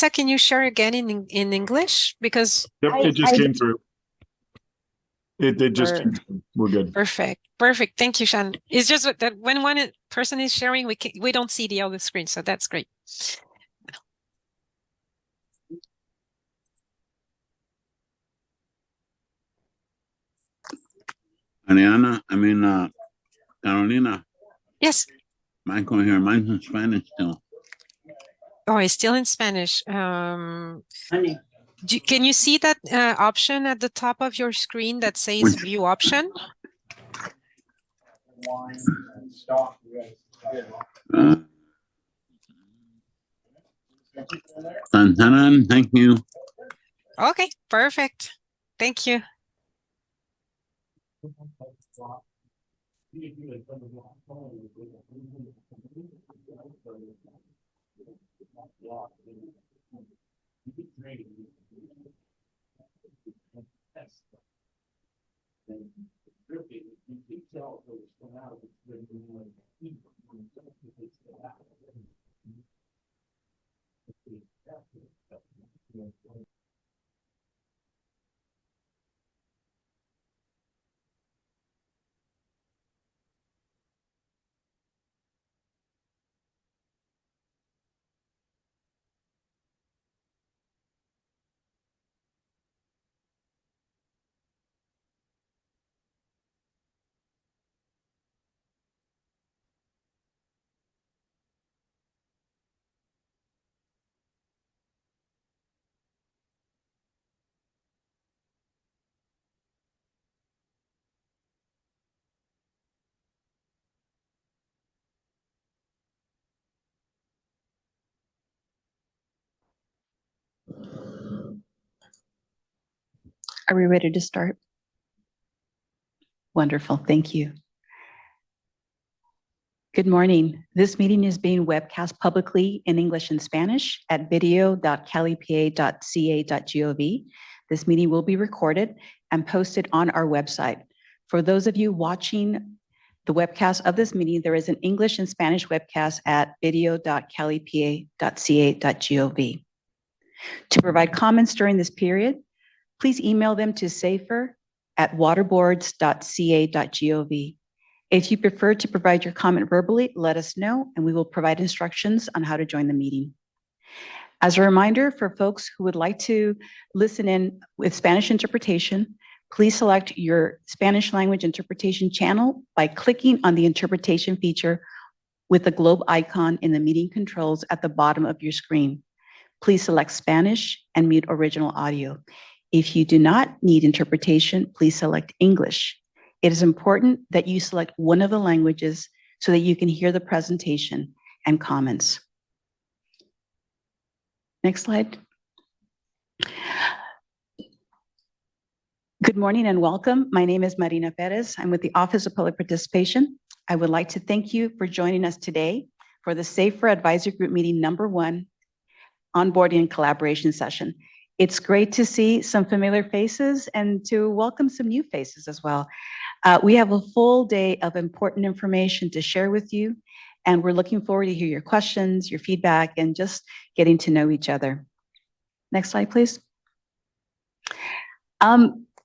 Lisa, can you share again in English? Because Yep, it just came through. It just came through. We're good. Perfect. Thank you, Sean. It's just that when one person is sharing, we don't see the other screen, so that's great. Carolina. Yes. Mine's going here. Mine's in Spanish still. Oh, it's still in Spanish. Can you see that option at the top of your screen that says view option? Thank you. Okay, perfect. Thank you. Are we ready to start? Wonderful, thank you. Good morning. This meeting is being webcast publicly in English and Spanish at video.calipa.ca.gov. This meeting will be recorded and posted on our website. For those of you watching the webcast of this meeting, there is an English and Spanish webcast at video.calipa.ca.gov. To provide comments during this period, please email them to safer@waterboards.ca.gov. If you prefer to provide your comment verbally, let us know, and we will provide instructions on how to join the meeting. As a reminder for folks who would like to listen in with Spanish interpretation, please select your Spanish language interpretation channel by clicking on the interpretation feature with the globe icon in the meeting controls at the bottom of your screen. Please select Spanish and mute original audio. If you do not need interpretation, please select English. It is important that you select one of the languages so that you can hear the presentation and comments. Next slide. Good morning and welcome. My name is Marina Perez. I'm with the Office of Public Participation. I would like to thank you for joining us today for the SAFER Advisory Group meeting #1, onboarding and collaboration session. It's great to see some familiar faces and to welcome some new faces as well. We have a full day of important information to share with you, and we're looking forward to hear your questions, your feedback, and just getting to know each other. Next slide, please.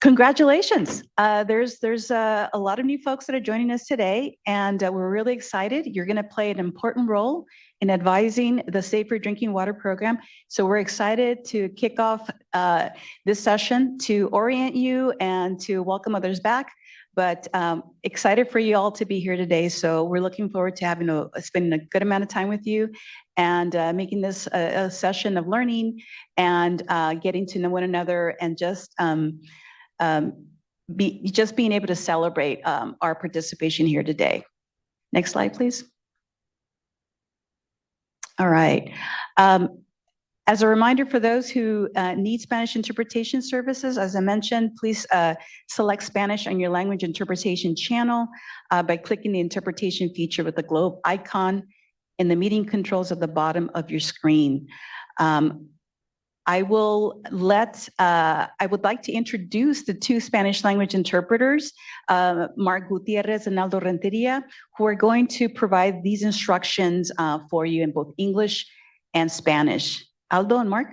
Congratulations. There's a lot of new folks that are joining us today, and we're really excited. You're going to play an important role in advising the Safer Drinking Water Program. So we're excited to kick off this session to orient you and to welcome others back. But excited for you all to be here today. So we're looking forward to having spending a good amount of time with you and making this a session of learning and getting to know one another and just being able to celebrate our participation here today. Next slide, please. All right. As a reminder for those who need Spanish interpretation services, as I mentioned, please select Spanish on your language interpretation channel by clicking the interpretation feature with the globe icon in the meeting controls at the bottom of your screen. I would like to introduce the two Spanish language interpreters, Mark Gutierrez and Aldo Renteria, who are going to provide these instructions for you in both English and Spanish. Aldo and Mark.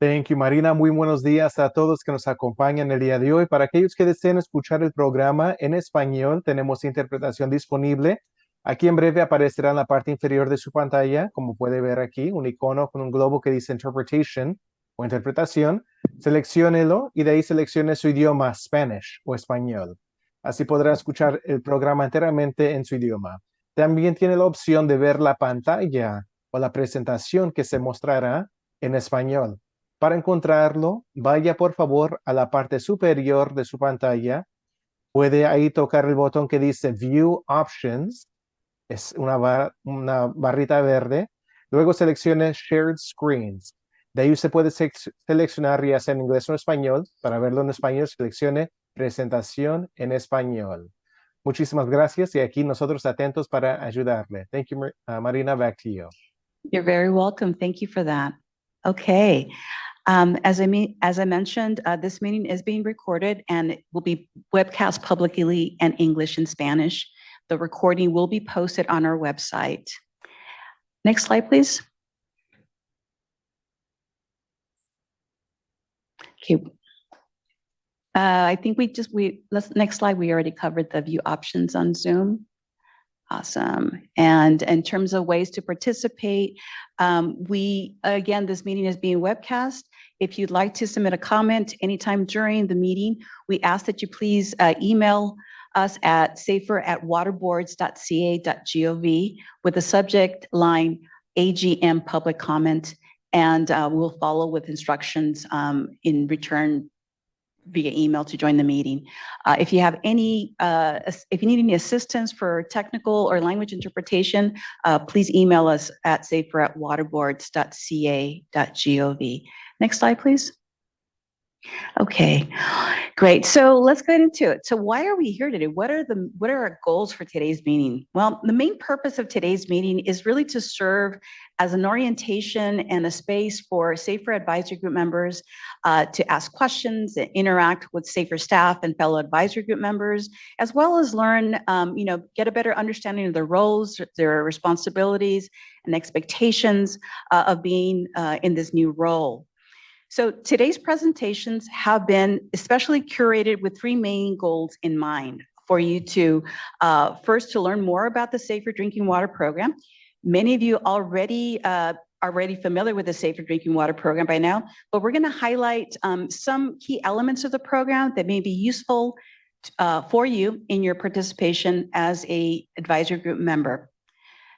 Thank you, Marina. Muy buenos días a todos que nos acompañan el día de hoy. Para aquellos que deseen escuchar el programa en español, tenemos interpretación disponible. Aquí en breve aparecerá en la parte inferior de su pantalla, como puede ver aquí, un icono con un globo que dice Interpretation o interpretación. Selecciónelo y de ahí seleccione su idioma, Spanish o español. Así podrá escuchar el programa enteramente en su idioma. También tiene la opción de ver la pantalla o la presentación que se mostrará en español. Para encontrarlo, vaya por favor a la parte superior de su pantalla. Puede ahí tocar el botón que dice View Options. Es una barrita verde. Luego seleccione Shared Screens. De ahí usted puede seleccionar ya sea en inglés o en español. Para verlo en español, seleccione Presentación en español. Muchísimas gracias y aquí nosotros atentos para ayudarle. Thank you, Marina. Back to you. You're very welcome. Thank you for that. Okay. As I mentioned, this meeting is being recorded and it will be webcast publicly in English and Spanish. The recording will be posted on our website. Next slide, please. Okay. I think next slide, we already covered the view options on Zoom. Awesome. And in terms of ways to participate, again, this meeting is being webcast. If you'd like to submit a comment anytime during the meeting, we ask that you please email us at safer@waterboards.ca.gov with the subject line AGM public comment, and we'll follow with instructions in return via email to join the meeting. If you need any assistance for technical or language interpretation, please email us at safer@waterboards.ca.gov. Next slide, please. Okay, great. So let's get into it. So why are we here today? What are our goals for today's meeting? Well, the main purpose of today's meeting is really to serve as an orientation and a space for SAFER advisory group members to ask questions and interact with SAFER staff and fellow advisory group members, as well as learn, get a better understanding of their roles, their responsibilities, and expectations of being in this new role. So today's presentations have been especially curated with three main goals in mind for you to first to learn more about the Safer Drinking Water Program. Many of you already familiar with the Safer Drinking Water Program by now, but we're going to highlight some key elements of the program that may be useful for you in your participation as a advisory group member.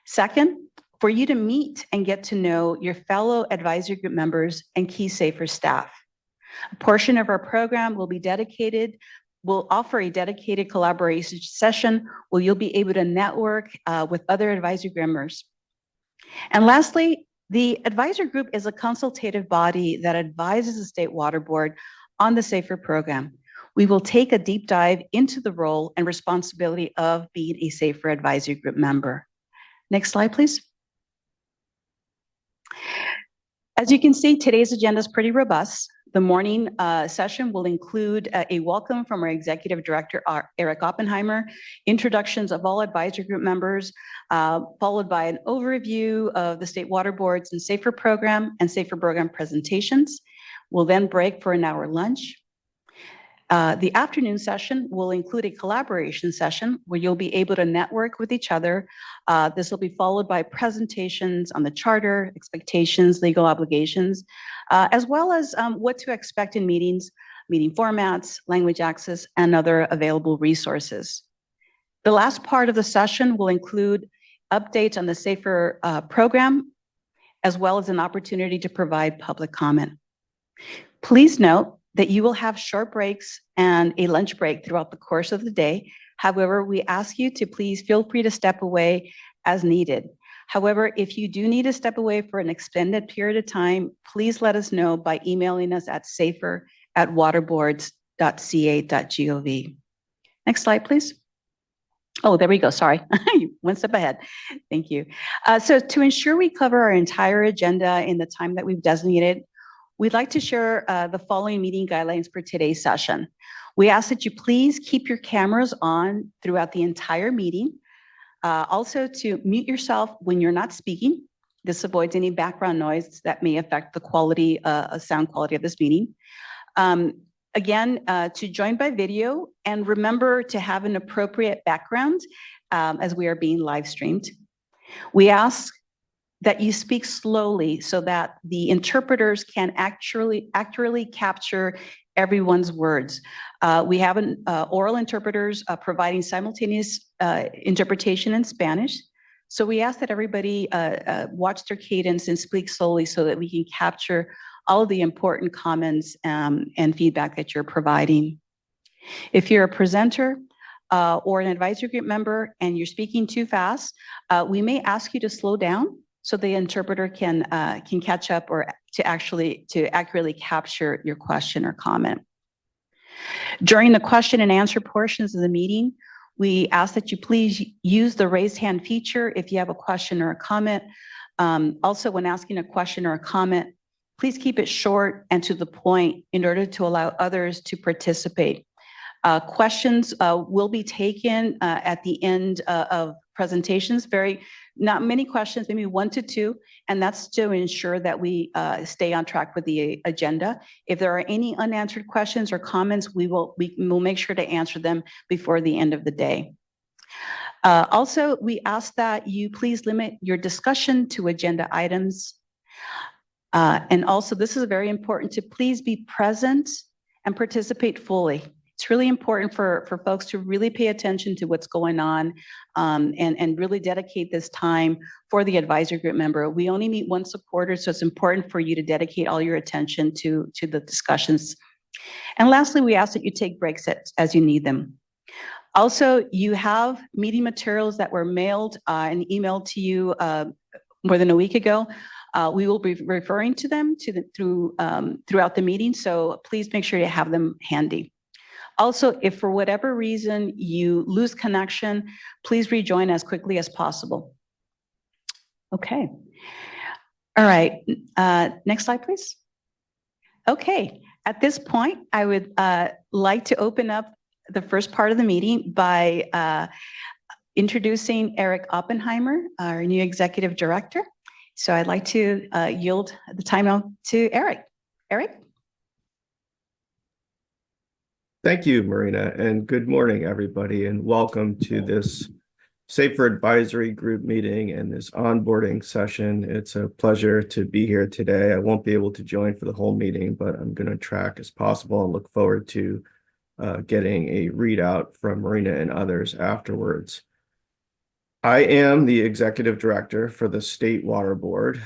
Second, for you to meet and get to know your fellow advisory group members and key SAFER staff. A portion of our program will offer a dedicated collaboration session where you'll be able to network with other advisory group members. And lastly, the advisory group is a consultative body that advises the State Water Board on the SAFER program. We will take a deep dive into the role and responsibility of being a SAFER advisory group member. Next slide, please. As you can see, today's agenda is pretty robust. The morning session will include a welcome from our Executive Director, Eric Oppenheimer, introductions of all advisory group members, followed by an overview of the State Water Boards and SAFER program and SAFER program presentations. We'll then break for an hour lunch. The afternoon session will include a collaboration session where you'll be able to network with each other. This will be followed by presentations on the charter, expectations, legal obligations, as well as what to expect in meetings, meeting formats, language access, and other available resources. The last part of the session will include updates on the SAFER program, as well as an opportunity to provide public comment. Please note that you will have short breaks and a lunch break throughout the course of the day. However, we ask you to please feel free to step away as needed. However, if you do need to step away for an extended period of time, please let us know by emailing us at safer@waterboards.ca.gov. Next slide, please. Oh, there we go. Sorry, one step ahead. Thank you. So to ensure we cover our entire agenda in the time that we've designated, we'd like to share the following meeting guidelines for today's session. We ask that you please keep your cameras on throughout the entire meeting. Also to mute yourself when you're not speaking. This avoids any background noise that may affect the quality, sound quality of this meeting. Again, to join by video, and remember to have an appropriate background as we are being live streamed. We ask that you speak slowly so that the interpreters can accurately capture everyone's words. We have oral interpreters providing simultaneous interpretation in Spanish. So we ask that everybody watch their cadence and speak slowly so that we can capture all of the important comments and feedback that you're providing. If you're a presenter or an advisory group member and you're speaking too fast, we may ask you to slow down so the interpreter can catch up or to accurately capture your question or comment. During the question and answer portions of the meeting, we ask that you please use the raise hand feature if you have a question or a comment. Also, when asking a question or a comment, please keep it short and to the point in order to allow others to participate. Questions will be taken at the end of presentations. Not many questions, maybe 1 to 2, and that's to ensure that we stay on track with the agenda. If there are any unanswered questions or comments, we will make sure to answer them before the end of the day. Also, we ask that you please limit your discussion to agenda items. And also, this is very important to please be present and participate fully. It's really important for folks to really pay attention to what's going on and really dedicate this time for the advisory group member. We only meet once a quarter, so it's important for you to dedicate all your attention to the discussions. And lastly, we ask that you take breaks as you need them. Also, you have meeting materials that were mailed and emailed to you more than a week ago. We will be referring to them throughout the meeting, so please make sure you have them handy. Also, if for whatever reason you lose connection, please rejoin as quickly as possible. Okay. All right. Next slide, please. Okay. At this point, I would like to open up the first part of the meeting by introducing Eric Oppenheimer, our new executive director. So I'd like to yield the time now to Eric. Eric? Thank you, Marina, and good morning, everybody, and welcome to this Safer Advisory Group meeting and this onboarding session. It's a pleasure to be here today. I won't be able to join for the whole meeting, but I'm going to track as possible and look forward to getting a readout from Marina and others afterwards. I am the executive director for the State Water Board.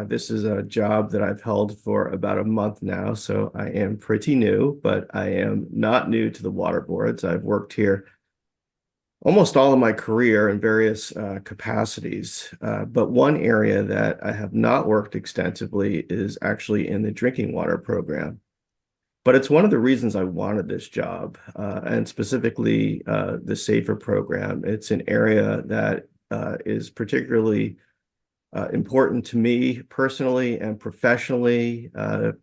This is a job that I've held for about a month now, so I am pretty new, but I am not new to the water boards. I've worked here almost all of my career in various capacities, but one area that I have not worked extensively is actually in the drinking water program. But it's one of the reasons I wanted this job, and specifically the SAFER program. It's an area that is particularly important to me personally and professionally.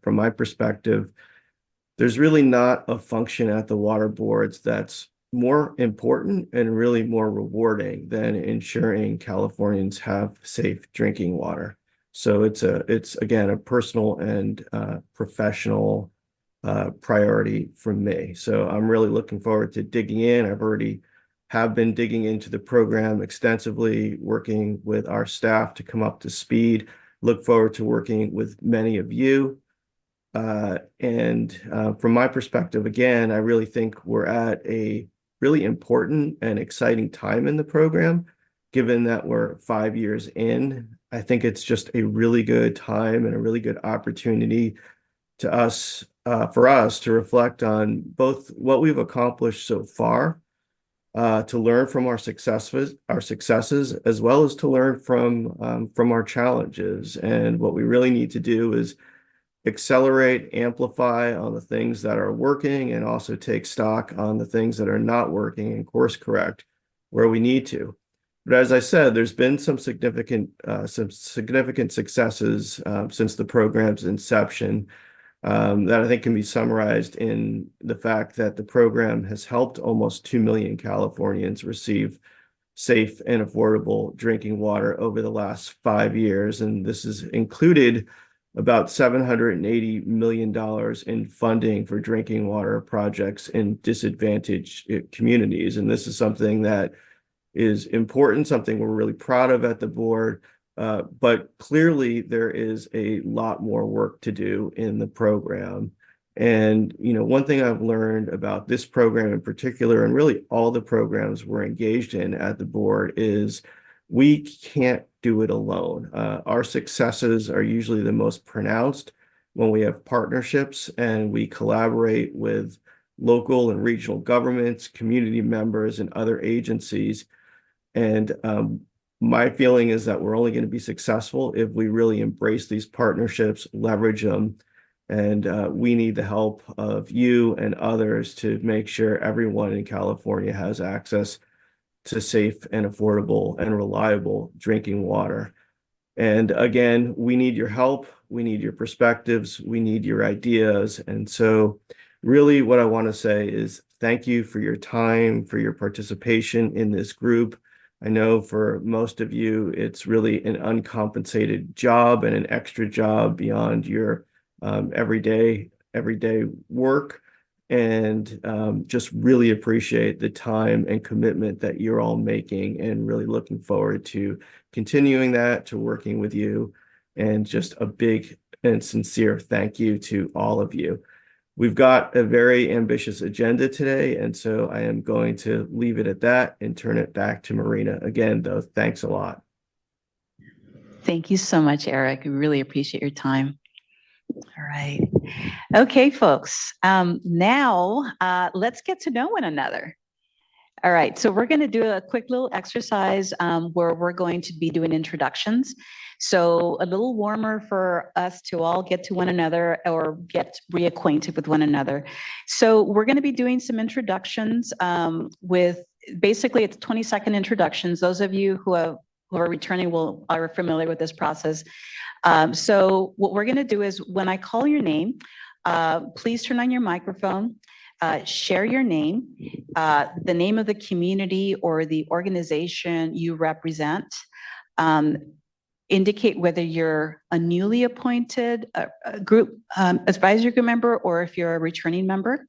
From my perspective, there's really not a function at the water boards that's more important and really more rewarding than ensuring Californians have safe drinking water. So it's again a personal and professional priority from me. So I'm really looking forward to digging in. I've already have been digging into the program extensively, working with our staff to come up to speed. Look forward to working with many of you. From my perspective, again, I really think we're at a really important and exciting time in the program, given that we're 5 years in. I think it's just a really good time and a really good opportunity for us to reflect on both what we've accomplished so far, to learn from our successes, as well as to learn from our challenges. And what we really need to do is accelerate, amplify on the things that are working, and also take stock on the things that are not working and course correct where we need to. But as I said, there's been some significant successes since the program's inception. That I think can be summarized in the fact that the program has helped almost 2 million Californians receive safe and affordable drinking water over the last 5 years. And this has included about $780 million in funding for drinking water projects in disadvantaged communities. And this is something that is important, something we're really proud of at the board. But clearly there is a lot more work to do in the program. And, one thing I've learned about this program in particular, and really all the programs we're engaged in at the board, is we can't do it alone. Our successes are usually the most pronounced when we have partnerships and we collaborate with local and regional governments, community members, and other agencies. And my feeling is that we're only going to be successful if we really embrace these partnerships, leverage them, and we need the help of you and others to make sure everyone in California has access to safe and affordable and reliable drinking water. And again, we need your help. We need your perspectives. We need your ideas. And so really what I want to say is thank you for your time, for your participation in this group. I know for most of you, it's really an uncompensated job and an extra job beyond your everyday work. And just really appreciate the time and commitment that you're all making, and really looking forward to continuing that, to working with you. And just a big and sincere thank you to all of you. We've got a very ambitious agenda today, and so I am going to leave it at that and turn it back to Marina. Again, though, thanks a lot. Thank you so much, Eric. We really appreciate your time. All right. Okay, folks. Now let's get to know one another. All right. So we're going to do a quick little exercise where we're going to be doing introductions. So a little warmer for us to all get to one another or get reacquainted with one another. So we're going to be doing some introductions with basically it's 20-second introductions. Those of you who are returning are familiar with this process. So what we're going to do is when I call your name, please turn on your microphone, share your name, the name of the community or the organization you represent, indicate whether you're a newly appointed group advisory group member or if you're a returning member,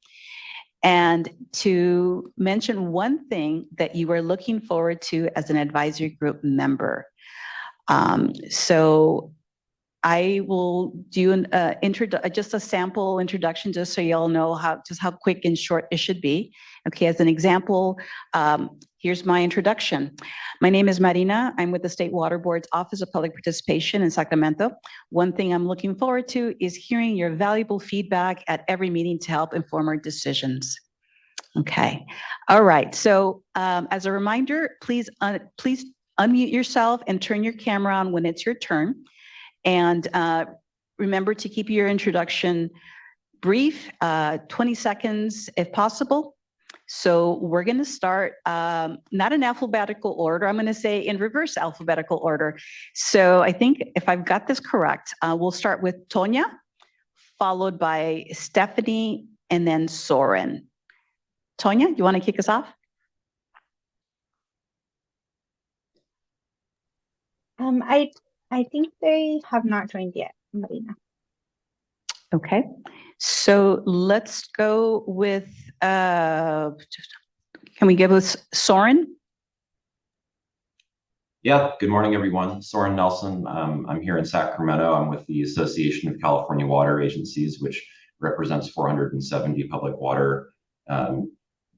and to mention one thing that you are looking forward to as an advisory group member. So I will do just a sample introduction, just so you all know how quick and short it should be. Okay, as an example, here's my introduction. My name is Marina. I'm with the State Water Board's Office of Public Participation in Sacramento. One thing I'm looking forward to is hearing your valuable feedback at every meeting to help inform our decisions. Okay, all right. So as a reminder, please unmute yourself and turn your camera on when it's your turn. And remember to keep your introduction brief, 20 seconds if possible. So we're going to start not in alphabetical order. I'm going to say in reverse alphabetical order. So I think if I've got this correct, we'll start with Tonya, followed by Stephanie, and then Soren. Tonya, you want to kick us off? I think they have not joined yet, Marina. Okay, so let's go with, can we give us Soren? Yeah, good morning, everyone. Soren Nelson. I'm here in Sacramento. I'm with the Association of California Water Agencies, which represents 470 public water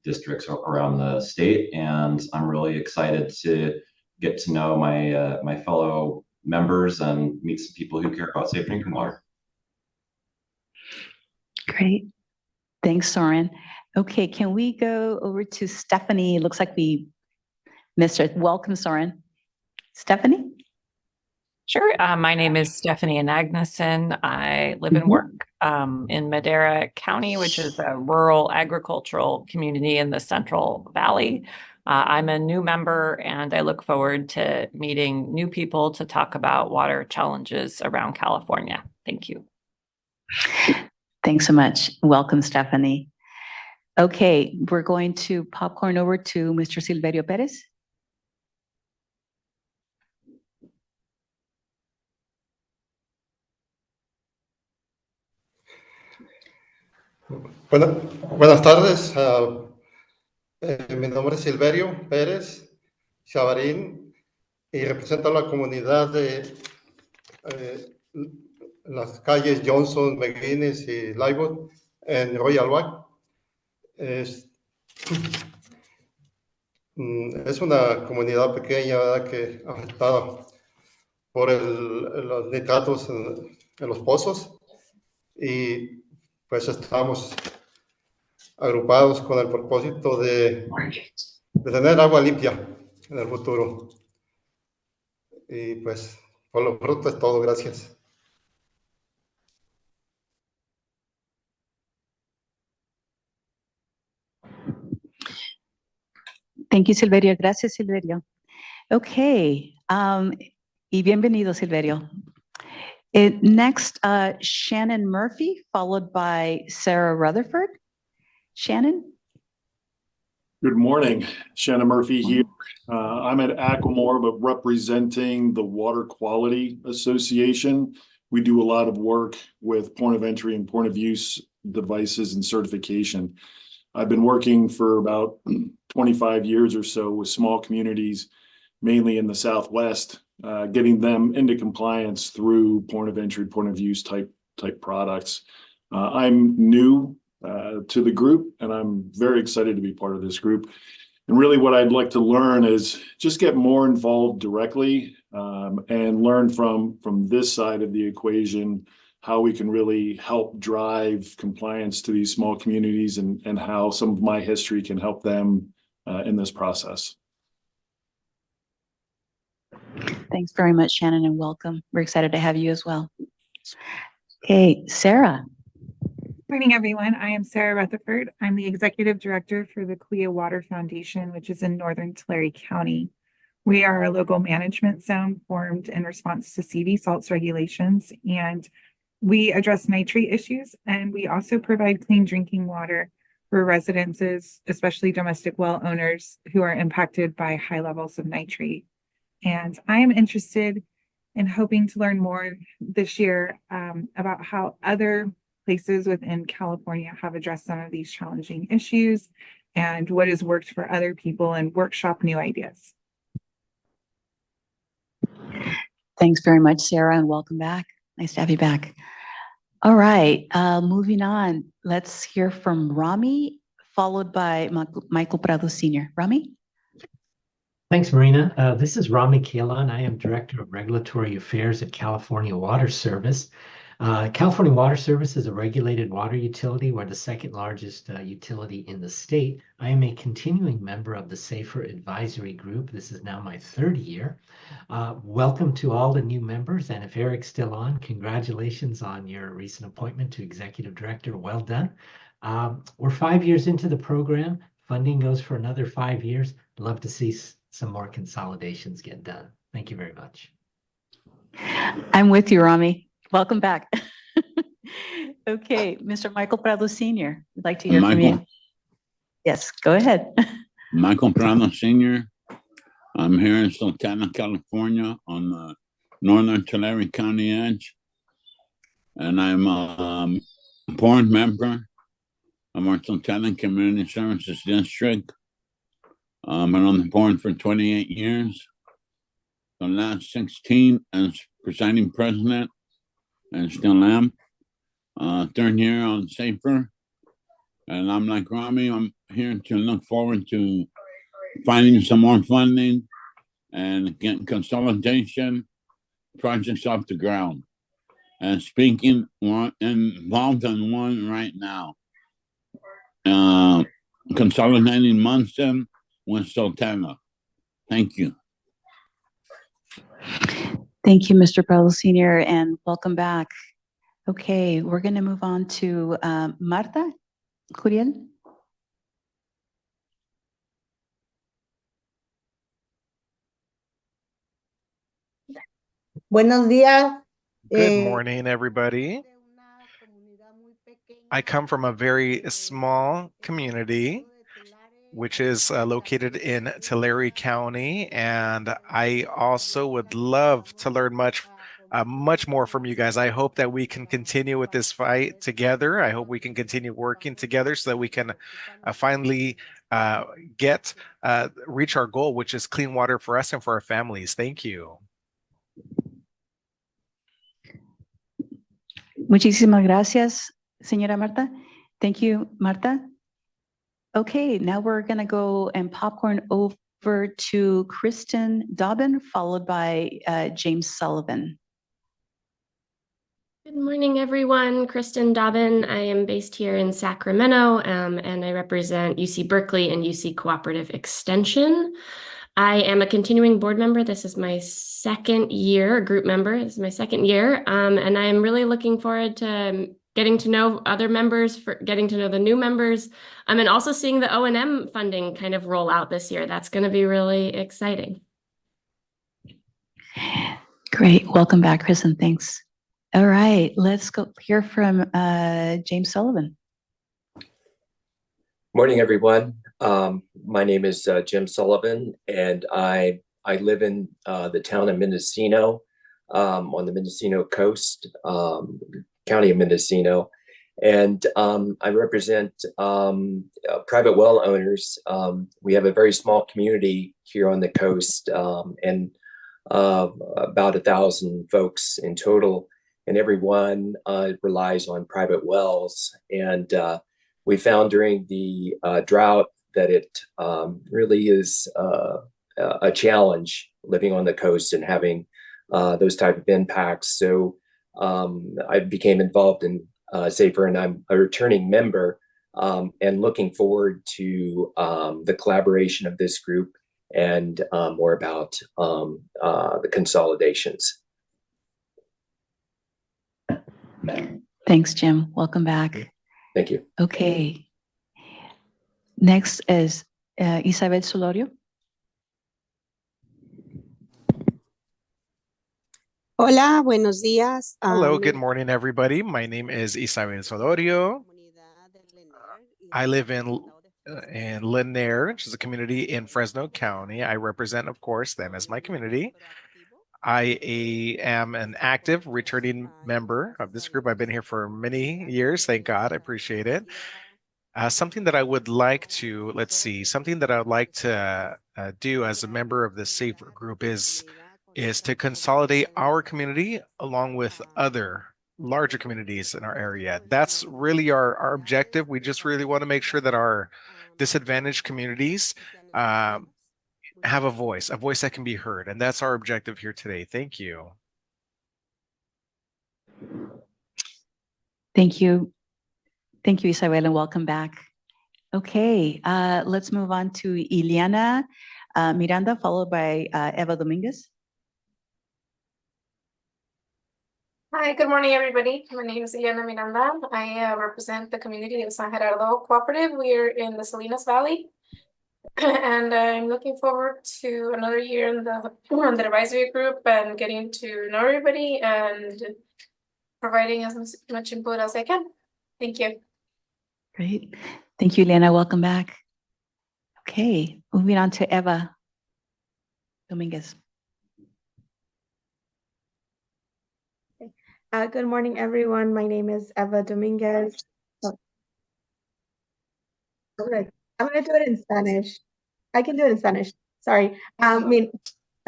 districts around the state. And I'm really excited to get to know my fellow members and meet some people who care about safe drinking water. Great. Thanks, Soren. Okay, can we go over to Stephanie? Looks like we missed her. Welcome, Soren. Stephanie? Sure. My name is Stephanie Anagnuson. I live and work in Madera County, which is a rural agricultural community in the Central Valley. I'm a new member, and I look forward to meeting new people to talk about water challenges around California. Thank you. Thanks so much. Welcome, Stephanie. Okay, we're going to popcorn over to Mr. Silverio Perez. Buenas tardes. Mi nombre es Silverio Pérez Chavarín y represento a la comunidad de las calles Johnson, McGuinness y Lywood en Royal Oak. Es una comunidad pequeña, ¿verdad?, que afectada por los nitratos en los pozos, y pues estamos agrupados con el propósito de tener agua limpia en el futuro. Y pues por lo pronto es todo. Gracias. Thank you, Silverio. Gracias, Silverio. Okay, y bienvenido, Silverio. Next, Shannon Murphy, followed by Sarah Rutherford. Shannon? Good morning, Shannon Murphy here. I'm at Aquamore, but representing the Water Quality Association. We do a lot of work with point of entry and point of use devices and certification. I've been working for about 25 years or so with small communities, mainly in the Southwest, getting them into compliance through point of entry, point of use type products. I'm new to the group, and I'm very excited to be part of this group. And really what I'd like to learn is just get more involved directly and learn from this side of the equation, how we can really help drive compliance to these small communities and how some of my history can help them in this process. Thanks very much, Shannon, and welcome. We're excited to have you as well. Okay, Sarah. Morning, everyone. I am Sarah Rutherford. I'm the Executive Director for the Clea Water Foundation, which is in Northern Tulare County. We are a local management zone formed in response to CV salts regulations, and we address nitrate issues, and we also provide clean drinking water for residences, especially domestic well owners who are impacted by high levels of nitrate. And I am interested in hoping to learn more this year about how other places within California have addressed some of these challenging issues and what has worked for other people, and workshop new ideas. Thanks very much, Sarah, and welcome back. Nice to have you back. All right, moving on. Let's hear from Rami, followed by Michael Prado Sr. Rami? Thanks, Marina. This is Rami Kalan. I am Director of Regulatory Affairs at California Water Service. California Water Service is a regulated water utility. We're the second largest utility in the state. I am a continuing member of the SAFER Advisory Group. This is now my third year. Welcome to all the new members. And if Eric's still on, congratulations on your recent appointment to Executive Director. Well done. We're 5 years into the program. Funding goes for another 5 years. Love to see some more consolidations get done. Thank you very much. I'm with you, Rami. Welcome back. Okay, Mr. Michael Prado Sr., we'd like to hear from you. Yes, go ahead. Michael Prado Sr. I'm here in Sultana, California on the northern Tulare County edge. And I'm a board member of our Sultana Community Services District. I've been on the board for 28 years. The last 16 as presiding president, and still am. Third year on SAFER. And I'm like Rami, I'm here to look forward to finding some more funding and getting consolidation projects off the ground. And speaking, we're involved in one right now. Consolidating Munson with Sultana. Thank you. Thank you, Mr. Prado Sr., and welcome back. Okay, we're going to move on to Marta Curiel. Buenos días. Good morning, everybody. I come from a very small community, which is located in Tulare County, and I also would love to learn much much more from you guys. I hope that we can continue with this fight together. I hope we can continue working together so that we can finally reach our goal, which is clean water for us and for our families. Thank you. Muchísimas gracias, señora Marta. Thank you, Marta. Okay, now we're going to go and popcorn over to Kristen Dobbin, followed by James Sullivan. Good morning, everyone. Kristen Dobbin. I am based here in Sacramento, and I represent UC Berkeley and UC Cooperative Extension. I am a continuing board member. This is my second year, a group member. This is my second year, and I'm really looking forward to getting to know other members, for getting to know the new members, and also seeing the O&M funding kind of roll out this year. That's going to be really exciting. Great. Welcome back, Kristen. Thanks. All right, let's go hear from James Sullivan. Morning, everyone. My name is Jim Sullivan, and I live in the town of Mendocino, on the Mendocino coast, county of Mendocino, and I represent private well owners. We have a very small community here on the coast, and about 1,000 folks in total, and everyone relies on private wells. And we found during the drought that it really is a challenge living on the coast and having those type of impacts. So I became involved in SAFER, and I'm a returning member, and looking forward to the collaboration of this group and more about the consolidations. Thanks, Jim. Welcome back. Thank you. Okay. Next is Isabel Solorio. Hola, buenos días. Hello, good morning, everybody. My name is Isabel Solorio. I live in Lanier, which is a community in Fresno County. I represent, of course, them as my community. I am an active returning member of this group. I've been here for many years. Thank God. I appreciate it. Something that I would like to, something that I would like to do as a member of the SAFER group is to consolidate our community along with other larger communities in our area. That's really our objective. We just really want to make sure that our disadvantaged communities have a voice that can be heard. And that's our objective here today. Thank you. Thank you. Thank you, Isabel, and welcome back. Okay, let's move on to Ileana Miranda, followed by Eva Dominguez. Hi, good morning, everybody. My name is Ileana Miranda. I represent the community of San Gerardo Cooperative. We're in the Salinas Valley. And I'm looking forward to another year in the advisory group and getting to know everybody and providing as much input as I can. Thank you. Great. Thank you, Lena. Welcome back. Okay, moving on to Eva Dominguez. Good morning, everyone. My name is Eva Dominguez. Oh. I'm gonna do it in Spanish. I can do it in Spanish. Sorry.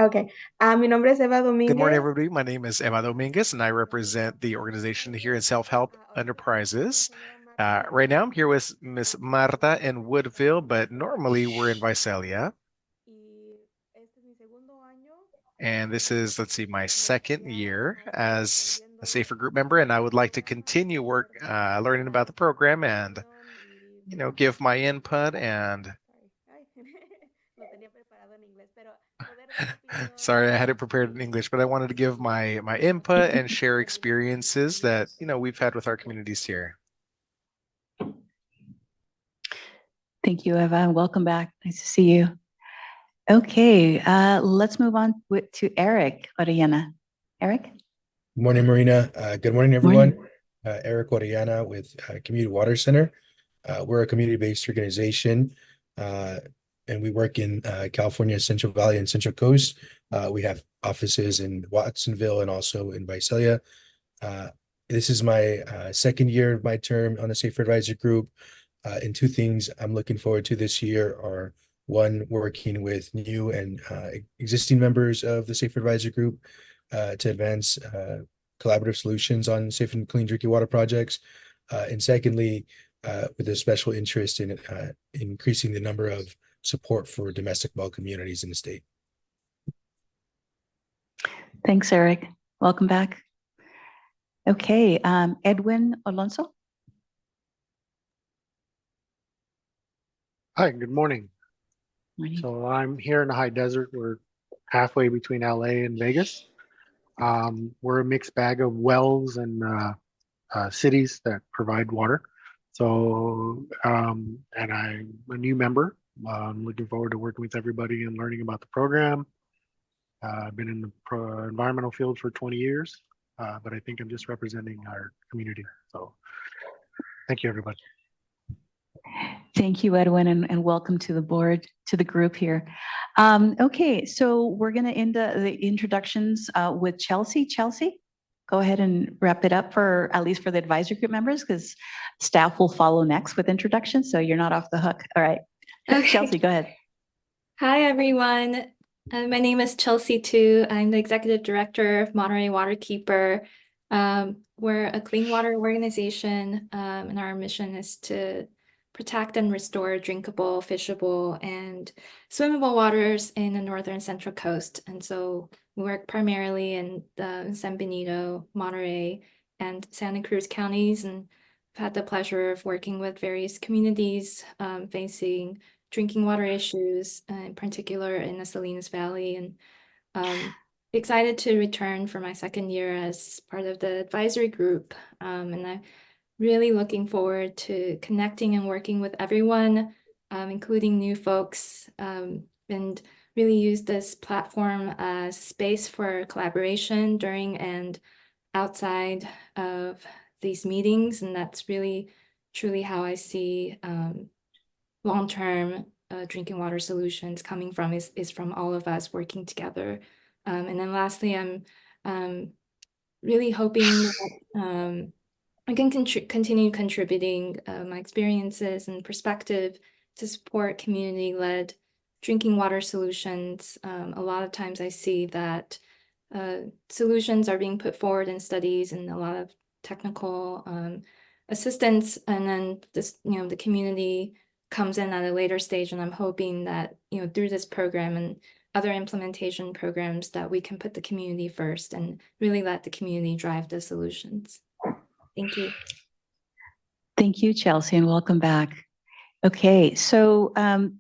Okay. Mi nombre es Eva Dominguez. Good morning, everybody. My name is Eva Dominguez, and I represent the organization here in Self-Help Enterprises. Right now, I'm here with Miss Marta in Woodville, but normally we're in Visalia. And this is, my second year as a SAFER group member, and I would like to continue learning about the program and, give my input and sorry, I had it prepared in English, but I wanted to give my input and share experiences that, we've had with our communities here. Thank you, Eva. Welcome back. Nice to see you. Okay, let's move on to Eric Orellana. Eric? Good morning, Marina. Good morning, everyone. Eric Orellana with Community Water Center. We're a community-based organization and we work in California, Central Valley and Central Coast. We have offices in Watsonville and also in Visalia. This is my second year of my term on the Safer Advisor Group. And two things I'm looking forward to this year are, one, working with new and existing members of the Safer Advisor Group to advance collaborative solutions on safe and clean drinking water projects. And secondly, with a special interest in increasing the number of support for domestic well communities in the state. Thanks, Eric. Welcome back. Okay, Edwin Alonso. Hi, good morning. Morning. So I'm here in the high desert. We're halfway between LA and Vegas. We're a mixed bag of wells and cities that provide water. So, and I'm a new member. I'm looking forward to working with everybody and learning about the program. I've been in the environmental field for 20 years, but I think I'm just representing our community. So thank you, everybody. Thank you, Edwin, and welcome to the board, to the group here. Okay, so we're going to end the introductions with Chelsea. Chelsea, go ahead and wrap it up for, at least for the advisory group members, because staff will follow next with introductions, so you're not off the hook. All right. Okay. Chelsea, go ahead. Hi, everyone. My name is Chelsea Tu. I'm the Executive Director of Monterey Waterkeeper. We're a clean water organization, and our mission is to protect and restore drinkable, fishable, and swimmable waters in the northern Central Coast. And so we work primarily in the San Benito, Monterey, and Santa Cruz counties, and I've had the pleasure of working with various communities facing drinking water issues, in particular in the Salinas Valley, and excited to return for my second year as part of the advisory group. And I'm really looking forward to connecting and working with everyone, including new folks, and really use this platform as space for collaboration during and outside of these meetings. And that's really, truly how I see long-term drinking water solutions coming from is from all of us working together. And then lastly, I'm really hoping that I can continue contributing my experiences and perspective to support community-led drinking water solutions. A lot of times I see that solutions are being put forward in studies and a lot of technical assistance, and then this, the community comes in at a later stage. And I'm hoping that, through this program and other implementation programs, that we can put the community first and really let the community drive the solutions. Thank you. Thank you, Chelsea, and welcome back. Okay, so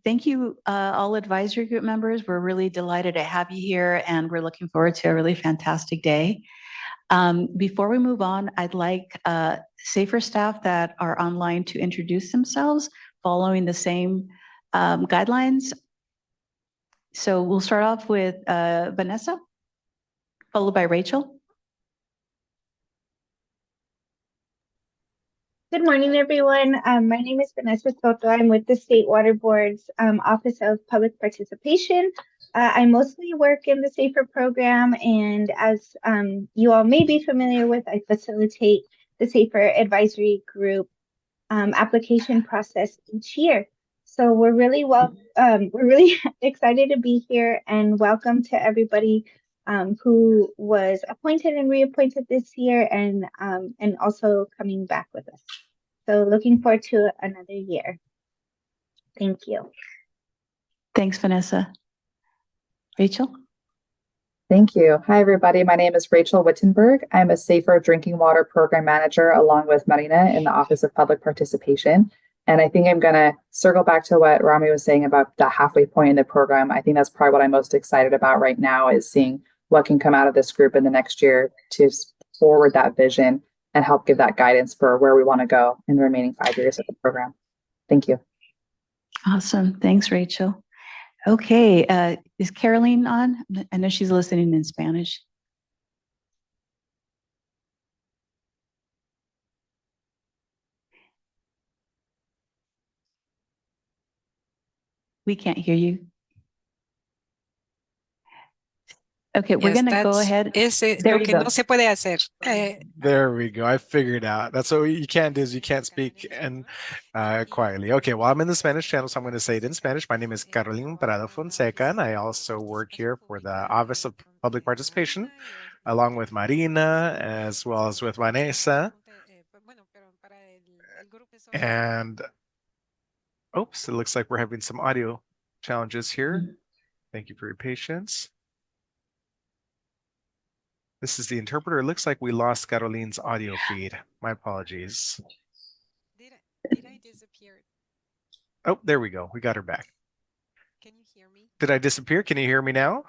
thank you, all advisory group members. We're really delighted to have you here, and we're looking forward to a really fantastic day. Before we move on, I'd like SAFER staff that are online to introduce themselves following the same guidelines. So we'll start off with Vanessa, followed by Rachel. Good morning, everyone. My name is Vanessa Soto. I'm with the State Water Board's Office of Public Participation. I mostly work in the SAFER program, and as you all may be familiar with, I facilitate the SAFER advisory group application process each year. So we're really excited to be here, and welcome to everybody who was appointed and reappointed this year, and also coming back with us. So looking forward to another year. Thank you. Thanks, Vanessa. Rachel? Thank you. Hi, everybody. My name is Rachel Wittenberg. I'm a Safer Drinking Water Program Manager along with Marina in the Office of Public Participation. And I think I'm going to circle back to what Rami was saying about the halfway point in the program. I think that's probably what I'm most excited about right now, is seeing what can come out of this group in the next year to forward that vision and help give that guidance for where we want to go in the remaining 5 years of the program. Thank you. Awesome. Thanks, Rachel. Okay, is Caroline on? I know she's listening in Spanish. We can't hear you. Okay, we're Yes, going to go that's ahead. ese There lo you que no go. se puede hacer. There we go. I figured out. That's what you can't do is you can't speak and quietly. Okay, well, I'm in the Spanish channel, so I'm going to say it in Spanish. My name is Carolina Prado Fonseca, and I also work here for the Office of Public Participation, along with Marina, as well as with Vanessa. And oops, it looks like we're having some audio challenges here. Thank you for your patience. This is the interpreter. It looks like we lost Caroline's audio feed. My apologies. Did I disappear? Oh, there we go. We got her back. Can you hear me? Did I disappear? Can you hear me now?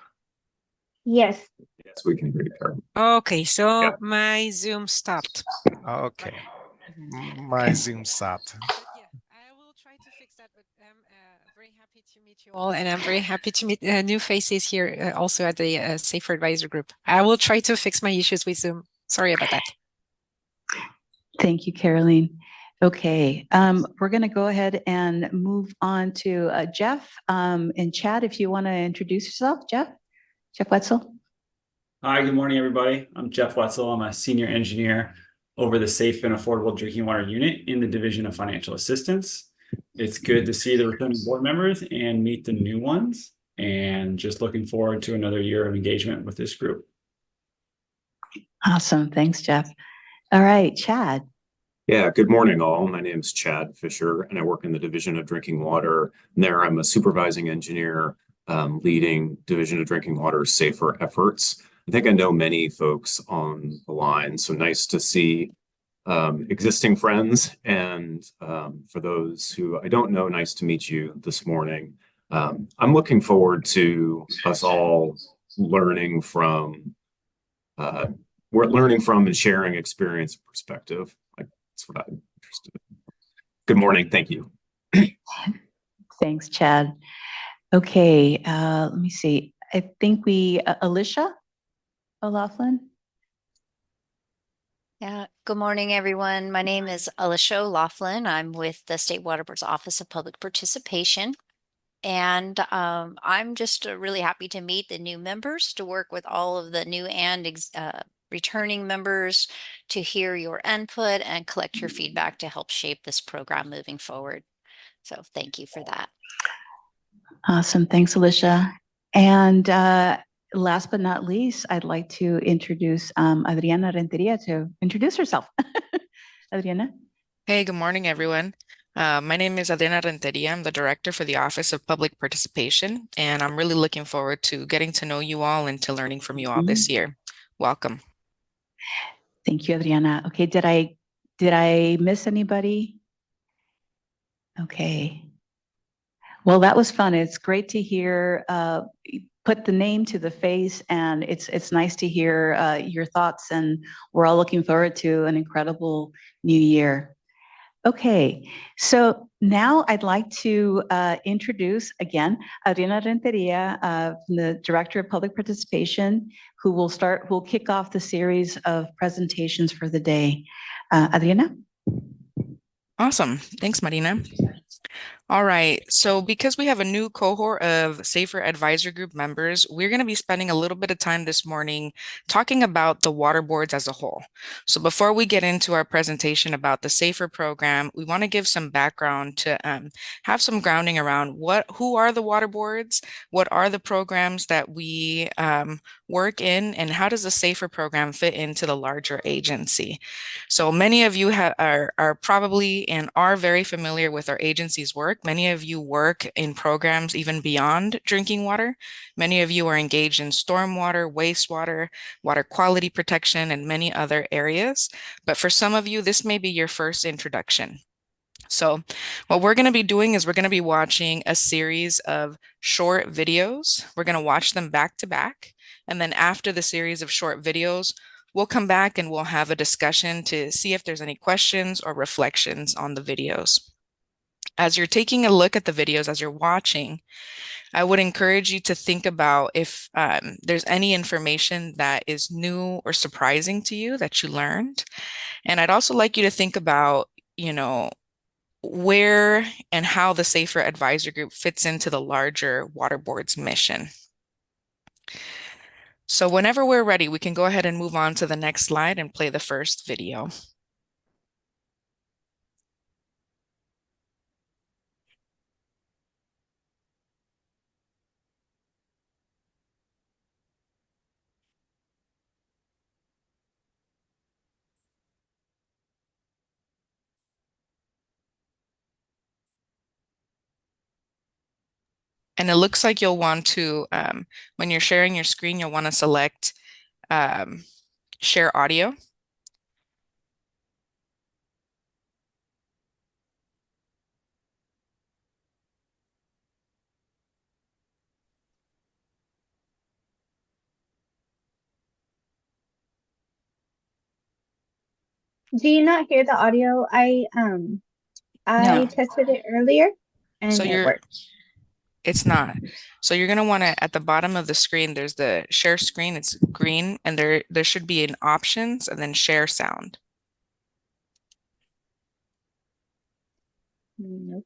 Yes. Yes, we can hear you, Carol. Okay, so my Zoom stopped. Okay. My Zoom stopped. But yeah, I will try to fix that, but I'm very happy to meet you all, and I'm very happy to meet new faces here also at the Safer Advisor Group. I will try to fix my issues with Zoom. Sorry about that. Thank you, Caroline. Okay, we're going to go ahead and move on to Jeff. And Chad, if you want to introduce yourself, Jeff Wetzel. Hi, good morning, everybody. I'm Jeff Wetzel. I'm a senior engineer over the Safe and Affordable Drinking Water Unit in the Division of Financial Assistance. It's good to see the returning board members and meet the new ones, and just looking forward to another year of engagement with this group. Awesome. Thanks, Jeff. All right, Chad. Yeah, good morning, all. My name is Chad Fisher, and I work in the Division of Drinking Water. And there, I'm a supervising engineer leading Division of Drinking Water safer efforts. I think I know many folks on the line, so nice to see existing friends. And for those who I don't know, nice to meet you this morning. I'm looking forward to us all learning from, we're learning from and sharing experience and perspective. That's what I'm interested in. Good morning. Thank you. Thanks, Chad. Okay, let me see. I think Alicia O'Laughlin. Yeah, good morning, everyone. My name is Alicia O'Laughlin. I'm with the State Water Board's Office of Public Participation. And I'm just really happy to meet the new members, to work with all of the new and returning members, to hear your input and collect your feedback to help shape this program moving forward. So thank you for that. Awesome. Thanks, Alicia. And last but not least, I'd like to introduce Adriana Renteria to introduce herself. Adriana. Hey, good morning, everyone. My name is Adriana Renteria. I'm the director for the Office of Public Participation, and I'm really looking forward to getting to know you all and to learning from you all this year. Welcome. Thank you, Adriana. Okay, did I miss anybody? Okay. Well, that was fun. It's great to hear, put the name to the face, and it's nice to hear your thoughts, and we're all looking forward to an incredible new year. Okay, so now I'd like to introduce again Adriana Renteria, the Director of Public Participation, who will kick off the series of presentations for the day. Adriana? Awesome. Thanks, Marina. All right, so because we have a new cohort of Safer Advisor Group members, we're going to be spending a little bit of time this morning talking about the water boards as a whole. So before we get into our presentation about the Safer program, we want to give some background to have some grounding around who are the water boards, what are the programs that we work in, and how does the Safer program fit into the larger agency. So many of you are probably and are very familiar with our agency's work. Many of you work in programs even beyond drinking water. Many of you are engaged in stormwater, wastewater, water quality protection, and many other areas. But for some of you, this may be your first introduction. So what we're going to be doing is we're going to be watching a series of short videos. We're going to watch them back to back. And then after the series of short videos, we'll come back and we'll have a discussion to see if there's any questions or reflections on the videos. As you're taking a look at the videos, as you're watching, I would encourage you to think about if there's any information that is new or surprising to you that you learned. And I'd also like you to think about, where and how the Safer Advisor Group fits into the larger water board's mission. So whenever we're ready, we can go ahead and move on to the next slide and play the first video. And it looks like you'll want to, when you're sharing your screen, you'll want to select share audio. Do you not hear the audio? I No. tested it earlier and So it worked. it's not. So you're gonna want to, at the bottom of the screen, there's the share screen, it's green, and there should be an options and then share sound. Nope.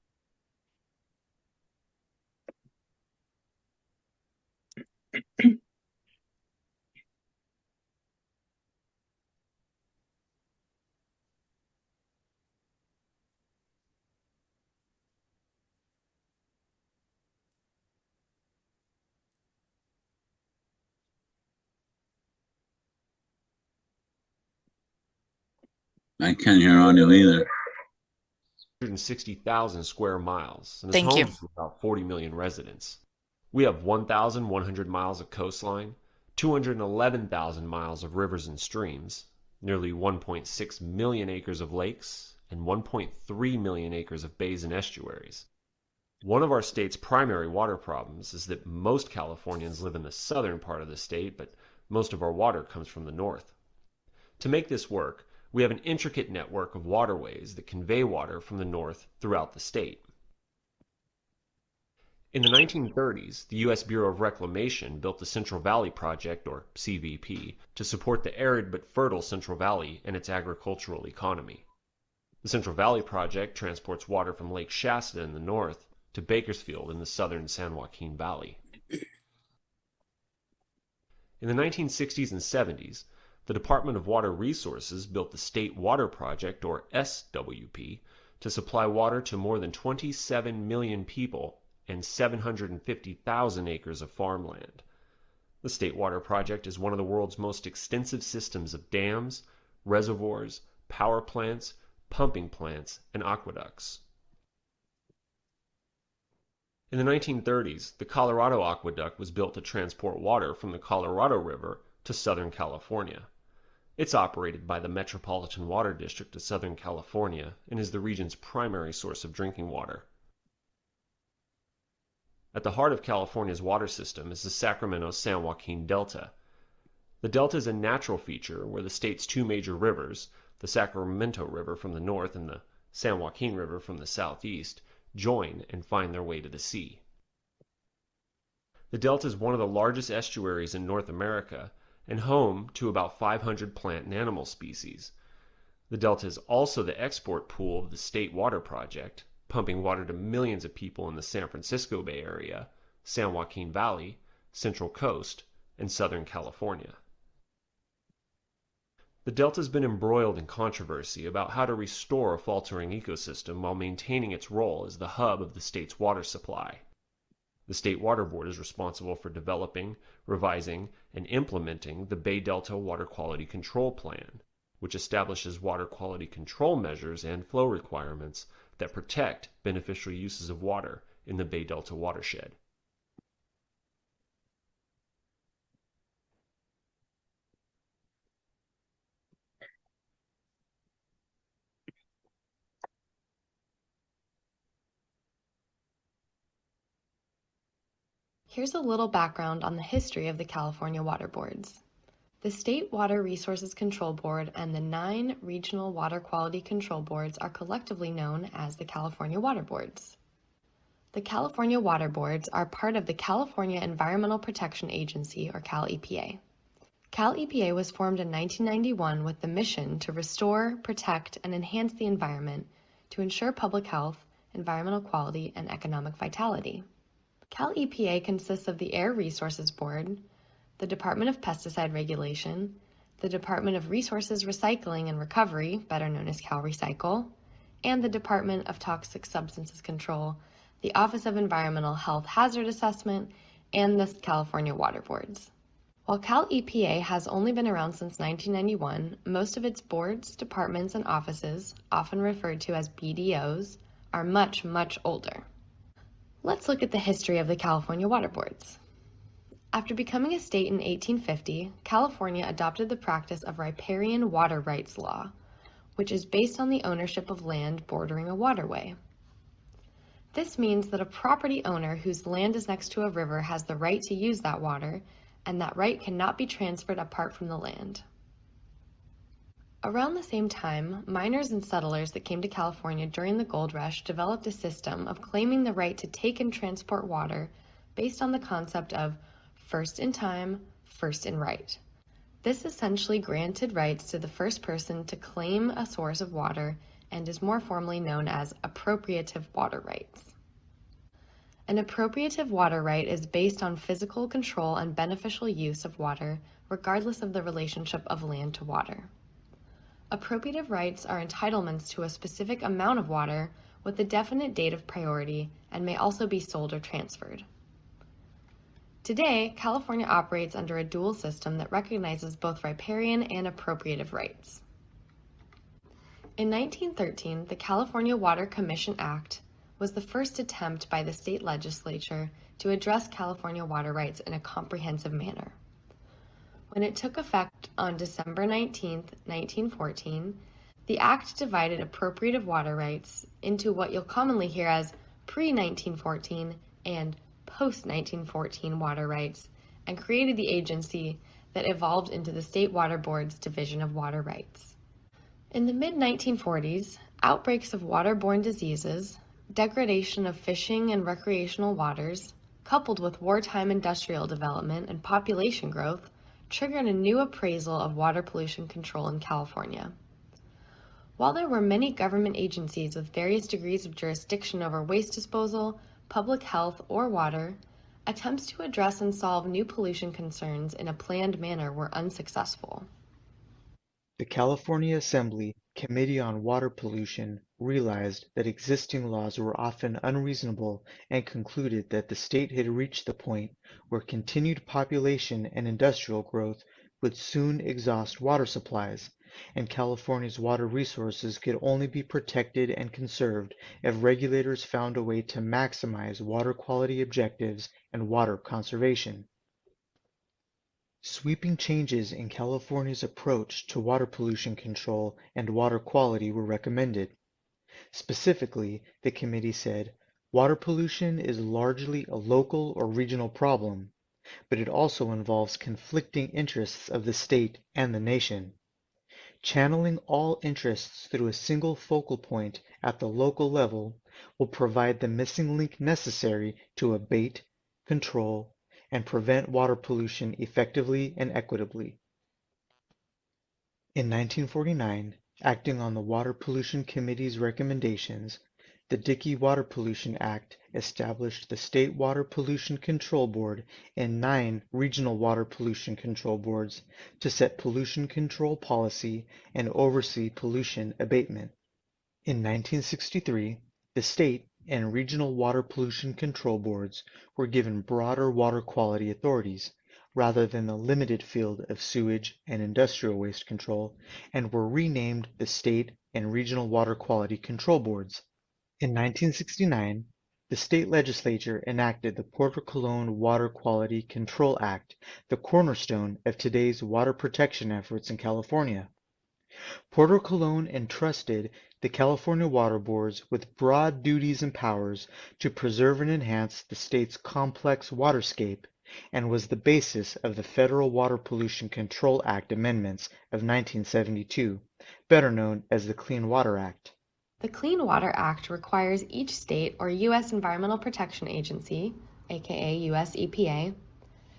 I can't hear audio either. 160,000 square miles and is Thank home you. to about 40 million residents. We have 1,100 miles of coastline, 211,000 miles of rivers and streams, nearly 1.6 million acres of lakes, and 1.3 million acres of bays and estuaries. One of our state's primary water problems is that most Californians live in the southern part of the state, but most of our water comes from the north. To make this work, we have an intricate network of waterways that convey water from the north throughout the state. In the 1930s, the U.S. Bureau of Reclamation built the Central Valley Project, or CVP, to support the arid but fertile Central Valley and its agricultural economy. The Central Valley Project transports water from Lake Shasta in the north to Bakersfield in the southern San Joaquin Valley. In the 1960s and 70s, the Department of Water Resources built the State Water Project, or SWP, to supply water to more than 27 million people and 750,000 acres of farmland. The State Water Project is one of the world's most extensive systems of dams, reservoirs, power plants, pumping plants, and aqueducts. In the 1930s, the Colorado Aqueduct was built to transport water from the Colorado River to Southern California. It's operated by the Metropolitan Water District of Southern California and is the region's primary source of drinking water. At the heart of California's water system is the Sacramento-San Joaquin Delta. The delta is a natural feature where the state's two major rivers, the Sacramento River from the north and the San Joaquin River from the southeast, join and find their way to the sea. The delta is one of the largest estuaries in North America and home to about 500 plant and animal species. The delta is also the export pool of the State Water Project, pumping water to millions of people in the San Francisco Bay Area, San Joaquin Valley, Central Coast, and Southern California. The delta has been embroiled in controversy about how to restore a faltering ecosystem while maintaining its role as the hub of the state's water supply. The State Water Board is responsible for developing, revising, and implementing the Bay Delta Water Quality Control Plan, which establishes water quality control measures and flow requirements that protect beneficial uses of water in the Bay Delta watershed. Here's a little background on the history of the California Water Boards. The State Water Resources Control Board and the 9 regional water quality control boards are collectively known as the California Water Boards. The California Water Boards are part of the California Environmental Protection Agency, or Cal EPA. Cal EPA was formed in 1991 with the mission to restore, protect, and enhance the environment to ensure public health, environmental quality, and economic vitality. Cal EPA consists of the Air Resources Board, the Department of Pesticide Regulation, the Department of Resources Recycling and Recovery, better known as Cal Recycle, and the Department of Toxic Substances Control, the Office of Environmental Health Hazard Assessment, and the California Water Boards. While Cal EPA has only been around since 1991, most of its boards, departments, and offices, often referred to as BDOs, are much, much older. Let's look at the history of the California Water Boards. After becoming a state in 1850, California adopted the practice of riparian water rights law, which is based on the ownership of land bordering a waterway. This means that a property owner whose land is next to a river has the right to use that water, and that right cannot be transferred apart from the land. Around the same time, miners and settlers that came to California during the gold rush developed a system of claiming the right to take and transport water based on the concept of first in time, first in right. This essentially granted rights to the first person to claim a source of water and is more formally known as appropriative water rights. An appropriative water right is based on physical control and beneficial use of water, regardless of the relationship of land to water. Appropriative rights are entitlements to a specific amount of water with a definite date of priority and may also be sold or transferred. Today, California operates under a dual system that recognizes both riparian and appropriative rights. In 1913, the California Water Commission Act was the first attempt by the state legislature to address California water rights in a comprehensive manner. When it took effect on December 19, 1914, the act divided appropriative water rights into what you'll commonly hear as pre-1914 and post-1914 water rights, and created the agency that evolved into the State Water Board's Division of Water Rights. In the mid-1940s, outbreaks of waterborne diseases, degradation of fishing and recreational waters, coupled with wartime industrial development and population growth, triggered a new appraisal of water pollution control in California. While there were many government agencies with various degrees of jurisdiction over waste disposal, public health, or water, attempts to address and solve new pollution concerns in a planned manner were unsuccessful. The California Assembly Committee on Water Pollution realized that existing laws were often unreasonable and concluded that the state had reached the point where continued population and industrial growth would soon exhaust water supplies, and California's water resources could only be protected and conserved if regulators found a way to maximize water quality objectives and water conservation. Sweeping changes in California's approach to water pollution control and water quality were recommended. Specifically, the committee said, water pollution is largely a local or regional problem, but it also involves conflicting interests of the state and the nation. Channeling all interests through a single focal point at the local level will provide the missing link necessary to abate, control, and prevent water pollution effectively and equitably. In 1949, acting on the Water Pollution Committee's recommendations, the Dickey Water Pollution Act established the State Water Pollution Control Board and 9 regional water pollution control boards to set pollution control policy and oversee pollution abatement. In 1963, the state and regional water pollution control boards were given broader water quality authorities, rather than the limited field of sewage and industrial waste control, and were renamed the State and Regional Water Quality Control Boards. In 1969, the state legislature enacted the Porter Cologne Water Quality Control Act, the cornerstone of today's water protection efforts in California. Porter Cologne entrusted the California Water Boards with broad duties and powers to preserve and enhance the state's complex waterscape, and was the basis of the Federal Water Pollution Control Act amendments of 1972, better known as the Clean Water Act. The Clean Water Act requires each state or U.S. Environmental Protection Agency, aka U.S. EPA,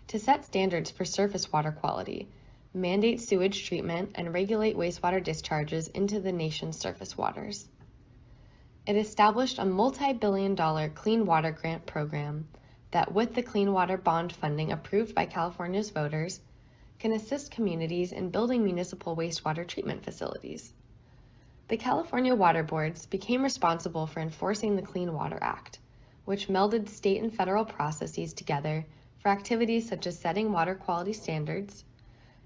to set standards for surface water quality, mandate sewage treatment, and regulate wastewater discharges into the nation's surface waters. It established a multi-billion-dollar clean water grant program that, with the clean water bond funding approved by California's voters, can assist communities in building municipal wastewater treatment facilities. The California Water Boards became responsible for enforcing the Clean Water Act, which melded state and federal processes together for activities such as setting water quality standards,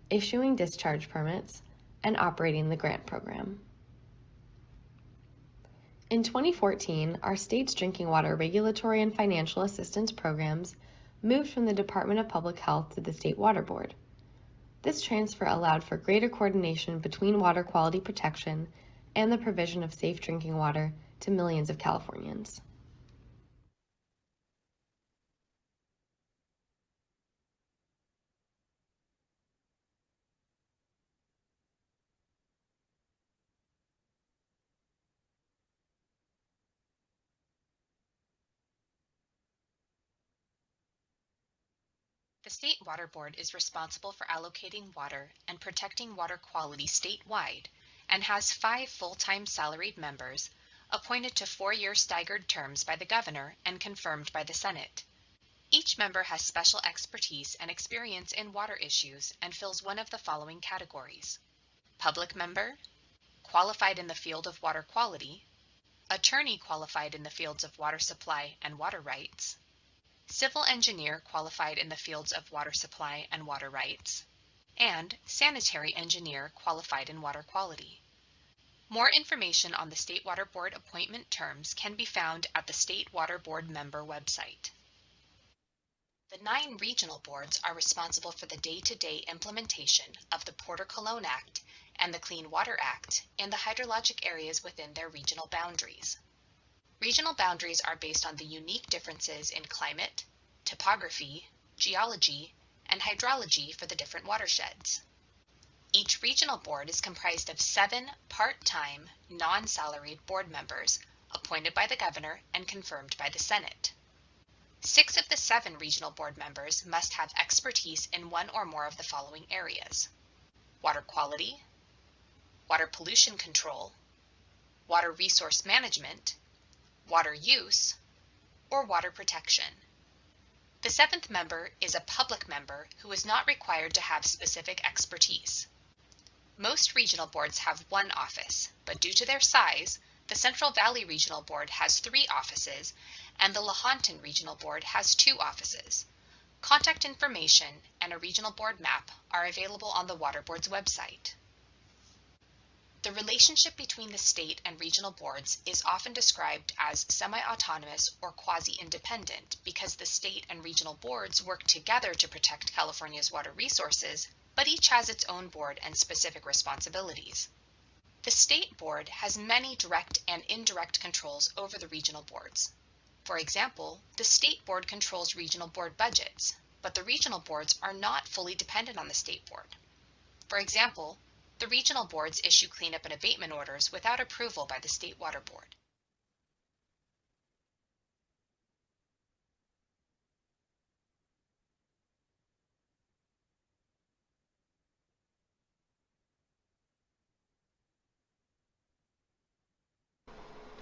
issuing discharge permits, and operating the grant program. In 2014, our state's drinking water regulatory and financial assistance programs moved from the Department of Public Health to the State Water Board. This transfer allowed for greater coordination between water quality protection and the provision of safe drinking water to millions of Californians. The State Water Board is responsible for allocating water and protecting water quality statewide and has 5 full-time salaried members appointed to 4-year staggered terms by the governor and confirmed by the Senate. Each member has special expertise and experience in water issues and fills one of the following categories: public member, qualified in the field of water quality, attorney qualified in the fields of water supply and water rights, civil engineer qualified in the fields of water supply and water rights, and sanitary engineer qualified in water quality. More information on the State Water Board appointment terms can be found at the State Water Board member website. The 9 regional boards are responsible for the day-to-day implementation of the Porter-Cologne Act and the Clean Water Act in the hydrologic areas within their regional boundaries. Regional boundaries are based on the unique differences in climate, topography, geology, and hydrology for the different watersheds. Each regional board is comprised of 7 part-time, non-salaried board members appointed by the governor and confirmed by the Senate. 6 of the 7 regional board members must have expertise in one or more of the following areas: water quality, water pollution control, water resource management, water use, or water protection. The 7th member is a public member who is not required to have specific expertise. Most regional boards have 1 office, but due to their size, the Central Valley Regional Board has 3 offices, and the Lahontan Regional Board has 2 offices. Contact information and a regional board map are available on the Water Board's website. The relationship between the state and regional boards is often described as semi-autonomous or quasi-independent because the state and regional boards work together to protect California's water resources, but each has its own board and specific responsibilities. The state board has many direct and indirect controls over the regional boards. For example, the state board controls regional board budgets, but the regional boards are not fully dependent on the state board. For example, the regional boards issue cleanup and abatement orders without approval by the State Water Board.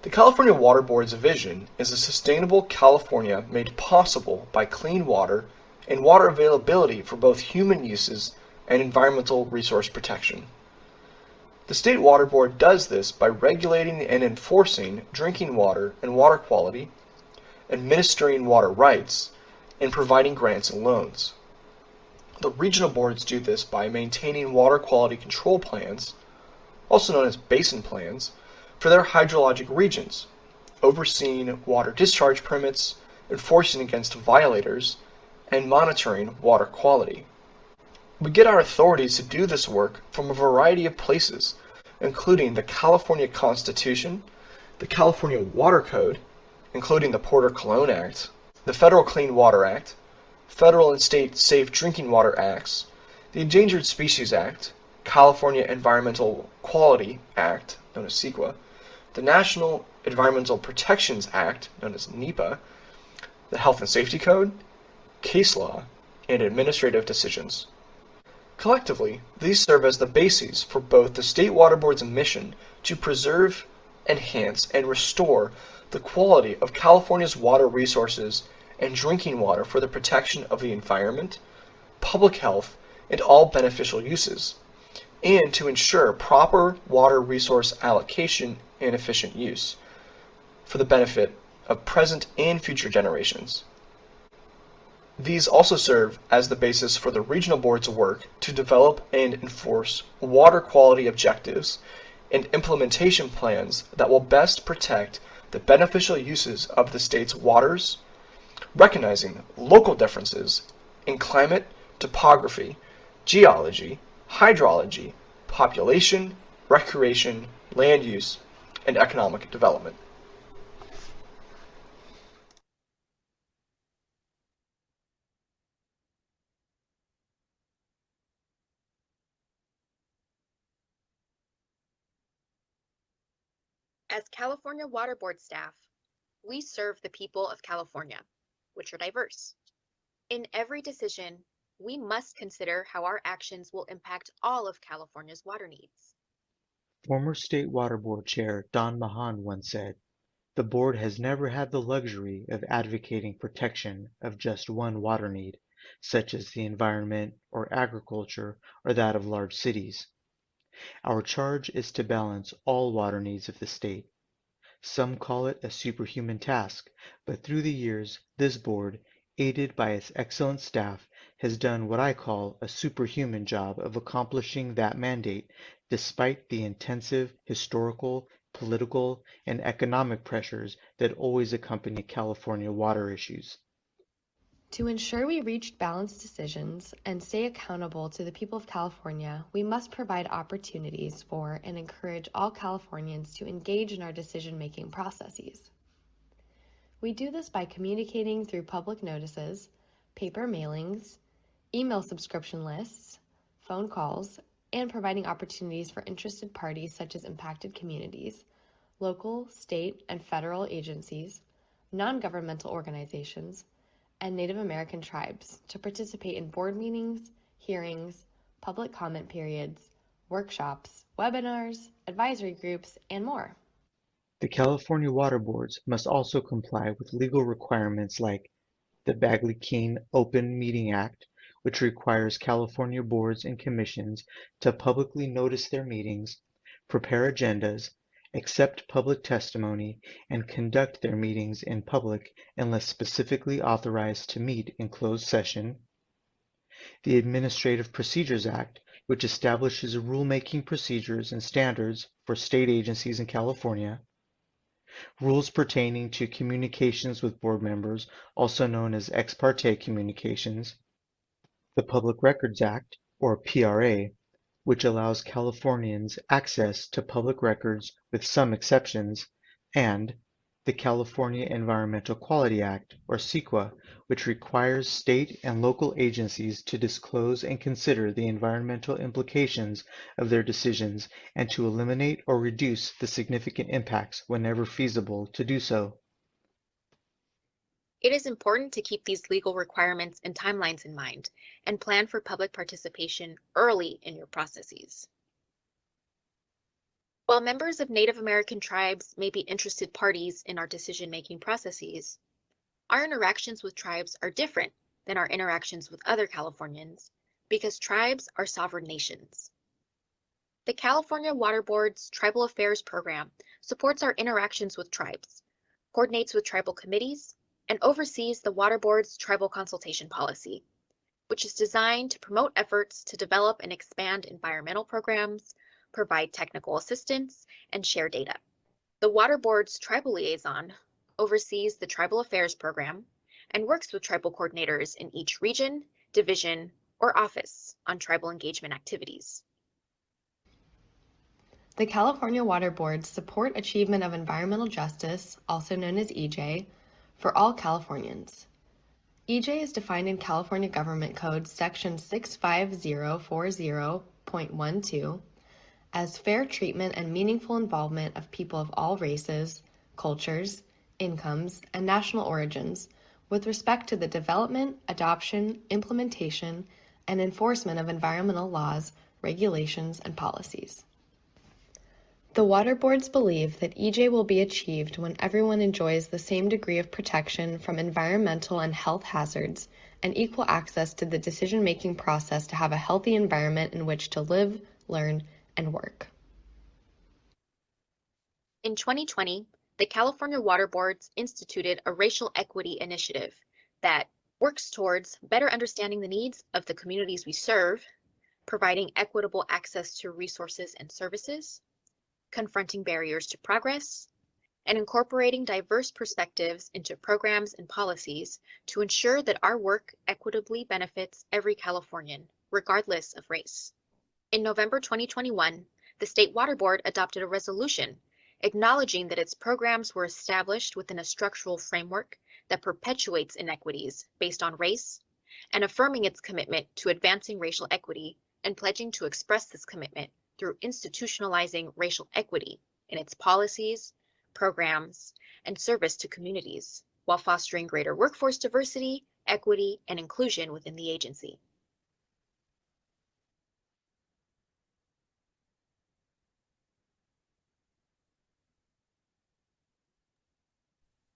The California Water Board's vision is a sustainable California made possible by clean water and water availability for both human uses and environmental resource protection. The State Water Board does this by regulating and enforcing drinking water and water quality, administering water rights, and providing grants and loans. The regional boards do this by maintaining water quality control plans, also known as basin plans, for their hydrologic regions, overseeing water discharge permits, enforcing against violators, and monitoring water quality. We get our authorities to do this work from a variety of places, including the California Constitution, the California Water Code, including the Porter-Cologne Act, the Federal Clean Water Act, federal and state Safe Drinking Water Acts, the Endangered Species Act, California Environmental Quality Act, known as CEQA, the National Environmental Protections Act, known as NEPA, the Health and Safety Code, case law, and administrative decisions. Collectively, these serve as the bases for both the State Water Board's mission to preserve, enhance, and restore the quality of California's water resources and drinking water for the protection of the environment, public health, and all beneficial uses, and to ensure proper water resource allocation and efficient use for the benefit of present and future generations. These also serve as the basis for the regional board's work to develop and enforce water quality objectives and implementation plans that will best protect the beneficial uses of the state's waters, recognizing local differences in climate, topography, geology, hydrology, population, recreation, land use, and economic development. As California Water Board staff, we serve the people of California, which are diverse. In every decision, we must consider how our actions will impact all of California's water needs. Former State Water Board Chair Don Mahan once said, "The board has never had the luxury of advocating protection of just one water need, such as the environment or agriculture or that of large cities. Our charge is to balance all water needs of the state. Some call it a superhuman task, but through the years, this board, aided by its excellent staff, has done what I call a superhuman job of accomplishing that mandate, despite the intensive historical, political, and economic pressures that always accompany California water issues." To ensure we reach balanced decisions and stay accountable to the people of California, we must provide opportunities for and encourage all Californians to engage in our decision-making processes. We do this by communicating through public notices, paper mailings, email subscription lists, phone calls, and providing opportunities for interested parties such as impacted communities, local, state, and federal agencies, non-governmental organizations, and Native American tribes to participate in board meetings, hearings, public comment periods, workshops, webinars, advisory groups, and more. The California water boards must also comply with legal requirements like the Bagley-Keene Open Meeting Act, which requires California boards and commissions to publicly notice their meetings, prepare agendas, accept public testimony, and conduct their meetings in public unless specifically authorized to meet in closed session. The Administrative Procedures Act, which establishes rulemaking procedures and standards for state agencies in California. Rules pertaining to communications with board members, also known as ex parte communications. The Public Records Act, or PRA, which allows Californians access to public records with some exceptions, and the California Environmental Quality Act, or CEQA, which requires state and local agencies to disclose and consider the environmental implications of their decisions and to eliminate or reduce the significant impacts whenever feasible to do so. It is important to keep these legal requirements and timelines in mind and plan for public participation early in your processes. While members of Native American tribes may be interested parties in our decision-making processes, our interactions with tribes are different than our interactions with other Californians because tribes are sovereign nations. The California Water Board's Tribal Affairs Program supports our interactions with tribes, coordinates with tribal committees, and oversees the Water Board's Tribal Consultation Policy, which is designed to promote efforts to develop and expand environmental programs, provide technical assistance, and share data. The Water Board's Tribal Liaison oversees the Tribal Affairs Program and works with tribal coordinators in each region, division, or office on tribal engagement activities. The California Water Boards support achievement of environmental justice, also known as EJ, for all Californians. EJ is defined in California Government Code Section 65040.12 as fair treatment and meaningful involvement of people of all races, cultures, incomes, and national origins with respect to the development, adoption, implementation, and enforcement of environmental laws, regulations, and policies. The water boards believe that EJ will be achieved when everyone enjoys the same degree of protection from environmental and health hazards and equal access to the decision-making process to have a healthy environment in which to live, learn, and work. In 2020, the California Water Boards instituted a racial equity initiative that works towards better understanding the needs of the communities we serve, providing equitable access to resources and services, confronting barriers to progress, and incorporating diverse perspectives into programs and policies to ensure that our work equitably benefits every Californian, regardless of race. In November 2021, the State Water Board adopted a resolution acknowledging that its programs were established within a structural framework that perpetuates inequities based on race, and affirming its commitment to advancing racial equity and pledging to express this commitment through institutionalizing racial equity in its policies, programs, and service to communities, while fostering greater workforce diversity, equity, and inclusion within the agency.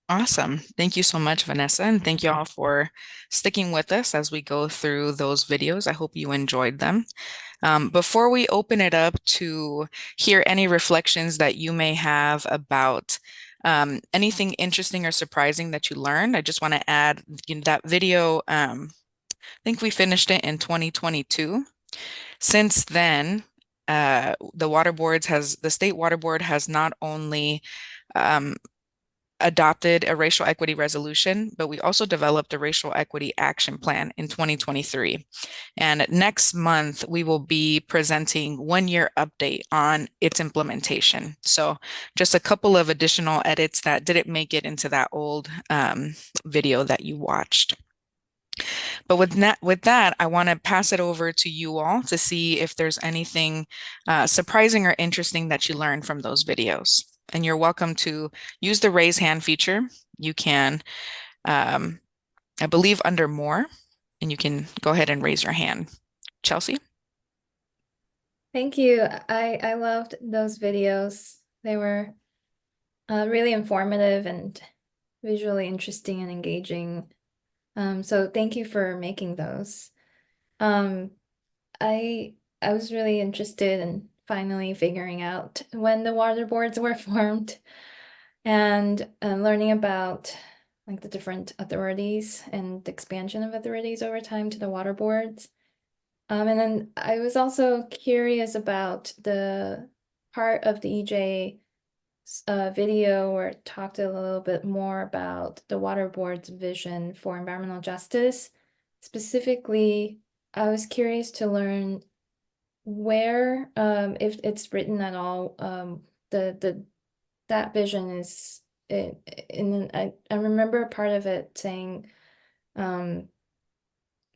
Awesome. Thank you so much, Vanessa, and thank you all for sticking with us as we go through those videos. I hope you enjoyed them. Before we open it up to hear any reflections that you may have about anything interesting or surprising that you learned, I just want to add that video. I think we finished it in 2022. Since then, the State Water Board has not only adopted a racial equity resolution, but we also developed a racial equity action plan in 2023. And next month, we will be presenting 1-year update on its implementation. So just a couple of additional edits that didn't make it into that old video that you watched. But with that, I want to pass it over to you all to see if there's anything surprising or interesting that you learned from those videos. And you're welcome to use the raise hand feature. You can, I believe, under more, and you can go ahead and raise your hand. Chelsea? Thank you. I loved those videos. They were really informative and visually interesting and engaging. So thank you for making those. I was really interested in finally figuring out when the water boards were formed and learning about like the different authorities and the expansion of authorities over time to the water boards. And then I was also curious about the part of the EJ video where it talked a little bit more about the water board's vision for environmental justice. Specifically, I was curious to learn where, if it's written at all, that vision is I remember a part of it saying that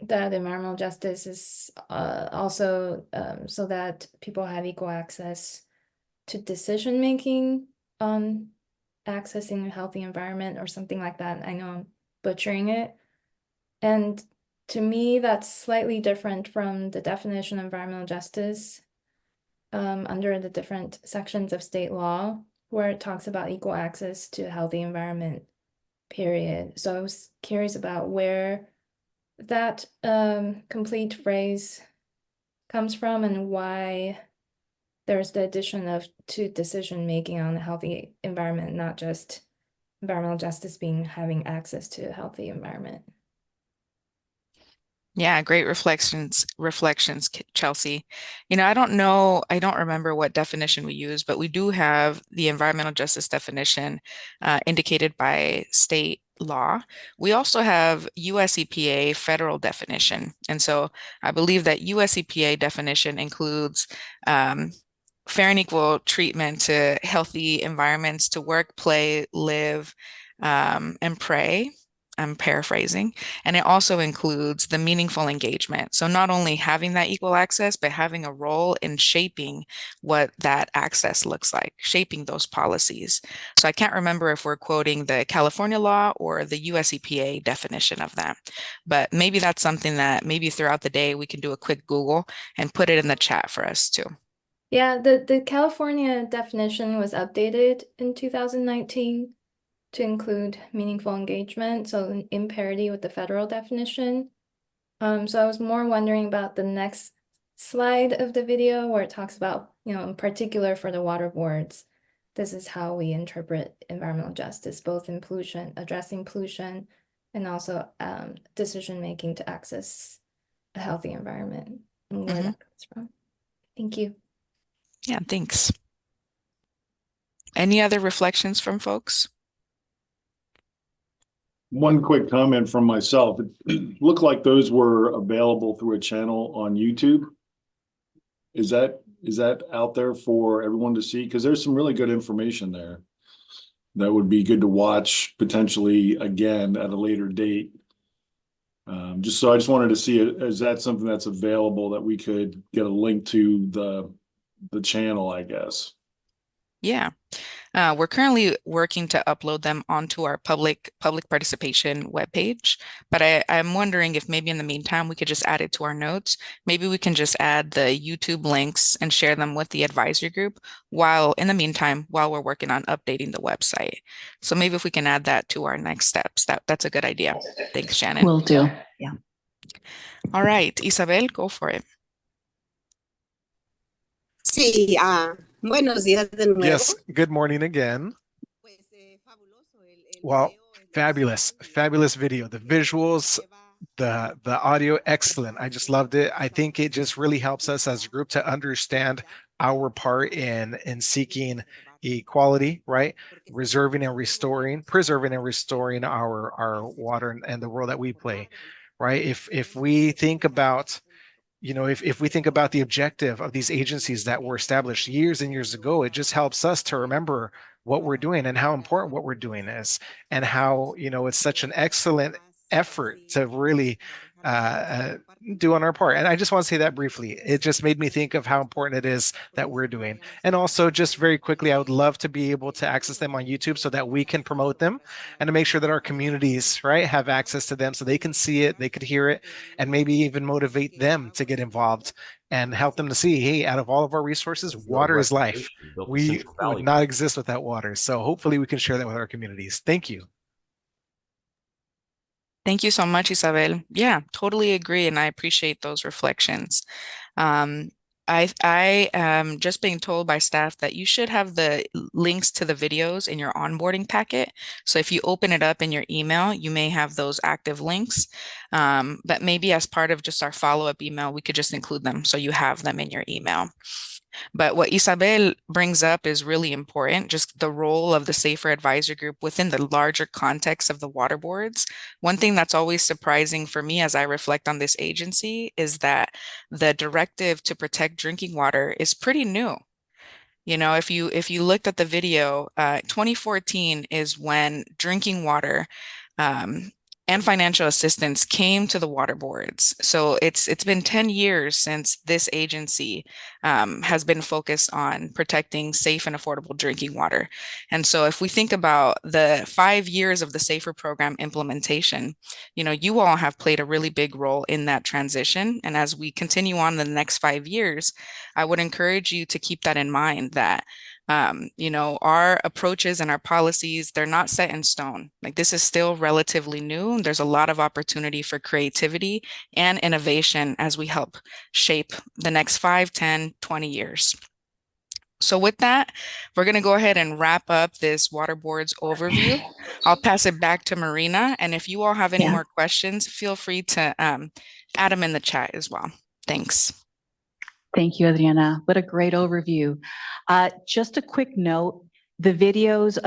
environmental justice is also so that people have equal access to decision making on accessing a healthy environment or something like that. I know I'm butchering it. And to me, that's slightly different from the definition of environmental justice under the different sections of state law, where it talks about equal access to a healthy environment, period. So I was curious about where that complete phrase comes from and why there's the addition of to decision making on a healthy environment, not just environmental justice being having access to a healthy environment. Yeah, great reflections, Chelsea. I don't remember what definition we use, but we do have the environmental justice definition indicated by state law. We also have US EPA federal definition. And so I believe that US EPA definition includes fair and equal treatment to healthy environments to work, play, live, and pray. I'm paraphrasing. And it also includes the meaningful engagement. So not only having that equal access, but having a role in shaping what that access looks like, shaping those policies. So I can't remember if we're quoting the California law or the US EPA definition of that. But maybe that's something that maybe throughout the day we can do a quick Google and put it in the chat for us too. Yeah, the California definition was updated in 2019 to include meaningful engagement, so in parity with the federal definition. So I was more wondering about the next slide of the video where it talks about, in particular for the water boards, this is how we interpret environmental justice, both in pollution, addressing pollution, and also decision making to access a healthy environment and where that comes from. Thank you. Yeah, thanks. Any other reflections from folks? One quick comment from myself. It looked like those were available through a channel on YouTube. Is that out there for everyone to see? Because there's some really good information there that would be good to watch potentially again at a later date. I just wanted to see it. Is that something that's available that we could get a link to the channel, I guess? Yeah. We're currently working to upload them onto our public participation webpage, but I'm wondering if maybe in the meantime we could just add it to our notes. Maybe we can just add the YouTube links and share them with the advisory group while we're working on updating the website. So maybe if we can add that to our next steps, that's a good idea. Thanks, Shannon. Will do. Yeah. All right, Isabel, go for it. Sí, buenos días de nuevo. Yes, good morning again. Well, fabulous video. The visuals, the audio, excellent. I just loved it. I think it just really helps us as a group to understand our part in seeking equality, right? Preserving and restoring our water and the role that we play, right? If we think about if we think about the objective of these agencies that were established years and years ago, it just helps us to remember what we're doing and how important what we're doing is, and how, it's such an excellent effort to really do on our part. And I just want to say that briefly. It just made me think of how important it is that we're doing. And also, just very quickly, I would love to be able to access them on YouTube so that we can promote them and to make sure that our communities, right, have access to them so they can see it, they could hear it, and maybe even motivate them to get involved and help them to see, hey, out of all of our resources, water is life. We would not exist without water. So hopefully we can share that with our communities. Thank you. Thank you so much, Isabel. Yeah, totally agree. And I appreciate those reflections. I am just being told by staff that you should have the links to the videos in your onboarding packet. So if you open it up in your email, you may have those active links. But maybe as part of just our follow-up email, we could just include them so you have them in your email. But what Isabel brings up is really important, just the role of the Safer Advisor Group within the larger context of the water boards. One thing that's always surprising for me as I reflect on this agency is that the directive to protect drinking water is pretty new. If you looked at the video, 2014 is when drinking water and financial assistance came to the water boards. So it's been 10 years since this agency has been focused on protecting safe and affordable drinking water. And so if we think about the 5 years of the SAFER program implementation, you all have played a really big role in that transition. And as we continue on the next 5 years, I would encourage you to keep that in mind, that our approaches and our policies, they're not set in stone. Like, this is still relatively new. There's a lot of opportunity for creativity and innovation as we help shape the next 5, 10, 20 years. So with that, we're going to go ahead and wrap up this water boards overview. I'll pass it back to Marina. And if you all have any more questions, feel free to add them in the chat as well. Thanks. Thank you, Adriana. What a great overview. Just a quick note, the videos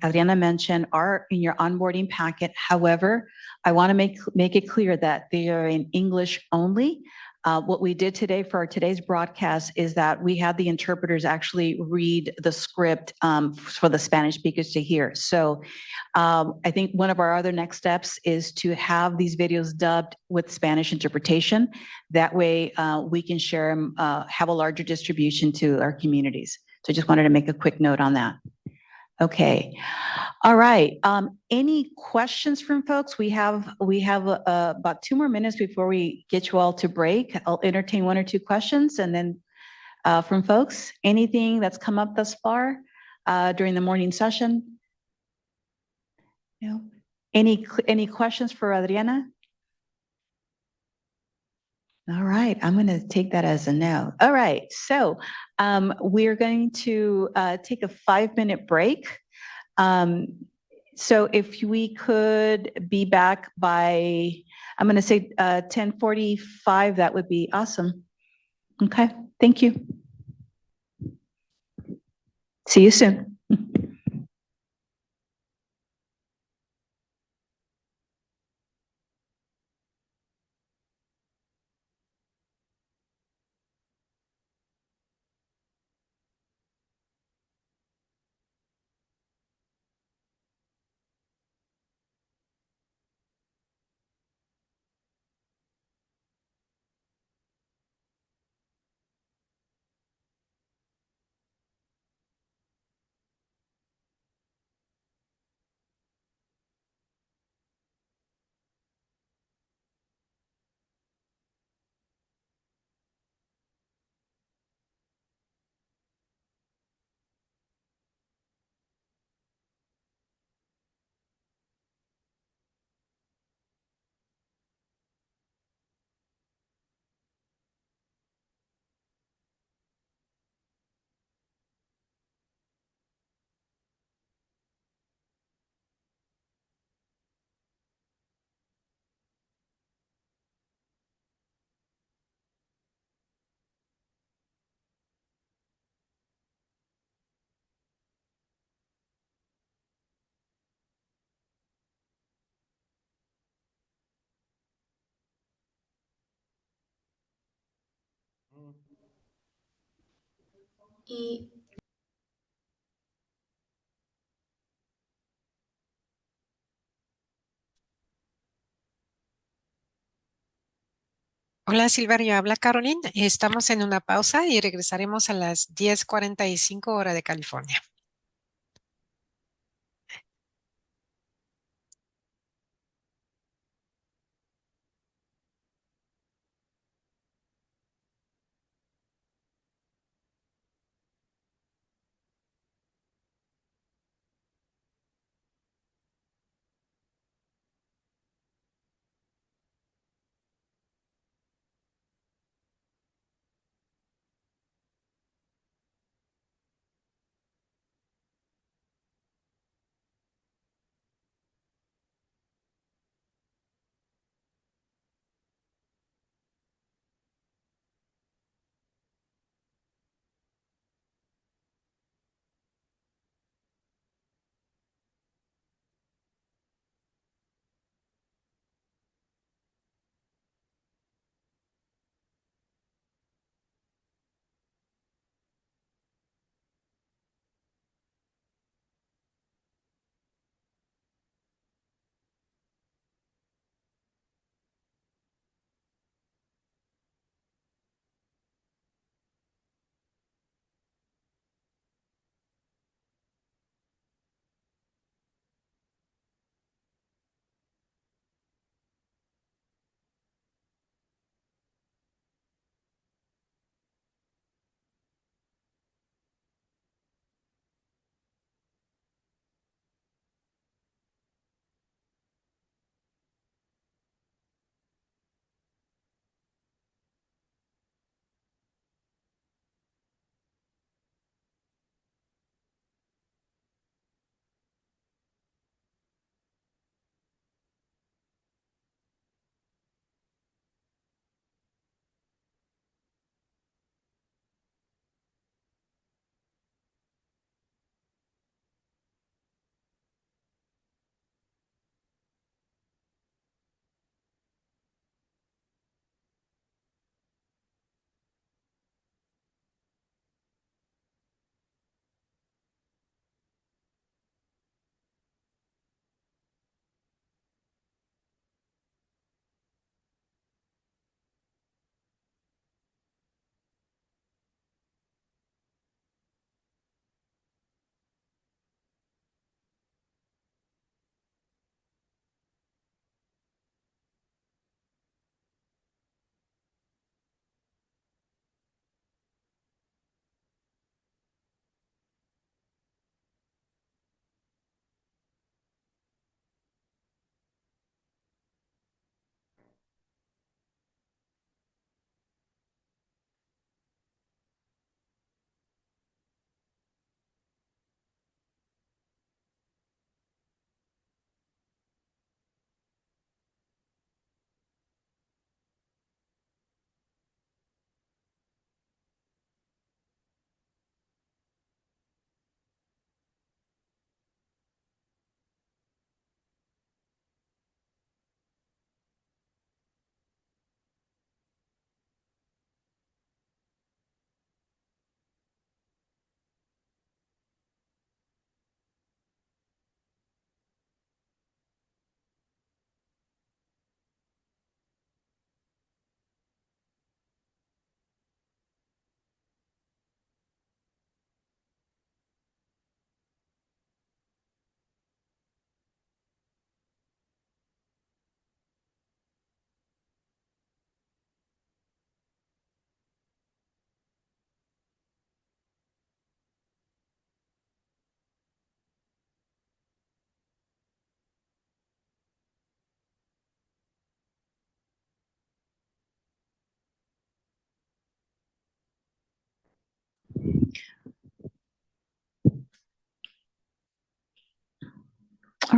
Adriana mentioned are in your onboarding packet. However, I want to make it clear that they are in English only. What we did today for today's broadcast is that we had the interpreters actually read the script for the Spanish speakers to hear. So I think one of our other next steps is to have these videos dubbed with Spanish interpretation. That way we can share them, have a larger distribution to our communities. So I just wanted to make a quick note on that. Okay. All right. Any questions from folks? We have about 2 more minutes before we get you all to break. I'll entertain 1 or 2 questions, and then from folks? Anything that's come up thus far during the morning session? No. Any questions for Adriana? All right, I'm going to take that as a no. All right, so we're going to take a 5-minute break. So if we could be back by, I'm going to say 10:45, that would be awesome. Okay, thank you. See you soon. Y Hola Silverio, habla Caroline. Estamos en una pausa y regresaremos a las 10:45 hora de California.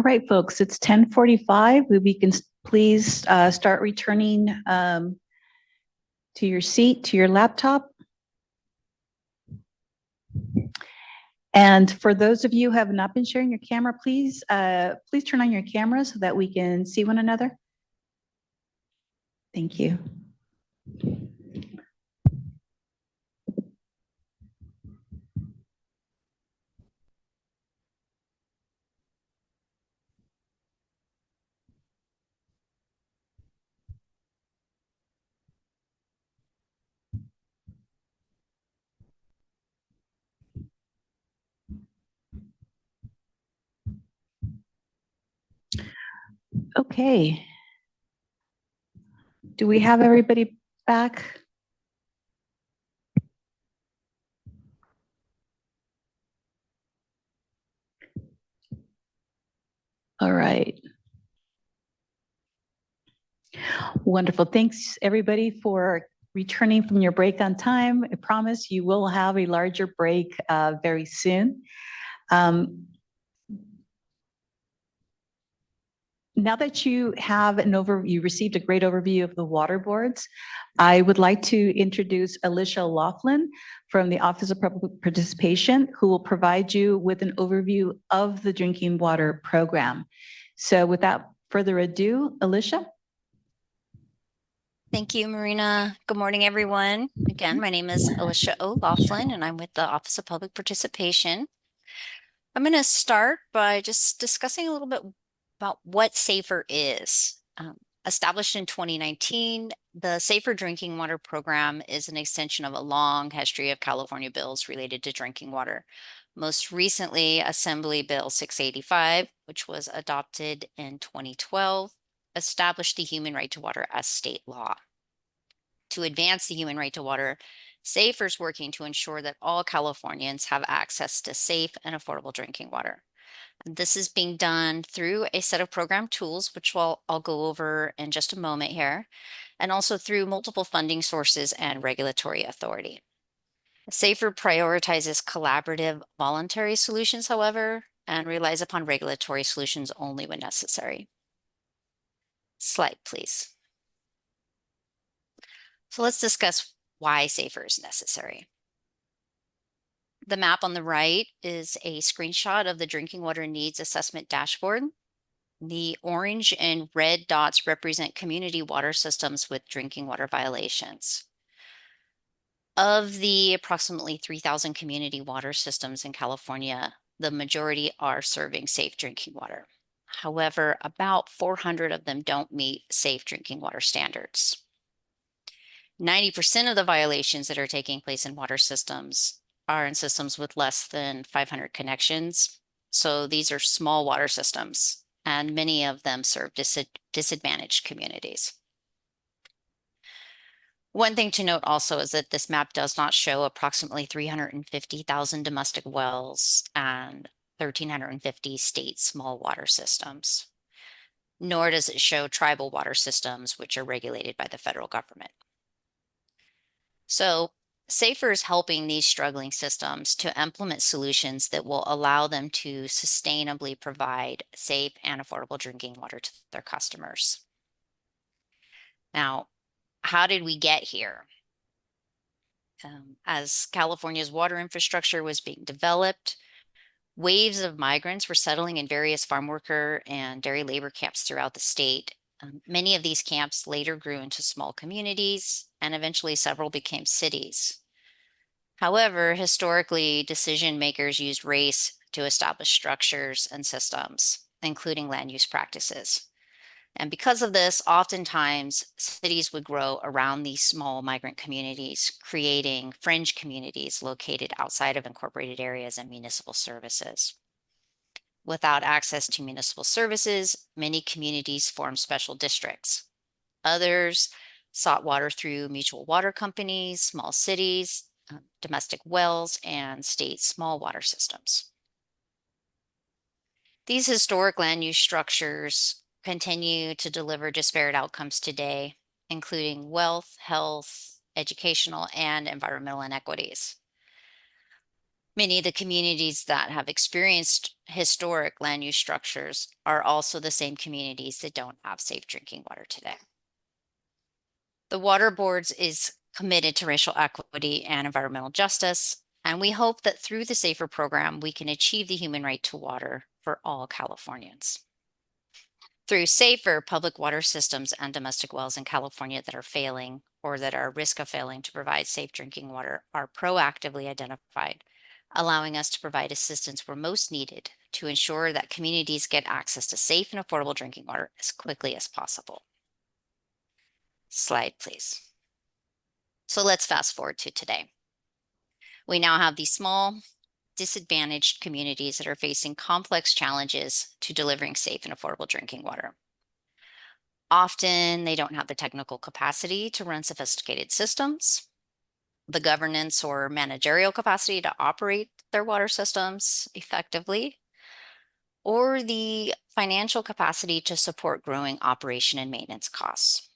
right, folks, it's 10:45. We can please start returning to your seat, to your laptop. And for those of you who have not been sharing your camera, please turn on your camera so that we can see one another. Thank you. Okay. Do we have everybody back? All right. Wonderful. Thanks, everybody, for returning from your break on time. I promise you will have a larger break very soon. Now that you have you received a great overview of the water boards, I would like to introduce Alicia Laughlin from the Office of Public Participation, who will provide you with an overview of the drinking water program. So without further ado, Alicia. Thank you, Marina. Good morning, everyone. Again, my name is Alicia O'Laughlin, and I'm with the Office of Public Participation. I'm going to start by just discussing a little bit about what SAFER is. Established in 2019, the Safer Drinking Water Program is an extension of a long history of California bills related to drinking water. Most recently, Assembly Bill 685, which was adopted in 2012, established the human right to water as state law. To advance the human right to water, SAFER is working to ensure that all Californians have access to safe and affordable drinking water. This is being done through a set of program tools, which I'll go over in just a moment here, and also through multiple funding sources and regulatory authority. SAFER prioritizes collaborative voluntary solutions, however, and relies upon regulatory solutions only when necessary. Slide, please. So let's discuss why SAFER is necessary. The map on the right is a screenshot of the Drinking Water Needs Assessment Dashboard. The orange and red dots represent community water systems with drinking water violations. Of the approximately 3,000 community water systems in California, the majority are serving safe drinking water. However, about 400 of them don't meet safe drinking water standards. 90% of the violations that are taking place in water systems are in systems with less than 500 connections. So these are small water systems, and many of them serve disadvantaged communities. One thing to note also is that this map does not show approximately 350,000 domestic wells and 1,350 state small water systems, nor does it show tribal water systems, which are regulated by the federal government. So SAFER is helping these struggling systems to implement solutions that will allow them to sustainably provide safe and affordable drinking water to their customers. Now, how did we get here? As California's water infrastructure was being developed, waves of migrants were settling in various farm worker and dairy labor camps throughout the state. Many of these camps later grew into small communities, and eventually several became cities. However, historically, decision makers used race to establish structures and systems, including land use practices. And because of this, oftentimes cities would grow around these small migrant communities, creating fringe communities located outside of incorporated areas and municipal services. Without access to municipal services, many communities formed special districts. Others sought water through mutual water companies, small cities, domestic wells, and state small water systems. These historic land use structures continue to deliver disparate outcomes today, including wealth, health, educational, and environmental inequities. Many of the communities that have experienced historic land use structures are also the same communities that don't have safe drinking water today. The Water Boards is committed to racial equity and environmental justice, and we hope that through the SAFER program, we can achieve the human right to water for all Californians. Through SAFER, public water systems and domestic wells in California that are failing or that are at risk of failing to provide safe drinking water are proactively identified, allowing us to provide assistance where most needed to ensure that communities get access to safe and affordable drinking water as quickly as possible. Slide, please. So let's fast forward to today. We now have these small, disadvantaged communities that are facing complex challenges to delivering safe and affordable drinking water. Often they don't have the technical capacity to run sophisticated systems, the governance or managerial capacity to operate their water systems effectively, or the financial capacity to support growing operation and maintenance costs.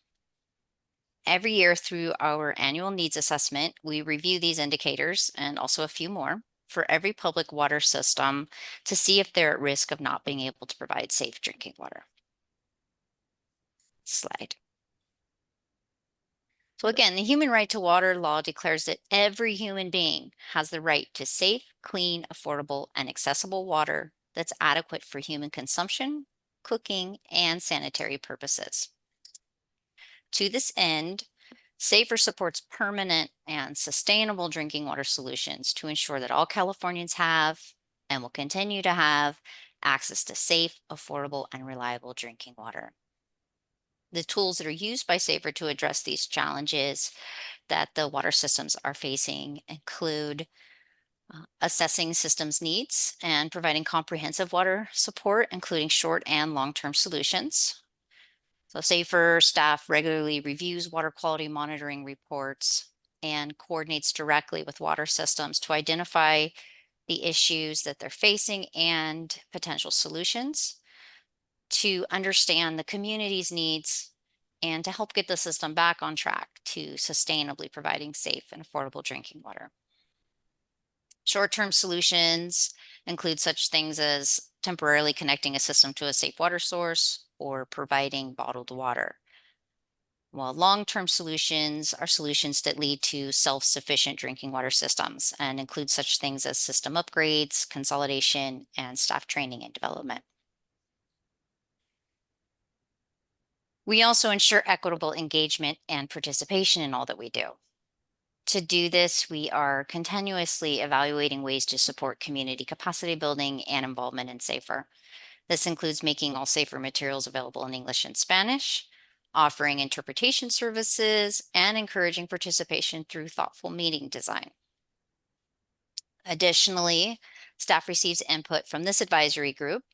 Every year through our annual needs assessment, we review these indicators and also a few more for every public water system to see if they're at risk of not being able to provide safe drinking water. Slide. So again, the human right to water law declares that every human being has the right to safe, clean, affordable, and accessible water that's adequate for human consumption, cooking, and sanitary purposes. To this end, SAFER supports permanent and sustainable drinking water solutions to ensure that all Californians have and will continue to have access to safe, affordable, and reliable drinking water. The tools that are used by SAFER to address these challenges that the water systems are facing include assessing systems needs and providing comprehensive water support, including short and long-term solutions. So SAFER staff regularly reviews water quality monitoring reports and coordinates directly with water systems to identify the issues that they're facing and potential solutions, to understand the community's needs, and to help get the system back on track to sustainably providing safe and affordable drinking water. Short-term solutions include such things as temporarily connecting a system to a safe water source or providing bottled water. While long-term solutions are solutions that lead to self-sufficient drinking water systems and include such things as system upgrades, consolidation, and staff training and development. We also ensure equitable engagement and participation in all that we do. To do this, we are continuously evaluating ways to support community capacity building and involvement in SAFER. This includes making all SAFER materials available in English and Spanish, offering interpretation services, and encouraging participation through thoughtful meeting design. Additionally, staff receives input from this advisory group,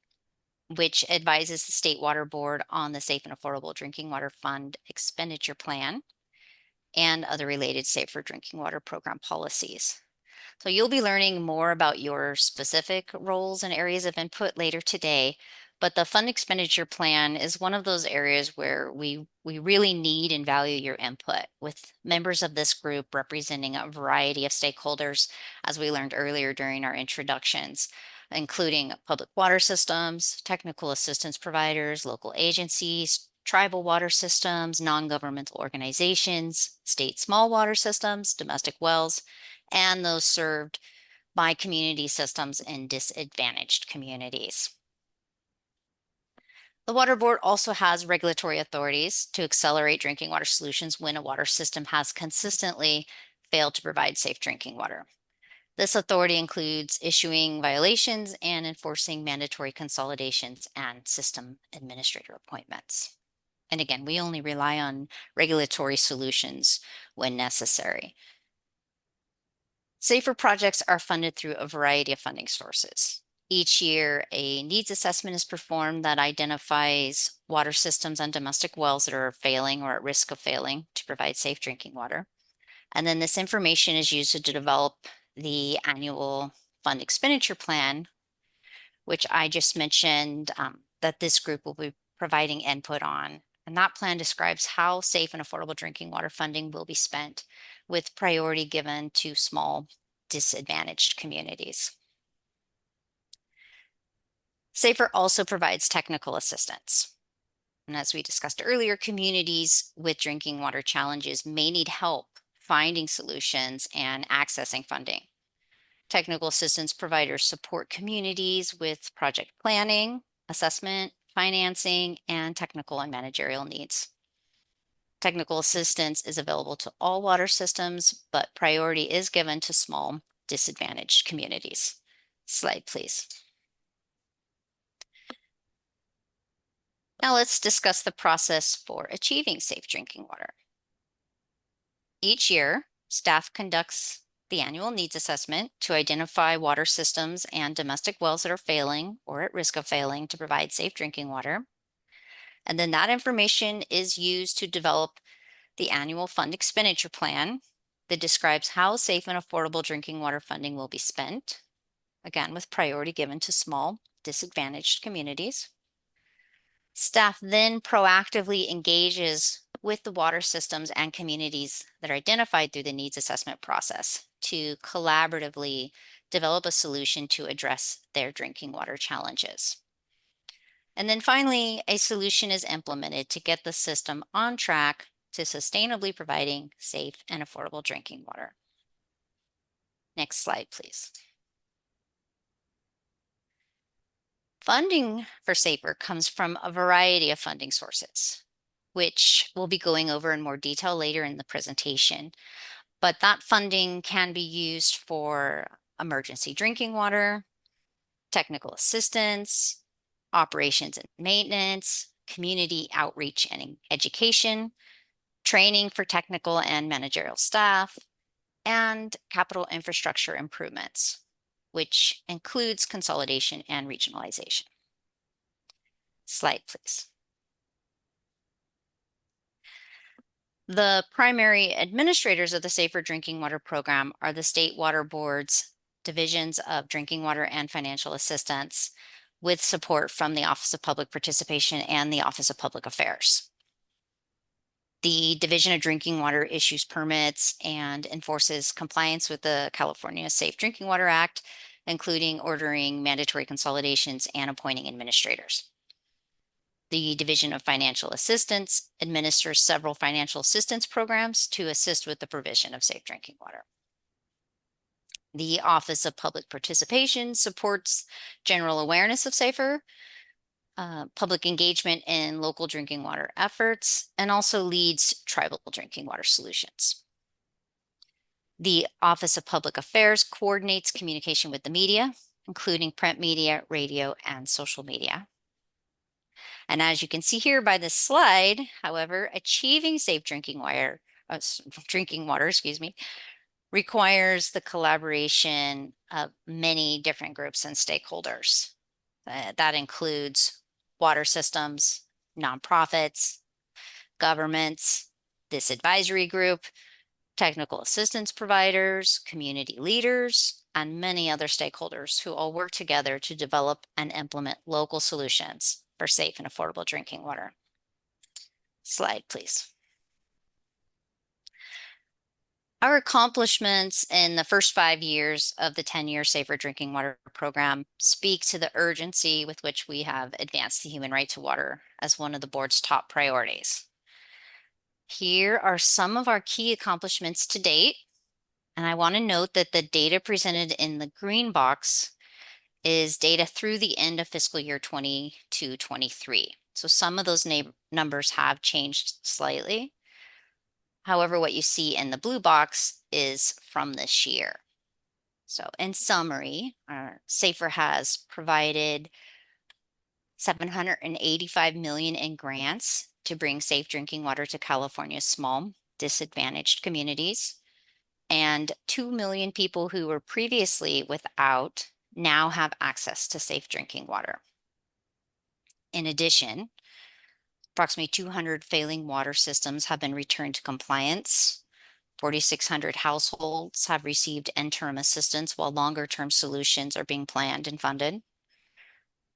which advises the State Water Board on the Safe and Affordable Drinking Water Fund expenditure plan and other related safer drinking water program policies. So you'll be learning more about your specific roles and areas of input later today, but the fund expenditure plan is one of those areas where we really need and value your input, with members of this group representing a variety of stakeholders, as we learned earlier during our introductions, including public water systems, technical assistance providers, local agencies, tribal water systems, non-governmental organizations, state small water systems, domestic wells, and those served by community systems in disadvantaged communities. The Water Board also has regulatory authorities to accelerate drinking water solutions when a water system has consistently failed to provide safe drinking water. This authority includes issuing violations and enforcing mandatory consolidations and system administrator appointments. And again, we only rely on regulatory solutions when necessary. SAFER projects are funded through a variety of funding sources. Each year, a needs assessment is performed that identifies water systems and domestic wells that are failing or at risk of failing to provide safe drinking water. And then this information is used to develop the annual fund expenditure plan, which I just mentioned that this group will be providing input on. And that plan describes how safe and affordable drinking water funding will be spent, with priority given to small disadvantaged communities. SAFER also provides technical assistance. And as we discussed earlier, communities with drinking water challenges may need help finding solutions and accessing funding. Technical assistance providers support communities with project planning, assessment, financing, and technical and managerial needs. Technical assistance is available to all water systems, but priority is given to small, disadvantaged communities. Slide, please. Now let's discuss the process for achieving safe drinking water. Each year, staff conducts the annual needs assessment to identify water systems and domestic wells that are failing or at risk of failing to provide safe drinking water. And then that information is used to develop the annual fund expenditure plan that describes how safe and affordable drinking water funding will be spent, again, with priority given to small, disadvantaged communities. Staff then proactively engages with the water systems and communities that are identified through the needs assessment process to collaboratively develop a solution to address their drinking water challenges. And then finally, a solution is implemented to get the system on track to sustainably providing safe and affordable drinking water. Next slide, please. Funding for SAFER comes from a variety of funding sources, which we'll be going over in more detail later in the presentation. But that funding can be used for emergency drinking water, technical assistance, operations and maintenance, community outreach and education, training for technical and managerial staff, and capital infrastructure improvements, which includes consolidation and regionalization. Slide, please. The primary administrators of the Safer Drinking Water Program are the State Water Board's Divisions of Drinking Water and Financial Assistance, with support from the Office of Public Participation and the Office of Public Affairs. The Division of Drinking Water issues permits and enforces compliance with the California Safe Drinking Water Act, including ordering mandatory consolidations and appointing administrators. The Division of Financial Assistance administers several financial assistance programs to assist with the provision of safe drinking water. The Office of Public Participation supports general awareness of SAFER, public engagement in local drinking water efforts, and also leads tribal drinking water solutions. The Office of Public Affairs coordinates communication with the media, including print media, radio, and social media. And as you can see here by this slide, however, achieving safe drinking water, requires the collaboration of many different groups and stakeholders. That includes water systems, nonprofits, governments, this advisory group, technical assistance providers, community leaders, and many other stakeholders who all work together to develop and implement local solutions for safe and affordable drinking water. Slide, please. Our accomplishments in the first 5 years of the 10-year Safer Drinking Water Program speak to the urgency with which we have advanced the human right to water as one of the board's top priorities. Here are some of our key accomplishments to date, and I want to note that the data presented in the green box is data through the end of fiscal year 22-23. So some of those numbers have changed slightly. However, what you see in the blue box is from this year. So in summary, SAFER has provided $785 million in grants to bring safe drinking water to California's small, disadvantaged communities. And 2 million people who were previously without now have access to safe drinking water. In addition, approximately 200 failing water systems have been returned to compliance. 4,600 households have received interim assistance while longer-term solutions are being planned and funded.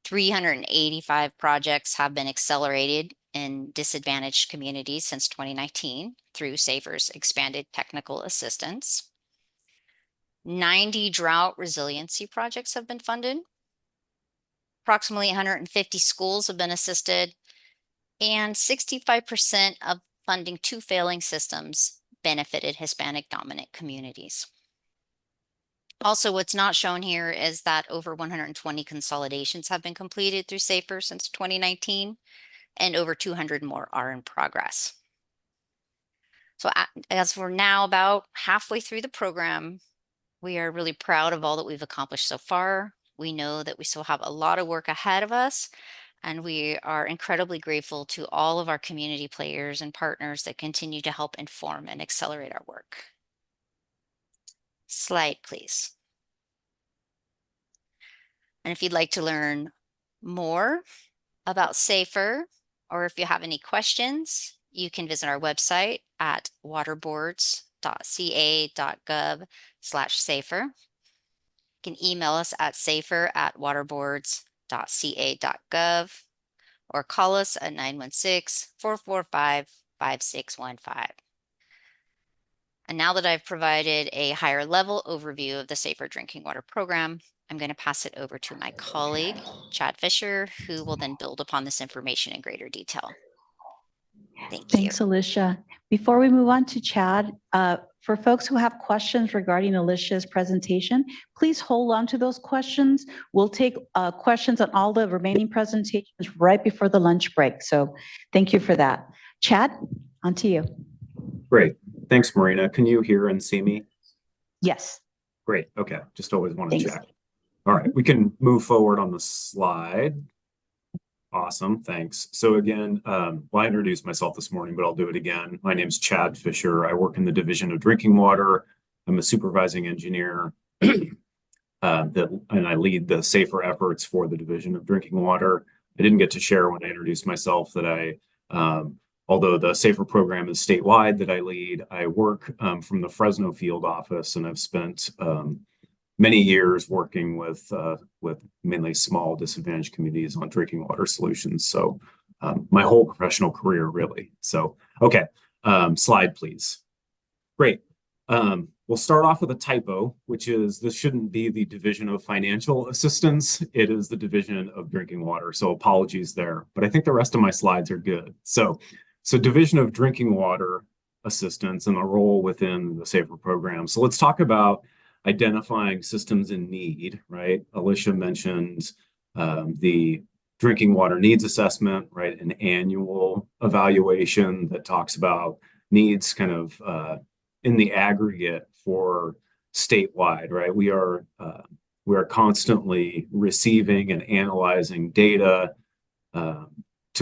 385 projects have been accelerated in disadvantaged communities since 2019 through SAFER's expanded technical assistance. 90 drought resiliency projects have been funded. Approximately 150 schools have been assisted, and 65% of funding to failing systems benefited Hispanic dominant communities. Also, what's not shown here is that over 120 consolidations have been completed through SAFER since 2019, and over 200 more are in progress. So as we're now about halfway through the program, we are really proud of all that we've accomplished so far. We know that we still have a lot of work ahead of us, and we are incredibly grateful to all of our community players and partners that continue to help inform and accelerate our work. Slide, please. And if you'd like to learn more about SAFER, or if you have any questions, you can visit our website at waterboards.ca.gov/SAFER. You can email us at safer@waterboards.ca.gov or call us at 916-445-5615. And now that I've provided a higher level overview of the Safer Drinking Water Program, I'm going to pass it over to my colleague, Chad Fisher, who will then build upon this information in greater detail. Thank you. Thanks, Alicia. Before we move on to Chad, for folks who have questions regarding Alicia's presentation, please hold on to those questions. We'll take questions on all the remaining presentations right before the lunch break. So thank you for that. Chad, on to you. Great. Thanks, Marina. Can you hear and see me? Yes. Great. Okay. Just always want to Thanks. check. All right. We can move forward on the slide. Awesome. Thanks. So again, well, I introduced myself this morning, but I'll do it again. My name's Chad Fisher. I work in the Division of Drinking Water. I'm a supervising engineer, and I lead the SAFER efforts for the Division of Drinking Water. I didn't get to share when I introduced myself that although the SAFER program is statewide that I lead, I work from the Fresno field office, and I've spent many years working with mainly small disadvantaged communities on drinking water solutions. So my whole professional career, really. So, okay, slide, please. Great. We'll start off with a typo, which is this shouldn't be the Division of Financial Assistance. It is the Division of Drinking Water. So apologies there, but I think the rest of my slides are good. So Division of Drinking Water Assistance and the role within the SAFER program. So let's talk about identifying systems in need, right? Alicia mentioned the drinking water needs assessment, right? An annual evaluation that talks about needs kind of in the aggregate for statewide, right? We are constantly receiving and analyzing data to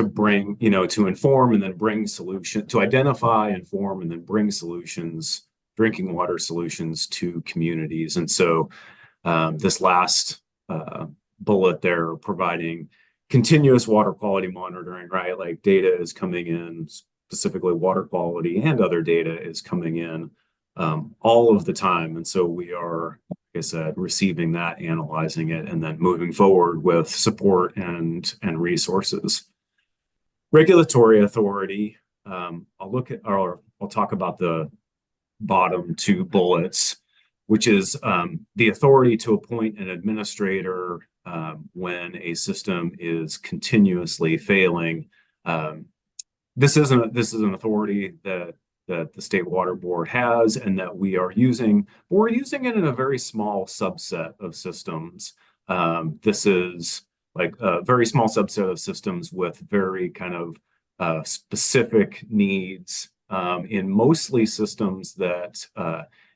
bring, to inform and then bring solution, to identify, inform, and then bring solutions, drinking water solutions to communities. And so this last bullet there, providing continuous water quality monitoring, right? Like data is coming in, specifically water quality and other data is coming in all of the time. And so we are, like I said, receiving that, analyzing it, and then moving forward with support and resources. Regulatory authority, I'll talk about the bottom two bullets, which is the authority to appoint an administrator when a system is continuously failing. This is an authority that the State Water Board has and that we are using, but we're using it in a very small subset of systems. This is like a very small subset of systems with very kind of specific needs in mostly systems that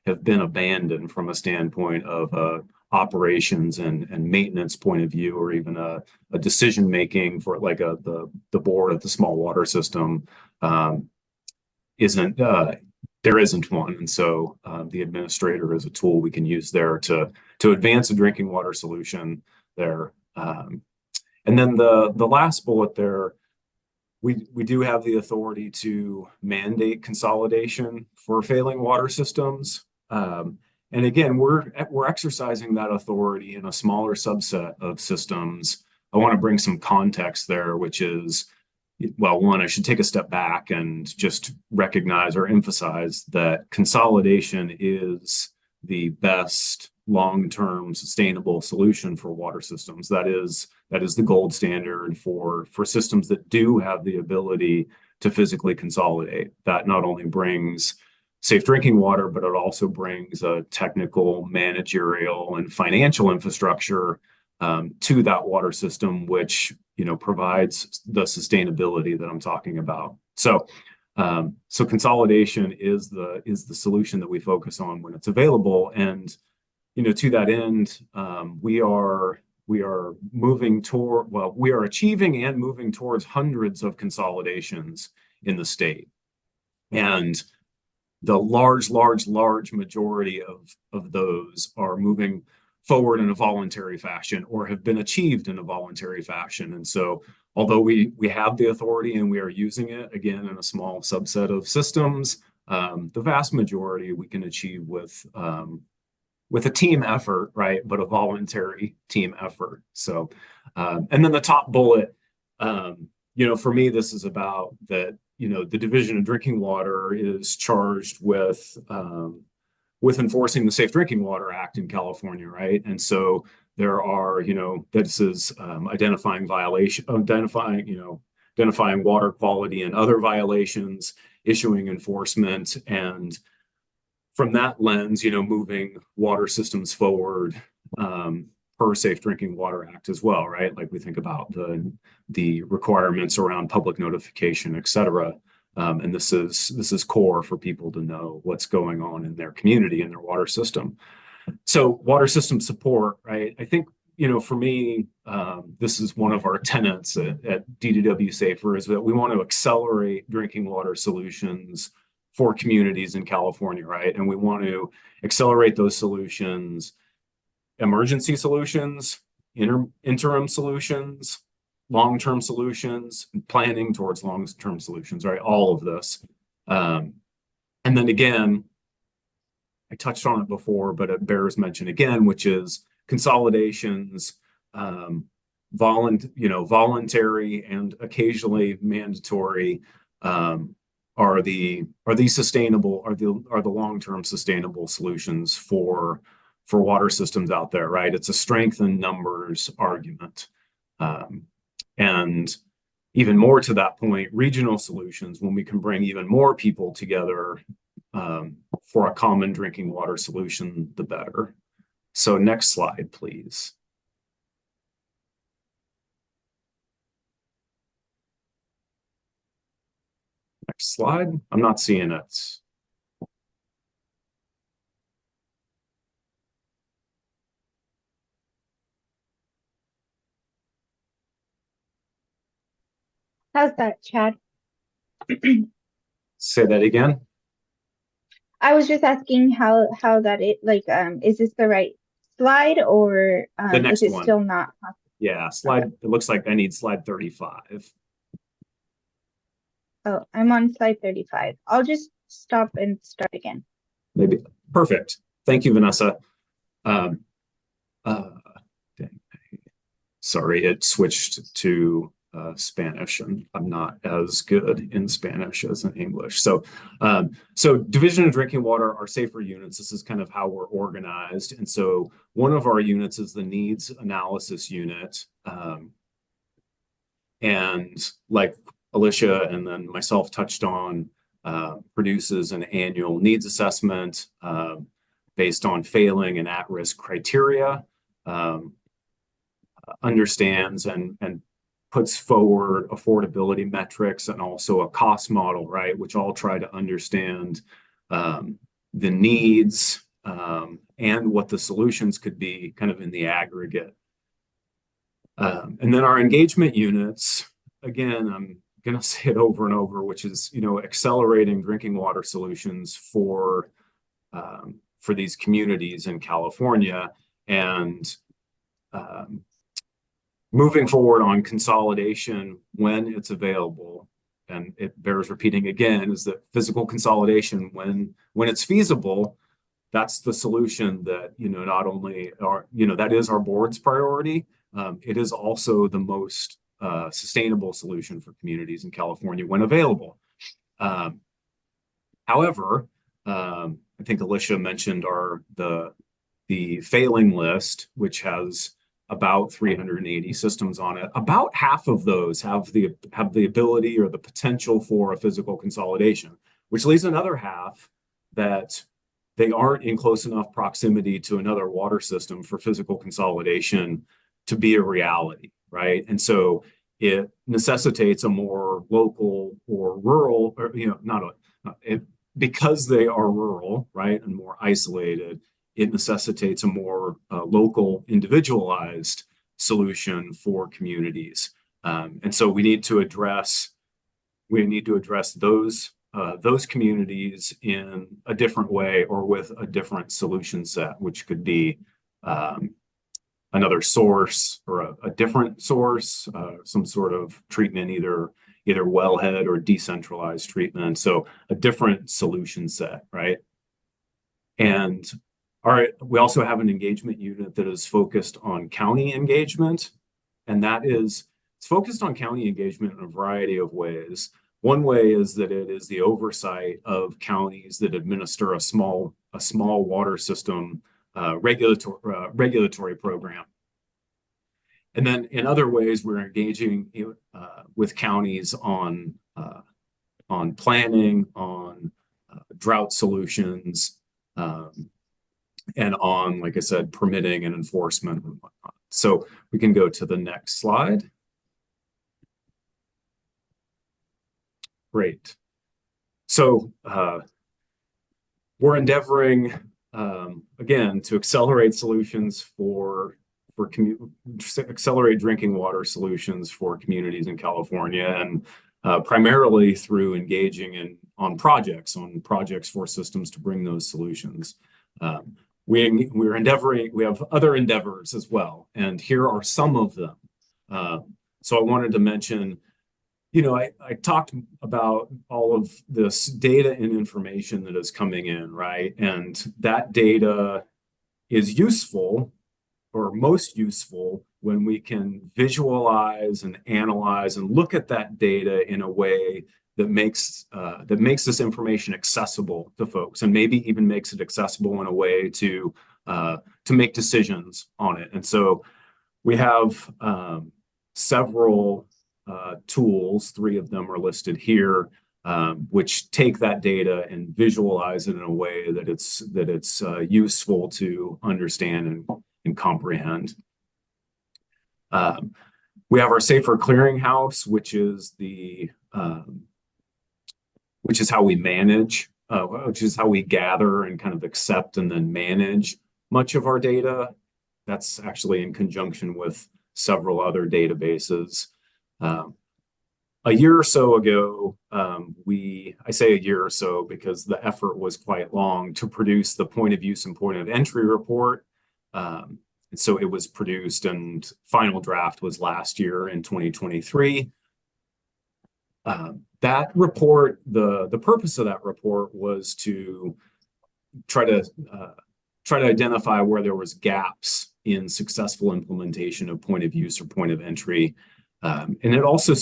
have been abandoned from a standpoint of operations and maintenance point of view, or even a decision making for like the board of the small water system there isn't one. And so the administrator is a tool we can use there to advance a drinking water solution there. And then the last bullet there, we do have the authority to mandate consolidation for failing water systems. And again, we're exercising that authority in a smaller subset of systems. I want to bring some context there, which is, well, one, I should take a step back and just recognize or emphasize that consolidation is the best long-term sustainable solution for water systems. That is the gold standard for systems that do have the ability to physically consolidate. That not only brings safe drinking water, but it also brings a technical, managerial, and financial infrastructure to that water system, which provides the sustainability that I'm talking about. So consolidation is the solution that we focus on when it's available. And to that end, we are achieving and moving towards hundreds of consolidations in the state. And the large majority of those are moving forward in a voluntary fashion or have been achieved in a voluntary fashion. And so although we have the authority and we are using it, again, in a small subset of systems, the vast majority we can achieve with a team effort, right? But a voluntary team effort. So, and then the top bullet, for me, this is about that, the Division of Drinking Water is charged with enforcing the Safe Drinking Water Act in California, right? And so there are, this is identifying water quality and other violations, issuing enforcement, and from that lens, moving water systems forward per Safe Drinking Water Act as well, right? Like we think about the requirements around public notification, et cetera. And this is core for people to know what's going on in their community and their water system. So water system support, right? I think, for me, this is one of our tenets at DDW Safer, is that we want to accelerate drinking water solutions for communities in California, right? And we want to accelerate those solutions, emergency solutions, interim solutions, long-term solutions, planning towards long-term solutions, right? All of this. And then again, I touched on it before, but it bears mention again, which is consolidations, voluntary and occasionally mandatory, are the long-term sustainable solutions for water systems out there, right? It's a strength in numbers argument. And even more to that point, regional solutions, when we can bring even more people together for a common drinking water solution, the better. So next slide, please. Next slide. I'm not seeing it. How's that, Chad? Say that again. I was just asking how that is this the right slide, or The next is it one. still not possible? Yeah, slide. Okay. It looks like I need slide 35. Oh, I'm on slide 35. I'll just stop and start again. Maybe. Perfect. Thank you, Vanessa. Sorry, it switched to Spanish, and I'm not as good in Spanish as in English. So Division of Drinking Water are safer units. This is kind of how we're organized. And so one of our units is the needs analysis unit. And like Alicia and then myself touched on, produces an annual needs assessment based on failing and at-risk criteria, understands and puts forward affordability metrics and also a cost model, right, which all try to understand the needs and what the solutions could be kind of in the aggregate. And then our engagement units, again, I'm going to say it over and over, which is, accelerating drinking water solutions for these communities in California, and moving forward on consolidation when it's available. And it bears repeating again, is that physical consolidation, when it's feasible, that's the solution that, not only that is our board's priority. It is also the most sustainable solution for communities in California when available. However, I think Alicia mentioned are the failing list, which has about 380 systems on it. About half of those have the ability or the potential for a physical consolidation, which leaves another half that they aren't in close enough proximity to another water system for physical consolidation to be a reality, right? And so it necessitates a more local or rural, or because they are rural, right, and more isolated, it necessitates a more local, individualized solution for communities. And so we need to address those communities in a different way or with a different solution set, which could be another source or a different source, some sort of treatment, either wellhead or decentralized treatment. So a different solution set, right? And all right, we also have an engagement unit that is focused on county engagement, and it's focused on county engagement in a variety of ways. One way is that it is the oversight of counties that administer a small water system regulatory program. And then in other ways, we're engaging with counties on planning, on drought solutions, and on, like I said, permitting and enforcement and whatnot. So we can go to the next slide. Great. So we're endeavoring, again, to accelerate solutions accelerate drinking water solutions for communities in California, and primarily through engaging on projects for systems to bring those solutions. We're endeavoring, we have other endeavors as well, and here are some of them. So I wanted to mention, I talked about all of this data and information that is coming in, right? And that data is useful, or most useful, when we can visualize and analyze and look at that data in a way that makes this information accessible to folks, and maybe even makes it accessible in a way to make decisions on it. And so we have several tools, 3 of them are listed here, which take that data and visualize it in a way that it's useful to understand and comprehend. We have our Safer Clearinghouse, which is how we manage, which is how we gather and kind of accept and then manage much of our data. That's actually in conjunction with several other databases. A year or so ago, I say a year or so because the effort was quite long to produce the point of use and point of entry report. And so it was produced, and final draft was last year in 2023. That report, the purpose of that report was to try to identify where there was gaps in successful implementation of point of use or point of entry. And it also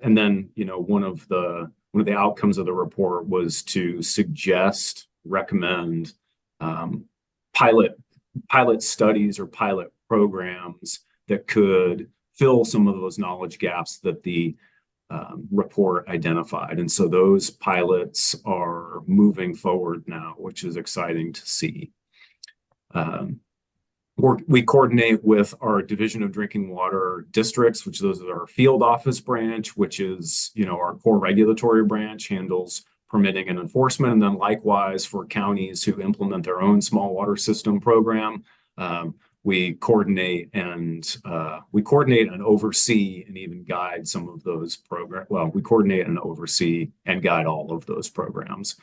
and then, one of the outcomes of the report was to recommend pilot studies or pilot programs that could fill some of those knowledge gaps that the report identified. And so those pilots are moving forward now, which is exciting to see. We coordinate with our Division of Drinking Water districts, which those are our field office branch, which is, our core regulatory branch, handles permitting and enforcement. And then likewise for counties who implement their own small water system program, we coordinate and oversee and even guide some of those programs. Well, we coordinate and oversee and guide all of those programs.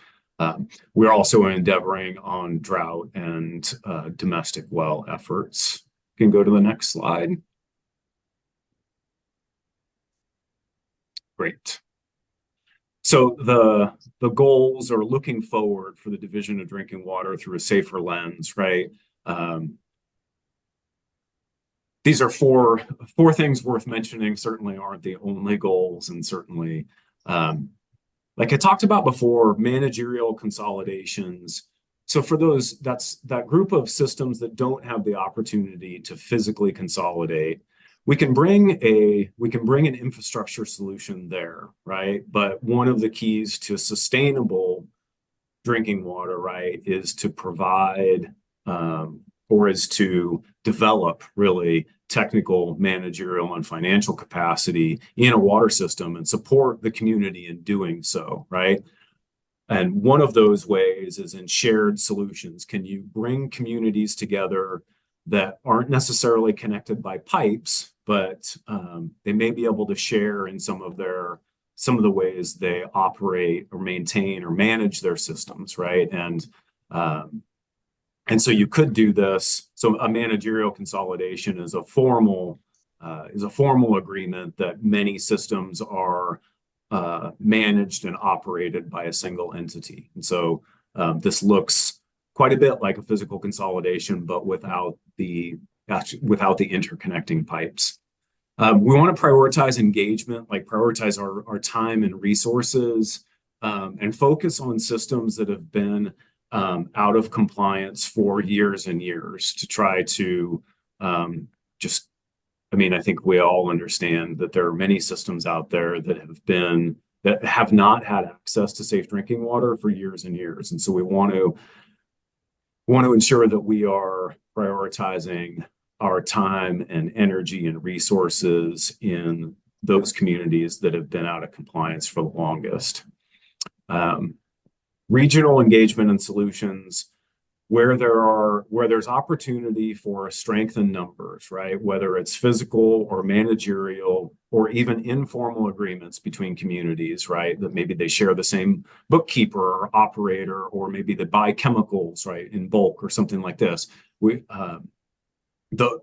We're also endeavoring on drought and domestic well efforts. You can go to the next slide. Great. So the goals are looking forward for the Division of Drinking Water through a safer lens, right? These are four things worth mentioning. Certainly aren't the only goals, and certainly, like I talked about before, managerial consolidations So for those, that's that group of systems that don't have the opportunity to physically consolidate, we can bring an infrastructure solution there, right? But one of the keys to sustainable drinking water, right, is to provide or is to develop really technical, managerial, and financial capacity in a water system and support the community in doing so, right? And one of those ways is in shared solutions. Can you bring communities together that aren't necessarily connected by pipes, but they may be able to share in some of the ways they operate or maintain or manage their systems, right? And so you could do this. So a managerial consolidation is a formal agreement that many systems are managed and operated by a single entity. And so this looks quite a bit like a physical consolidation, but without the interconnecting pipes. We want to prioritize engagement, like prioritize our time and resources, and focus on systems that have been out of compliance for years and years to try to I think we all understand that there are many systems out there that have not had access to safe drinking water for years and years. And so we want to ensure that we are prioritizing our time and energy and resources in those communities that have been out of compliance for the longest. Regional engagement and solutions where there's opportunity for strength in numbers, right? Whether it's physical or managerial or even informal agreements between communities, right? That maybe they share the same bookkeeper or operator, or maybe they buy chemicals, right, in bulk or something like this. We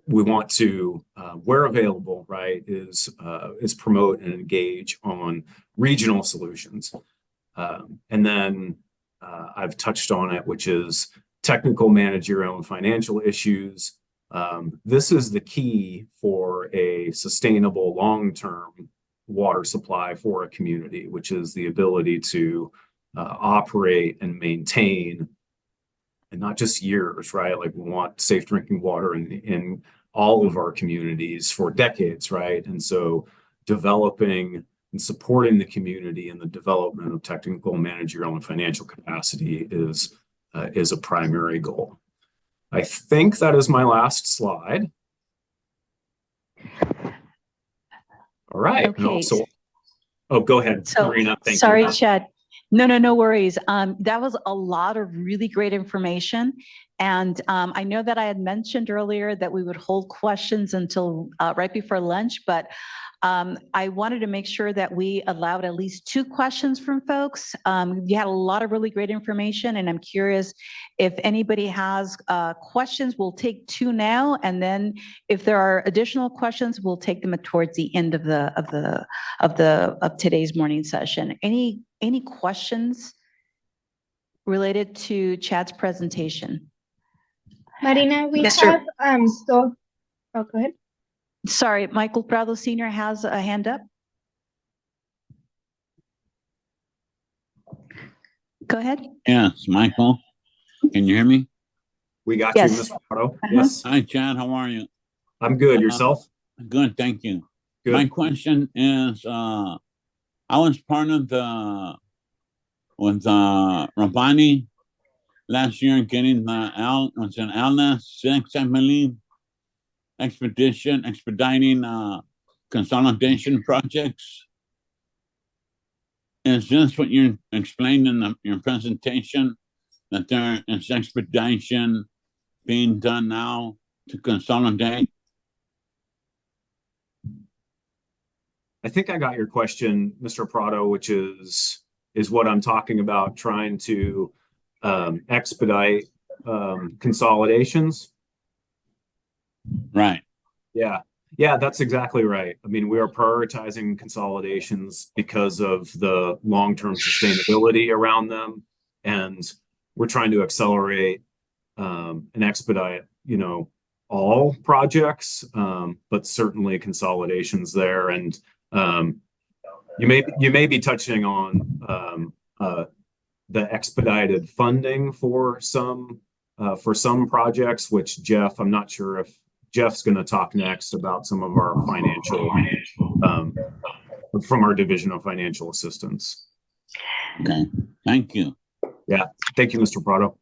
want to, where available, right, is promote and engage on regional solutions. And then I've touched on it, which is technical, managerial, and financial issues. This is the key for a sustainable long-term water supply for a community, which is the ability to operate and maintain, and not just years, right? Like we want safe drinking water in all of our communities for decades, right? And so developing and supporting the community in the development of technical, managerial, and financial capacity is a primary goal. I think that is my last slide. All right. Okay. Go ahead, Marina. Thank you. Sorry, Chad. No worries. That was a lot of really great information. And I know that I had mentioned earlier that we would hold questions until right before lunch, but I wanted to make sure that we allowed at least 2 questions from folks. You had a lot of really great information, and I'm curious if anybody has questions. We'll take 2 now, and then if there are additional questions, we'll take them towards the end of today's morning session. Any questions related to Chad's presentation? Marina, we Mr. have oh, go ahead. Sorry, Michael Prado Sr. has a hand up. Go ahead. Yes, Michael. Can you hear me? We got Yes. you, Mr. Prado. Yes. Hi, Chad. How are you? I'm good. Yourself? Good, thank you. Good. My question is, I was part of Rabani last year getting the LS 6, I believe, expediting consolidation projects. Is this what you explained in your presentation, that there is expedition being done now to consolidate? I think I got your question, Mr. Prado, which is what I'm talking about, trying to expedite consolidations. Right. Yeah, that's exactly right. I mean, we are prioritizing consolidations because of the long-term sustainability around them, and we're trying to accelerate and expedite, all projects, but certainly consolidations there. And you may be touching on the expedited funding for some projects, which Jeff, I'm not sure if Jeff's going to talk next about some of our financial from our Division of Financial Assistance. Okay, thank you. Yeah, thank you, Mr. Prado.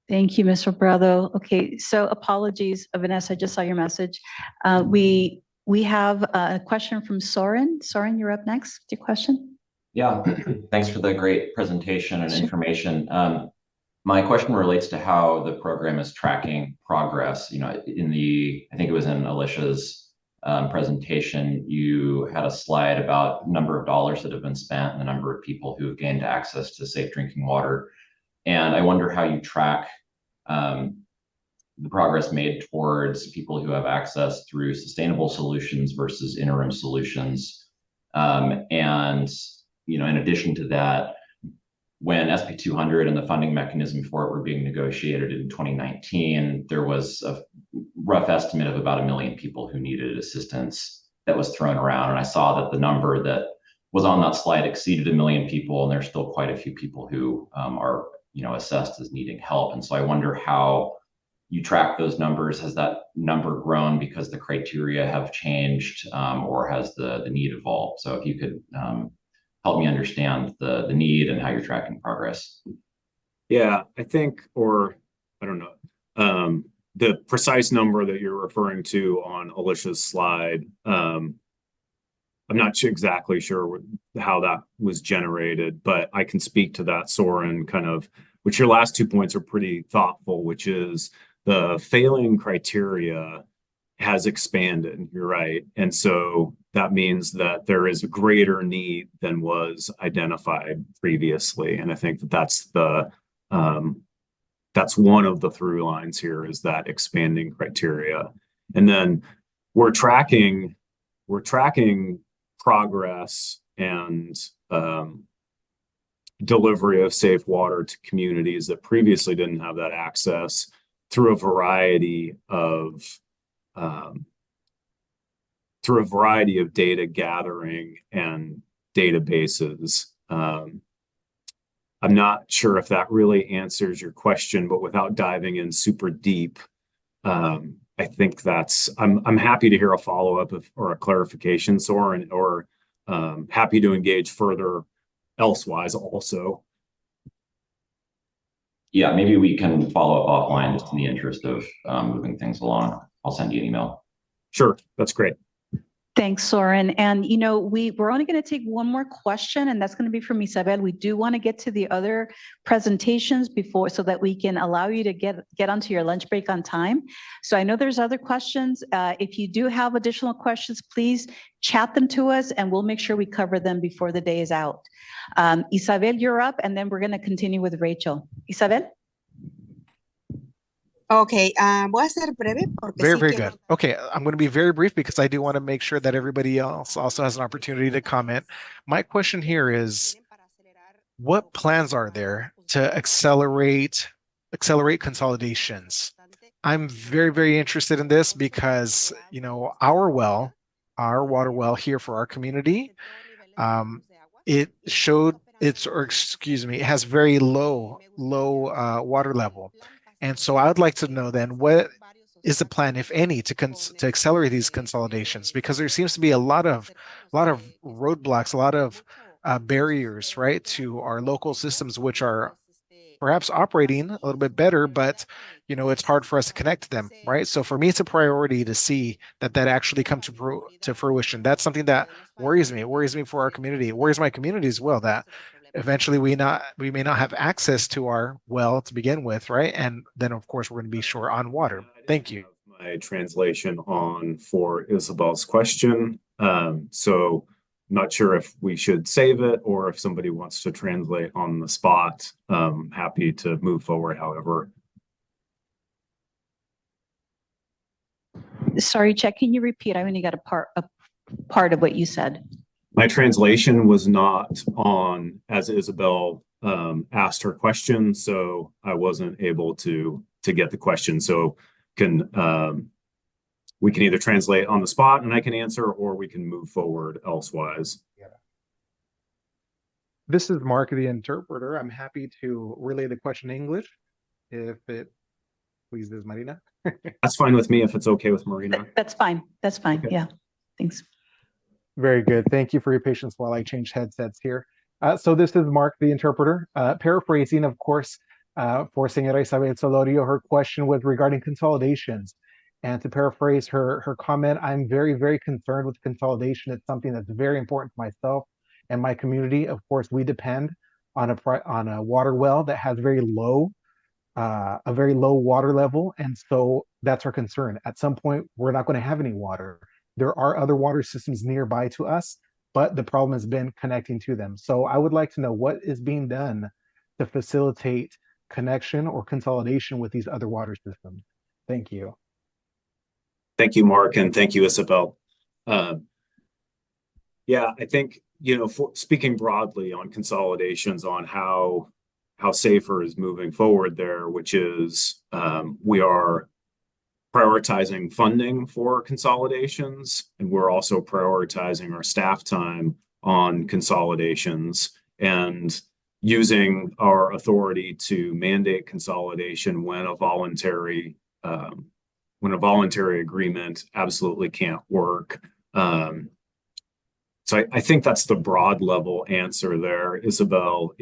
Thank you, Mr. Prado. Okay, so apologies, Vanessa, I just saw your message. We have a question from Soren. Soren, you're up next with your question. Yeah, thanks for the great presentation and information. My question relates to how the program is tracking progress. You know, I think it was in Alicia's presentation, you had a slide about number of dollars that have been spent and the number of people who have gained access to safe drinking water. And I wonder how you track the progress made towards people who have access through sustainable solutions versus interim solutions. And, you know, in addition to that, when SB 200 and the funding mechanism for it were being negotiated in 2019, there was a rough estimate of about 1 million people who needed assistance that was thrown around. And I saw that the number that was on that slide exceeded 1 million people, and there's still quite a few people who are, you know, assessed as needing help. And so I wonder how you track those numbers. Has that number grown because the criteria have changed, or has the need evolved? So if you could help me understand the need and how you're tracking progress. Yeah, I think, or I don't know, the precise number that you're referring to on Alicia's slide, I'm not exactly sure how that was generated, but I can speak to that, Soren, kind of, which your last 2 points are pretty thoughtful, which is the failing criteria has expanded, you're right. And so that means that there is a greater need than was identified previously. And I think that that's one of the through lines here, is that expanding criteria. And then we're tracking progress and delivery of safe water to communities that previously didn't have that access through a variety of data gathering and databases. I'm not sure if that really answers your question, but without diving in super deep, I think I'm happy to hear a follow-up or a clarification, Soren, or happy to engage further elsewise also. Yeah, maybe we can follow up offline just in the interest of moving things along. I'll send you an email. Sure, that's great. Thanks, Soren. And, you know, we're only going to take one more question, and that's going to be from Isabel. We do want to get to the other presentations before, so that we can allow you to get onto your lunch break on time. So I know there's other questions. If you do have additional questions, please chat them to us, and we'll make sure we cover them before the day is out. Isabel, you're up, and then we're going to continue with Rachel. Isabel? Okay, voy a ser breve porque Very, sí very quiero. good. Okay, I'm going to be very brief because I do want to make sure that everybody else also has an opportunity to comment. My question here is, what plans are there to accelerate consolidations? I'm very, very interested in this because, you know, our water well here for our community, it has very low water level. And so I would like to know then, what is the plan, if any, to accelerate these consolidations? Because there seems to be a lot of roadblocks, a lot of barriers, right, to our local systems, which are perhaps operating a little bit better, but you know, it's hard for us to connect to them, right? So for me, it's a priority to see that actually comes to fruition. That's something that worries me. It worries me for our community. It worries my community as well, that eventually we may not have access to our well to begin with, right? And then of course we're going to be short on water. Thank you. My translation on for Isabel's question. So I'm not sure if we should save it or if somebody wants to translate on the spot. Happy to move forward, however. Sorry, Chet, can you repeat? I only got a part of what you said. My translation was not on as Isabel asked her question, so I wasn't able to get the question. So we can either translate on the spot and I can answer, or we can move forward elsewise. This is Mark, the interpreter. I'm happy to relay the question in English, if it pleases Marina. That's fine with me if it's okay with Marina. That's fine. That's fine. Okay. Yeah. Thanks. Very good. Thank you for your patience while I change headsets here. So this is Mark, the interpreter. Paraphrasing, of course, for Señora Isabel Solorio, her question was regarding consolidations. And to paraphrase her comment, I'm very, very concerned with consolidation. It's something that's very important to myself and my community. Of course, we depend on a water well that has a very low water level. And so that's our concern. At some point, we're not going to have any water. There are other water systems nearby to us, but the problem has been connecting to them. So I would like to know what is being done to facilitate connection or consolidation with these other water systems. Thank you. Thank you, Mark, and thank you, Isabel. Yeah, I think, for speaking broadly on consolidations, on how SAFER is moving forward there, which is we are prioritizing funding for consolidations, and we're also prioritizing our staff time on consolidations and using our authority to mandate consolidation when a voluntary agreement absolutely can't work. So I think that's the broad level answer there, Isabel.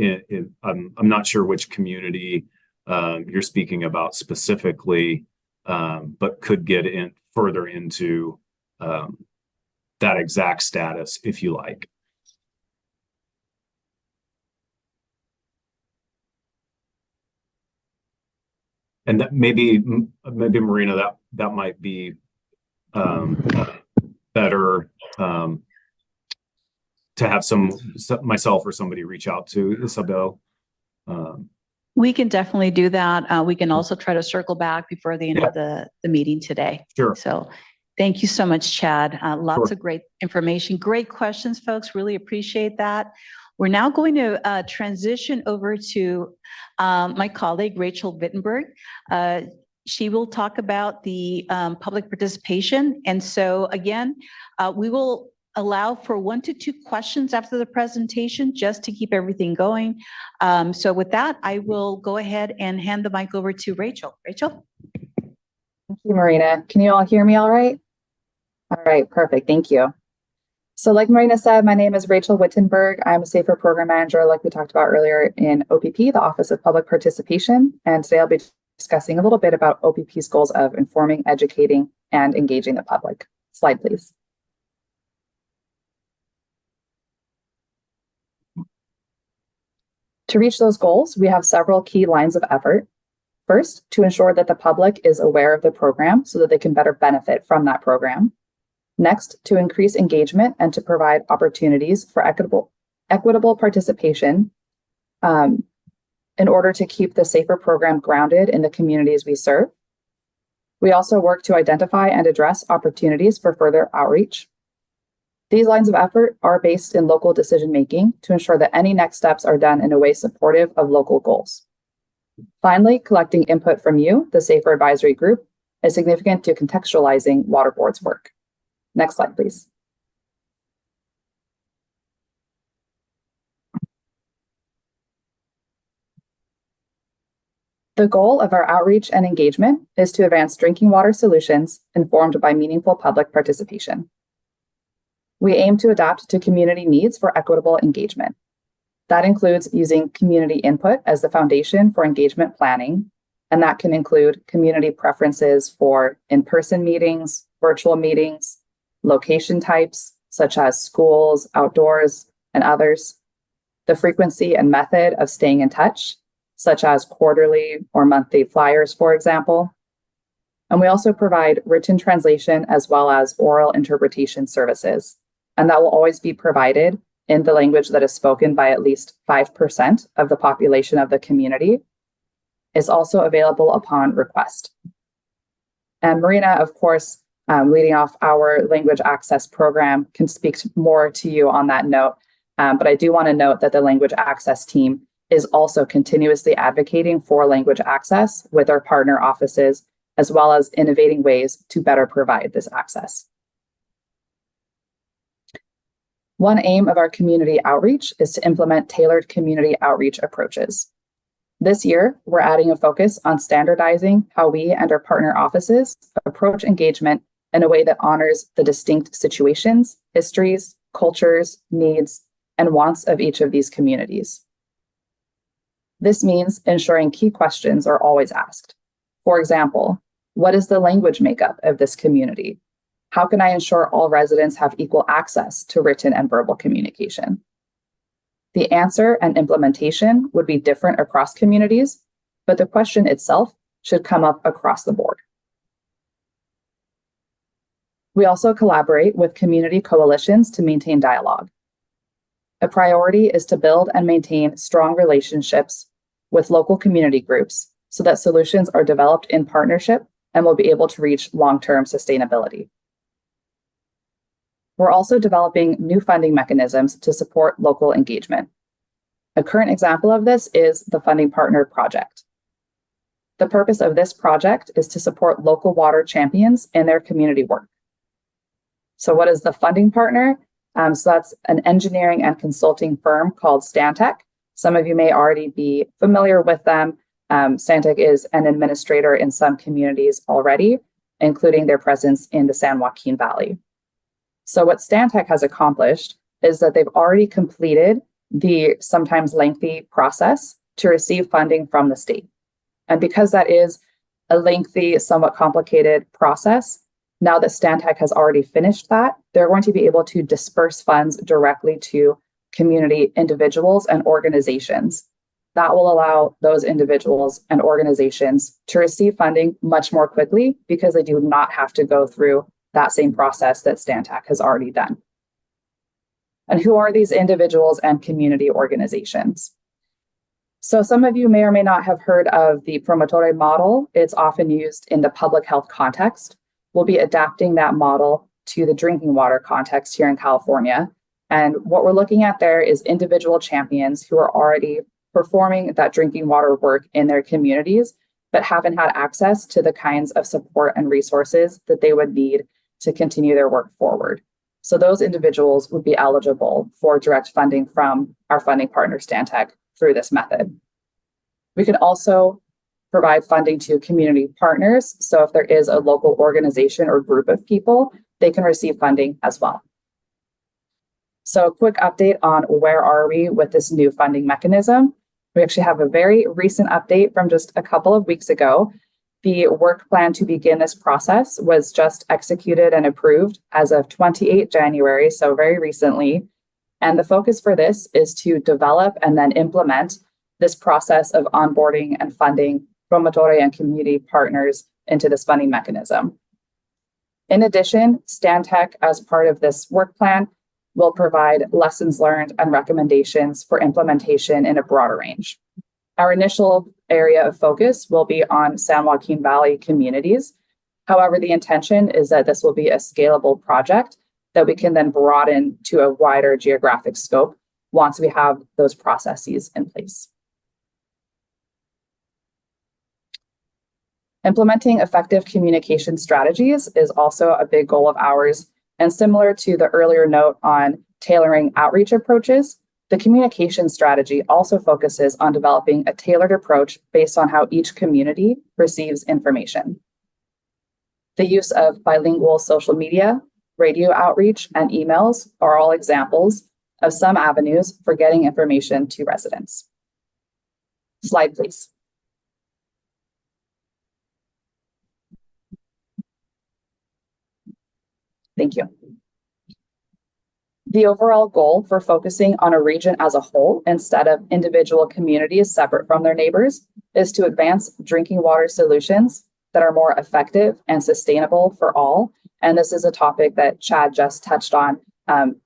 I'm not sure which community you're speaking about specifically, but could get in further into that exact status if you like. And that maybe Marina, that might be better to have myself or somebody reach out to Isabel. We can definitely do that. We can also try to circle back before the end of the meeting today. Sure. So thank you so much, Chad. Lots Sure. of great information. Great questions, folks. Really appreciate that. We're now going to transition over to my colleague, Rachel Wittenberg. She will talk about the public participation. And so again, we will allow for 1 to 2 questions after the presentation, just to keep everything going. So with that, I will go ahead and hand the mic over to Rachel. Rachel? Thank you, Marina. Can you all hear me all right? All right, perfect. Thank you. So like Marina said, my name is Rachel Wittenberg. I'm a SAFER program manager, like we talked about earlier, in OPP, the Office of Public Participation. And today I'll be discussing a little bit about OPP's goals of informing, educating, and engaging the public. Slide, please. To reach those goals, we have several key lines of effort. First, to ensure that the public is aware of the program so that they can better benefit from that program. Next, to increase engagement and to provide opportunities for equitable participation in order to keep the SAFER program grounded in the communities we serve. We also work to identify and address opportunities for further outreach. These lines of effort are based in local decision-making to ensure that any next steps are done in a way supportive of local goals. Finally, collecting input from you, the SAFER Advisory Group, is significant to contextualizing Water Board's work. Next slide, please. The goal of our outreach and engagement is to advance drinking water solutions informed by meaningful public participation. We aim to adapt to community needs for equitable engagement. That includes using community input as the foundation for engagement planning, and that can include community preferences for in-person meetings, virtual meetings, location types, such as schools, outdoors, and others, the frequency and method of staying in touch, such as quarterly or monthly flyers, for example. And we also provide written translation as well as oral interpretation services. And that will always be provided in the language that is spoken by at least 5% of the population of the community. Is also available upon request. And Marina, of course, leading off our language access program, can speak more to you on that note. But I do want to note that the language access team is also continuously advocating for language access with our partner offices, as well as innovating ways to better provide this access. One aim of our community outreach is to implement tailored community outreach approaches. This year, we're adding a focus on standardizing how we and our partner offices approach engagement in a way that honors the distinct situations, histories, cultures, needs, and wants of each of these communities. This means ensuring key questions are always asked. For example, what is the language makeup of this community? How can I ensure all residents have equal access to written and verbal communication? The answer and implementation would be different across communities, but the question itself should come up across the board. We also collaborate with community coalitions to maintain dialogue. A priority is to build and maintain strong relationships with local community groups so that solutions are developed in partnership and will be able to reach long-term sustainability. We're also developing new funding mechanisms to support local engagement. A current example of this is the Funding Partner Project. The purpose of this project is to support local water champions in their community work. So what is the Funding Partner? So that's an engineering and consulting firm called Stantec. Some of you may already be familiar with them. Stantec is an administrator in some communities already, including their presence in the San Joaquin Valley. So what Stantec has accomplished is that they've already completed the sometimes lengthy process to receive funding from the state. And because that is a lengthy, somewhat complicated process, now that Stantec has already finished that, they're going to be able to disperse funds directly to community individuals and organizations. That will allow those individuals and organizations to receive funding much more quickly because they do not have to go through that same process that Stantec has already done. And who are these individuals and community organizations? So some of you may or may not have heard of the Promotore model. It's often used in the public health context. We'll be adapting that model to the drinking water context here in California. And what we're looking at there is individual champions who are already performing that drinking water work in their communities, but haven't had access to the kinds of support and resources that they would need to continue their work forward. So those individuals would be eligible for direct funding from our funding partner, Stantec, through this method. We can also provide funding to community partners. So if there is a local organization or group of people, they can receive funding as well. So a quick update on where are we with this new funding mechanism. We actually have a very recent update from just a couple of weeks ago. The work plan to begin this process was just executed and approved as of 28 January, so very recently. And the focus for this is to develop and then implement this process of onboarding and funding Promotore and community partners into this funding mechanism. In addition, Stantec, as part of this work plan, will provide lessons learned and recommendations for implementation in a broader range. Our initial area of focus will be on San Joaquin Valley communities. However, the intention is that this will be a scalable project that we can then broaden to a wider geographic scope once we have those processes in place. Implementing effective communication strategies is also a big goal of ours. And similar to the earlier note on tailoring outreach approaches, the communication strategy also focuses on developing a tailored approach based on how each community receives information. The use of bilingual social media, radio outreach, and emails are all examples of some avenues for getting information to residents. Slide, please. Thank you. The overall goal for focusing on a region as a whole instead of individual communities separate from their neighbors is to advance drinking water solutions that are more effective and sustainable for all. And this is a topic that Chad just touched on.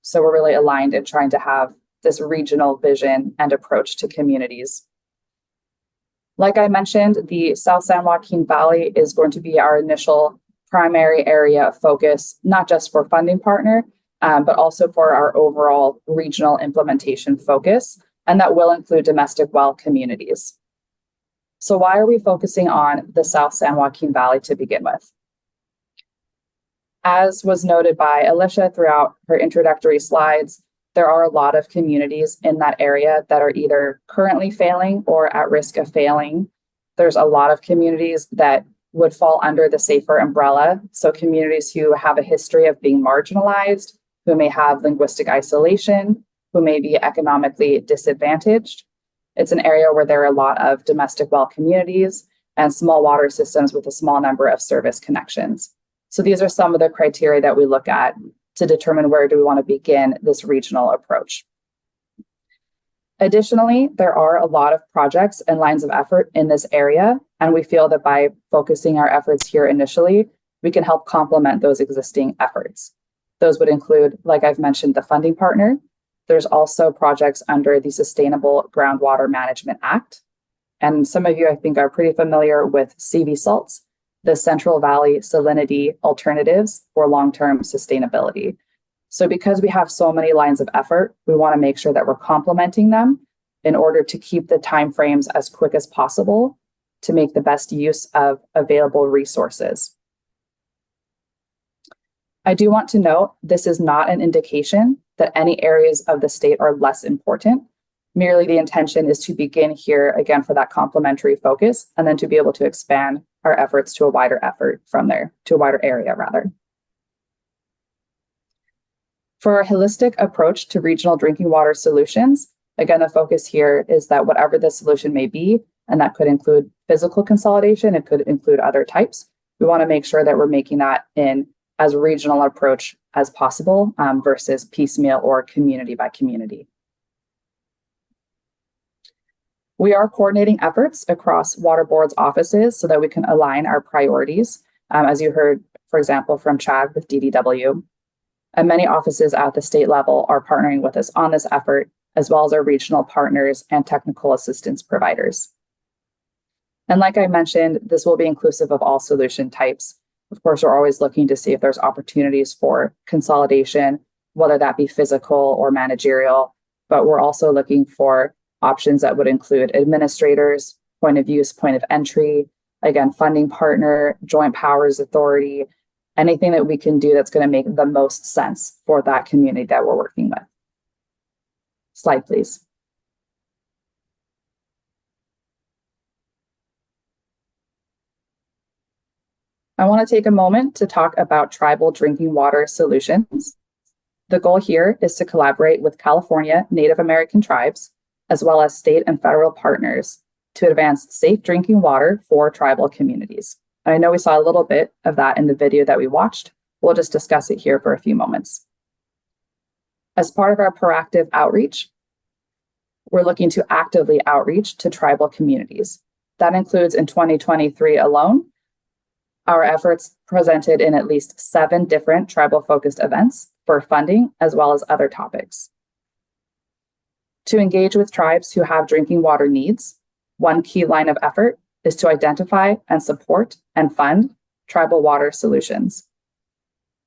So we're really aligned in trying to have this regional vision and approach to communities. Like I mentioned, the South San Joaquin Valley is going to be our initial primary area of focus, not just for funding partner, but also for our overall regional implementation focus, and that will include domestic well communities. So why are we focusing on the South San Joaquin Valley to begin with? As was noted by Alicia throughout her introductory slides, there are a lot of communities in that area that are either currently failing or at risk of failing. There's a lot of communities that would fall under the SAFER umbrella. So communities who have a history of being marginalized, who may have linguistic isolation, who may be economically disadvantaged. It's an area where there are a lot of domestic well communities and small water systems with a small number of service connections. So these are some of the criteria that we look at to determine where do we want to begin this regional approach. Additionally, there are a lot of projects and lines of effort in this area, and we feel that by focusing our efforts here initially, we can help complement those existing efforts. Those would include, like I've mentioned, the funding partner. There's also projects under the Sustainable Groundwater Management Act. And some of you, I think, are pretty familiar with CV salts, the Central Valley Salinity Alternatives for Long-Term Sustainability. So because we have so many lines of effort, we want to make sure that we're complementing them in order to keep the timeframes as quick as possible to make the best use of available resources. I do want to note, this is not an indication that any areas of the state are less important. Merely the intention is to begin here again for that complementary focus, and then to be able to expand our efforts to a wider effort from there, to a wider area rather. For our holistic approach to regional drinking water solutions, again, the focus here is that whatever the solution may be, and that could include physical consolidation, it could include other types, we want to make sure that we're making that in as regional approach as possible versus piecemeal or community by community. We are coordinating efforts across water boards offices so that we can align our priorities. As you heard, for example, from Chad with DDW. And many offices at the state level are partnering with us on this effort, as well as our regional partners and technical assistance providers. And like I mentioned, this will be inclusive of all solution types. Of course, we're always looking to see if there's opportunities for consolidation, whether that be physical or managerial, but we're also looking for options that would include administrators, point of use, point of entry, again, funding partner, joint powers authority, anything that we can do that's going to make the most sense for that community that we're working with. Slide, please. I want to take a moment to talk about tribal drinking water solutions. The goal here is to collaborate with California Native American tribes, as well as state and federal partners, to advance safe drinking water for tribal communities. I know we saw a little bit of that in the video that we watched. We'll just discuss it here for a few moments. As part of our proactive outreach, we're looking to actively outreach to tribal communities. That includes in 2023 alone, our efforts presented in at least 7 different tribal-focused events for funding, as well as other topics. To engage with tribes who have drinking water needs, one key line of effort is to identify and support and fund tribal water solutions.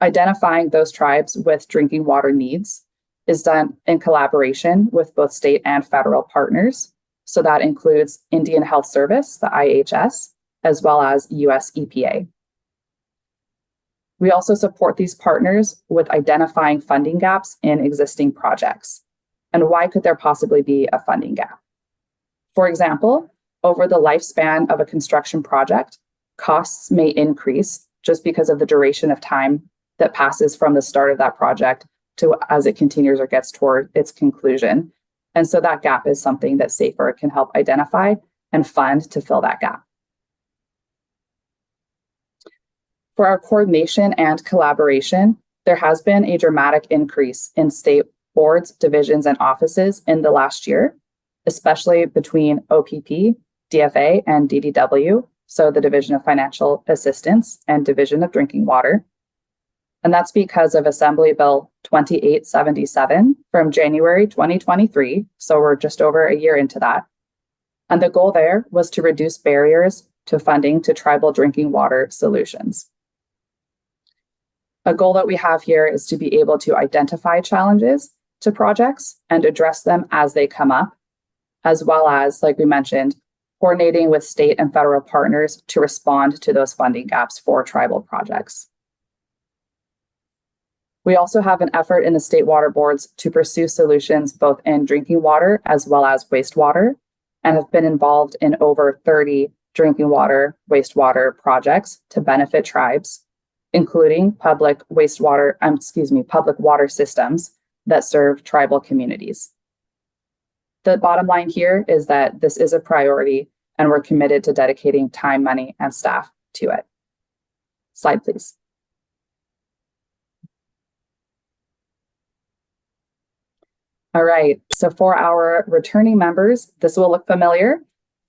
Identifying those tribes with drinking water needs is done in collaboration with both state and federal partners. So that includes Indian Health Service, the IHS, as well as US EPA. We also support these partners with identifying funding gaps in existing projects. And why could there possibly be a funding gap? For example, over the lifespan of a construction project, costs may increase just because of the duration of time that passes from the start of that project to as it continues or gets toward its conclusion. And so that gap is something that SAFER can help identify and fund to fill that gap. For our coordination and collaboration, there has been a dramatic increase in state boards, divisions, and offices in the last year, especially between OPP, DFA, and DDW, so the Division of Financial Assistance and Division of Drinking Water. And that's because of Assembly Bill 2877 from January 2023, so we're just over a year into that. And the goal there was to reduce barriers to funding to tribal drinking water solutions. A goal that we have here is to be able to identify challenges to projects and address them as they come up, as well as, like we mentioned, coordinating with state and federal partners to respond to those funding gaps for tribal projects. We also have an effort in the state water boards to pursue solutions both in drinking water as well as wastewater, and have been involved in over 30 drinking water, wastewater projects to benefit tribes, including public water systems that serve tribal communities. The bottom line here is that this is a priority and we're committed to dedicating time, money, and staff to it. Slide, please. All right, so for our returning members, this will look familiar.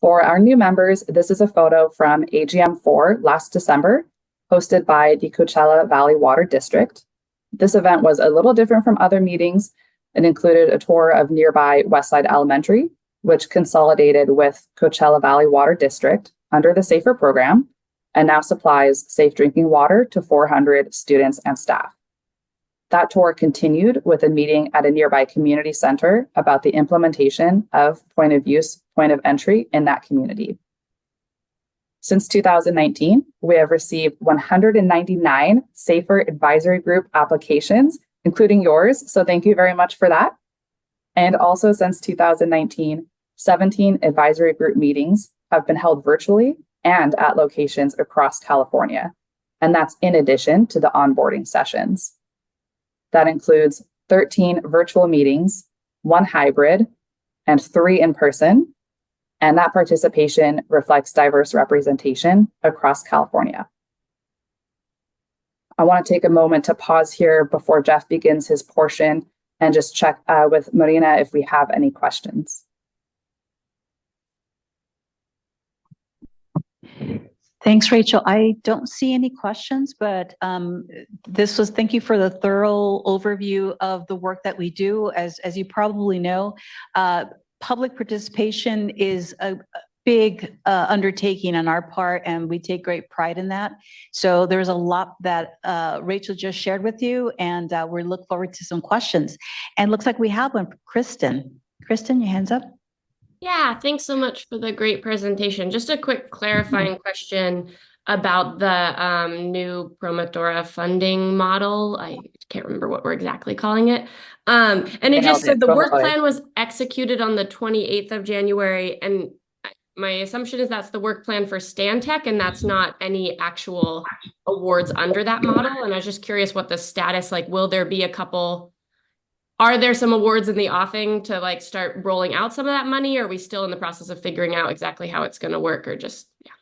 For our new members, this is a photo from AGM4 last December, hosted by the Coachella Valley Water District. This event was a little different from other meetings. It included a tour of nearby Westside Elementary, which consolidated with Coachella Valley Water District under the SAFER program, and now supplies safe drinking water to 400 students and staff. That tour continued with a meeting at a nearby community center about the implementation of point of use, point of entry in that community. Since 2019, we have received 199 SAFER Advisory Group applications, including yours, so thank you very much for that. And also since 2019, 17 advisory group meetings have been held virtually and at locations across California, and that's in addition to the onboarding sessions. That includes 13 virtual meetings, 1 hybrid, and 3 in person. And that participation reflects diverse representation across California. I want to take a moment to pause here before Jeff begins his portion and just check with Marina if we have any questions. Thanks, Rachel. I don't see any questions, but thank you for the thorough overview of the work that we do. As you probably know, public participation is a big undertaking on our part, and we take great pride in that. So there's a lot that Rachel just shared with you, and we look forward to some questions. And looks like we have one. Kristen, your hand's up. Yeah, thanks so much for the great presentation. Just a quick clarifying question about the new Promotora funding model. I can't remember what we're exactly calling it. And it just said the work plan was executed on the 28th of January. And my assumption is that's the work plan for Stantec, and that's not any actual awards under that model. And I was just curious what the status, like, will there be a couple... Are there some awards in the offing to like start rolling out some of that money? Or are we still in the process of figuring out exactly how it's going to work, or just, yeah.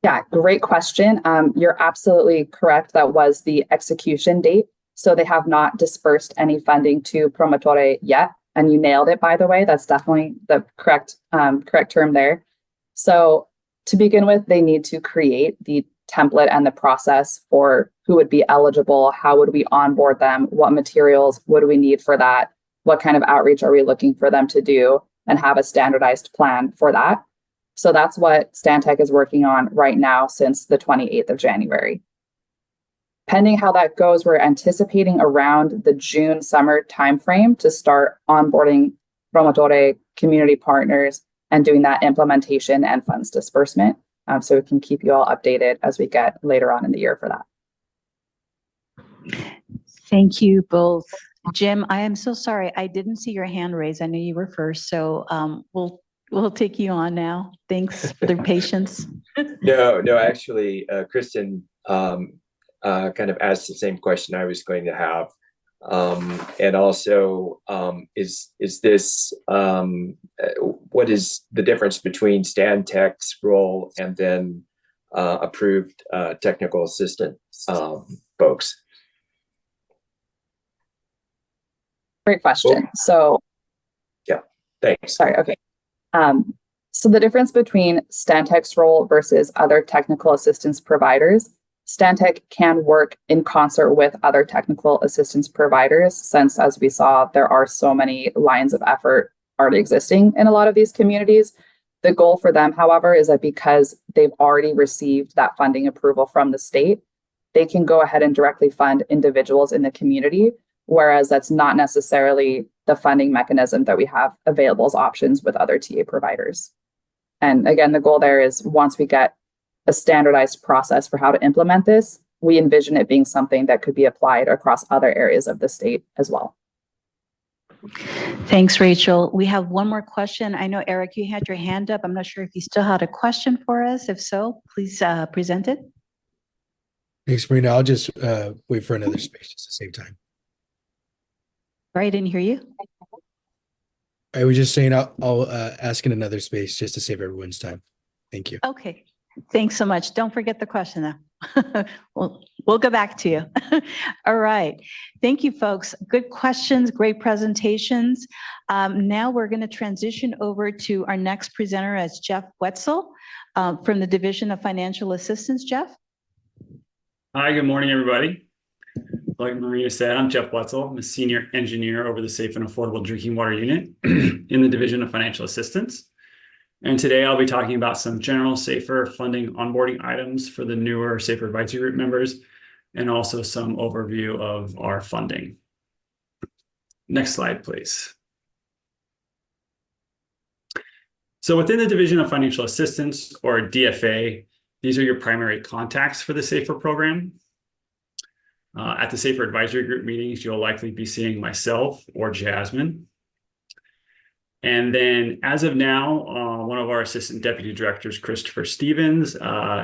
Yeah, great question. You're absolutely correct. That was the execution date. So they have not dispersed any funding to Promotore yet. And you nailed it, by the way. That's definitely the correct term there. So to begin with, they need to create the template and the process for who would be eligible, how would we onboard them, what materials, what do we need for that, what kind of outreach are we looking for them to do, and have a standardized plan for that. So that's what Stantec is working on right now since the 28th of January. Pending how that goes, we're anticipating around the June summer timeframe to start onboarding Promotore community partners and doing that implementation and funds disbursement. So we can keep you all updated as we get later on in the year for that. Thank you both. Jim, I am so sorry. I didn't see your hand raised. I knew you were first. So we'll take you on now. Thanks for their patience. No, actually, Kristen kind of asked the same question I was going to have. And also, is this, what is the difference between Stantec's role and then approved technical assistant folks? Great question. So, yeah, thanks. Sorry, okay. So the difference between Stantec's role versus other technical assistance providers, Stantec can work in concert with other technical assistance providers, since, as we saw, there are so many lines of effort already existing in a lot of these communities. The goal for them, however, is that because they've already received that funding approval from the state, they can go ahead and directly fund individuals in the community, whereas that's not necessarily the funding mechanism that we have available as options with other TA providers. And again, the goal there is once we get a standardized process for how to implement this, we envision it being something that could be applied across other areas of the state as well. Thanks, Rachel. We have one more question. I know, Eric, you had your hand up. I'm not sure if you still had a question for us. If so, please present it. Thanks, Marina. I'll just wait for another space just to save time. Sorry, I didn't hear you. I was just saying I'll ask in another space just to save everyone's time. Thank you. Okay. Thanks so much. Don't forget the question though. We'll go back to you. All right. Thank you, folks. Good questions, great presentations. Now we're going to transition over to our next presenter as Jeff Wetzel from the Division of Financial Assistance. Jeff? Hi, good morning, everybody. Like Maria said, I'm Jeff Wetzel. I'm a senior engineer over the Safe and Affordable Drinking Water Unit in the Division of Financial Assistance. And today I'll be talking about some general SAFER funding onboarding items for the newer SAFER Advisory Group members, and also some overview of our funding. Next slide, please. So within the Division of Financial Assistance, or DFA, these are your primary contacts for the SAFER program. At the SAFER Advisory Group meetings, you'll likely be seeing myself or Jasmine. And then as of now, one of our assistant deputy directors, Christopher Stevens,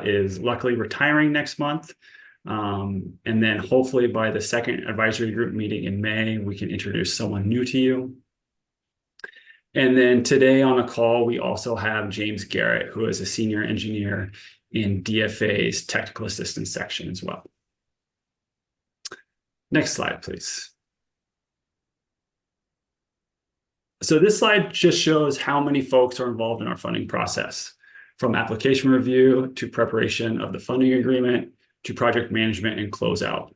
is luckily retiring next month. And then hopefully by the second advisory group meeting in May, we can introduce someone new to you. And then today on the call, we also have James Garrett, who is a senior engineer in DFA's technical assistance section as well. Next slide, please. So this slide just shows how many folks are involved in our funding process, from application review to preparation of the funding agreement to project management and closeout.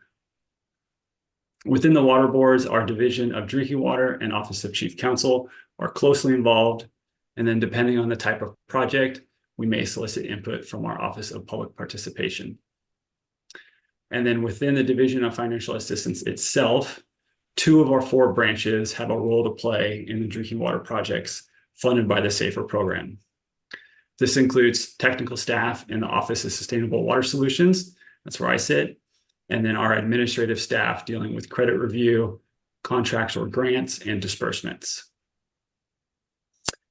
Within the water boards, our Division of Drinking Water and Office of Chief Counsel are closely involved. And then depending on the type of project, we may solicit input from our Office of Public Participation. And then within the Division of Financial Assistance itself, 2 of our 4 branches have a role to play in the drinking water projects funded by the SAFER program. This includes technical staff in the Office of Sustainable Water Solutions, that's where I sit, and then our administrative staff dealing with credit review, contracts or grants, and disbursements.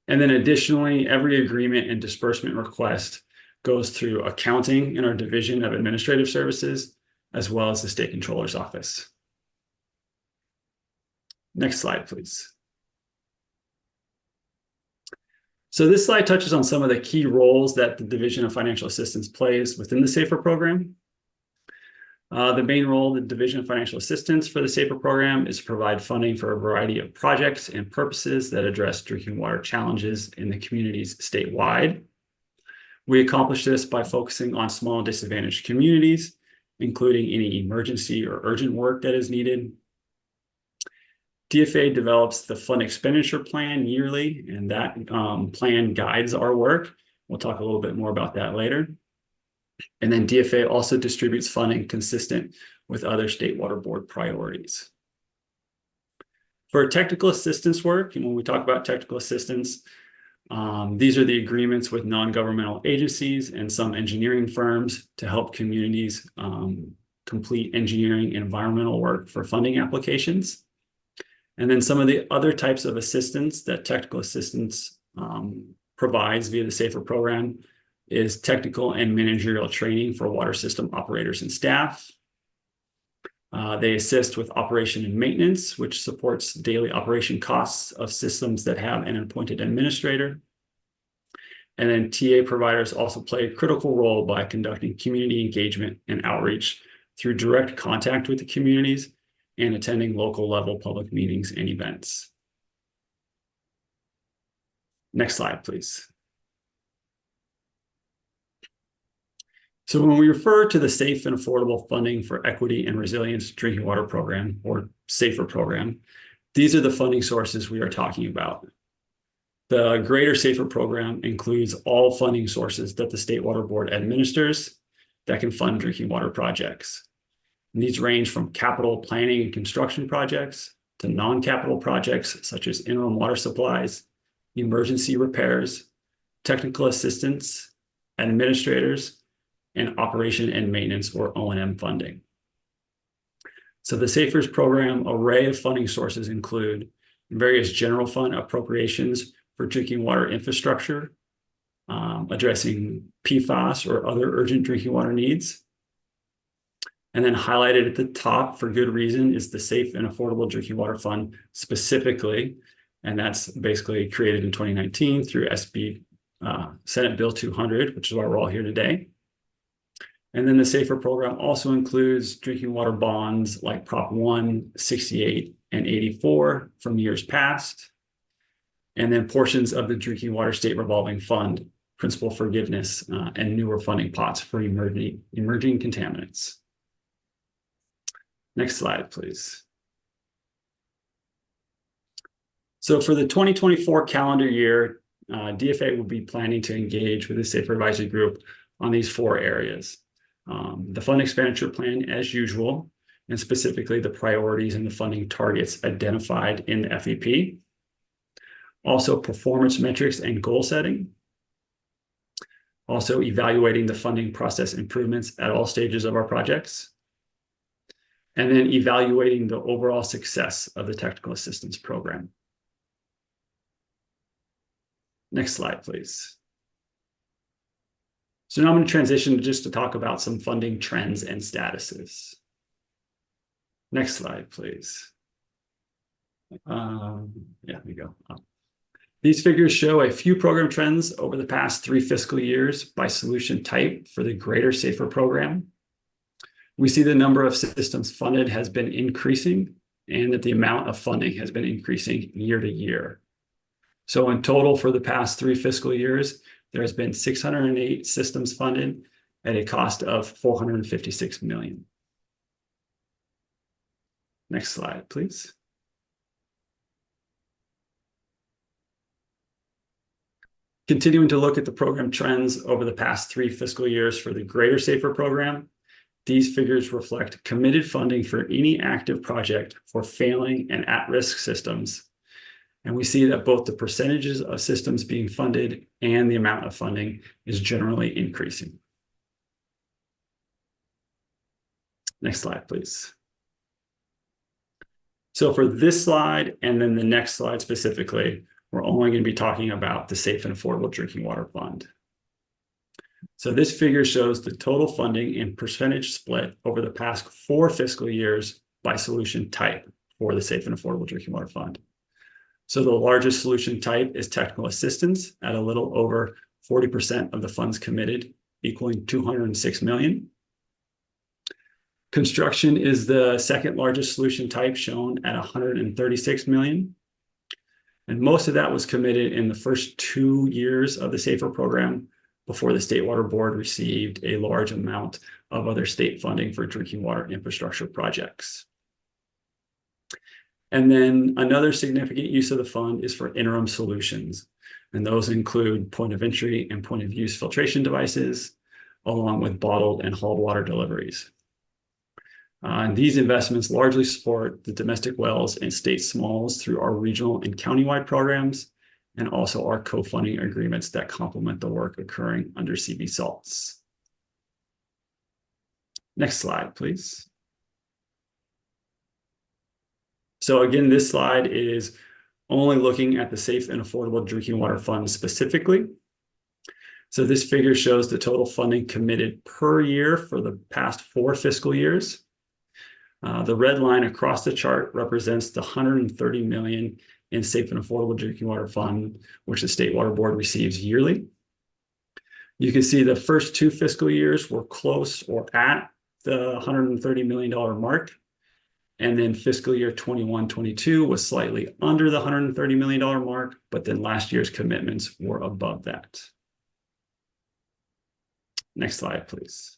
And then additionally, every agreement and disbursement request goes through accounting in our Division of Administrative Services, as well as the State Controller's Office. Next slide, please. So this slide touches on some of the key roles that the Division of Financial Assistance plays within the SAFER program. The main role of the Division of Financial Assistance for the SAFER program is to provide funding for a variety of projects and purposes that address drinking water challenges in the communities statewide. We accomplish this by focusing on small and disadvantaged communities, including any emergency or urgent work that is needed. DFA develops the fund expenditure plan yearly, and that plan guides our work. We'll talk a little bit more about that later. And then DFA also distributes funding consistent with other state water board priorities. For technical assistance work, and when we talk about technical assistance, these are the agreements with non-governmental agencies and some engineering firms to help communities complete engineering and environmental work for funding applications. And then some of the other types of assistance that technical assistance provides via the SAFER program is technical and managerial training for water system operators and staff. They assist with operation and maintenance, which supports daily operation costs of systems that have an appointed administrator. And then TA providers also play a critical role by conducting community engagement and outreach through direct contact with the communities and attending local level public meetings and events. Next slide, please. So when we refer to the Safe and Affordable Funding for Equity and Resilience Drinking Water Program, or SAFER program, these are the funding sources we are talking about. The greater SAFER program includes all funding sources that the State Water Board administers that can fund drinking water projects. And these range from capital planning and construction projects to non-capital projects such as interim water supplies, emergency repairs, technical assistance, administrators, and operation and maintenance, or O&M funding. So the SAFER's program array of funding sources include various general fund appropriations for drinking water infrastructure, addressing PFAS or other urgent drinking water needs. And then highlighted at the top for good reason is the Safe and Affordable Drinking Water Fund specifically. And that's basically created in 2019 through Senate Bill 200, which is why we're all here today. And then the SAFER program also includes drinking water bonds like Prop 1, 68, and 84 from years past. And then portions of the Drinking Water State Revolving Fund, principal forgiveness, and newer funding pots for emerging contaminants. Next slide, please. So for the 2024 calendar year, DFA will be planning to engage with the SAFER Advisory Group on these 4 areas. The fund expenditure plan as usual, and specifically the priorities and the funding targets identified in the FEP. Also performance metrics and goal setting. Also evaluating the funding process improvements at all stages of our projects. And then evaluating the overall success of the technical assistance program. Next slide, please. So now I'm going to transition just to talk about some funding trends and statuses. Next slide, please. Yeah, there we go. These figures show a few program trends over the past 3 fiscal years by solution type for the Greater SAFER program. We see the number of systems funded has been increasing and that the amount of funding has been increasing year to year. So in total for the past 3 fiscal years, there has been 608 systems funded at a cost of $456 million. Next slide, please. Continuing to look at the program trends over the past 3 fiscal years for the Greater SAFER program, these figures reflect committed funding for any active project for failing and at-risk systems. And we see that both the percentages of systems being funded and the amount of funding is generally increasing. Next slide, please. So for this slide and then the next slide specifically, we're only going to be talking about the Safe and Affordable Drinking Water Fund. So this figure shows the total funding in percentage split over the past 4 fiscal years by solution type for the Safe and Affordable Drinking Water Fund. So the largest solution type is technical assistance at a little over 40% of the funds committed, equaling $206 million. Construction is the second largest solution type, shown at $136 million. And most of that was committed in the first 2 years of the SAFER program before the State Water Board received a large amount of other state funding for drinking water infrastructure projects. And then another significant use of the fund is for interim solutions. And those include point of entry and point of use filtration devices, along with bottled and hauled water deliveries. And these investments largely support the domestic wells and state smalls through our regional and countywide programs, and also our co-funding agreements that complement the work occurring under CB salts. Next slide, please. So again, this slide is only looking at the Safe and Affordable Drinking Water Fund specifically. So this figure shows the total funding committed per year for the past 4 fiscal years. The red line across the chart represents the $130 million in Safe and Affordable Drinking Water Fund, which the State Water Board receives yearly. You can see the first 2 fiscal years were close or at the $130 million mark. And then fiscal year 21-22 was slightly under the $130 million mark, but then last year's commitments were above that. Next slide, please.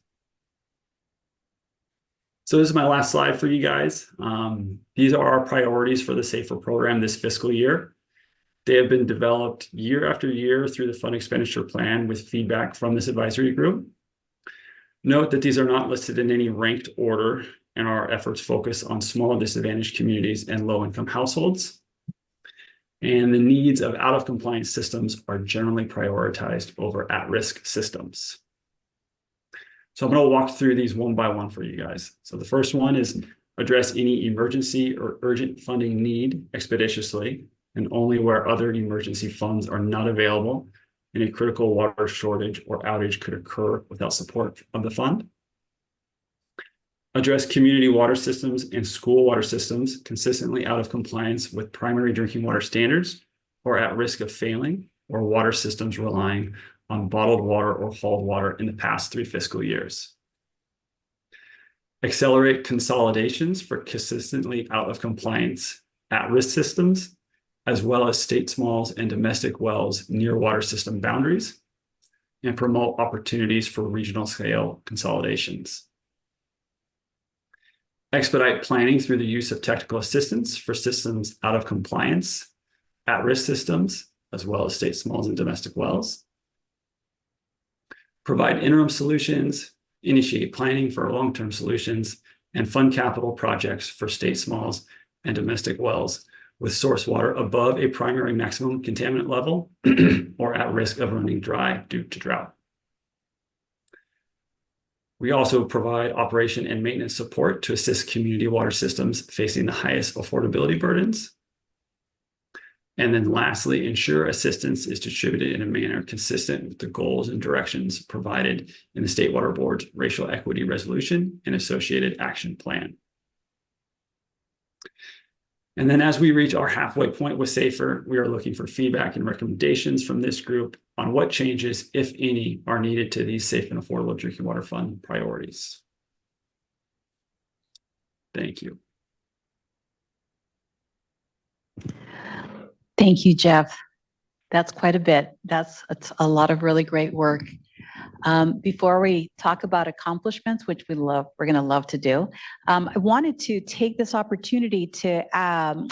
So this is my last slide for you guys. These are our priorities for the SAFER program this fiscal year. They have been developed year after year through the fund expenditure plan with feedback from this advisory group. Note that these are not listed in any ranked order, and our efforts focus on small and disadvantaged communities and low-income households. And the needs of out-of-compliance systems are generally prioritized over at-risk systems. So I'm going to walk through these one by one for you guys. So the first one is address any emergency or urgent funding need expeditiously and only where other emergency funds are not available and a critical water shortage or outage could occur without support of the fund. Address community water systems and school water systems consistently out of compliance with primary drinking water standards or at risk of failing, or water systems relying on bottled water or hauled water in the past 3 fiscal years. Accelerate consolidations for consistently out of compliance at-risk systems, as well as state smalls and domestic wells near water system boundaries, and promote opportunities for regional scale consolidations. Expedite planning through the use of technical assistance for systems out of compliance, at-risk systems, as well as state smalls and domestic wells. Provide interim solutions, initiate planning for long-term solutions, and fund capital projects for state smalls and domestic wells with source water above a primary maximum contaminant level or at risk of running dry due to drought. We also provide operation and maintenance support to assist community water systems facing the highest affordability burdens. And then lastly, ensure assistance is distributed in a manner consistent with the goals and directions provided in the State Water Board's Racial Equity Resolution and associated action plan. And then as we reach our halfway point with SAFER, we are looking for feedback and recommendations from this group on what changes, if any, are needed to these safe and affordable drinking water fund priorities. Thank you. Thank you, Jeff. That's quite a bit. That's a lot of really great work. Before we talk about accomplishments, which we're going to love to do, I wanted to take this opportunity to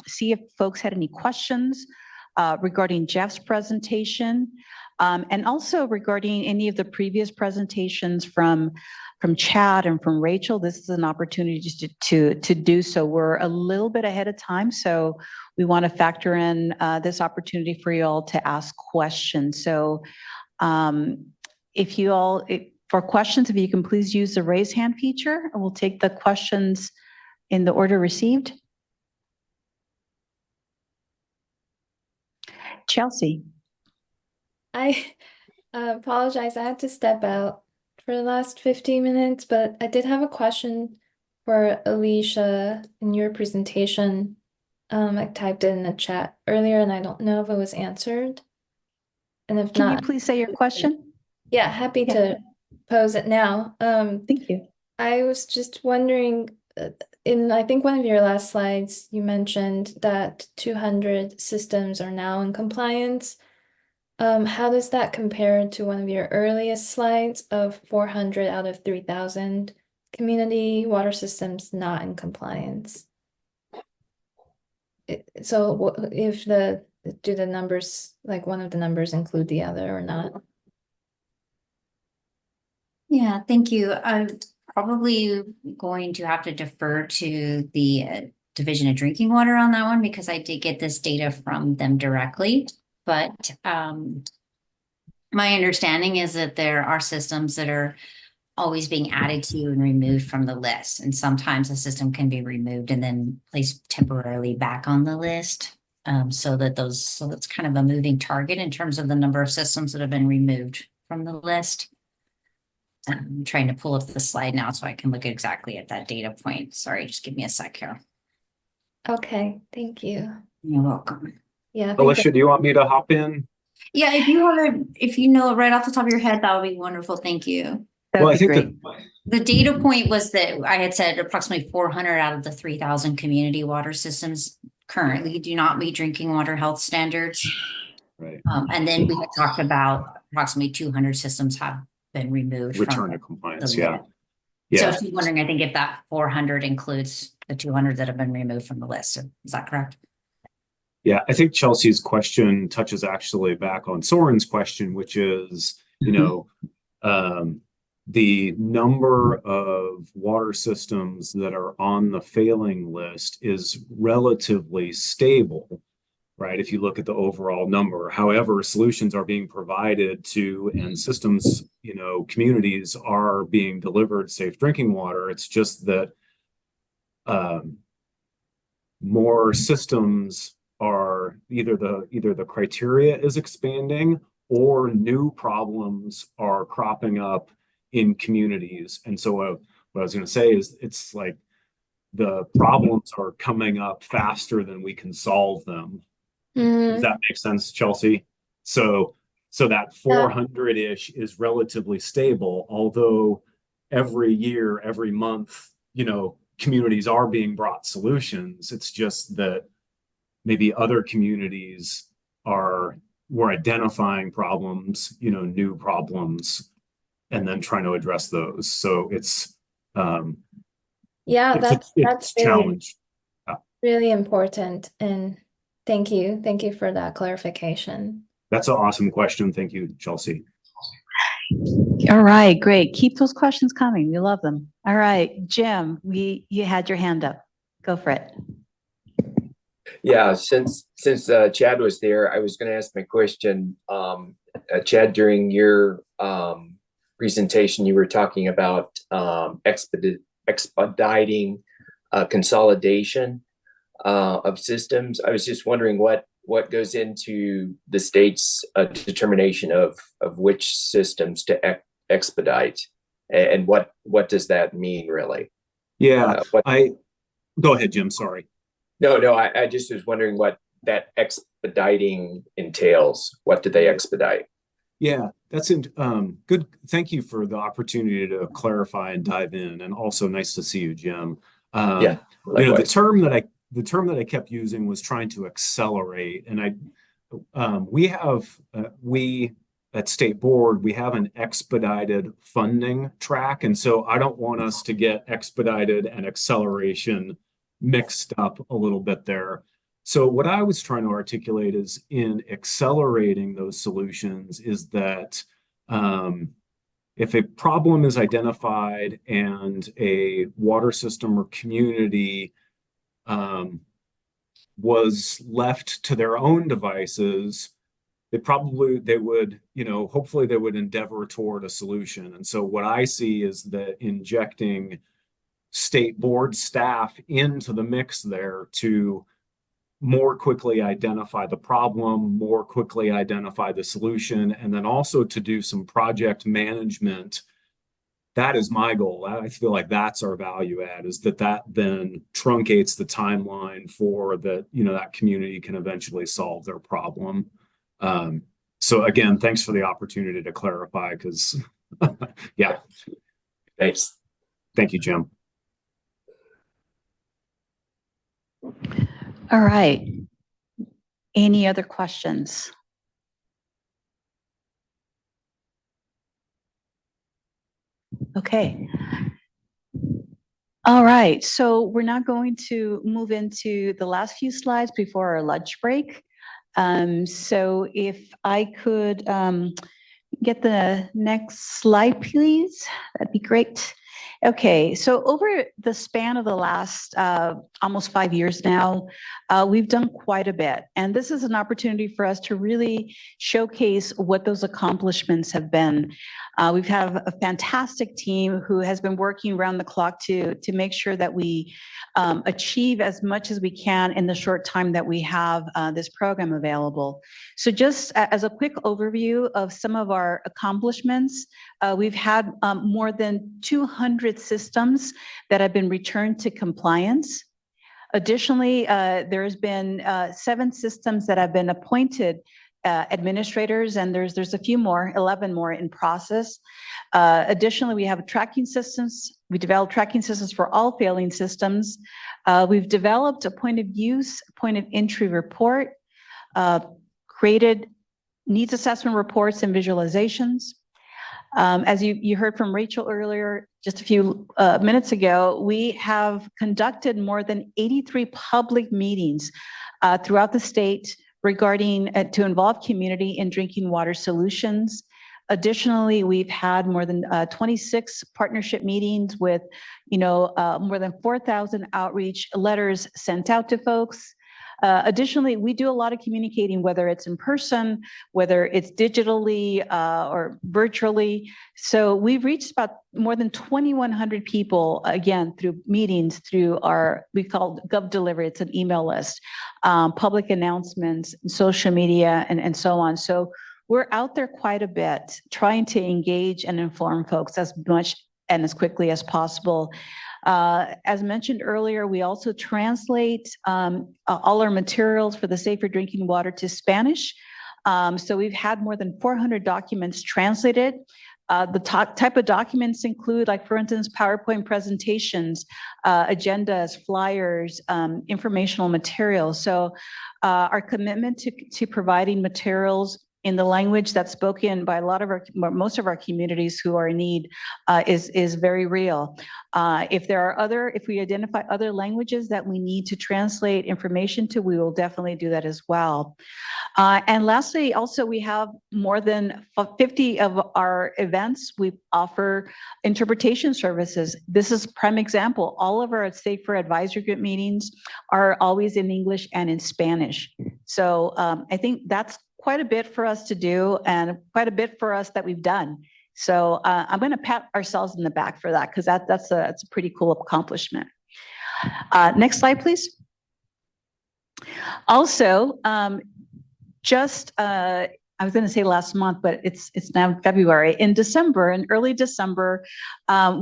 see if folks had any questions regarding Jeff's presentation, and also regarding any of the previous presentations from Chad and from Rachel. This is an opportunity just to do so. We're a little bit ahead of time, so we want to factor in this opportunity for you all to ask questions. So for questions, if you can please use the raise hand feature, and we'll take the questions in the order received. Chelsea. I apologize. I had to step out for the last 15 minutes, but I did have a question for Alicia in your presentation. I typed it in the chat earlier, and I don't know if it was answered. And if Can not, you please say your question? Yeah, happy to pose it now. Thank you. I was just wondering, in I think one of your last slides, you mentioned that 200 systems are now in compliance. How does that compare to one of your earliest slides of 400 out of 3,000 community water systems not in compliance? So if do the numbers, like one of the numbers include the other or not? Yeah, thank you. I'm probably going to have to defer to the Division of Drinking Water on that one because I did get this data from them directly. But my understanding is that there are systems that are always being added to and removed from the list. And sometimes a system can be removed and then placed temporarily back on the list. So that's kind of a moving target in terms of the number of systems that have been removed from the list. I'm trying to pull up the slide now so I can look exactly at that data point. Sorry, just give me a sec here. Okay, thank you. You're welcome. Yeah. Alicia, do you want me to hop in? Yeah, if you know it right off the top of your head, that would be wonderful. Thank you. Well, I think The data point was that I had said approximately 400 out of the 3,000 community water systems currently do not meet drinking water health standards. Right. And then we had talked about approximately 200 systems have been removed Return from to compliance. the list. Yeah. So she's wondering, I think if that 400 includes the 200 that have been removed from the list. Is that correct? Yeah, I think Chelsea's question touches actually back on Soren's question, which is, the number of water systems that are on the failing list is relatively stable, right? If you look at the overall number, however, solutions are being provided to and systems, communities are being delivered safe drinking water. It's just that more systems are either the criteria is expanding or new problems are cropping up in communities. And so what I was going to say is it's like the problems are coming up faster than we can solve them. Does that make sense, Chelsea? So that 400-ish is relatively stable, although every year, every month, communities are being brought solutions. It's just that maybe other communities we're identifying problems, new problems, and then trying to address those. So it's that's a challenge. really important. And thank you for that clarification. That's an awesome question. Thank you, Chelsea. All right, great. Keep those questions coming. We love them. All right, Jim, you had your hand up. Go for it. Yeah, since Chad was there, I was going to ask my question. Chad, during your presentation, you were talking about expediting consolidation of systems. I was just wondering what goes into the state's determination of which systems to expedite, and what does that mean really? Yeah, go ahead, Jim. Sorry. No, I just was wondering what that expediting entails. What do they expedite? Yeah, that's good. Thank you for the opportunity to clarify and dive in, and also nice to see you, Jim. Yeah, likewise. The term that I kept using was trying to accelerate, and we at State Board, we have an expedited funding track, and so I don't want us to get expedited and acceleration mixed up a little bit there. So what I was trying to articulate is in accelerating those solutions is that if a problem is identified and a water system or community was left to their own devices, hopefully they would endeavor toward a solution. And so what I see is that injecting State Board staff into the mix there to more quickly identify the problem, more quickly identify the solution, and then also to do some project management. That is my goal. I feel like that's our value add, is that then truncates the timeline for that community can eventually solve their problem. So again, thanks for the opportunity to clarify, because yeah. Thanks. Thank you, Jim. All right. Any other questions? Okay. All right. So we're now going to move into the last few slides before our lunch break. So if I could get the next slide, please, that'd be great. Okay, so over the span of the last almost 5 years now, we've done quite a bit. And this is an opportunity for us to really showcase what those accomplishments have been. We've had a fantastic team who has been working around the clock to make sure that we achieve as much as we can in the short time that we have this program available. So just as a quick overview of some of our accomplishments, we've had more than 200 systems that have been returned to compliance. Additionally, there's been 7 systems that have been appointed administrators, and there's a few more, 11 more in process. Additionally, we have tracking systems. We developed tracking systems for all failing systems. We've developed a point of use, point of entry report, created needs assessment reports and visualizations. As you heard from Rachel earlier, just a few minutes ago, we have conducted more than 83 public meetings throughout the state regarding to involve community in drinking water solutions. Additionally, we've had more than 26 partnership meetings with, more than 4,000 outreach letters sent out to folks. Additionally, we do a lot of communicating, whether it's in person, whether it's digitally or virtually. So we've reached about more than 2,100 people, again, through meetings, through our, we call Gov Delivery, it's an email list, public announcements, social media, and so on. So we're out there quite a bit, trying to engage and inform folks as much and as quickly as possible. As mentioned earlier, we also translate all our materials for the Safer Drinking Water to Spanish. So we've had more than 400 documents translated. The type of documents include, like, for instance, PowerPoint presentations, agendas, flyers, informational materials. So our commitment to providing materials in the language that's spoken by a lot of most of our communities who are in need is very real. If we identify other languages that we need to translate information to, we will definitely do that as well. And lastly, also, we have more than 50 of our events. We offer interpretation services. This is a prime example. All of our Safer Advisory Group meetings are always in English and in Spanish. So I think that's quite a bit for us to do, and quite a bit for us that we've done. So I'm going to pat ourselves in the back for that, because that's a pretty cool accomplishment. Next slide, please. Also, I was going to say last month, but it's now February. In December, in early December,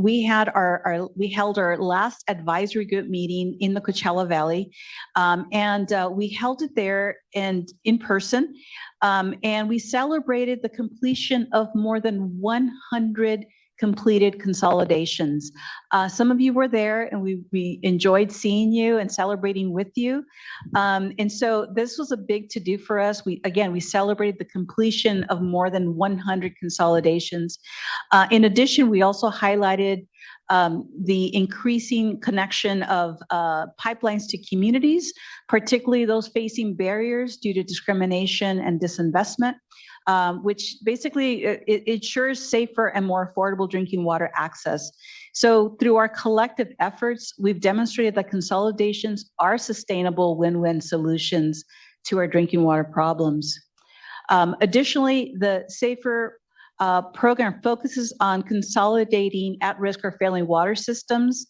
we held our last advisory group meeting in the Coachella Valley, and we held it there and in person, and we celebrated the completion of more than 100 completed consolidations. Some of you were there, and we enjoyed seeing you and celebrating with you. And so this was a big to-do for us. We celebrated the completion of more than 100 consolidations. In addition, we also highlighted the increasing connection of pipelines to communities, particularly those facing barriers due to discrimination and disinvestment, which basically it ensures safer and more affordable drinking water access. So through our collective efforts, we've demonstrated that consolidations are sustainable win-win solutions to our drinking water problems. Additionally, the Safer program focuses on consolidating at-risk or failing water systems,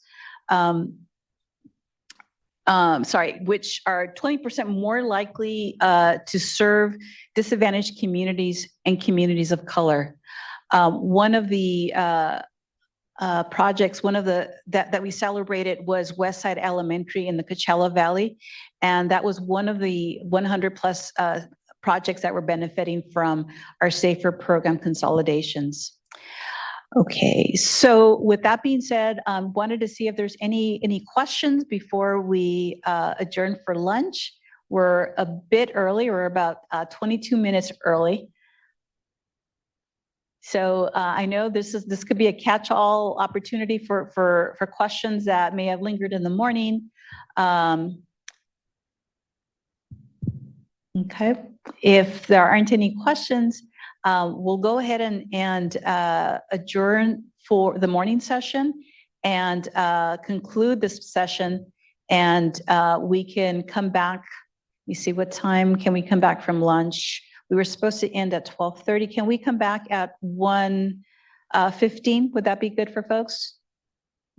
which are 20% more likely to serve disadvantaged communities and communities of color. One of the projects, that we celebrated was Westside Elementary in the Coachella Valley, and that was one of the 100 plus projects that were benefiting from our Safer program consolidations. Okay, so with that being said, wanted to see if there's any questions before we adjourn for lunch. We're a bit early, we're about 22 minutes early. So I know this could be a catch-all opportunity for questions that may have lingered in the morning. Okay, if there aren't any questions, we'll go ahead and adjourn for the morning session and conclude this session, and we can come back. Let me see, what time can we come back from lunch? We were supposed to end at 12:30. Can we come back at 1:15? Would that be good for folks?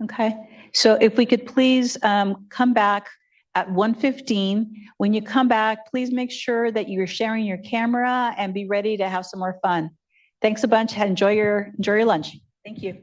Okay, so if we could please come back at 1:15. When you come back, please make sure that you're sharing your camera and be ready to have some more fun. Thanks a bunch. Enjoy your lunch. Thank you.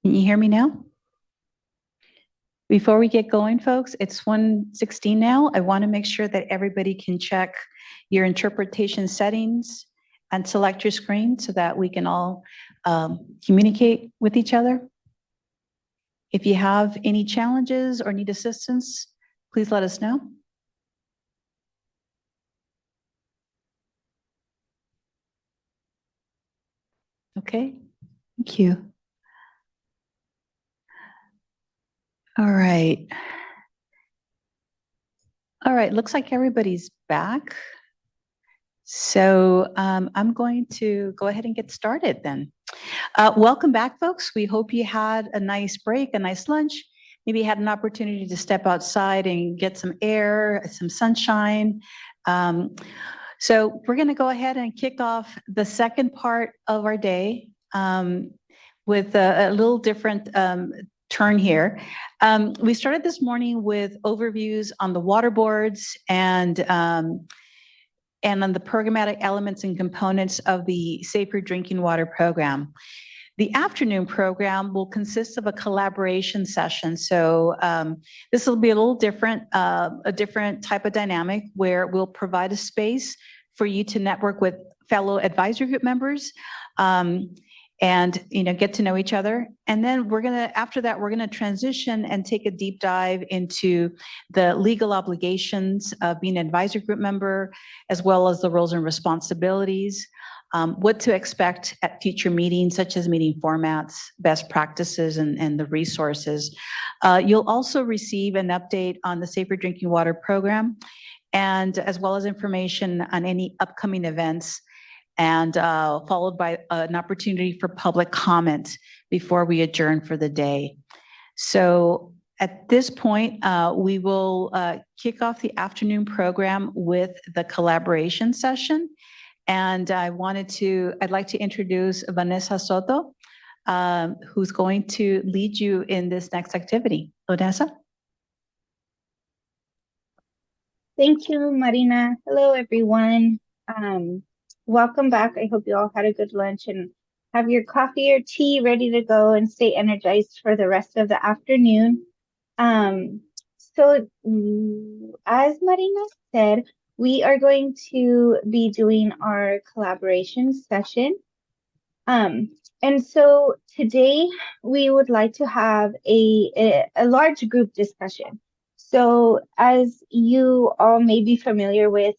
Can you hear me now? Before we get going, folks, it's 1:16 now. I want to make sure that everybody can check your interpretation settings and select your screen so that we can all communicate with each other. If you have any challenges or need assistance, please let us know. Okay, thank you. All right. All right, looks like everybody's back. So I'm going to go ahead and get started then. Welcome back, folks. We hope you had a nice break, a nice lunch. Maybe you had an opportunity to step outside and get some air, some sunshine. So we're going to go ahead and kick off the second part of our day with a little different turn here. We started this morning with overviews on the water boards and on the programmatic elements and components of the Safer Drinking Water Program. The afternoon program will consist of a collaboration session. So this will be a little different, a different type of dynamic where we'll provide a space for you to network with fellow advisory group members and get to know each other. And then after that, we're gonna transition and take a deep dive into the legal obligations of being an advisory group member, as well as the roles and responsibilities, what to expect at future meetings, such as meeting formats, best practices, and the resources. You'll also receive an update on the Safer Drinking Water Program, and as well as information on any upcoming events, and followed by an opportunity for public comment before we adjourn for the day. So at this point, we will kick off the afternoon program with the collaboration session. And I'd like to introduce Vanessa Soto, who's going to lead you in this next activity. Vanessa? Thank you, Marina. Hello, everyone. Welcome back. I hope you all had a good lunch and have your coffee or tea ready to go and stay energized for the rest of the afternoon. So as Marina said, we are going to be doing our collaboration session. And so today we would like to have a large group discussion. So as you all may be familiar with,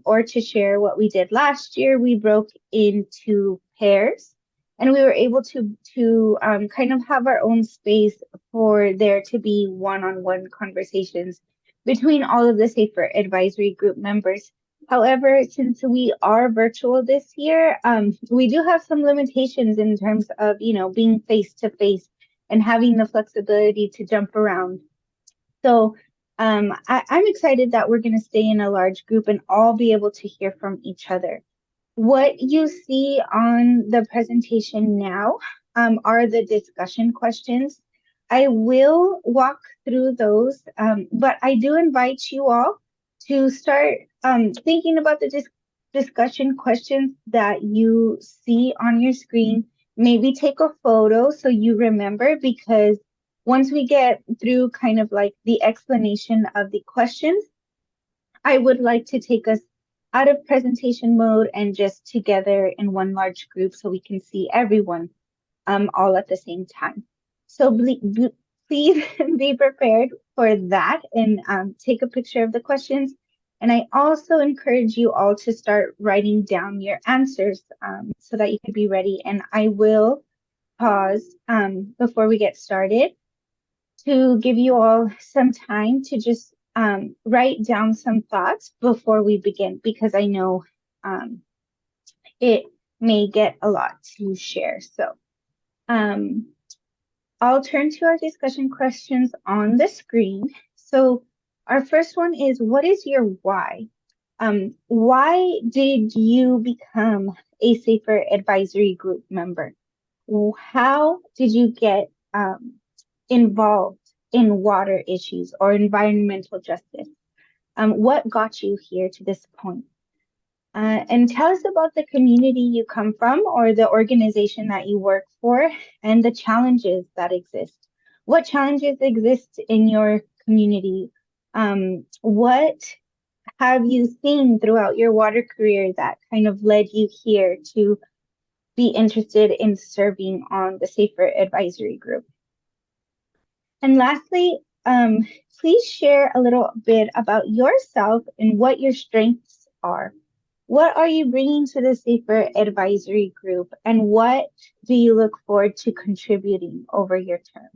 or to share what we did last year, we broke into pairs and we were able to kind of have our own space for there to be one-on-one conversations between all of the Safer Advisory Group members. However, since we are virtual this year, we do have some limitations in terms of, being face to face and having the flexibility to jump around. So I'm excited that we're going to stay in a large group and all be able to hear from each other. What you see on the presentation now are the discussion questions. I will walk through those, but I do invite you all to start thinking about the discussion questions that you see on your screen. Maybe take a photo so you remember, because once we get through kind of like the explanation of the questions, I would like to take us out of presentation mode and just together in one large group so we can see everyone all at the same time. So please be prepared for that and take a picture of the questions. And I also encourage you all to start writing down your answers so that you can be ready. And I will pause before we get started to give you all some time to just write down some thoughts before we begin, because I know it may get a lot to share. So I'll turn to our discussion questions on the screen. So our first one is, what is your why? Why did you become a Safer Advisory Group member? How did you get involved in water issues or environmental justice? What got you here to this point? And tell us about the community you come from or the organization that you work for and the challenges that exist. What challenges exist in your community? What have you seen throughout your water career that kind of led you here to be interested in serving on the Safer Advisory Group? And lastly, please share a little bit about yourself and what your strengths are. What are you bringing to the Safer Advisory Group, and what do you look forward to contributing over your term?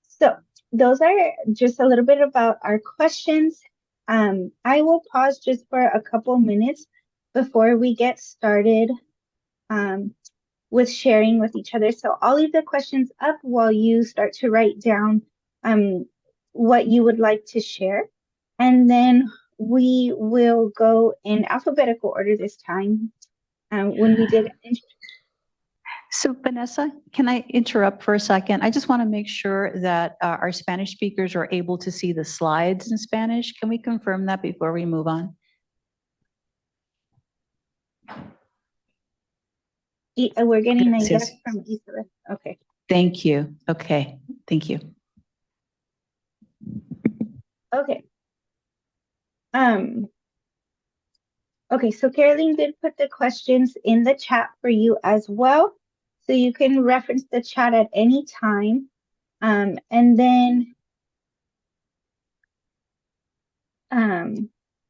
So those are just a little bit about our questions. I will pause just for a couple minutes before we get started with sharing with each other. So I'll leave the questions up while you start to write down what you would like to share. And then we will go in alphabetical order this time. When we did. So Vanessa, can I interrupt for a second? I just want to make sure that our Spanish speakers are able to see the slides in Spanish. Can we confirm that before we move on? We're getting a Yes. yes from Isabel. Okay. Thank you. Okay. Thank you. Okay. Okay, so Caroline did put the questions in the chat for you as well. So you can reference the chat at any time. And then,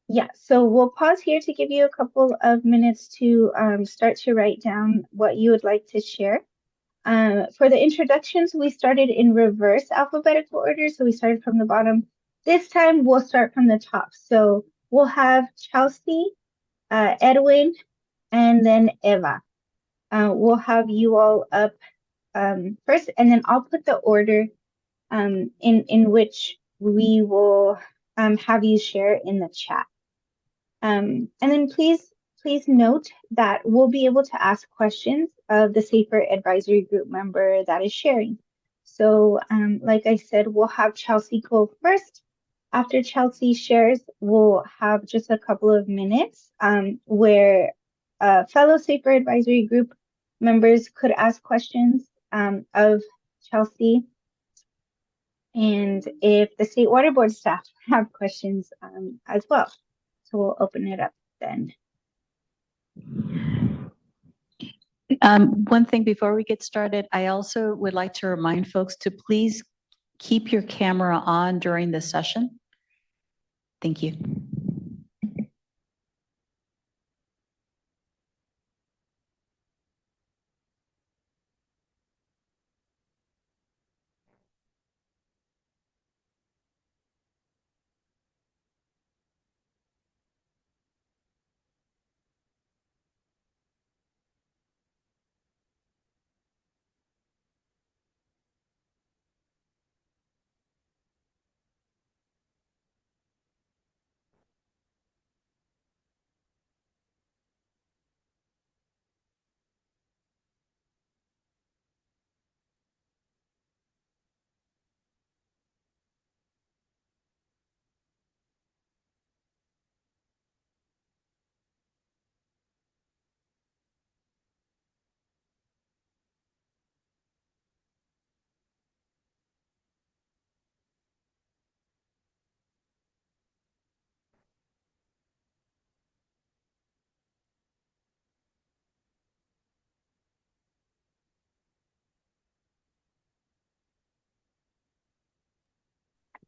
yeah, so we'll pause here to give you a couple of minutes to start to write down what you would like to share. For the introductions, we started in reverse alphabetical order. So we started from the bottom. This time we'll start from the top. So we'll have Chelsea, Edwin, and then Eva. We'll have you all up first, and then I'll put the order in which we will have you share in the chat. And then please note that we'll be able to ask questions of the Safer Advisory Group member that is sharing. So like I said, we'll have Chelsea go first. After Chelsea shares, we'll have just a couple of minutes where fellow Safer Advisory Group members could ask questions of Chelsea. And if the State Water Board staff have questions as well. So we'll open it up then. One thing before we get started, I also would like to remind folks to please keep your camera on during the session. Thank you.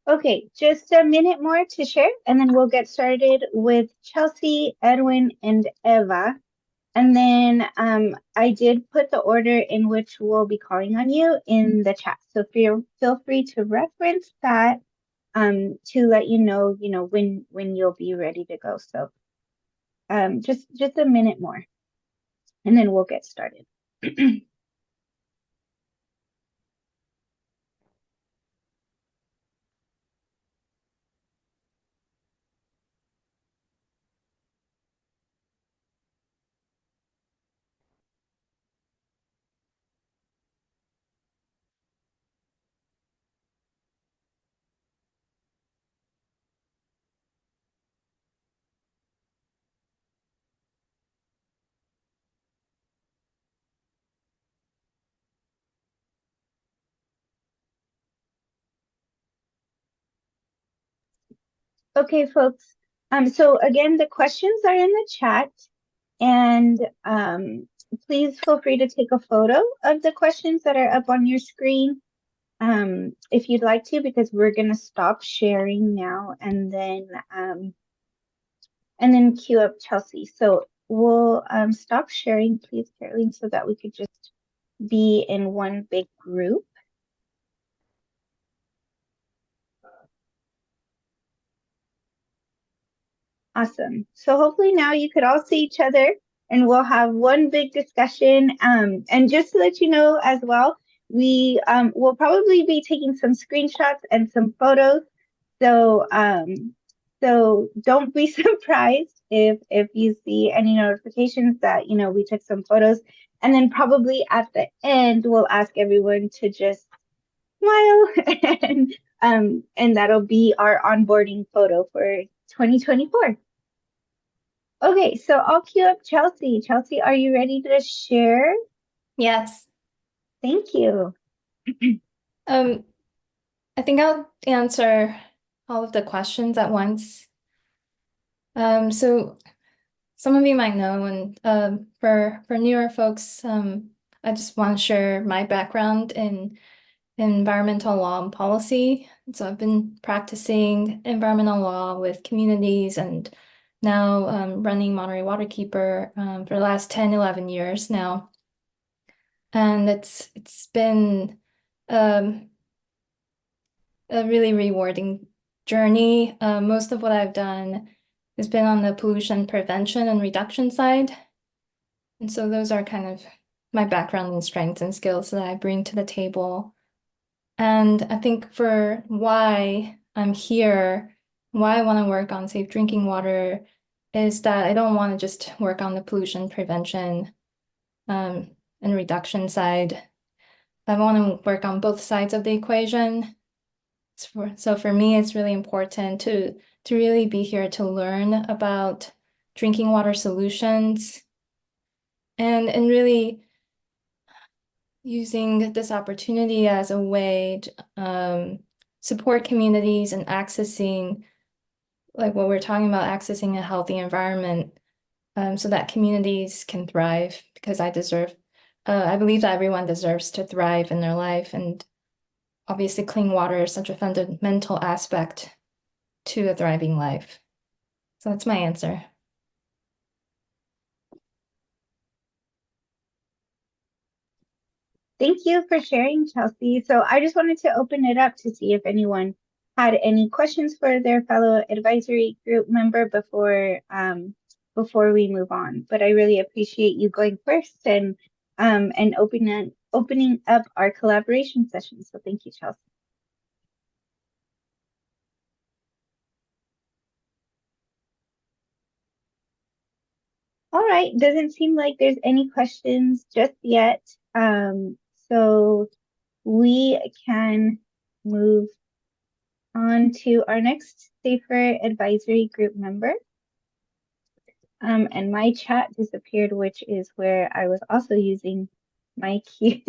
Okay, just a minute more to share, and then we'll get started with Chelsea, Edwin, and Eva. And then I did put the order in which we'll be calling on you in the chat. So feel free to reference that to let you know when you'll be ready to go. So just a minute more, and then we'll get started. Okay, folks. So again, the questions are in the chat, and please feel free to take a photo of the questions that are up on your screen, if you'd like to, because we're gonna stop sharing now and then queue up Chelsea. So we'll stop sharing, please, Caroline, so that we could just be in one big group. Awesome. So hopefully now you could all see each other and we'll have one big discussion. And just to let you know as well, we will probably be taking some screenshots and some photos. So so don't be surprised if you see any notifications that we took some photos. And then probably at the end we'll ask everyone to just smile and that'll be our onboarding photo for 2024. Okay, so I'll queue up Chelsea. Chelsea, are you ready to share? Yes. Thank you. I think I'll answer all of the questions at once. So some of you might know, and for newer folks, I just want to share my background in environmental law and policy. So I've been practicing environmental law with communities and now running Monterey Waterkeeper for the last 10, 11 years now. And it's been a really rewarding journey. Most of what I've done has been on the pollution prevention and reduction side. And so those are kind of my background and strengths and skills that I bring to the table. And I think for why I'm here, why I want to work on safe drinking water is that I don't want to just work on the pollution prevention and reduction side. I want to work on both sides of the equation. So for me, it's really important to really be here to learn about drinking water solutions and really using this opportunity as a way to support communities and accessing, like what we're talking about, accessing a healthy environment so that communities can thrive, because I believe that everyone deserves to thrive in their life. And obviously clean water is such a fundamental aspect to a thriving life. So that's my answer. Thank you for sharing, Chelsea. So I just wanted to open it up to see if anyone had any questions for their fellow advisory group member before we move on. But I really appreciate you going first and opening up our collaboration session. So thank you, Chelsea. All right, doesn't seem like there's any questions just yet. So we can move on to our next Safer Advisory Group member. And my chat disappeared, which is where I was also using my cue.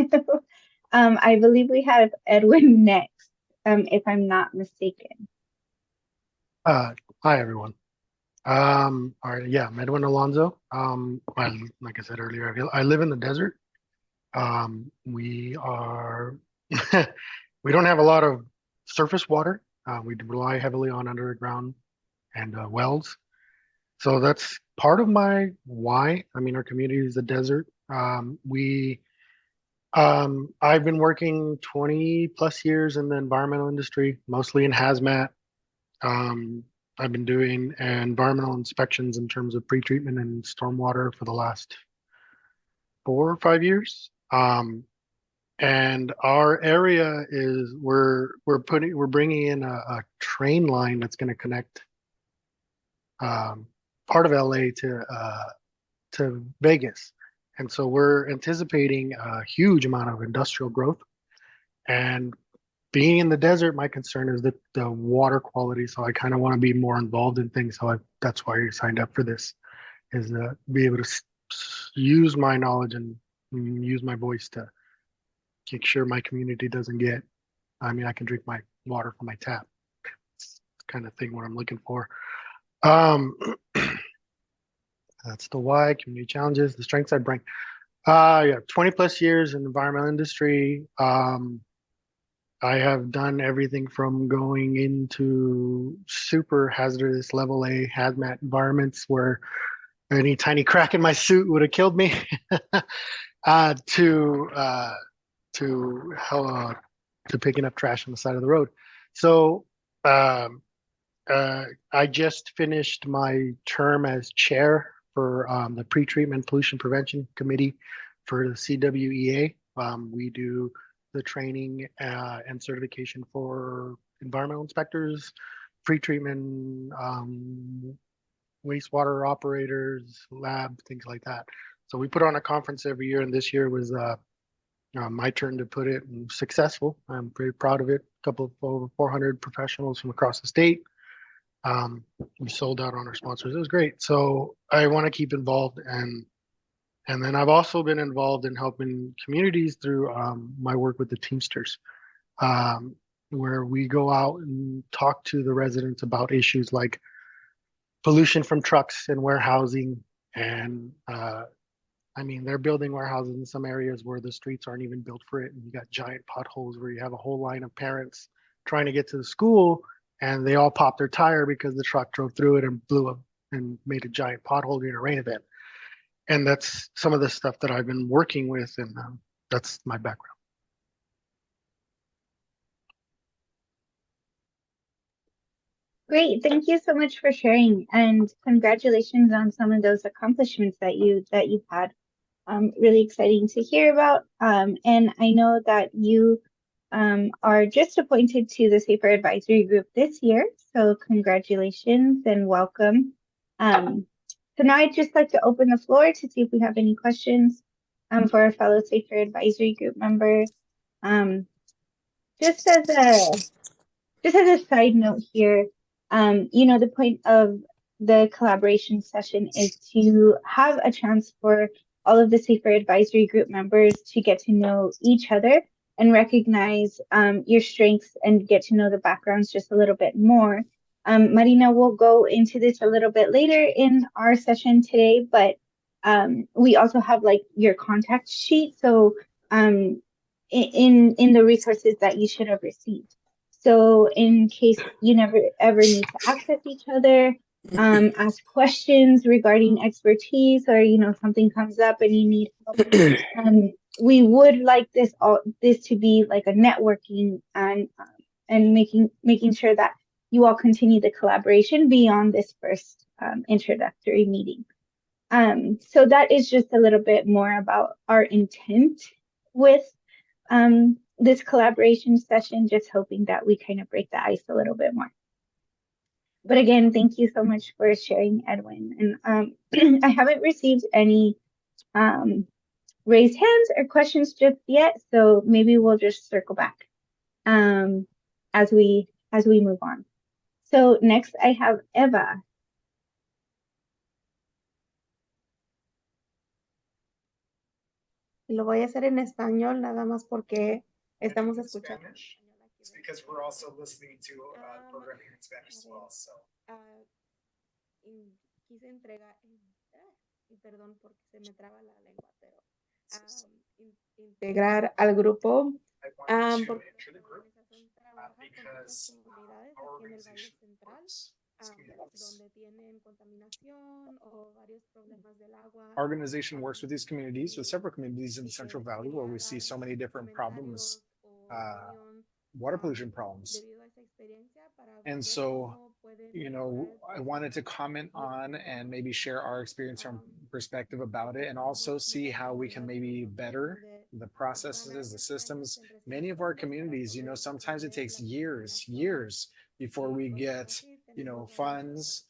I believe we have Edwin next, if I'm not mistaken. Hi, everyone. All right, yeah, I'm Edwin Alonso. Like I said earlier, I live in the desert. We are, we don't have a lot of surface water. We rely heavily on underground and wells. So that's part of my why. I mean, our community is a desert. I've been working 20 plus years in the environmental industry, mostly in hazmat. I've been doing environmental inspections in terms of pretreatment and stormwater for the last 4 or 5 years. And our area is we're bringing in a train line that's going to connect part of LA to Vegas. And so we're anticipating a huge amount of industrial growth. And being in the desert, my concern is the water quality. So I kind of want to be more involved in things. So that's why I signed up for this, is to be able to use my knowledge and use my voice to make sure my community doesn't I can drink my water from my tap. It's kind of thing what I'm looking for. Um, that's the why, community challenges, the strengths I bring. Yeah, 20 plus years in the environmental industry. I have done everything from going into super hazardous level A hazmat environments where any tiny crack in my suit would have killed me, to picking up trash on the side of the road. So I just finished my term as chair for the Pretreatment Pollution Prevention Committee for the CWEA. We do the training and certification for environmental inspectors, pretreatment, wastewater operators, lab, things like that. So we put on a conference every year, and this year was my turn to put it, and successful. I'm very proud of it. A couple of over 400 professionals from across the state. We sold out on our sponsors. It was great. So I want to keep involved, and then I've also been involved in helping communities through my work with the Teamsters, where we go out and talk to the residents about issues like pollution from trucks and warehousing. And I mean, they're building warehouses in some areas where the streets aren't even built for it. And you got giant potholes where you have a whole line of parents trying to get to the school, and they all popped their tire because the truck drove through it and blew up and made a giant pothole during a rain event. And that's some of the stuff that I've been working with, and that's my background. Great, thank you so much for sharing, and congratulations on some of those accomplishments that you've had. Really exciting to hear about. And I know that you are just appointed to the Safer Advisory Group this year, so congratulations and welcome. So now I'd just like to open the floor to see if we have any questions for our fellow Safer Advisory Group members. Just as a side note here, the point of the collaboration session is to have a chance for all of the Safer Advisory Group members to get to know each other and recognize your strengths and get to know the backgrounds just a little bit more. Marina will go into this a little bit later in our session today, but we also have like your contact sheet. So in the resources that you should have received. So in case you never ever need to access each other, ask questions regarding expertise, or something comes up and you need help, we would like this to be like a networking and making sure that you all continue the collaboration beyond this first introductory meeting. So that is just a little bit more about our intent with this collaboration session, just hoping that we kind of break the ice a little bit more. But again, thank you so much for sharing, Edwin. And I haven't received any raised hands or questions just yet, so maybe we'll just circle back as we move on. So next I have Eva. Lo voy a hacer en español nada más porque estamos escuchando. It's because we're also listening to programming in Spanish as well. So. Quise entregar, y perdón porque se me traba la lengua, pero integrar al grupo porque la organización trabaja con otras comunidades aquí en el Valle Central, donde tienen contaminación o varios problemas del agua. Organization works with these communities, with several communities in the Central Valley where we see so many different problems, water pollution problems. And so, I wanted to comment on and maybe share our experience from perspective about it, and also see how we can maybe better the processes, the systems. Many of our communities, sometimes it takes years before we get, funds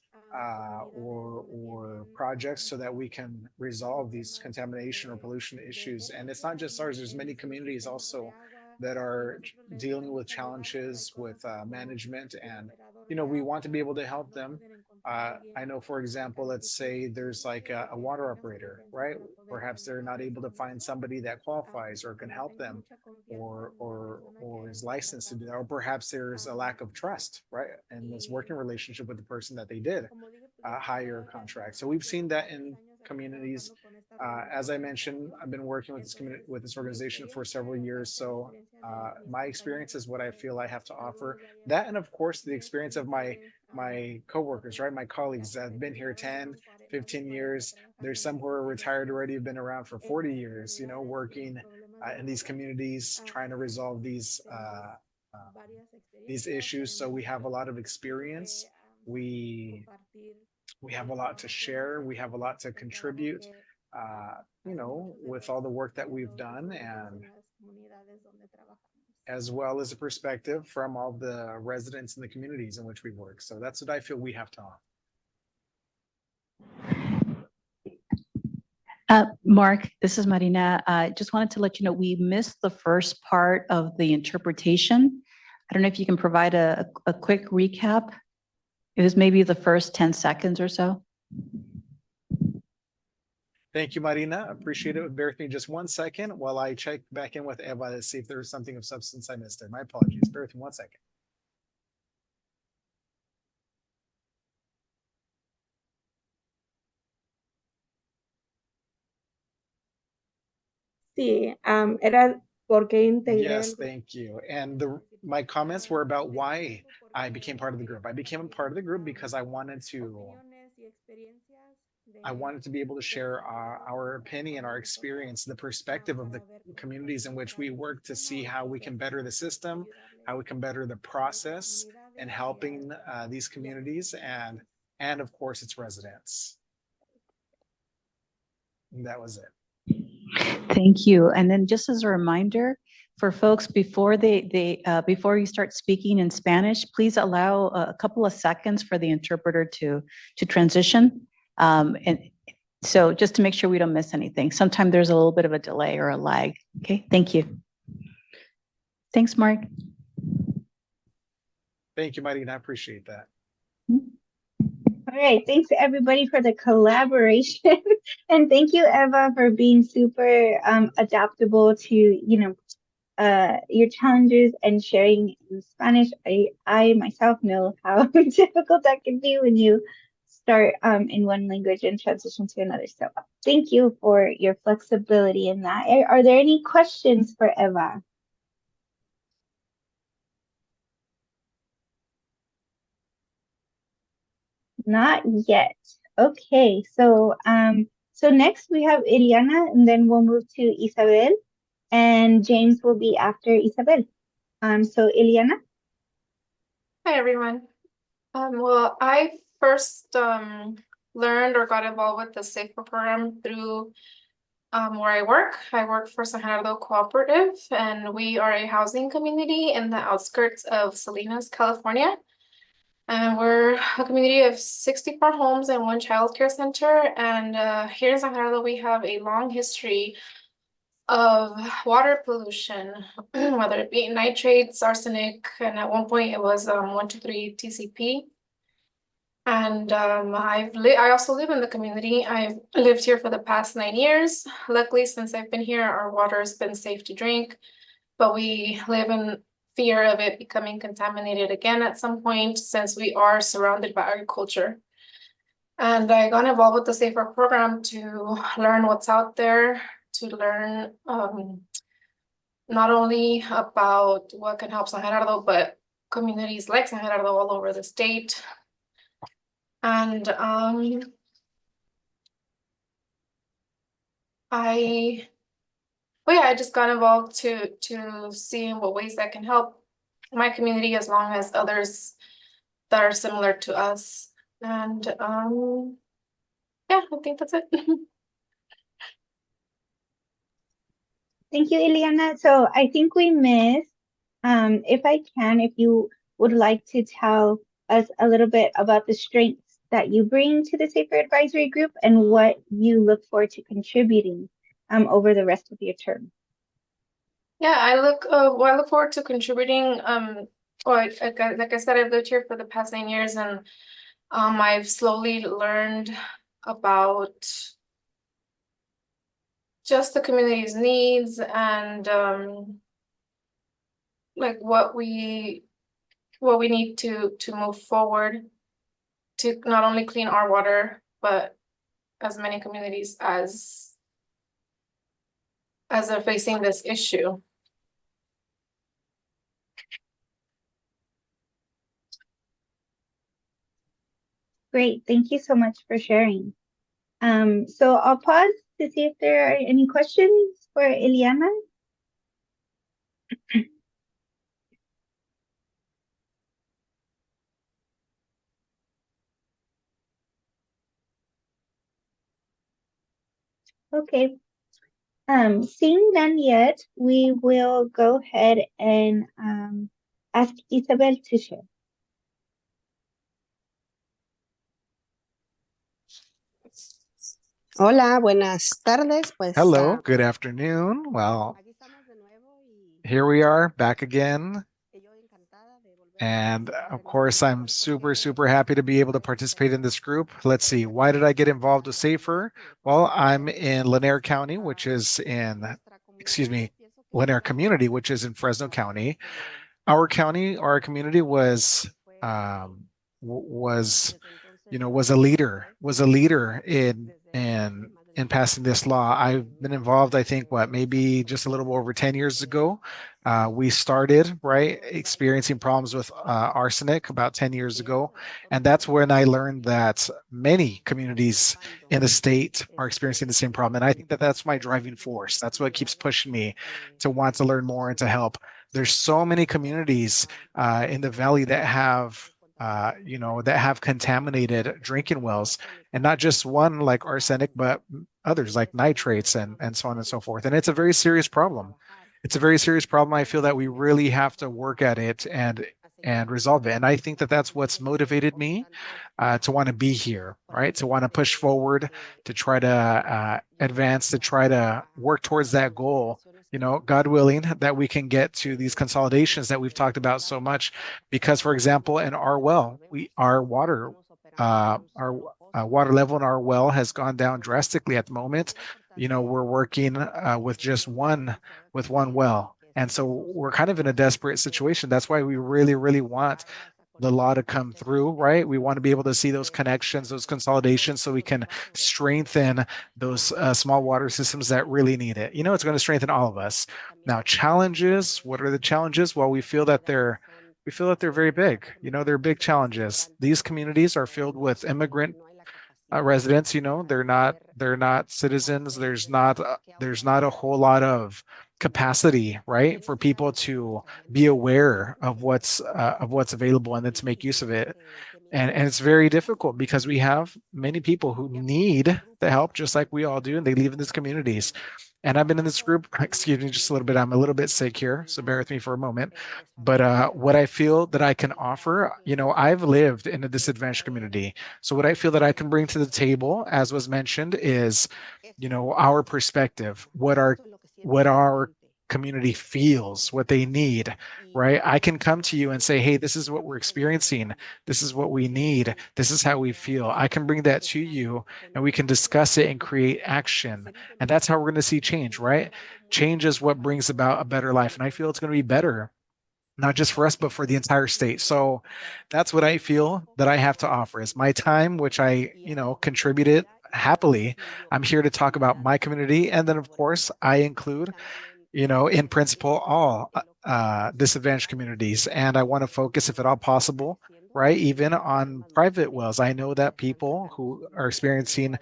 or projects so that we can resolve these contamination or pollution issues. And it's not just ours, there's many communities also that are dealing with challenges with management and we want to be able to help them. I know, for example, let's say there's like a water operator, right? Perhaps they're not able to find somebody that qualifies or can help them, or is licensed to do that, or perhaps there's a lack of trust, right, and this working relationship with the person that they did hire a contract. So we've seen that in communities. As I mentioned, I've been working with this community, with this organization for several years. So my experience is what I feel I have to offer. That, and of course, the experience of my coworkers, right? My colleagues that have been here 10, 15 years. There's some who are retired already, have been around for 40 years, working in these communities, trying to resolve these issues. So we have a lot of experience. We we have a lot to share. We have a lot to contribute, with all the work that we've done, and as well as a perspective from all the residents in the communities in which we work. So that's what I feel we have to offer. Mark, this is Marina. I just wanted to let you know we missed the first part of the interpretation. I don't know if you can provide a quick recap. It was maybe the first 10 seconds or so. Thank you, Marina. Appreciate it. Bear with me just 1 second while I check back in with Eva to see if there's something of substance I missed there. My apologies. Bear with me 1 second. Sí, era porque integré Yes, el grupo. thank you. And my comments were about why I became part of the group. I became a part of the group because I wanted to be able to share our opinion, our experience, the perspective of the communities in which we work, to see how we can better the system, how we can better the process in helping these communities, and of course its residents. And that was it. Thank you. And then just as a reminder for folks, before before you start speaking in Spanish, please allow a couple of seconds for the interpreter to transition. And so just to make sure we don't miss anything. Sometimes there's a little bit of a delay or a lag. Okay, thank you. Thanks, Mark. Thank you, Marina. I appreciate that. All right, thanks everybody for the collaboration. And thank you, Eva, for being super adaptable to, your challenges and sharing in Spanish. I myself know how difficult that can be when you start in one language and transition to another. So thank you for your flexibility in that. Are there any questions for Eva? Not yet. Okay, so next we have Iriana, and then we'll move to Isabel, and James will be after Isabel. So Iliana. Hi, everyone. Well, I first learned or got involved with the SAFER program through where I work. I work for San Gerardo Cooperative, and we are a housing community in the outskirts of Salinas, California. And we're a community of 64 homes and one child care center. And here in San Gerardo, we have a long history of water pollution, whether it be nitrates, arsenic, and at one point it was 123 TCP. And I also live in the community. I've lived here for the past 9 years. Luckily, since I've been here, our water has been safe to drink, but we live in fear of it becoming contaminated again at some point, since we are surrounded by agriculture. And I got involved with the SAFER program to learn what's out there, to learn not only about what can help San Gerardo, but communities like San Gerardo all over the state. And I just got involved to see what ways that can help my community, as long as others that are similar to us. And yeah, I think that's it. Thank you, Iliana. So I think we missed, if you would like to tell us a little bit about the strengths that you bring to the SAFER Advisory Group and what you look forward to contributing over the rest of your term. Yeah, I look forward to contributing like I said, I've lived here for the past 9 years, and I've slowly learned about just the community's needs and like what we need to move forward to not only clean our water, but as many communities as are facing this issue. Great. Thank you so much for sharing. So I'll pause to see if there are any questions for Eliana. Okay. Seeing none yet, we will go ahead and ask Isabel to share. Hola, buenas tardes. Pues, Hello, good afternoon. Well, here we are back again. And of course, I'm super, super happy to be able to participate in this group. Let's see, why did I get involved with SAFER? Well, I'm in Lanier County, which is in, Lanier Community, which is in Fresno County. Our county, our community was was was a leader in passing this law. I've been involved, I think, maybe just a little over 10 years ago. We started, right, experiencing problems with arsenic about 10 years ago. And that's when I learned that many communities in the state are experiencing the same problem. And I think that that's my driving force. That's what keeps pushing me to want to learn more and to help. There's so many communities in the valley that have that have contaminated drinking wells, and not just one like arsenic, but others like nitrates and so on and so forth. And it's a very serious problem. It's a very serious problem. I feel that we really have to work at it and resolve it. And I think that that's what's motivated me to want to be here, right? To want to push forward, to try to advance, to try to work towards that goal. God willing, that we can get to these consolidations that we've talked about so much. Because, for example, in our well, our water level in our well has gone down drastically at the moment. We're working with just one well. And so we're kind of in a desperate situation. That's why we really, really want the law to come through, right? We want to be able to see those connections, those consolidations, so we can strengthen those small water systems that really need it. It's going to strengthen all of us. Now, challenges. What are the challenges? Well, we feel that they're very big. They're big challenges. These communities are filled with immigrant residents. They're not citizens. There's not a whole lot of capacity, right, for people to be aware of what's available and then to make use of it. And it's very difficult because we have many people who need the help just like we all do, and they live in these communities. And I've been in this group, excuse me, just a little bit. I'm a little bit sick here, so bear with me for a moment. But what I feel that I can offer, I've lived in a disadvantaged community. So what I feel that I can bring to the table, as was mentioned, is, our perspective, what our community feels, what they need, right? I can come to you and say, hey, this is what we're experiencing. This is what we need. This is how we feel. I can bring that to you and we can discuss it and create action. And that's how we're going to see change, right? Change is what brings about a better life. And I feel it's going to be better, not just for us, but for the entire state. So that's what I feel that I have to offer is my time, which I, contributed happily. I'm here to talk about my community. And then, of course, I include in principle, all disadvantaged communities. And I want to focus, if at all possible, right, even on private wells. I know that people who are experiencing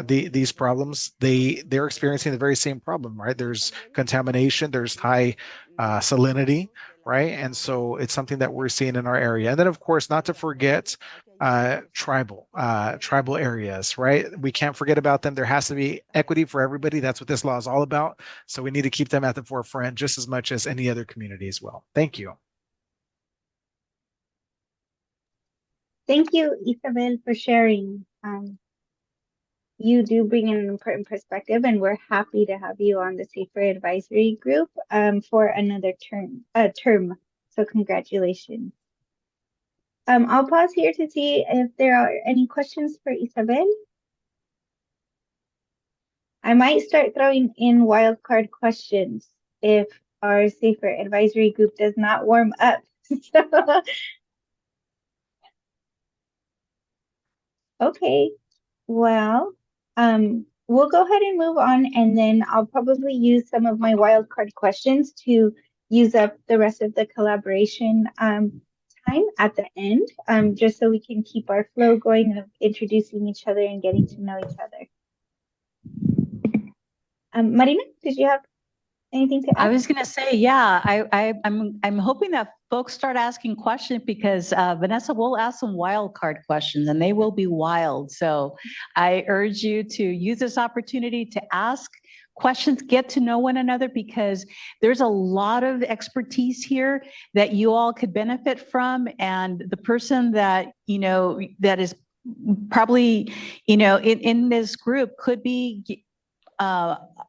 these problems, they're experiencing the very same problem, right? There's contamination, there's high salinity, right? And so it's something that we're seeing in our area. And then, of course, not to forget tribal areas, right? We can't forget about them. There has to be equity for everybody. That's what this law is all about. So we need to keep them at the forefront just as much as any other community as well. Thank you. Thank you, Isabel, for sharing. You do bring an important perspective, and we're happy to have you on the Safer Advisory Group for another term. So congratulations. I'll pause here to see if there are any questions for Isabel. I might start throwing in wildcard questions if our Safer Advisory Group does not warm up. Okay, well, we'll go ahead and move on, and then I'll probably use some of my wildcard questions to use up the rest of the collaboration time at the end, just so we can keep our flow going of introducing each other and getting to know each other. Marina, did you have anything to add? I was going to say, yeah, I'm hoping that folks start asking questions because Vanessa will ask some wild card questions and they will be wild. So I urge you to use this opportunity to ask questions, get to know one another, because there's a lot of expertise here that you all could benefit from. And the person that, that is probably, in this group could be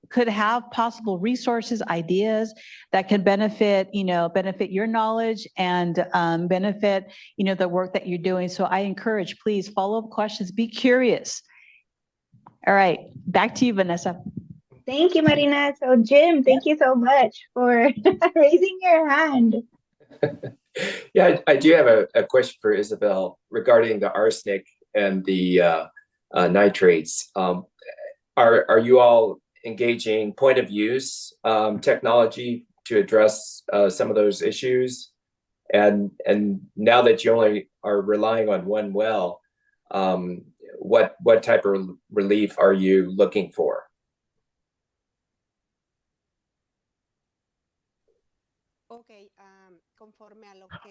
could have possible resources, ideas that can benefit, benefit your knowledge and benefit, the work that you're doing. So I encourage, please follow up questions, be curious. All right, back to you, Vanessa. Thank you, Marina. So Jim, thank you so much for raising your hand. Yeah, I do have a question for Isabel regarding the arsenic and the nitrates. Are you all engaging point of use technology to address some of those issues? And now that you only are relying on one well, what type of relief are you looking for?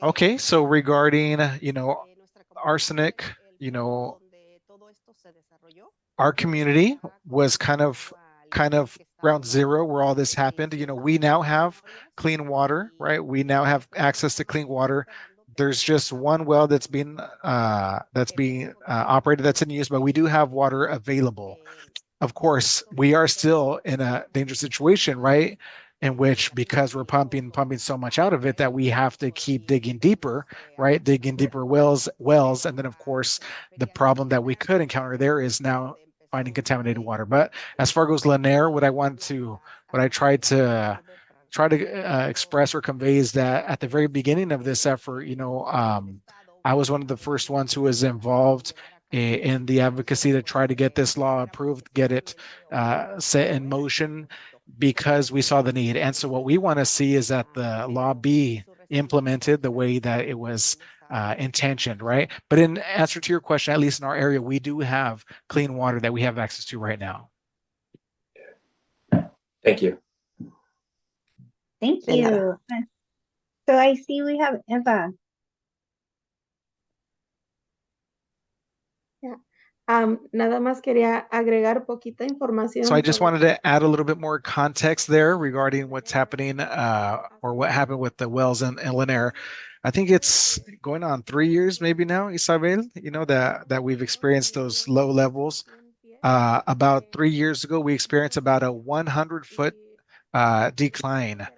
Okay, so regarding, arsenic, our community was kind of ground zero where all this happened. We now have clean water, right? We now have access to clean water. There's just one well that's being operated, that's in use, but we do have water available. Of course, we are still in a dangerous situation, right? In which, because we're pumping so much out of it, that we have to keep digging deeper, right? Digging deeper wells. And then of course, the problem that we could encounter there is now finding contaminated water. But as far as Lanier, what I tried to express or convey is that at the very beginning of this effort, I was one of the first ones who was involved in the advocacy to try to get this law approved, get it set in motion, because we saw the need. And so what we want to see is that the law be implemented the way that it was intentioned, right? But in answer to your question, at least in our area, we do have clean water that we have access to right now. Thank you. Thank you. So I see we have Eva. Nada más quería agregar poquita información. So I just wanted to add a little bit more context there regarding what's happening or what happened with the wells in Lanier. I think it's going on 3 years maybe now, Isabel, that we've experienced those low levels. About 3 years ago, we experienced about a 100-foot decline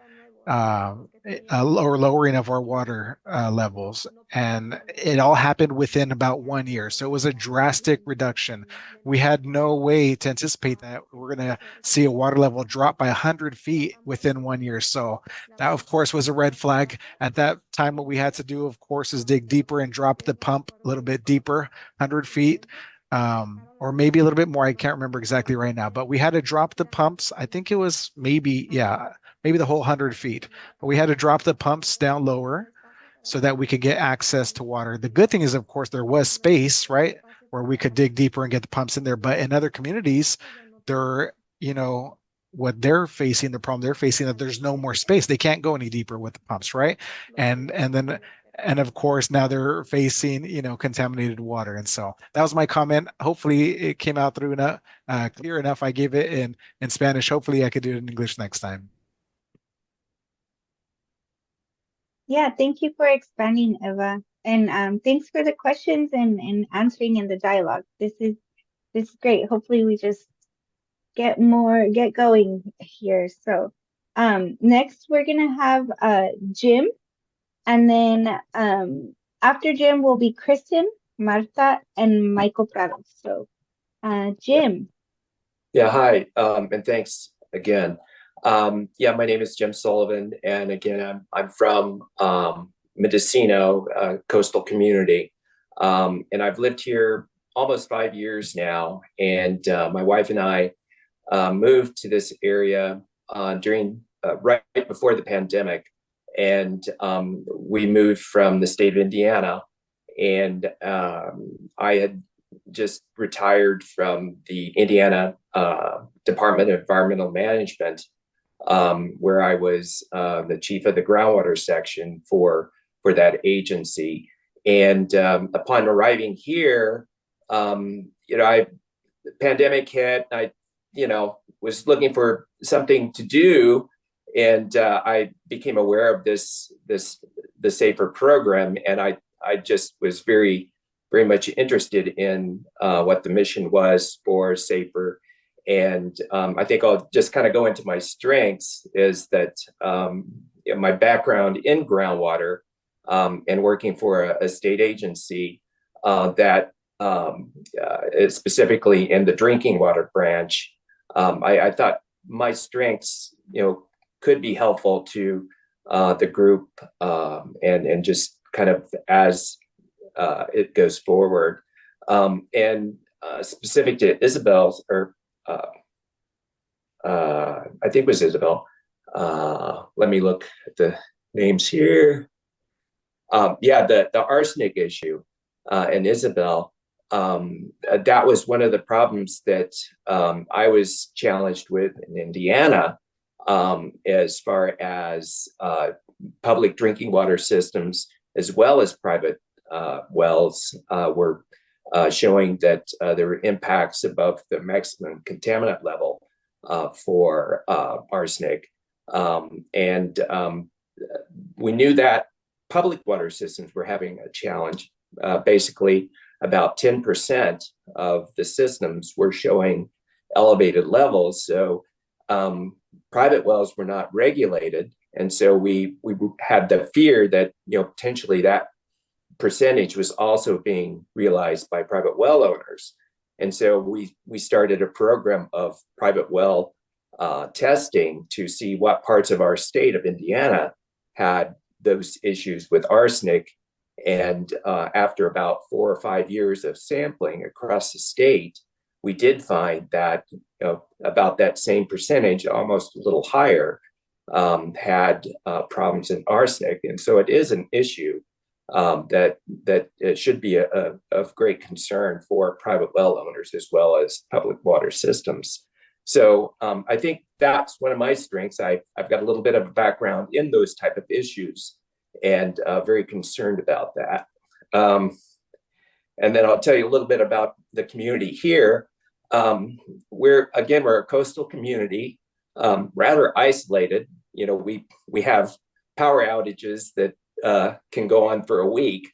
or lowering of our water levels. And it all happened within about 1 year. So it was a drastic reduction. We had no way to anticipate that we're going to see a water level drop by 100 feet within 1 year. So that, of course, was a red flag. At that time, what we had to do, of course, is dig deeper and drop the pump a little bit deeper, 100 feet. Or maybe a little bit more. I can't remember exactly right now, but we had to drop the pumps. I think it was maybe the whole 100 feet, but we had to drop the pumps down lower so that we could get access to water. The good thing is, of course, there was space, right, where we could dig deeper and get the pumps in there. But in other communities, what they're facing, the problem they're facing, that there's no more space. They can't go any deeper with the pumps, right? And of course, now they're facing, contaminated water. And so that was my comment. Hopefully it came out through clear enough. I gave it in Spanish. Hopefully I could do it in English next time. Yeah, thank you for expanding, Eva. And thanks for the questions and answering in the dialogue. This is great. Hopefully we just get going here. So next we're gonna have Jim. And then after Jim will be Kristen, Marta, and Michael Prados. So Jim. Yeah, hi, and thanks again. Yeah, my name is Jim Sullivan, and again, I'm from Mendocino, coastal community, and I've lived here almost 5 years now. And my wife and I moved to this area during right before the pandemic, and we moved from the state of Indiana, and I had just retired from the Indiana Department of Environmental Management, where I was the chief of the groundwater section for that agency. And upon arriving here, the pandemic hit. I, was looking for something to do, and I became aware of the SAFER program, and I just was very much interested in what the mission was for SAFER. And I think I'll just kind of go into my strengths is that my background in groundwater and working for a state agency that specifically in the drinking water branch, I thought my strengths, could be helpful to the group and just kind of as it goes forward. And specific to Isabel's, or I think it was Isabel. Let me look at the names here. Yeah, the arsenic issue and Isabel. That was one of the problems that I was challenged with in Indiana, as far as public drinking water systems, as well as private wells, were showing that there were impacts above the maximum contaminant level for arsenic. And we knew that public water systems were having a challenge. Basically, about 10% of the systems were showing elevated levels. So private wells were not regulated. And so we had the fear that, potentially that percentage was also being realized by private well owners. And so we started a program of private well testing to see what parts of our state of Indiana had those issues with arsenic. And after about 4 or 5 years of sampling across the state, we did find that about that same percentage, almost a little higher, had problems in arsenic. And so it is an issue that it should be of great concern for private well owners as well as public water systems. So I think that's one of my strengths. I've got a little bit of a background in those type of issues, and very concerned about that. And then I'll tell you a little bit about the community here. We're a coastal community, rather isolated. We have power outages that can go on for a week.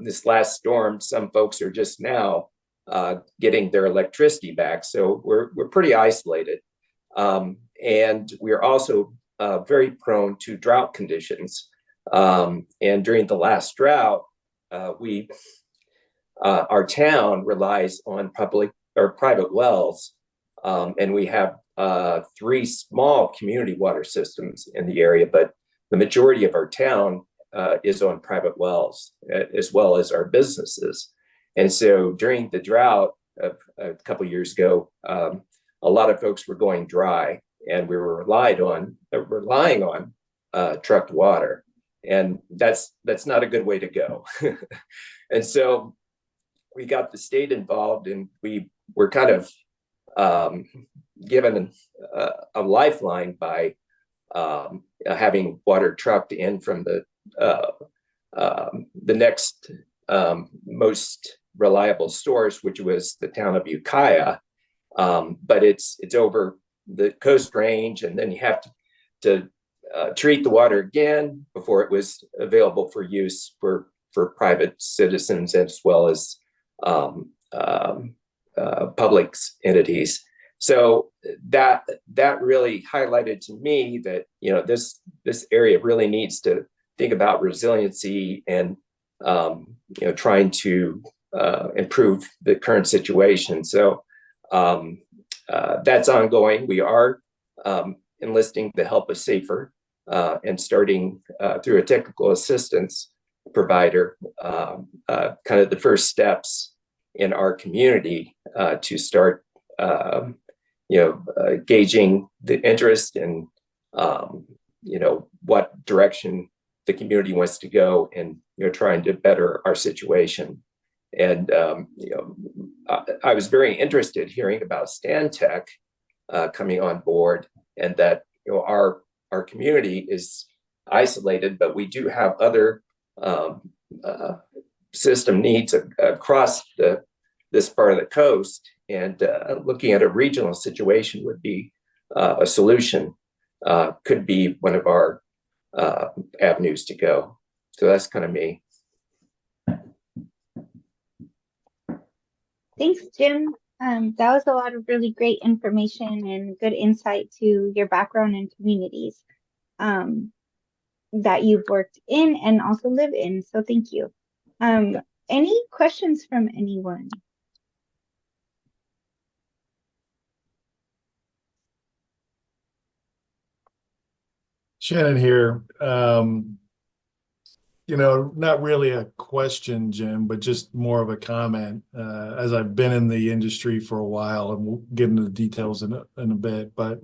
This last storm, some folks are just now getting their electricity back. So we're pretty isolated. And we're also very prone to drought conditions. And during the last drought, our town relies on public or private wells, and we have 3 small community water systems in the area, but the majority of our town is on private wells, as well as our businesses. And so during the drought of a couple of years ago, a lot of folks were going dry, and we were relying on trucked water. And that's not a good way to go. And so we got the state involved, and we were kind of given a lifeline by having water trucked in from the next most reliable source, which was the town of Ukiah. But it's over the Coast Range, and then you have to treat the water again before it was available for use for private citizens as well as public entities. So that really highlighted to me that this area really needs to think about resiliency and trying to improve the current situation. So that's ongoing. We are enlisting the help of SAFER and starting through a technical assistance provider, kind of the first steps in our community to start, gauging the interest and, what direction the community wants to go and, trying to better our situation. And, I was very interested hearing about Stantec coming on board, and that, our community is isolated, but we do have other system needs across this part of the coast, and looking at a regional situation would be a solution, could be one of our avenues to go. So that's kind of me. Thanks, Jim. That was a lot of really great information and good insight to your background and communities that you've worked in and also live in. So thank you. Any questions from anyone? Shannon here. Not really a question, Jim, but just more of a comment. As I've been in the industry for a while, and we'll get into the details in a bit, but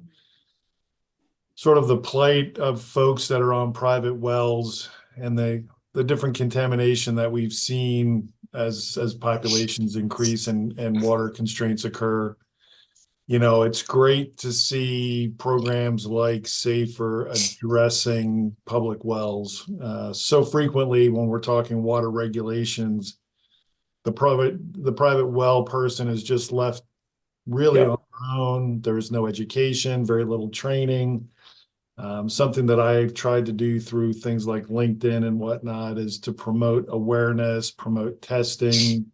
sort of the plight of folks that are on private wells and the different contamination that we've seen as populations increase and water constraints occur. It's great to see programs like SAFER addressing public wells. So frequently when we're talking water regulations, the private well person is just left really on their own. There's no education, very little training. Something that I've tried to do through things like LinkedIn and whatnot is to promote awareness, promote testing.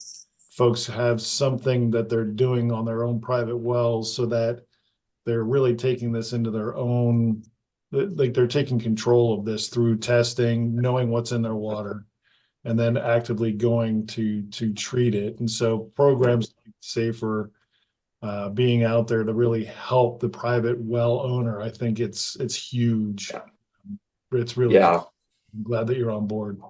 Folks have something that they're doing on their own private wells so that they're really taking this into their own, like they're taking control of this through testing, knowing what's in their water, and then actively going to treat it. And so programs like SAFER being out there to really help the private well owner, I think it's huge. It's really, I'm glad that you're on board.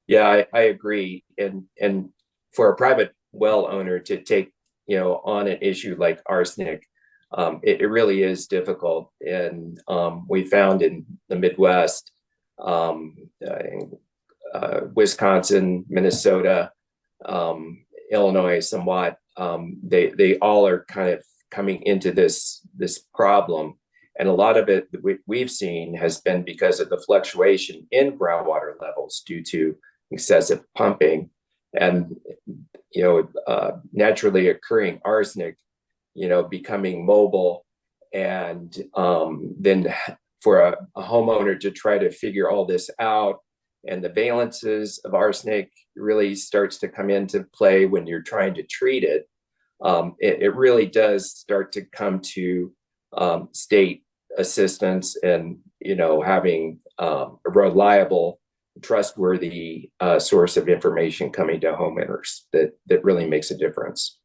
Yeah, I agree. And for a private well owner to take, on an issue like arsenic, it really is difficult. And we found in the Midwest, in, Wisconsin, Minnesota, Illinois, somewhat, they all are kind of coming into this problem. And a lot of it that we've seen has been because of the fluctuation in groundwater levels due to excessive pumping and, naturally occurring arsenic, becoming mobile. And then for a homeowner to try to figure all this out, and the valences of arsenic really starts to come into play when you're trying to treat it. It really does start to come to state assistance and, having a reliable, trustworthy source of information coming to homeowners that really makes a difference.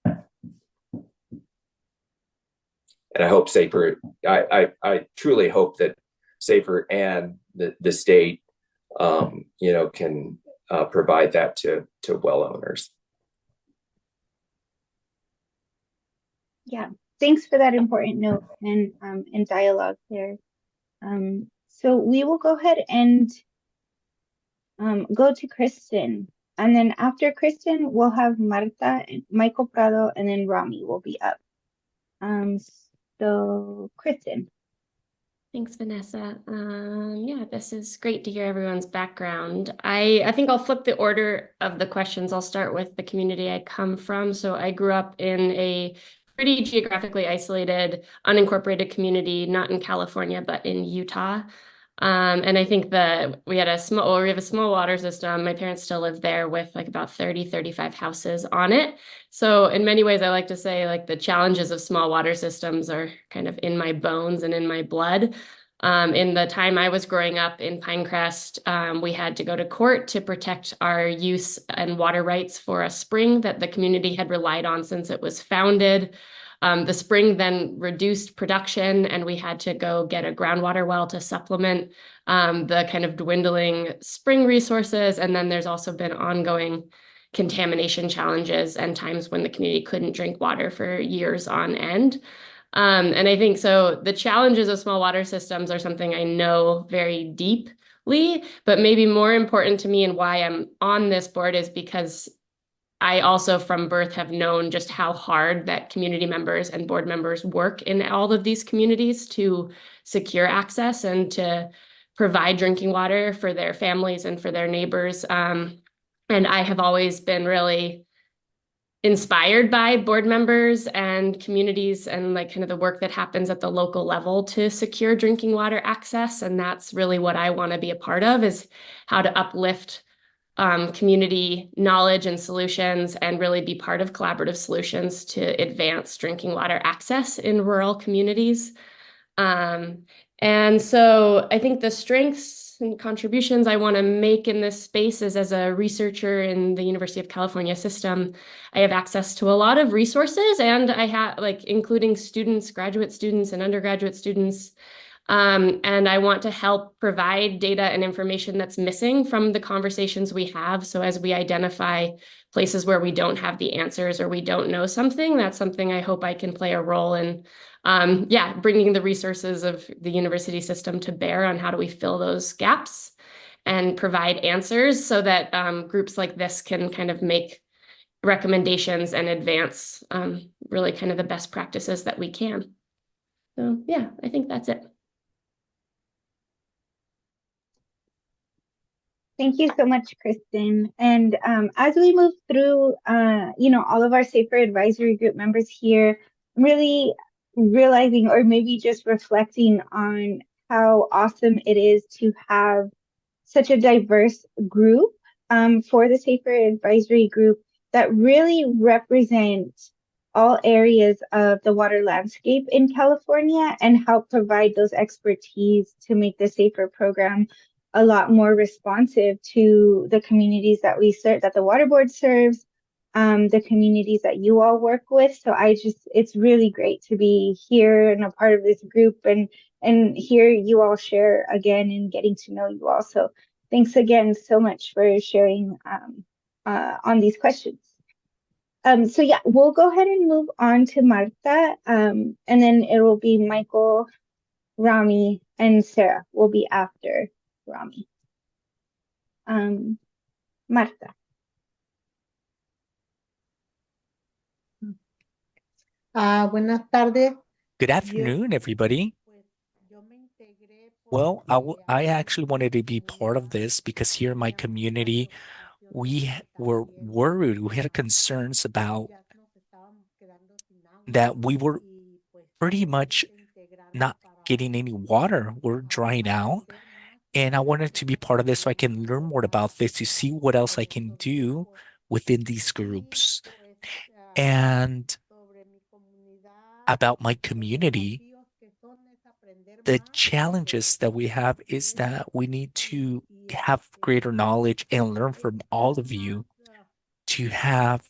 And I hope SAFER, I truly hope that SAFER and the state, can provide that to well owners. Yeah, thanks for that important note and dialogue there. So we will go ahead and go to Kristen. And then after Kristen, we'll have Marta, Michael Prado, and then Rami will be up. So Kristen. Thanks, Vanessa. Yeah, this is great to hear everyone's background. I think I'll flip the order of the questions. I'll start with the community I come from. So I grew up in a pretty geographically isolated, unincorporated community, not in California, but in Utah. And I think that we have a small water system. My parents still live there with like about 35 houses on it. So in many ways, I like to say like the challenges of small water systems are kind of in my bones and in my blood. In the time I was growing up in Pinecrest, we had to go to court to protect our use and water rights for a spring that the community had relied on since it was founded. The spring then reduced production, and we had to go get a groundwater well to supplement the kind of dwindling spring resources. And then there's also been ongoing contamination challenges and times when the community couldn't drink water for years on end. And I think so the challenges of small water systems are something I know very deeply, but maybe more important to me and why I'm on this board is because I also from birth have known just how hard that community members and board members work in all of these communities to secure access and to provide drinking water for their families and for their neighbors. And I have always been really inspired by board members and communities and like kind of the work that happens at the local level to secure drinking water access. And that's really what I want to be a part of, is how to uplift community knowledge and solutions and really be part of collaborative solutions to advance drinking water access in rural communities. And so I think the strengths and contributions I want to make in this space is, as a researcher in the University of California system, I have access to a lot of resources, and I have like including students, graduate students and undergraduate students. And I want to help provide data and information that's missing from the conversations we have. So as we identify places where we don't have the answers or we don't know something, that's something I hope I can play a role in. Bringing the resources of the university system to bear on how do we fill those gaps and provide answers so that groups like this can kind of make recommendations and advance really kind of the best practices that we can. So yeah, I think that's it. Thank you so much, Kristen. And as we move through, all of our Safer Advisory Group members here, I'm really realizing, or maybe just reflecting on how awesome it is to have such a diverse group for the Safer Advisory Group that really represent all areas of the water landscape in California and help provide those expertise to make the Safer program a lot more responsive to the communities that we serve, that the water board serves, the communities that you all work with. So it's really great to be here and a part of this group and hear you all share again and getting to know you all. So thanks again so much for sharing on these questions. So yeah, we'll go ahead and move on to Marta, and then it will be Michael, Rami, and Sarah will be after Rami. Marta. Buenas tardes. Good afternoon, everybody. Well, I actually wanted to be part of this because here in my community, we were worried, we had concerns about that we were pretty much not getting any water. We're drying out. And I wanted to be part of this so I can learn more about this to see what else I can do within these groups. And about my community, the challenges that we have is that we need to have greater knowledge and learn from all of you to have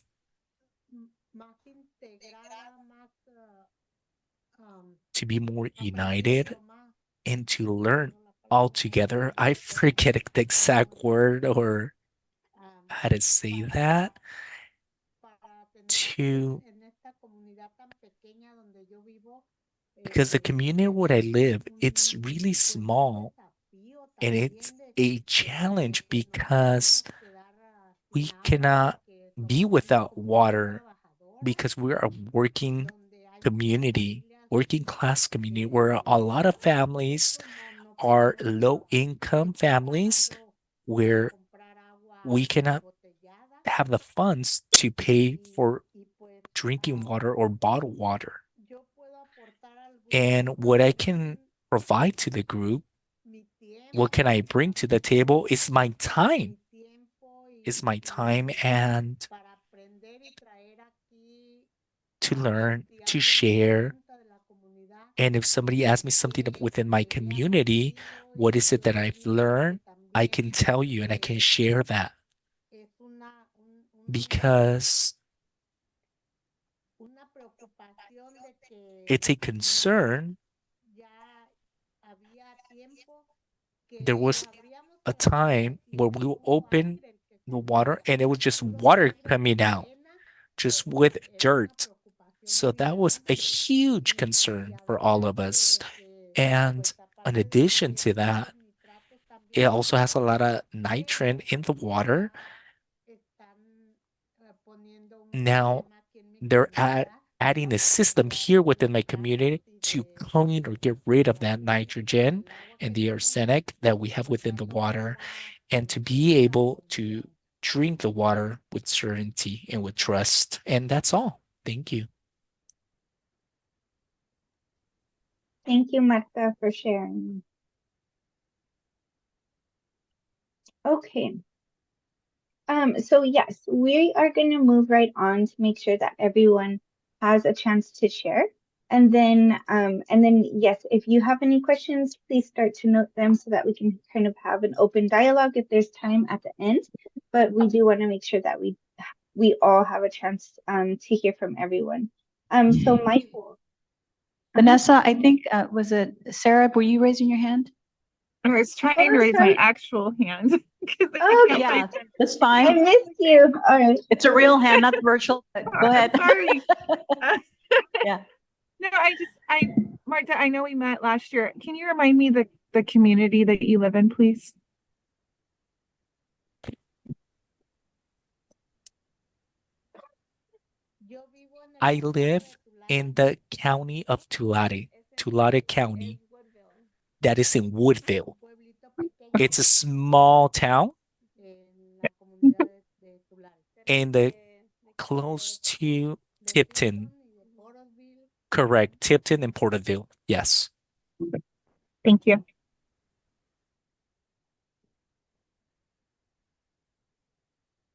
to be more united and to learn all together. I forget the exact word or how to say that. Because the community where I live, it's really small and it's a challenge because we cannot be without water because we're a working community, working class community where a lot of families are low income families where we cannot have the funds to pay for drinking water or bottled water. And what I can provide to the group, what can I bring to the table is my time. Is my time and to learn, to share, And if somebody asks me something within my community, what is it that I've learned? I can tell you and I can share that because it's a concern. There was a time where we will open the water and it was just water coming out, just with dirt. So that was a huge concern for all of us. And in addition to that, it also has a lot of nitrogen in the water. Now they're adding a system here within my community to clean or get rid of that nitrogen and the arsenic that we have within the water, and to be able to drink the water with certainty and with trust. And that's all. Thank you. Thank you, Marta, for sharing. Okay. So yes, we are going to move right on to make sure that everyone has a chance to share. And then yes, if you have any questions, please start to note them so that we can kind of have an open dialogue if there's time at the end. But we do want to make sure that we all have a chance to hear from everyone. So Michael. Vanessa, I think, was it Sarah? Were you raising your hand? I was trying to raise my actual hand. Oh, yeah, that's fine. I missed you. All right. It's a real hand, not virtual. But go ahead. Sorry. Yeah. No, Marta, I know we met last year. Can you remind me the community that you live in, please? I live in the county of Tulare, Tulare County. That is in Woodville. It's a small town and close to Tipton. Correct. Tipton and Porterville. Yes. Thank you.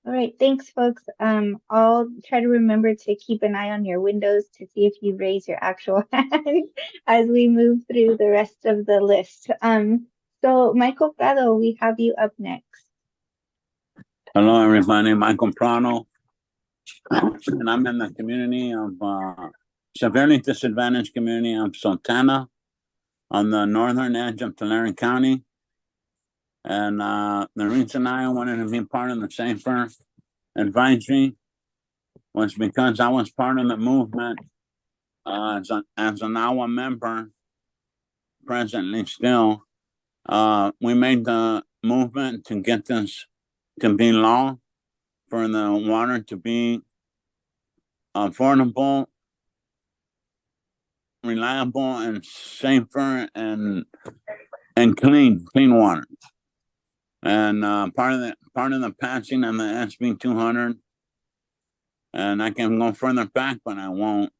All right, thanks, folks. I'll try to remember to keep an eye on your windows to see if you raise your actual hand as we move through the rest of the list. So Michael Prado, we have you up next. Hello, everybody. Michael Prado, and I'm in the community of severely disadvantaged community of Sultana on the northern edge of Tulare County. And the reason I wanted to be part of the Safer Advisory was because I was part of the movement as an AWA member, presently still. We made the movement to get this to be law for the water to be affordable, reliable, and safer, and clean water. And part of the passing of the SB 200, and I can go further back, but I won't.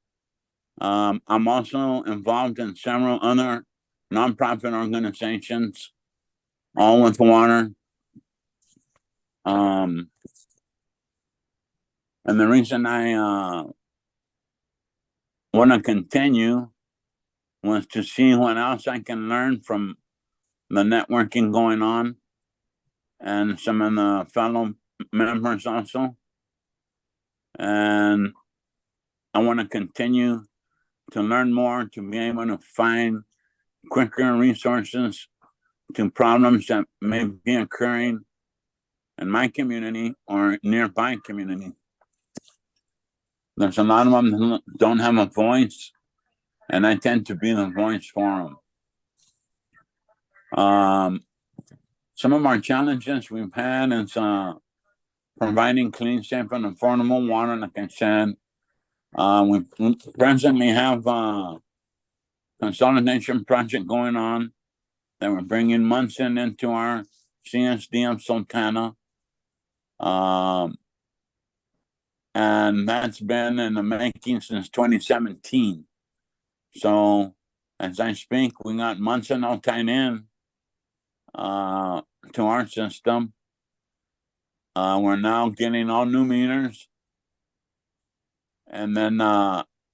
I'm also involved in several other nonprofit organizations, all with water. And the reason I want to continue was to see what else I can learn from the networking going on and some of the fellow members also. And I want to continue to learn more, to be able to find quicker resources to problems that may be occurring in my community or nearby community. There's a lot of them who don't have a voice, and I tend to be the voice for them. Some of our challenges we've had is providing clean, safe, and affordable water. Like I said, we presently have a consolidation project going on that we're bringing Munson into our CSD of Sultana. And that's been in the making since 2017. So as I speak, we got Munson all tied in to our system. We're now getting all new meters. And then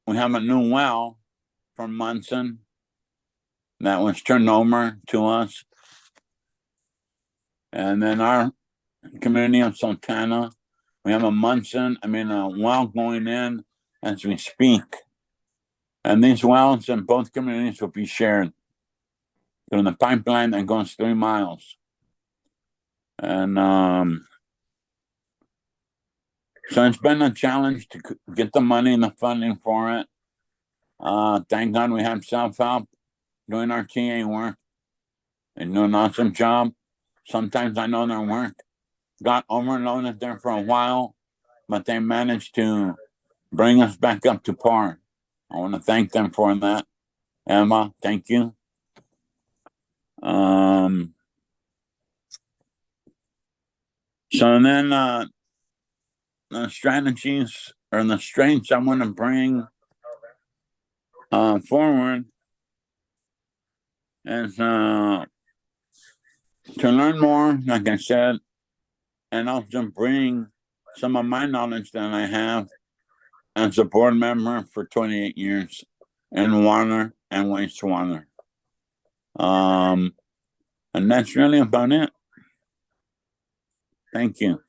we have a new well from Munson that was turned over to us. And then our community of Sultana, we have a well going in as we speak. And these wells in both communities will be shared through the pipeline that goes 3 miles. And so it's been a challenge to get the money and the funding for it. Thank God we have self-help doing our TA work and doing an awesome job. Sometimes I know their work got overloaded there for a while, but they managed to bring us back up to par. I want to thank them for that. Emma, thank you. So then the strategies or the strengths I want to bring forward is to learn more, like I said, and also bring some of my knowledge that I have as a board member for 28 years in water and wastewater. And that's really about it. Thank you.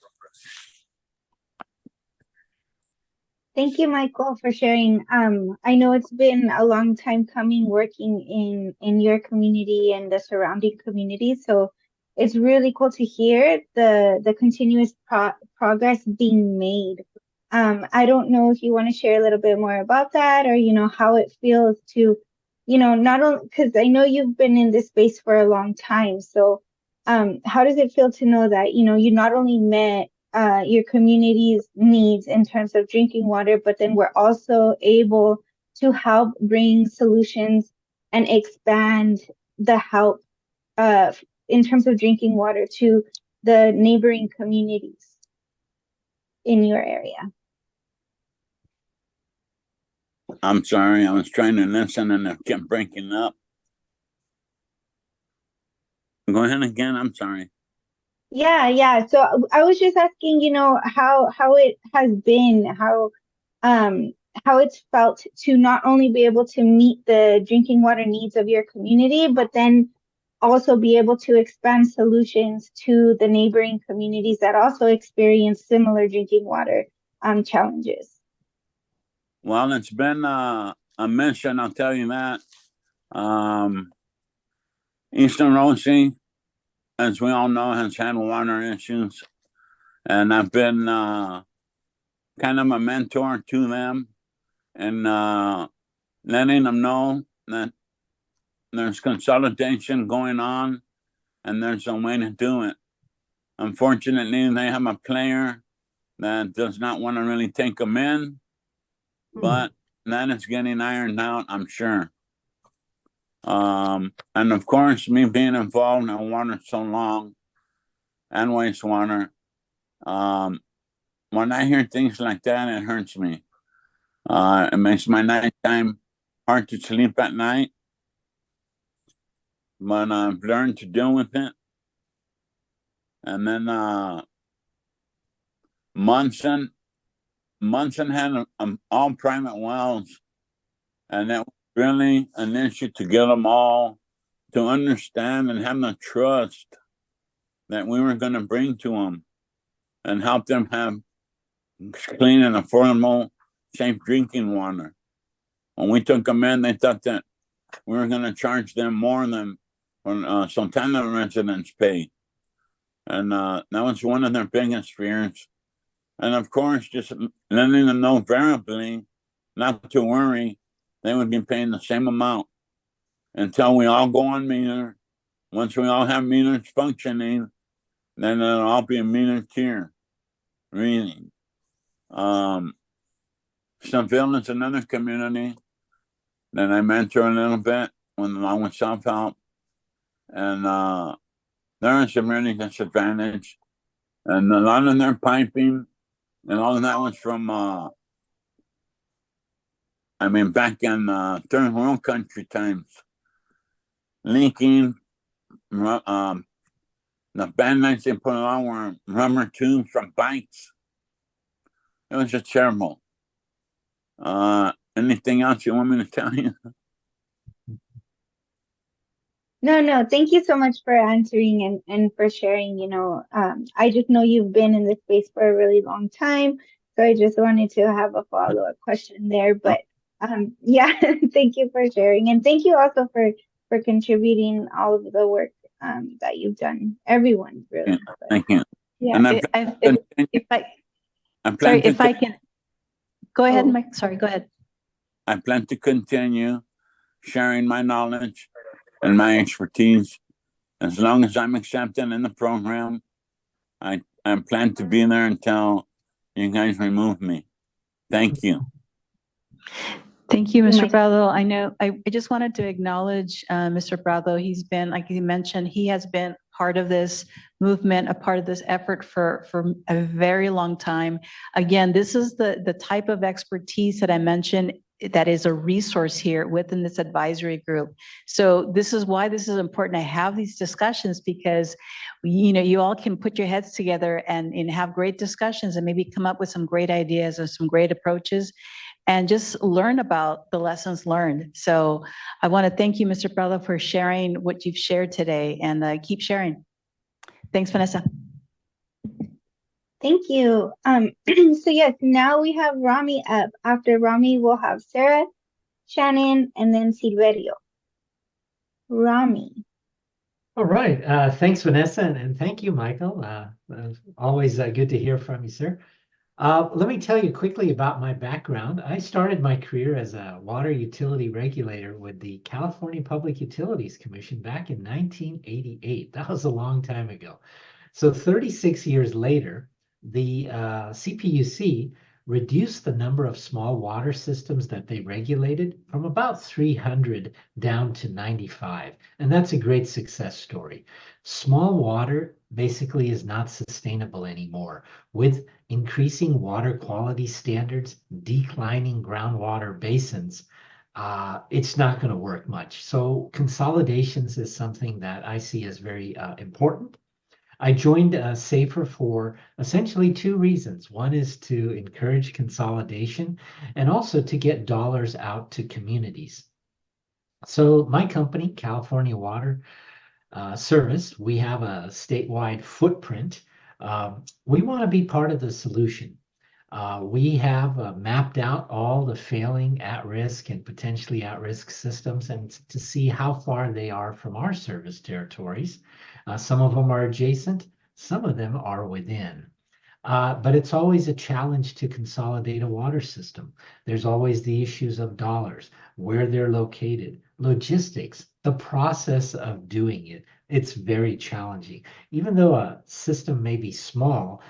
Thank you, Michael, for sharing. I know it's been a long time coming working in your community and the surrounding community. So it's really cool to hear the continuous progress being made. I don't know if you want to share a little bit more about that, or how it feels to, not only because I know you've been in this space for a long time. So how does it feel to know that you not only met your community's needs in terms of drinking water, but then we're also able to help bring solutions and expand the help in terms of drinking water to the neighboring communities in your area? I'm sorry, I was trying to listen and it kept breaking up. Go ahead again, I'm sorry. Yeah. So I was just asking, how it has been, how it's felt to not only be able to meet the drinking water needs of your community, but then also be able to expand solutions to the neighboring communities that also experience similar drinking water challenges. Well, it's been a mission, I'll tell you that. Eastern Rosie, as we all know, has had water issues. And I've been kind of a mentor to them and letting them know that there's consolidation going on and there's a way to do it. Unfortunately, they have a player that does not want to really take them in, but that is getting ironed out, I'm sure. And of course, me being involved in water so long and wastewater, when I hear things like that, it hurts me. It makes my nighttime hard to sleep at night, but I've learned to deal with it. And then Munson had all private wells, and that was really an issue to get them all to understand and have the trust that we were going to bring to them and help them have clean and affordable, safe drinking water. When we took them in, they thought that we were going to charge them more than Sultana residents pay. And that was one of their biggest fears. And of course, just letting them know variably not to worry, they would be paying the same amount until we all go on meter. Once we all have meters functioning, then it'll all be a meter tier reading. Seville is another community that I mentor a little bit along with self-help. And they're a severely disadvantaged. And a lot of their piping and all of that was from, back in third world country times. Leaking, the bandmates they put on were rubber tubes from bikes. It was just terrible. Anything else you want me to tell you? No, thank you so much for answering and for sharing. I just know you've been in this space for a really long time, so I just wanted to have a follow-up question there. But yeah, thank you for sharing, and thank you also for contributing all of the work that you've done. Everyone, Yeah, really. But, thank you. yeah. And If I, I plan sorry, to if I can, go ahead, Oh. Mike. Sorry, go ahead. I plan to continue sharing my knowledge and my expertise. As long as I'm accepted in the program, I plan to be there until you guys remove me. Thank you. Thank you, Yeah. Mr. Bravo. I know, I just wanted to acknowledge Mr. Bravo. He's been, like you mentioned, he has been part of this movement, a part of this effort for a very long time. Again, this is the type of expertise that I mentioned that is a resource here within this advisory group. So this is why this is important to have these discussions, because you all can put your heads together and have great discussions and maybe come up with some great ideas or some great approaches and just learn about the lessons learned. So I want to thank you, Mr. Bravo, for sharing what you've shared today, and keep sharing. Thanks, Vanessa. Thank you. So yes, now we have Rami up. After Rami, we'll have Sarah, Shannon, and then Silverio. Rami. All right. Thanks, Vanessa, and thank you, Michael. Always good to hear from you, sir. Let me tell you quickly about my background. I started my career as a water utility regulator with the California Public Utilities Commission back in 1988. That was a long time ago. So 36 years later, the CPUC reduced the number of small water systems that they regulated from about 300 down to 95. And that's a great success story. Small water basically is not sustainable anymore. With increasing water quality standards, declining groundwater basins, it's not going to work much. So consolidations is something that I see as very important. I joined SAFER for essentially two reasons. One is to encourage consolidation and also to get dollars out to communities. So my company, California Water Service, we have a statewide footprint. We want to be part of the solution. We have mapped out all the failing at-risk and potentially at-risk systems and to see how far they are from our service territories. Some of them are adjacent, some of them are within. But it's always a challenge to consolidate a water system. There's always the issues of dollars, where they're located, logistics, the process of doing it. It's very challenging. Even though a system may be small,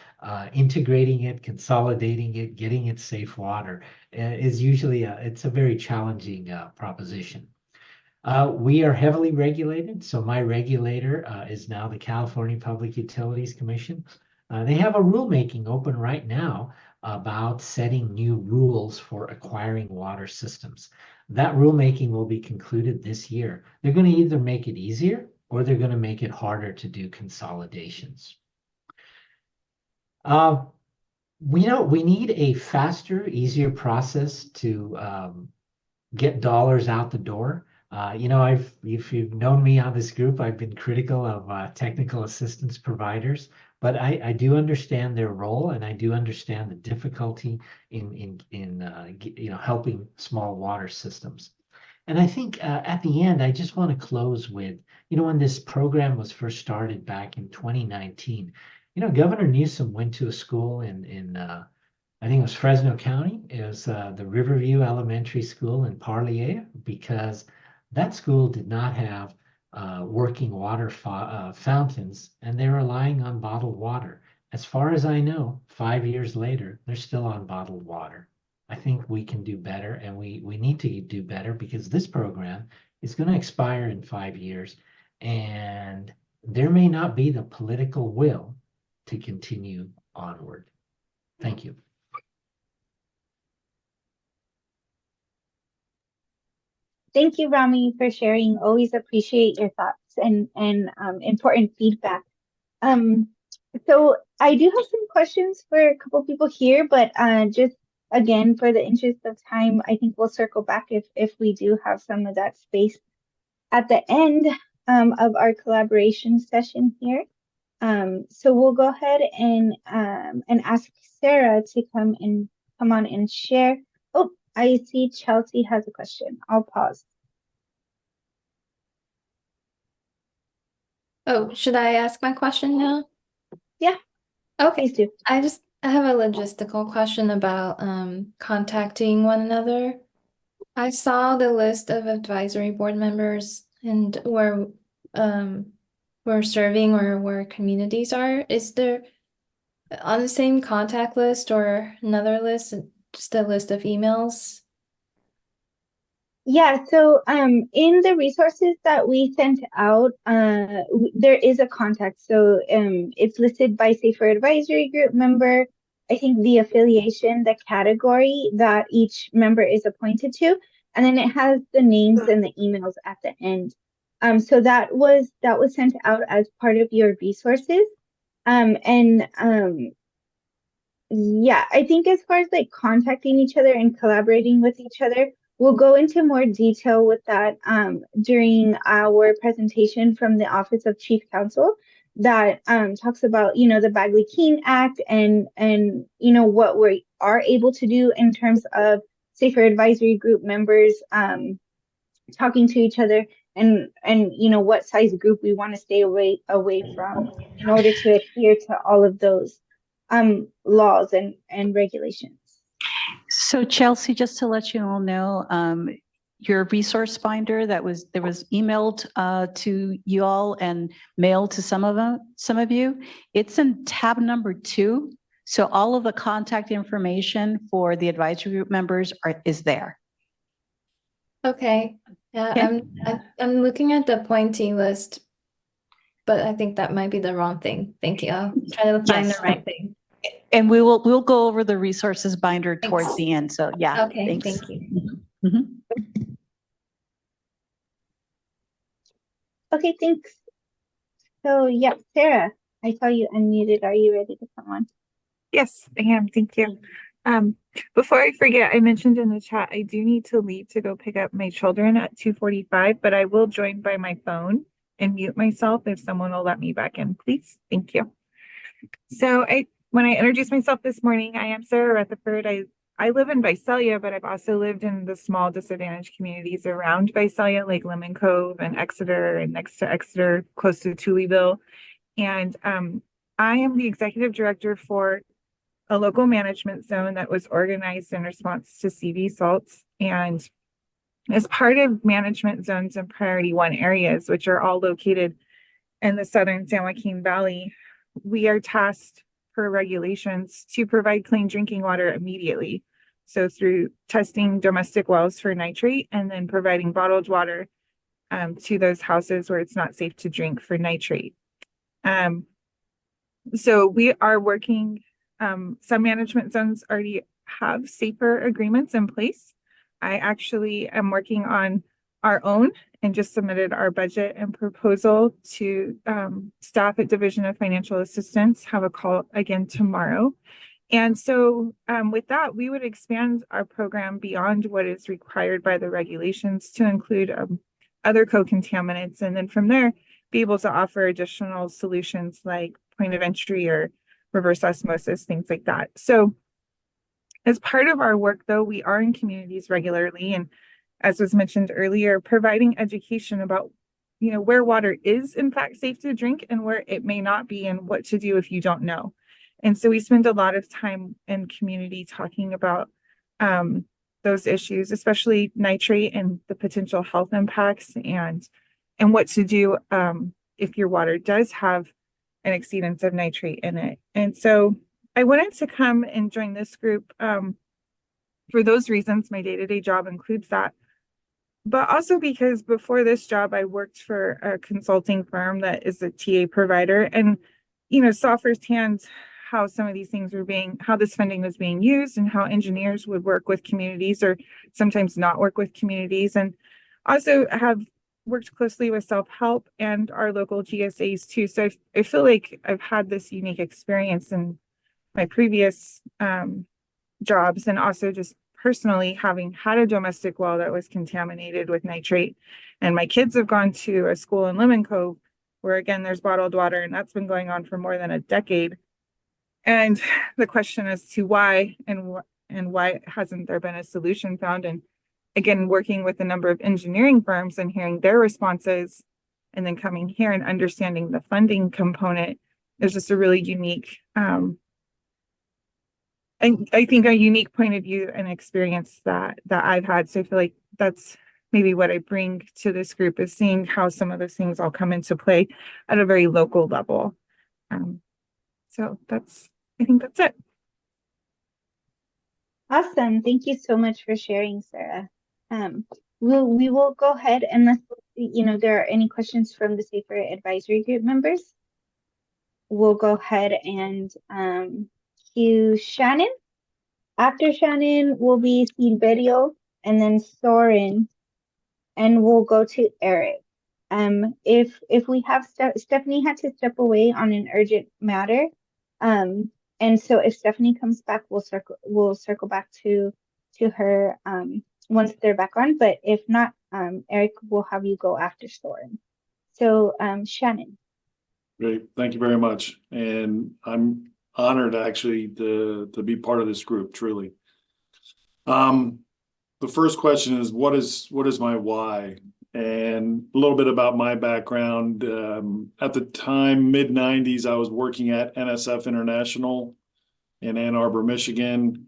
integrating it, consolidating it, getting it safe water is usually it's a very challenging proposition. We are heavily regulated. So my regulator is now the California Public Utilities Commission. They have a rulemaking open right now about setting new rules for acquiring water systems. That rulemaking will be concluded this year. They're going to either make it easier or they're going to make it harder to do consolidations. We need a faster, easier process to get dollars out the door. If you've known me on this group, I've been critical of technical assistance providers, but I do understand their role, and I do understand the difficulty in helping small water systems. And I think at the end, I just want to close with, when this program was first started back in 2019, Governor Newsom went to a school in I think it was Fresno County. It was the Riverview Elementary School in Parlier, because that school did not have working water fountains, and they're relying on bottled water. As far as I know, 5 years later, they're still on bottled water. I think we can do better, and we need to do better, because this program is going to expire in 5 years, and there may not be the political will to continue onward. Thank you. Thank you, Rami, for sharing. Always appreciate your thoughts and important feedback. So I do have some questions for a couple people here, but just again, for the interest of time, I think we'll circle back if we do have some of that space at the end. of our collaboration session here. So we'll go ahead and ask Sarah to come on and share. Oh, I see Chelsea has a question. I'll pause. Oh, should I ask my question now? Yeah. Okay. Please do. I have a logistical question about contacting one another. I saw the list of advisory board members and where we're serving or where communities are. Is there on the same contact list or another list, just a list of emails? Yeah, so in the resources that we sent out, there is a contact. So it's listed by Safer Advisory Group member, I think the affiliation, the category that each member is appointed to, and then it has the names and the emails at the end. So that was sent out as part of your resources. Yeah, I think as far as like contacting each other and collaborating with each other, we'll go into more detail with that during our presentation from the Office of Chief Counsel that talks about, the Bagley-Keene Act and what we are able to do in terms of Safer Advisory Group members talking to each other and what size group we want to stay away from in order to adhere to all of those laws and regulations. So Chelsea, just to let you all know, your resource binder that was emailed to you all and mailed to some of you, it's in tab number 2. So all of the contact information for the advisory group members is there. Okay. Yeah, I'm looking at the appointee list, but I think that might be the wrong thing. Thank you. I'll try to find the right thing. And we'll go over the resources binder towards Thanks. the end. So yeah, Okay, thanks. thank you. Mhm. Okay, thanks. So yeah, Sarah, I saw you unmuted. Are you ready to come on? Yes, I am. Thank you. Before I forget, I mentioned in the chat, I do need to leave to go pick up my children at 2:45, but I will join by my phone and mute myself if someone will let me back in, please. Thank you. So when I introduced myself this morning, I am Sarah Rutherford. I live in Visalia, but I've also lived in the small disadvantaged communities around Visalia, like Lemon Cove and Exeter and next to Exeter, close to Tullyville. And I am the executive director for a local management zone that was organized in response to CV salts. And as part of management zones in Priority 1 areas, which are all located in the southern San Joaquin Valley, we are tasked per regulations to provide clean drinking water immediately. So through testing domestic wells for nitrate and then providing bottled water to those houses where it's not safe to drink for nitrate. So we are working, some management zones already have safer agreements in place. I actually am working on our own and just submitted our budget and proposal to staff at Division of Financial Assistance, have a call again tomorrow. And so with that, we would expand our program beyond what is required by the regulations to include other co-contaminants. And then from there, be able to offer additional solutions like point of entry or reverse osmosis, things like that. So as part of our work, though, we are in communities regularly. And as was mentioned earlier, providing education about, where water is in fact safe to drink and where it may not be and what to do if you don't know. And so we spend a lot of time in community talking about those issues, especially nitrate and the potential health impacts and what to do if your water does have an exceedance of nitrate in it. And so I wanted to come and join this group for those reasons. My day-to-day job includes that. But also because before this job, I worked for a consulting firm that is a TA provider and, saw firsthand how some of these things how this funding was being used and how engineers would work with communities or sometimes not work with communities. And also have worked closely with self-help and our local GSAs too. So I feel like I've had this unique experience in my previous jobs and also just personally, having had a domestic well that was contaminated with nitrate, and my kids have gone to a school in Lemon Cove where again there's bottled water, and that's been going on for more than a decade. And the question as to why and why hasn't there been a solution found? And again, working with a number of engineering firms and hearing their responses, and then coming here and understanding the funding component, there's just a really unique, I think a unique point of view and experience that I've had. So I feel like that's maybe what I bring to this group, is seeing how some of those things all come into play at a very local level. So I think that's it. Awesome. Thank you so much for sharing, Sarah. We will go ahead, unless there are any questions from the Safer Advisory Group members. We'll go ahead and cue Shannon. After Shannon will be Silverio, and then Soren, and we'll go to Eric. If we have Stephanie had to step away on an urgent matter, and so if Stephanie comes back, we'll circle back to her once they're back on. But if not, Eric will have you go after Soren. So Shannon. Great, thank you very much. And I'm honored actually to be part of this group, truly. The first question is, what is my why? And a little bit about my background. At the time, mid-90s, I was working at NSF International in Ann Arbor, Michigan,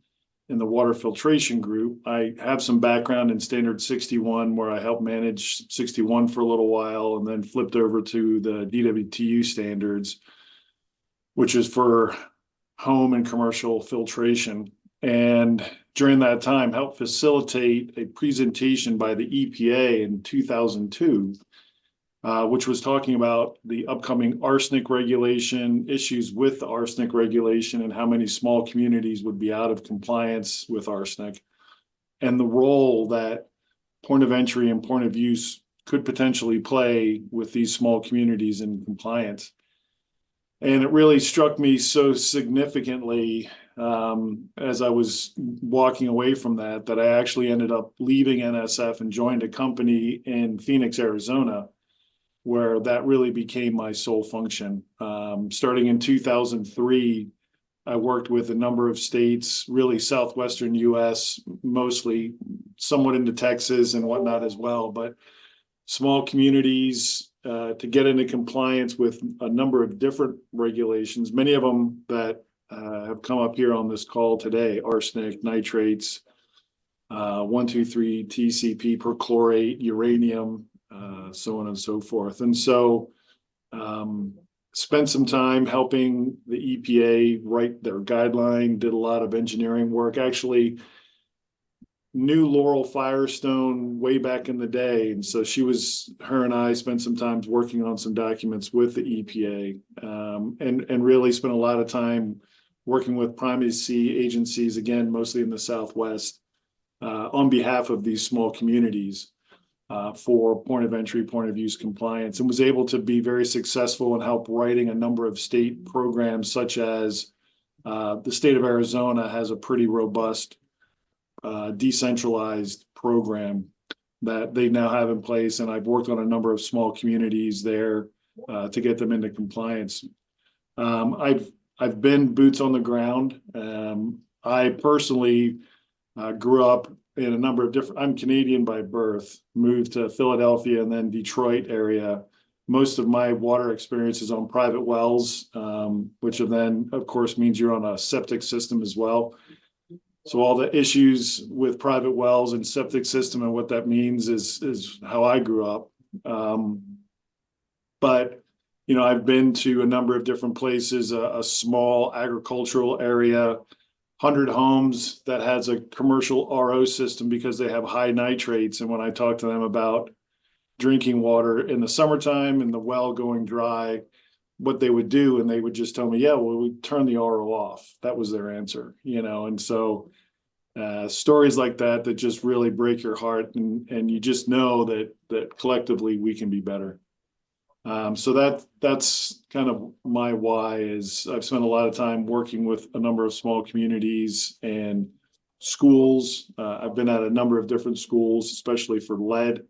in the water filtration group. I have some background in Standard 61, where I helped manage 61 for a little while, and then flipped over to the DWTU standards, which is for home and commercial filtration. And during that time, helped facilitate a presentation by the EPA in 2002, which was talking about the upcoming arsenic regulation, issues with the arsenic regulation, and how many small communities would be out of compliance with arsenic, and the role that point of entry and point of use could potentially play with these small communities in compliance. And it really struck me so significantly as I was walking away from that I actually ended up leaving NSF and joined a company in Phoenix, Arizona, where that really became my sole function. Starting in 2003, I worked with a number of states, really southwestern US, mostly, somewhat into Texas and whatnot as well, but small communities to get into compliance with a number of different regulations, many of them that have come up here on this call today: arsenic, nitrates, 123 TCP perchlorate, uranium, so on and so forth. And so spent some time helping the EPA write their guideline, did a lot of engineering work, actually knew Laurel Firestone way back in the day. And so her and I spent some time working on some documents with the EPA, and really spent a lot of time working with primacy agencies, again, mostly in the Southwest, on behalf of these small communities for point of entry, point of use compliance, and was able to be very successful in help writing a number of state programs, such as the state of Arizona has a pretty robust decentralized program that they now have in place. And I've worked on a number of small communities there to get them into compliance. I've been boots on the ground. I personally grew up in a number of different, I'm Canadian by birth, moved to Philadelphia and then Detroit area. Most of my water experience is on private wells, which then, of course, means you're on a septic system as well. So all the issues with private wells and septic system and what that means is how I grew up. But I've been to a number of different places, a small agricultural area, 100 homes that has a commercial RO system because they have high nitrates. And when I talk to them about drinking water in the summertime and the well going dry, what they would do, and they would just tell me, yeah, well, we turn the RO off. That was their answer, and so stories like that just really break your heart, and you just know that collectively we can be better. So that's kind of my why. Is I've spent a lot of time working with a number of small communities and schools. I've been at a number of different schools, especially for lead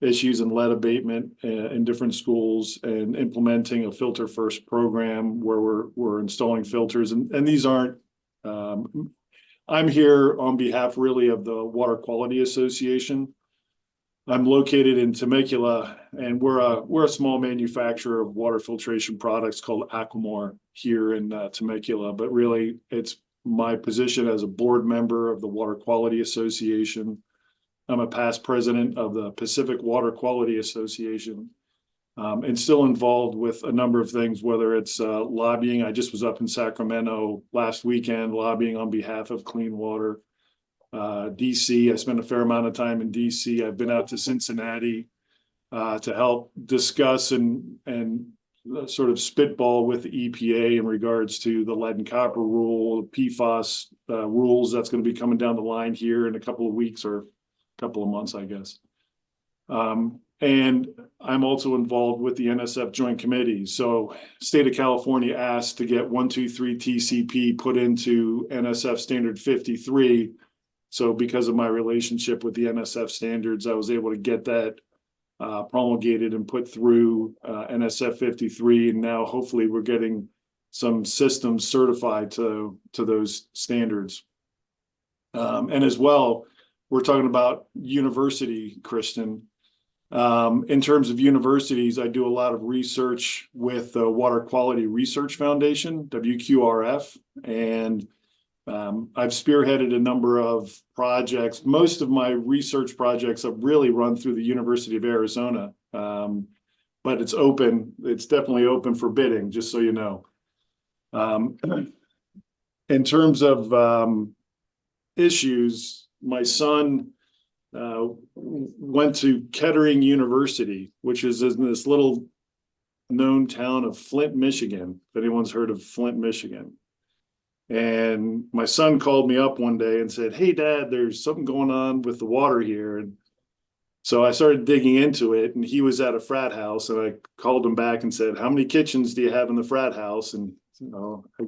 issues and lead abatement in different schools, and implementing a filter first program where we're installing filters. And these aren't, I'm here on behalf really of the Water Quality Association. I'm located in Temecula, and we're a small manufacturer of water filtration products called Aquamore here in Temecula. But really, it's my position as a board member of the Water Quality Association. I'm a past president of the Pacific Water Quality Association, and still involved with a number of things, whether it's lobbying. I just was up in Sacramento last weekend lobbying on behalf of clean water. DC, I spent a fair amount of time in DC. I've been out to Cincinnati to help discuss and sort of spitball with the EPA in regards to the lead and copper rule, PFAS rules that's going to be coming down the line here in a couple of weeks or a couple of months, I guess. And I'm also involved with the NSF Joint Committee. So state of California asked to get 123 TCP put into NSF Standard 53. So because of my relationship with the NSF standards, I was able to get that promulgated and put through NSF 53. And now hopefully we're getting some systems certified to those standards. And as well, we're talking about university, Kristen. In terms of universities, I do a lot of research with the Water Quality Research Foundation, WQRF, and I've spearheaded a number of projects. Most of my research projects have really run through the University of Arizona, but it's open. It's definitely open for bidding, just so you know. In terms of issues, my son went to Kettering University, which is in this little known town of Flint, Michigan, if anyone's heard of Flint, Michigan. And my son called me up one day and said, "Hey, Dad, there's something going on with the water here." And so I started digging into it, and he was at a frat house, and I called him back and said, "How many kitchens do you have in the frat house?" And I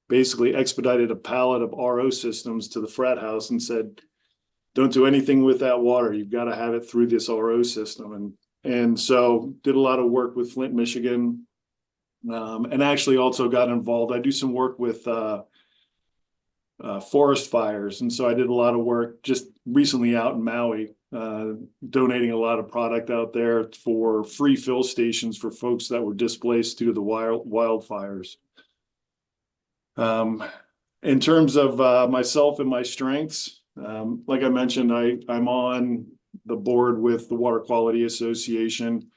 basically expedited a pallet of RO systems to the frat house and said, "Don't do anything with that water. You've got to have it through this RO system." And so did a lot of work with Flint, Michigan, and actually also got involved. I do some work with forest fires. And so I did a lot of work just recently out in Maui, donating a lot of product out there for free fill stations for folks that were displaced due to the wildfires. In terms of myself and my strengths, like I mentioned, I'm on the board with the Water Quality Association.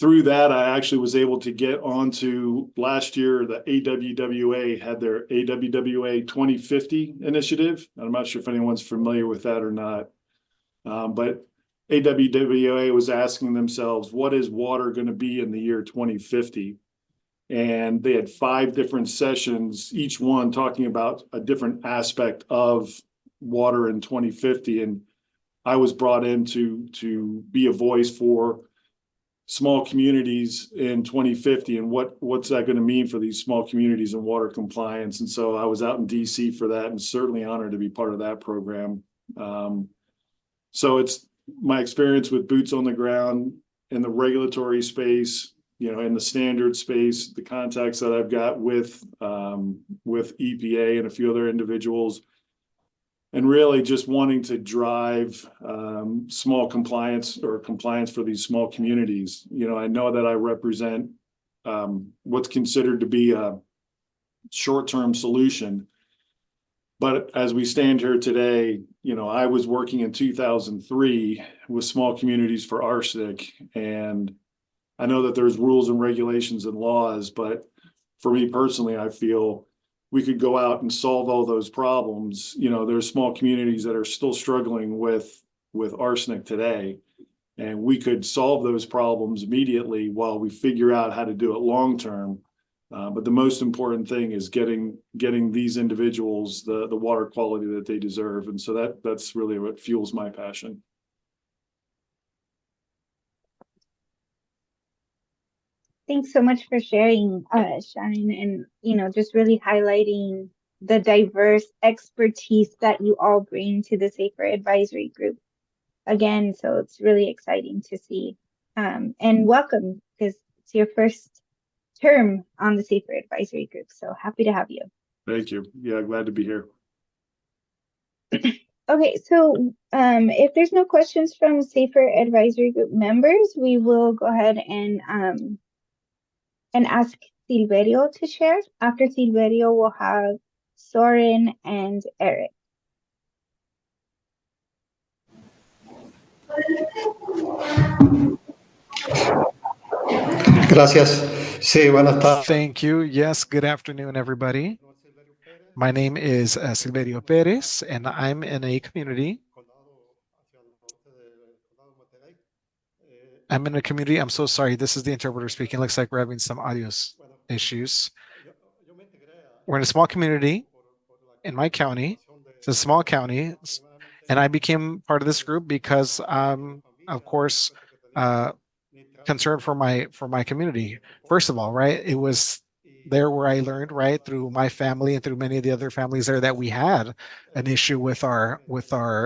Through that, I actually was able to get onto last year, the AWWA had their AWWA 2050 initiative. I'm not sure if anyone's familiar with that or not. But AWWA was asking themselves, what is water going to be in the year 2050? And they had 5 different sessions, each one talking about a different aspect of water in 2050. And I was brought in to be a voice for small communities in 2050 and what's that going to mean for these small communities in water compliance. And so I was out in DC for that, and certainly honored to be part of that program. So it's my experience with boots on the ground in the regulatory space, in the standard space, the contacts that I've got with EPA and a few other individuals, and really just wanting to drive small compliance for these small communities. I know that I represent what's considered to be a short-term solution. But as we stand here today, I was working in 2003 with small communities for arsenic. And I know that there's rules and regulations and laws, but for me personally, I feel we could go out and solve all those problems. There's small communities that are still struggling with arsenic today, and we could solve those problems immediately while we figure out how to do it long term. But the most important thing is getting these individuals the water quality that they deserve. And so that's really what fuels my passion. Thanks so much for sharing, Shine, and just really highlighting the diverse expertise that you all bring to the Safer Advisory Group again. So it's really exciting to see. And welcome, because it's your first term on the Safer Advisory Group. So happy to have you. Thank you. Yeah, glad to be here. Okay, so if there's no questions from Safer Advisory Group members, we will go ahead and ask Silverio to share. After Silverio, we'll have Soren and Eric. Gracias. Sí, buenas tardes. Thank you. Yes, good afternoon, everybody. My name is Silverio Perez, and I'm in a community. I'm so sorry. This is the interpreter speaking. Looks like we're having some audio issues. We're in a small community in my county. It's a small county. And I became part of this group because, of course, concern for my community. First of all, right, it was there where I learned, right, through my family and through many of the other families there, that we had an issue with our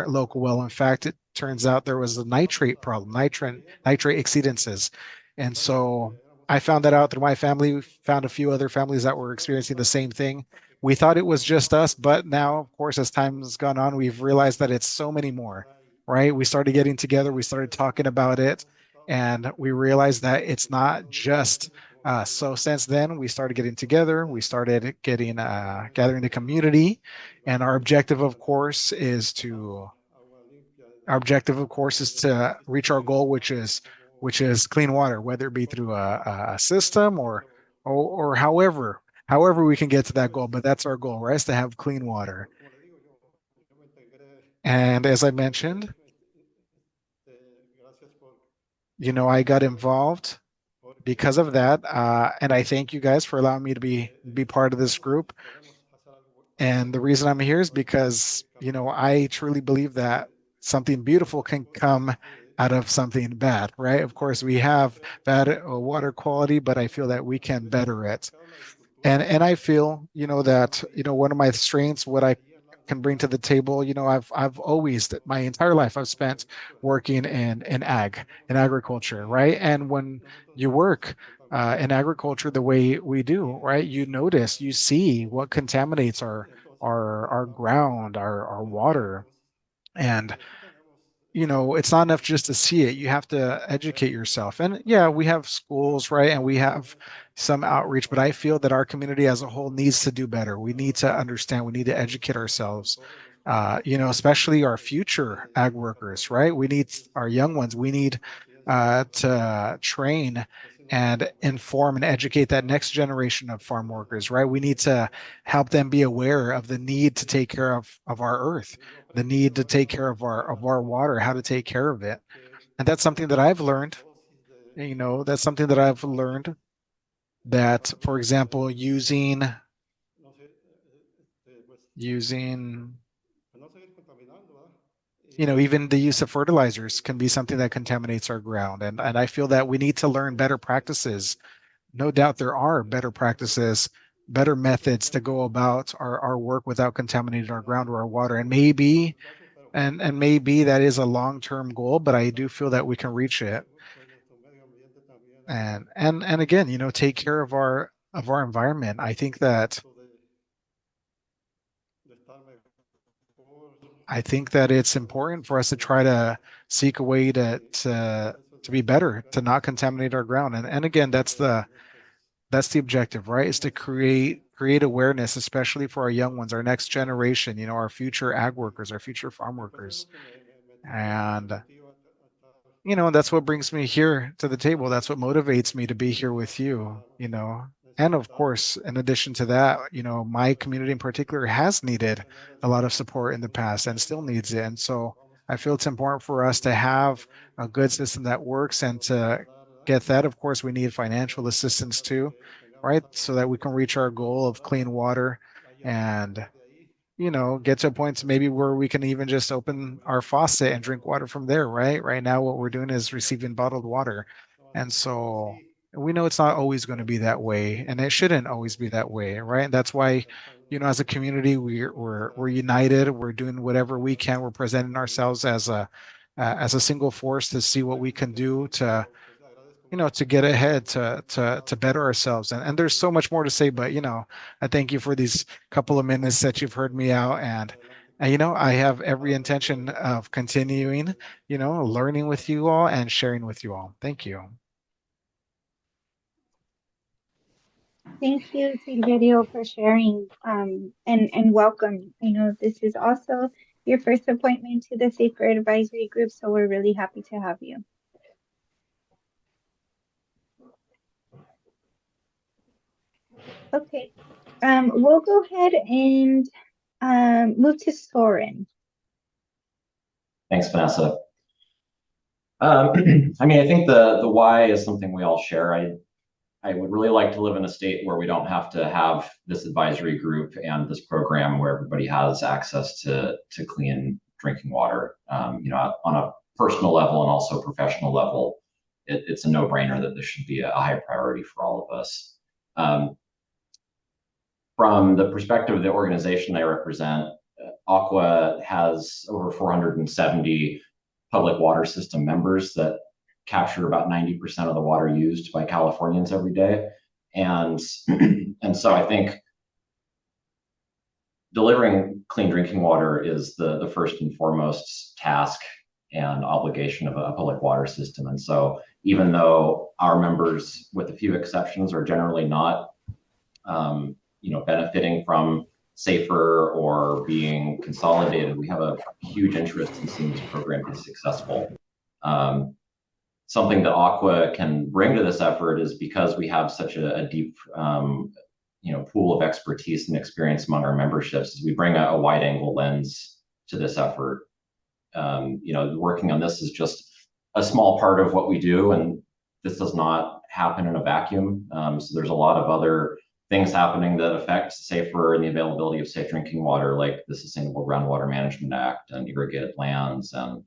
local well. In fact, it turns out there was a nitrate problem, nitrate exceedances. And so I found that out through my family. We found a few other families that were experiencing the same thing. We thought it was just us, but now, of course, as time has gone on, we've realized that it's so many more, right? We started getting together, we started talking about it, and we realized that it's not just so since then we started getting together, we started getting gathering the community, and our objective of course is to reach our goal, which is clean water, whether it be through a system or however we can get to that goal. But that's our goal, right? Is to have clean water. And as I mentioned, I got involved because of that. And I thank you guys for allowing me to be part of this group. And the reason I'm here is because, I truly believe that something beautiful can come out of something bad, right? Of course, we have bad water quality, but I feel that we can better it. And I feel, that, one of my strengths, what I can bring to the table, I've always, my entire life, I've spent working in agriculture, right? And when you work in agriculture the way we do, right, you notice, you see what contaminates our ground, our water. And it's not enough just to see it. You have to educate yourself. And yeah, we have schools, right? And we have some outreach, but I feel that our community as a whole needs to do better. We need to understand, we need to educate ourselves, especially our future ag workers, right? We need our young ones. We need to train and inform and educate that next generation of farm workers, right? We need to help them be aware of the need to take care of our earth, the need to take care of our water, how to take care of it. And that's something that I've learned. That's something that I've learned, that, for example, using even the use of fertilizers can be something that contaminates our ground. And I feel that we need to learn better practices. No doubt there are better practices, better methods to go about our work without contaminating our ground or our water. And maybe that is a long-term goal, but I do feel that we can reach it. And again, take care of our environment. I think that it's important for us to try to seek a way to be better, to not contaminate our ground. And again, that's the objective, right? Is to create awareness, especially for our young ones, our next generation, our future ag workers, our future farm workers. And that's what brings me here to the table. That's what motivates me to be here with you. And of course, in addition to that, my community in particular has needed a lot of support in the past and still needs it. And so I feel it's important for us to have a good system that works. And to get that, of course, we need financial assistance too, right? So that we can reach our goal of clean water and get to a point to maybe where we can even just open our faucet and drink water from there, right? Right now, what we're doing is receiving bottled water. And so we know it's not always going to be that way, and it shouldn't always be that way, right? And that's why you know, as a community, we're united. We're doing whatever we can. We're presenting ourselves as a single force to see what we can do to, you know, to get ahead, to better ourselves. And there's so much more to say, but you know, I thank you for these couple of minutes that you've heard me out, and you know, I have every intention of continuing, you know, learning with you all and sharing with you all. Thank you. Thank you, Silverio, for sharing, and welcome. I know this is also your first appointment to the Safer Advisory Group, so we're really happy to have you. Okay, we'll go ahead and move to Soren. Thanks, Vanessa. I mean, I think the why is something we all share. I would really like to live in a state where we don't have to have this advisory group and this program where everybody has access to clean drinking water. You know, on a personal level and also professional level, it's a no-brainer that this should be a high priority for all of us. From the perspective of the organization I represent, Aqua has over 470 public water system members that capture about 90% of the water used by Californians every day. And so I think delivering clean drinking water is the first and foremost task and obligation of a public water system. And so even though our members, with a few exceptions, are generally not you know, benefiting from safer or being consolidated, we have a huge interest in seeing this program be successful. Something that Aqua can bring to this effort is because we have such a deep you know, pool of expertise and experience among our memberships, is we bring a wide angle lens to this effort. You know, working on this is just a small part of what we do, and this does not happen in a vacuum. So there's a lot of other things happening that affect safer and the availability of safe drinking water, like the Sustainable Groundwater Management Act and irrigated lands and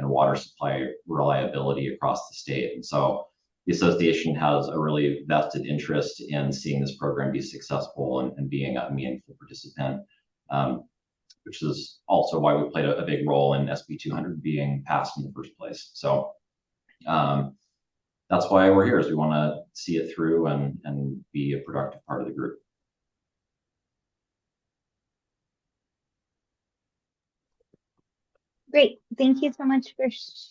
water supply reliability across the state. And so the association has a really vested interest in seeing this program be successful and being a meaningful participant, which is also why we played a big role in SB 200 being passed in the first place. So that's why we're here, is we want to see it through and be a productive part of the group. Great. Thank you so much for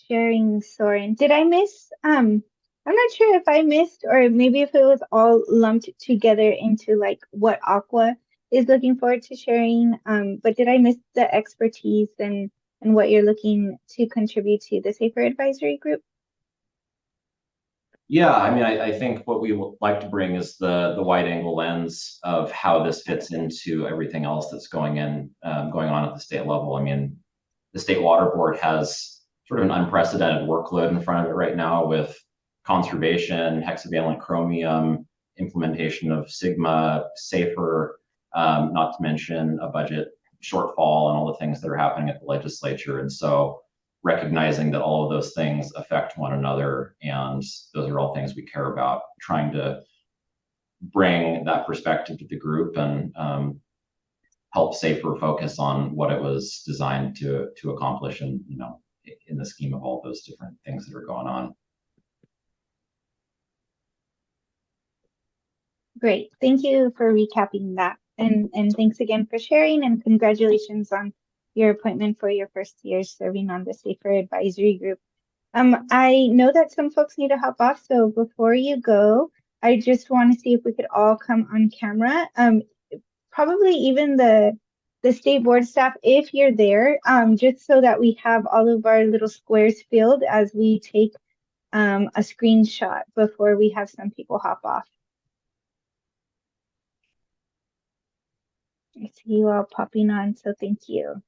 sharing, Soren. Did I miss, I'm not sure if I missed or maybe if it was all lumped together into like what Aqua is looking forward to sharing. But did I miss the expertise and what you're looking to contribute to the Safer Advisory Group? Yeah, I mean, I think what we would like to bring is the wide angle lens of how this fits into everything else that's going on at the state level. I mean, the State Water Board has sort of an unprecedented workload in front of it right now with conservation, hexavalent chromium, implementation of Sigma, safer, not to mention a budget shortfall and all the things that are happening at the legislature. And so recognizing that all of those things affect one another, and those are all things we care about, trying to bring that perspective to the group and help Safer focus on what it was designed to accomplish, and you know, in the scheme of all those different things that are going on. Great. Thank you for recapping that. And thanks again for sharing, and congratulations on your appointment for your first year serving on the Safer Advisory Group. I know that some folks need to hop off, so before you go, I just want to see if we could all come on camera. Probably even the state board staff, if you're there, just so that we have all of our little squares filled as we take a screenshot before we have some people hop off. I see you all popping on, so thank you.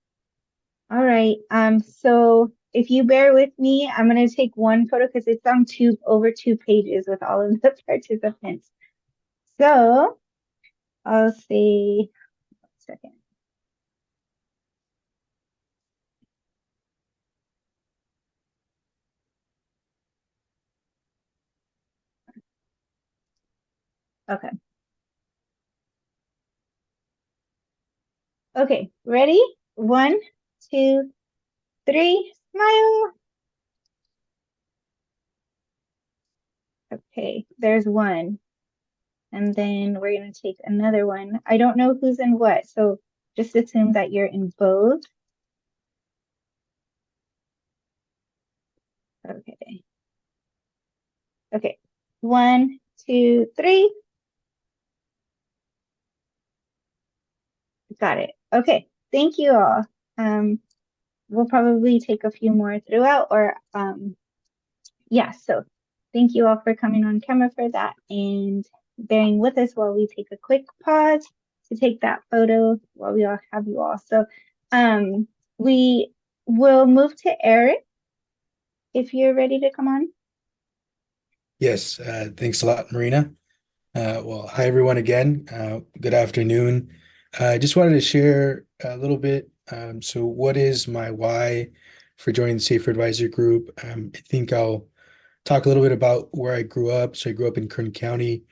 All right, so if you bear with me, I'm gonna take one photo because it's on over 2 pages with all of the participants. So I'll say, 1 second. Okay. Okay, ready? 1, 2, 3, smile. Okay, there's one. And then we're going to take another one. I don't know who's in what, so just assume that you're in both. Okay. Okay, 1, 2, 3. Got it. Okay, thank you all. We'll probably take a few more throughout, or yeah, so thank you all for coming on camera for that and bearing with us while we take a quick pause to take that photo while we all have you all. So we will move to Eric if you're ready to come on. Yes, thanks a lot, Marina. Well, hi everyone again. Good afternoon. I just wanted to share a little bit. So what is my why for joining the Safer Advisor Group? I think I'll talk a little bit about where I grew up. So I grew up in Kern County,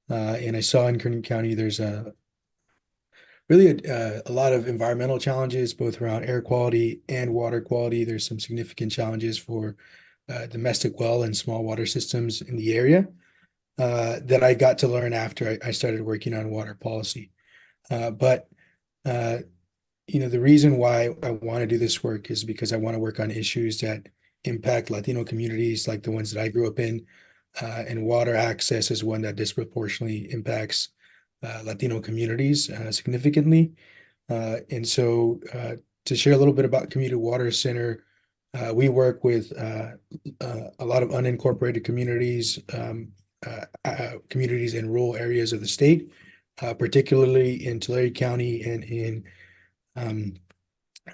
and I saw in Kern County there's a lot of environmental challenges, both around air quality and water quality. There's some significant challenges for domestic well and small water systems in the area that I got to learn after I started working on water policy. But the reason why I want to do this work is because I want to work on issues that impact Latino communities like the ones that I grew up in. And water access is one that disproportionately impacts Latino communities significantly. And so to share a little bit about Community Water Center, we work with a lot of unincorporated communities, communities in rural areas of the state, particularly in Tulare County um,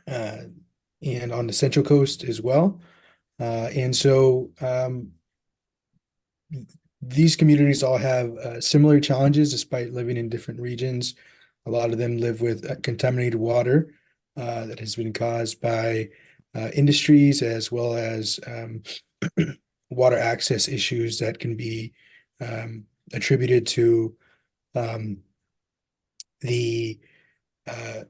uh, and on the Central Coast as well. And so these communities all have similar challenges despite living in different regions. A lot of them live with contaminated water that has been caused by industries as well as water access issues that can be attributed to um, the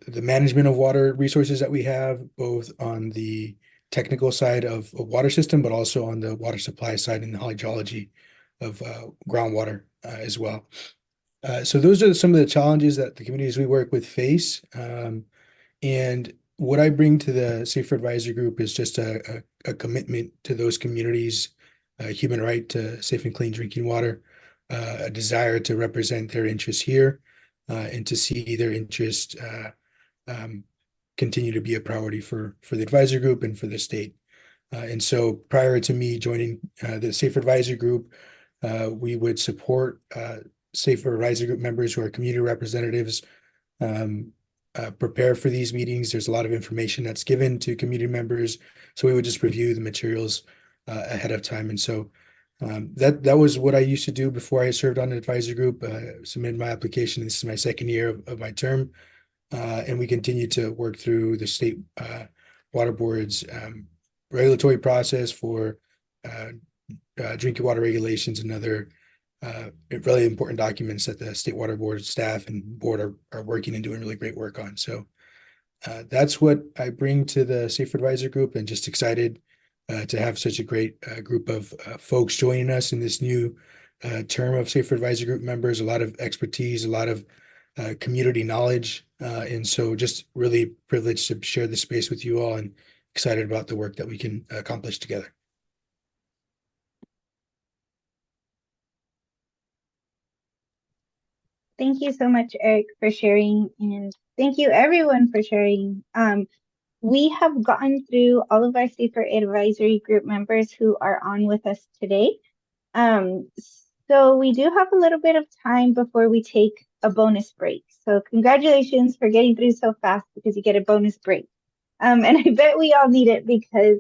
management of water resources that we have, both on the technical side of a water system, but also on the water supply side and the hydrology of groundwater as well. So those are some of the challenges that the communities we work with face. And what I bring to the Safer Advisor Group is just a commitment to those communities, a human right to safe and clean drinking water, a desire to represent their interests here, and to see their interests continue to be a priority for the advisor group and for the state. And so prior to me joining the Safer Advisor Group, we would support Safer Advisor Group members who are community representatives prepare for these meetings. There's a lot of information that's given to community members, so we would just review the materials ahead of time. And so that was what I used to do before I served on the advisor group. Submitted my application. This is my second year of my term, and we continue to work through the state water board's regulatory process for drinking water regulations and other really important documents that the state water board staff and board are working and doing really great work on. So that's what I bring to the Safer Advisor Group, and just excited to have such a great group of folks joining us in this new term of Safer Advisor Group members, a lot of expertise, a lot of community knowledge. And so just really privileged to share this space with you all and excited about the work that we can accomplish together. Thank you so much, Eric, for sharing, and thank you everyone for sharing. We have gotten through all of our Safer Advisory Group members who are on with us today. So we do have a little bit of time before we take a bonus break. So congratulations for getting through so fast, because you get a bonus break. And I bet we all need it because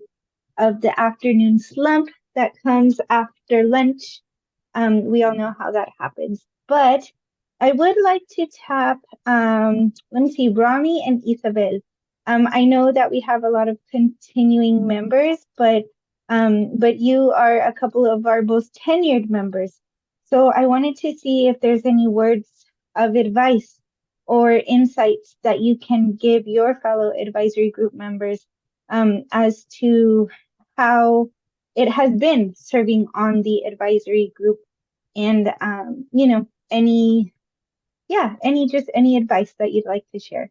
of the afternoon slump that comes after lunch. We all know how that happens. But I would like to tap, let me see, Rami and Isabel. I know that we have a lot of continuing members, but you are a couple of our most tenured members. So I wanted to see if there's any words of advice or insights that you can give your fellow advisory group members as to how it has been serving on the advisory group, and any advice that you'd like to share.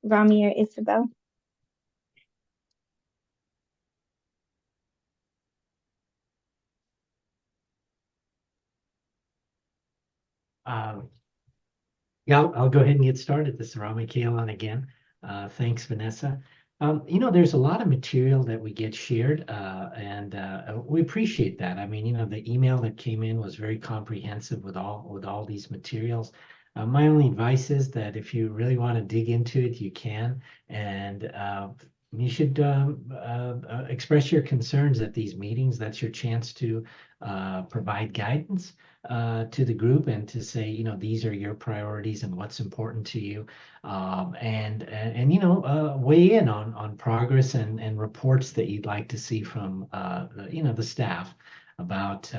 Rami or Isabel? Yeah, I'll go ahead and get started. This is Rami Kalan again. Thanks, Vanessa. There's a lot of material that we get shared, and we appreciate that. I mean, the email that came in was very comprehensive with all these materials. My only advice is that if you really want to dig into it, you can, and you should express your concerns at these meetings. That's your chance to provide guidance to the group and to say, these are your priorities and what's important to you, and weigh in on progress and reports that you'd like to see from the staff about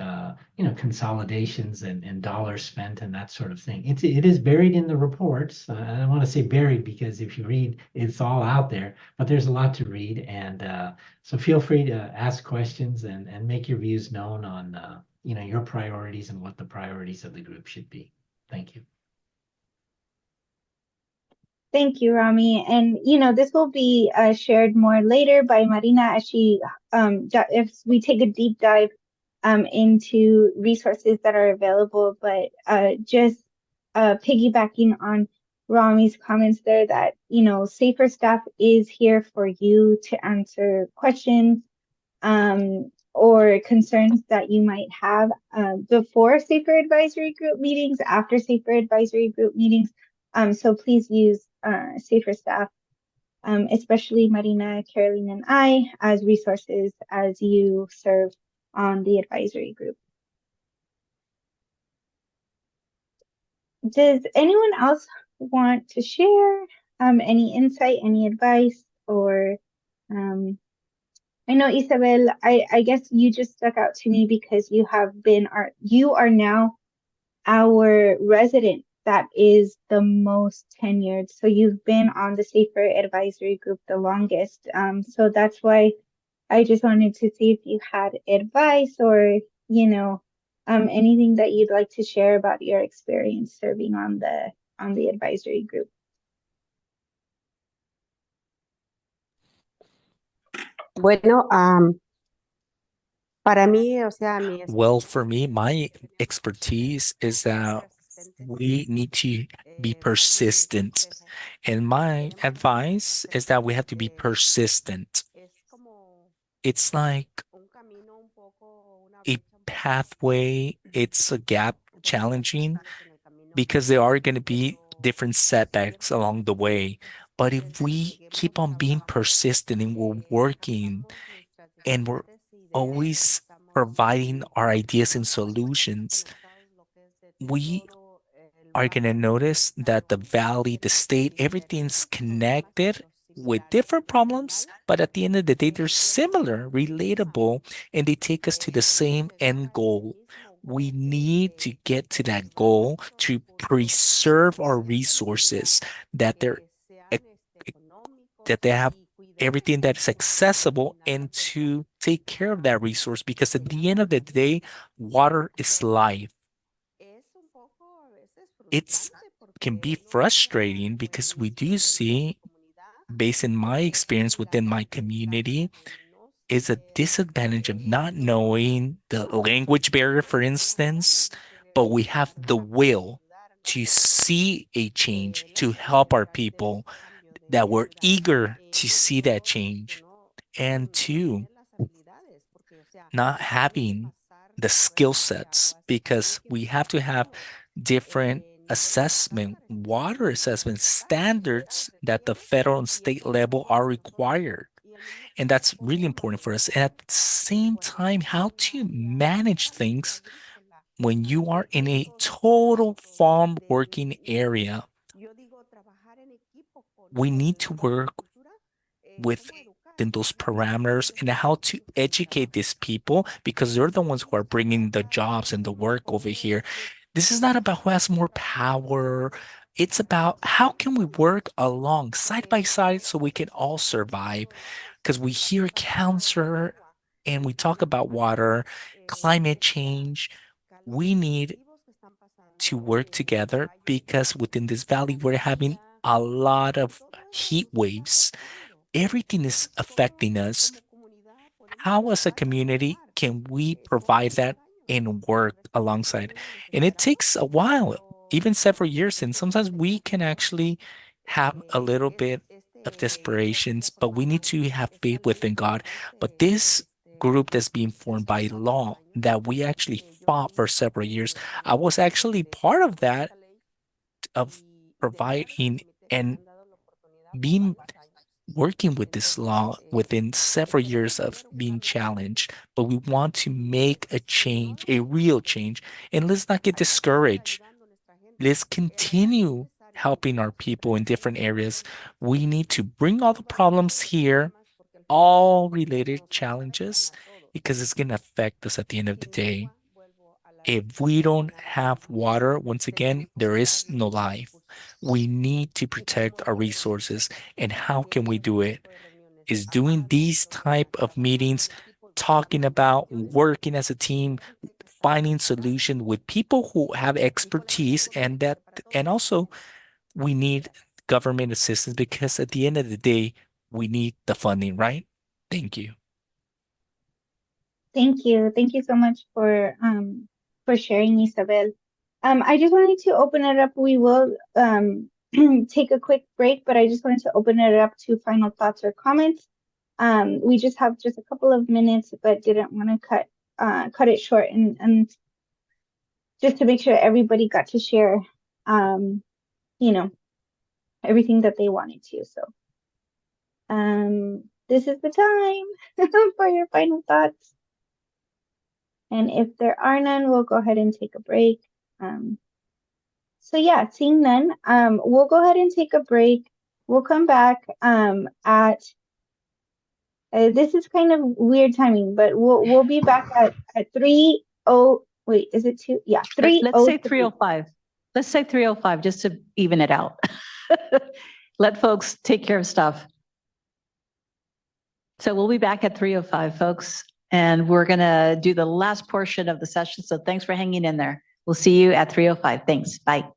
consolidations and dollars spent and that sort of thing. It is buried in the reports. I don't want to say buried because if you read, it's all out there, but there's a lot to read, and so feel free to ask questions and make your views known on your priorities and what the priorities of the group should be. Thank you. Thank you, Rami. And, this will be shared more later by Marina as she, if we take a deep dive into resources that are available. But just piggybacking on Rami's comments there, that, Safer Staff is here for you to answer questions or concerns that you might have before Safer Advisory Group meetings, after Safer Advisory Group meetings. So please use Safer Staff, especially Marina, Caroline, and I, as resources as you serve on the advisory group. Does anyone else want to share any insight, any advice, or I know, Isabel, I guess you just stuck out to me because you are now our resident that is the most tenured. So you've been on the Safer Advisory Group the longest. So that's why I just wanted to see if you had advice or, anything that you'd like to share about your experience serving on the advisory group. Bueno, para mí, o sea, Well, for me, my expertise is that we need to be persistent. And my advice is that we have to be persistent. It's like a pathway, it's a gap challenging because there are going to be different setbacks along the way. But if we keep on being persistent and we're working and we're always providing our ideas and solutions, we are going to notice that the valley, the state, everything's connected with different problems, but at the end of the day, they're similar, relatable, and they take us to the same end goal. We need to get to that goal to preserve our resources, that that they have everything that is accessible, and to take care of that resource, because at the end of the day, water is life. It's can be frustrating because we do see, based in my experience within my community, is a disadvantage of not knowing the language barrier, for instance, but we have the will to see a change, to help our people, that we're eager to see that change, and two, not having the skill sets, because we have to have different water assessment standards that the federal and state level are required. And that's really important for us. And at the same time, how to manage things when you are in a total farm working area. We need to work within those parameters and how to educate these people, because they're the ones who are bringing the jobs and the work over here. This is not about who has more power, It's about how can we work along side by side so we can all survive. Because we hear cancer and we talk about water, climate change. We need to work together because within this valley, we're having a lot of heat waves. Everything is affecting us. How, as a community, can we provide that and work alongside? And it takes a while, even several years. And sometimes we can actually have a little bit of desperations, but we need to have faith within God. But this group that's being formed by law that we actually fought for several years, I was actually part of that, of providing and being working with this law within several years of being challenged, but we want to make a change, a real change. And let's not get discouraged. Let's continue helping our people in different areas. We need to bring all the problems here, all related challenges, because it's going to affect us at the end of the day. If we don't have water, once again, there is no life. We need to protect our resources. And how can we do it? Is doing these type of meetings, talking about working as a team, finding solution with people who have expertise, and also we need government assistance because at the end of the day, we need the funding, right? Thank you. Thank you. Thank you so much for sharing, Isabel. I just wanted to open it up. We will take a quick break, but I just wanted to open it up to final thoughts or comments. We just have just a couple of minutes, but didn't want to cut it short and just to make sure everybody got to share you know, everything that they wanted to. So this is the time for your final thoughts. And if there are none, we'll go ahead and take a break. So yeah, seeing none, we'll go ahead and take a break. We'll come back at this is kind of weird timing, but we'll be back at 3:00. Wait, is it 2? Yeah, 3:00. Let's say 3:05. Let's say 3:05 just to even it out. Let folks take care of stuff. So we'll be back at 3:05, folks, and we're going to do the last portion of the session. So thanks for hanging in there. We'll see you at 3:05. Thanks. Bye.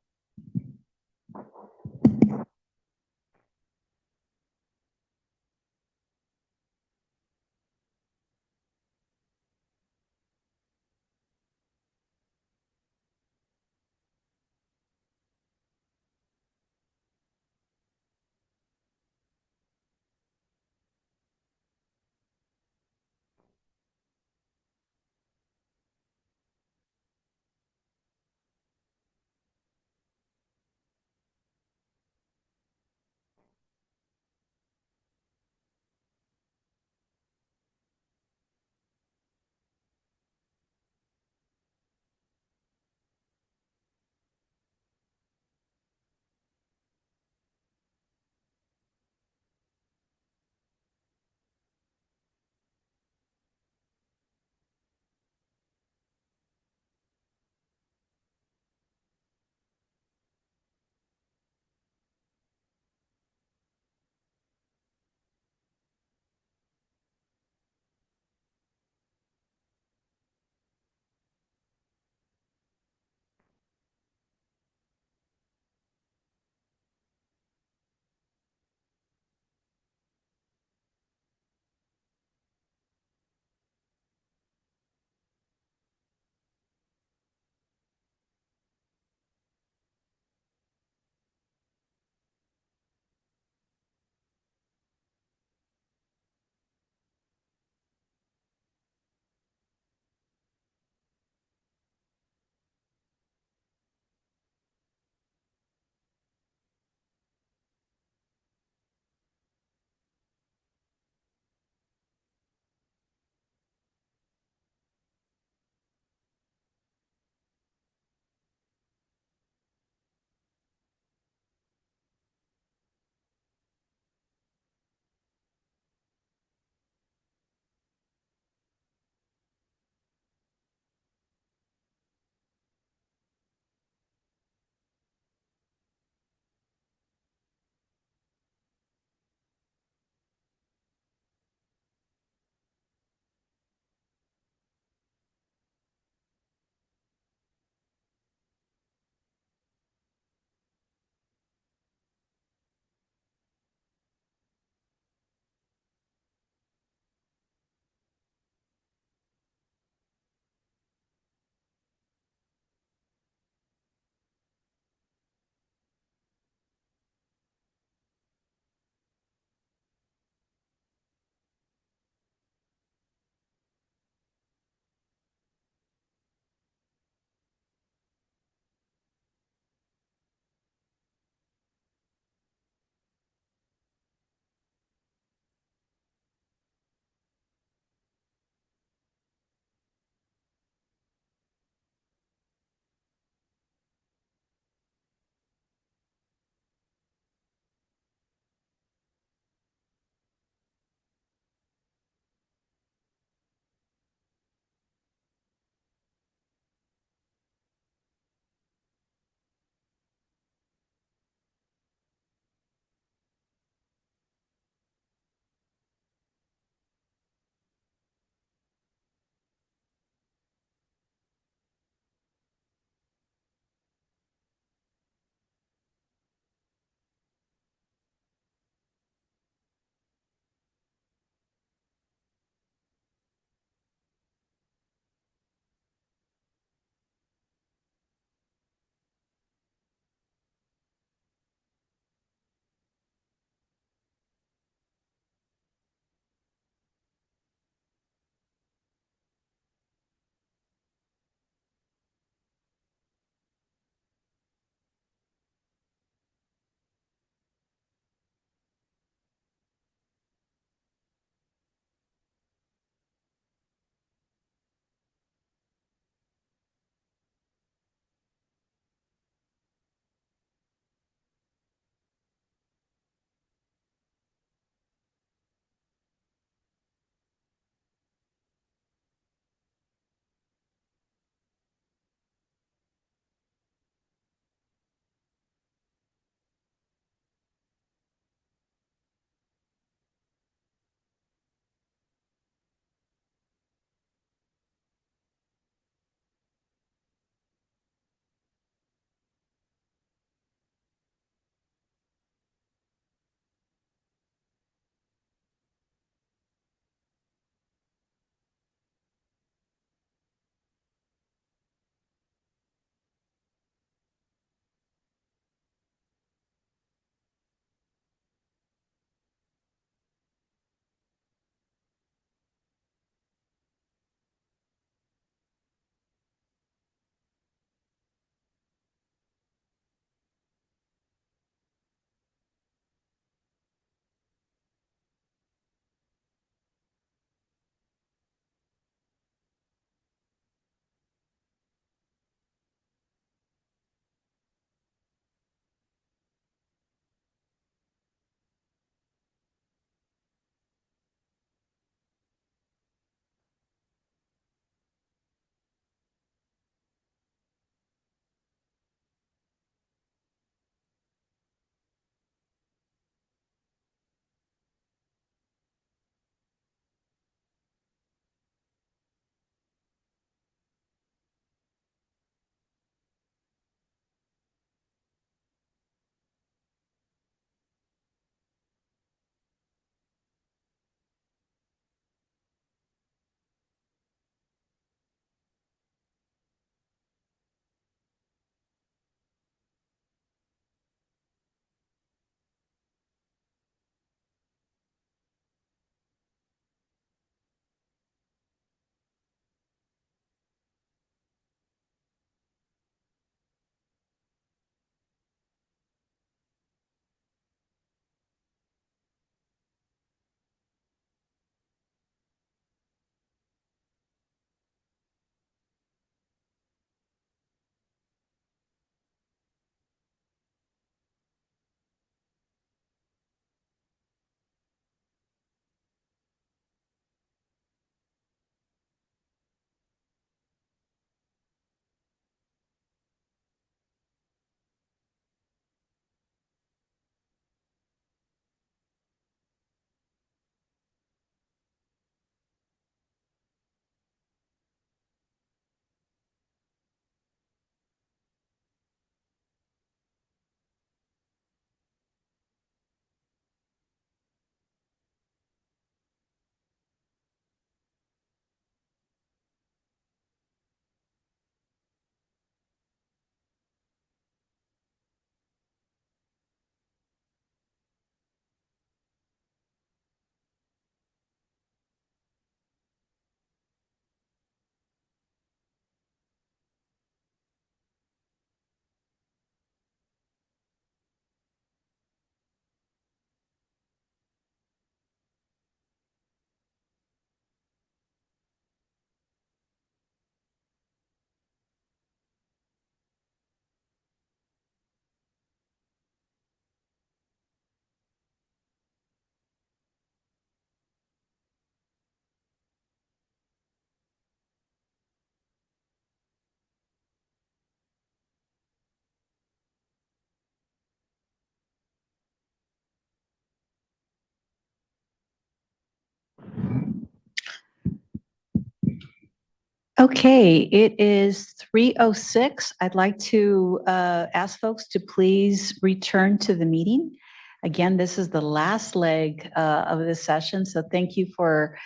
Okay, it is 3:06. I'd like to ask folks to please return to the meeting. Again, this is the last leg of this session, so thank you for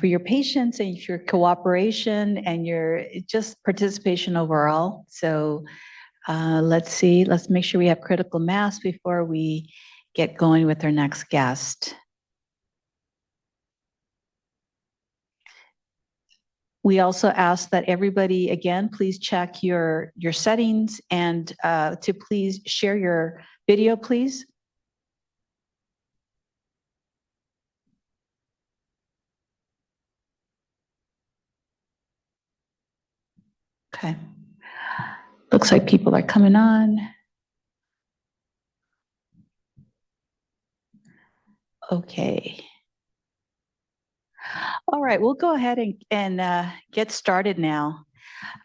your patience and your cooperation and your just participation overall. So let's see, let's make sure we have critical mass before we get going with our next guest. We also ask that everybody, again, please check your settings and to please share your video, please. Okay. Looks like people are coming on. Okay. All right, we'll go ahead and get started now.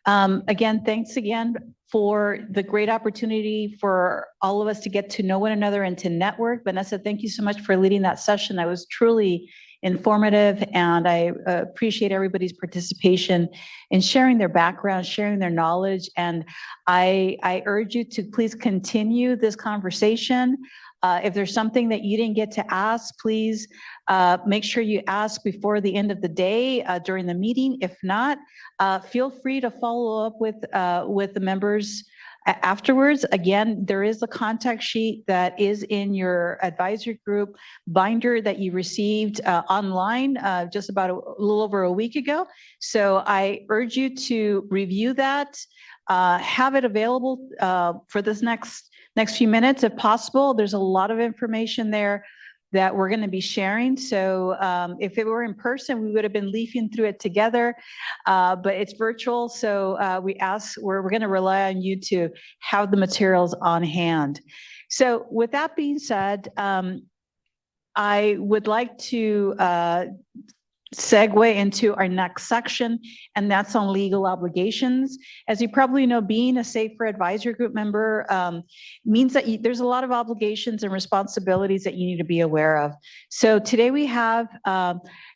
Again, thanks again for the great opportunity for all of us to get to know one another and to network. Vanessa, thank you so much for leading that session. That was truly informative, and I appreciate everybody's participation in sharing their background, sharing their knowledge, and I urge you to please continue this conversation. If there's something that you didn't get to ask, please make sure you ask before the end of the day during the meeting. If not, feel free to follow up with the members afterwards. Again, there is a contact sheet that is in your advisory group binder that you received online just about a little over a week ago. So I urge you to review that, have it available for this next few minutes if possible. There's a lot of information there that we're going to be sharing. So if it were in person, we would have been leafing through it together, but it's virtual. So we're going to rely on you to have the materials on hand. So with that being said, I would like to segue into our next section, and that's on legal obligations. As you probably know, being a SAFER advisory group member means that there's a lot of obligations and responsibilities that you need to be aware of. So today we have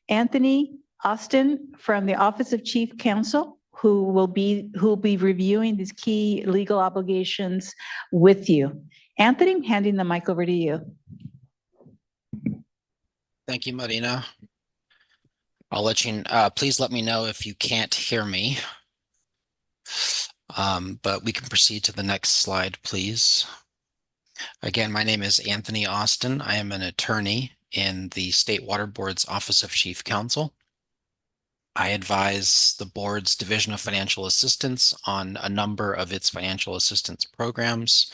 Anthony Austin from the Office of Chief Counsel, who will be reviewing these key legal obligations with you. Anthony, I'm handing the mic over to you. Thank you, Marina. I'll let you, please let me know if you can't hear me. But we can proceed to the next slide, please. Again, my name is Anthony Austin. I am an attorney in the State Water Board's Office of Chief Counsel. I advise the board's Division of Financial Assistance on a number of its financial assistance programs.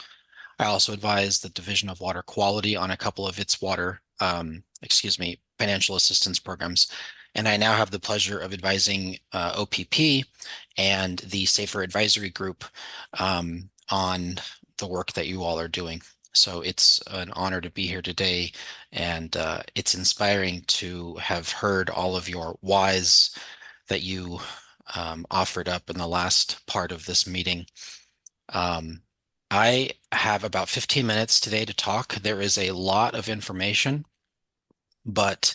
I also advise the Division of Water Quality on a couple of its financial assistance programs. And I now have the pleasure of advising OPP and the SAFER Advisory Group on the work that you all are doing. So it's an honor to be here today, and it's inspiring to have heard all of your whys that you offered up in the last part of this meeting. I have about 15 minutes today to talk. There is a lot of information, but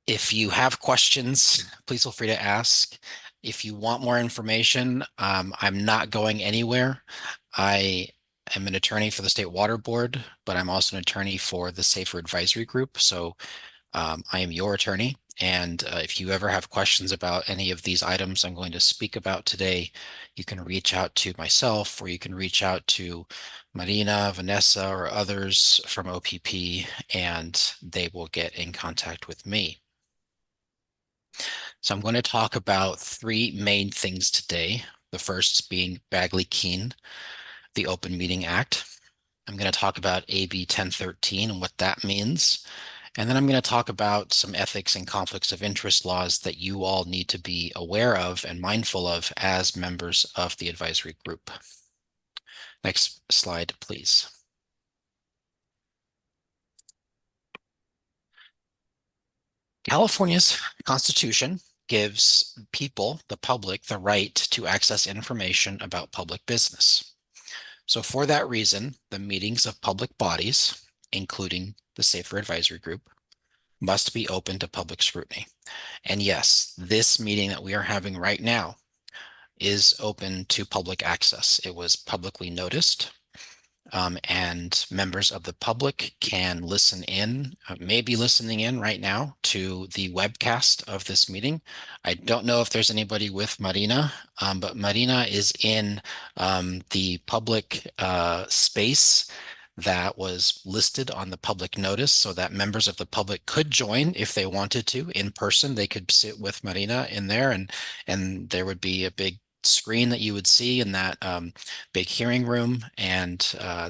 if you have questions, please feel free to ask. If you want more information, I'm not going anywhere. I am an attorney for the State Water Board, but I'm also an attorney for the SAFER Advisory Group. So I am your attorney. And if you ever have questions about any of these items I'm going to speak about today, you can reach out to myself, or you can reach out to Marina, Vanessa, or others from OPP, and they will get in contact with me. So I'm going to talk about three main things today. The first being Bagley-Keene, the Open Meeting Act. I'm going to talk about AB 1013 and what that means. And then I'm going to talk about some ethics and conflicts of interest laws that you all need to be aware of and mindful of as members of the advisory group. Next slide, please. California's Constitution gives people, the public, the right to access information about public business. So for that reason, the meetings of public bodies, including the SAFER Advisory Group, must be open to public scrutiny. And yes, this meeting that we are having right now is open to public access. It was publicly noticed. And members of the public can listen in, maybe listening in right now to the webcast of this meeting. I don't know if there's anybody with Marina, but Marina is in the public space that was listed on the public notice so that members of the public could join if they wanted to in person. They could sit with Marina in there, and there would be a big screen that you would see in that big hearing room, and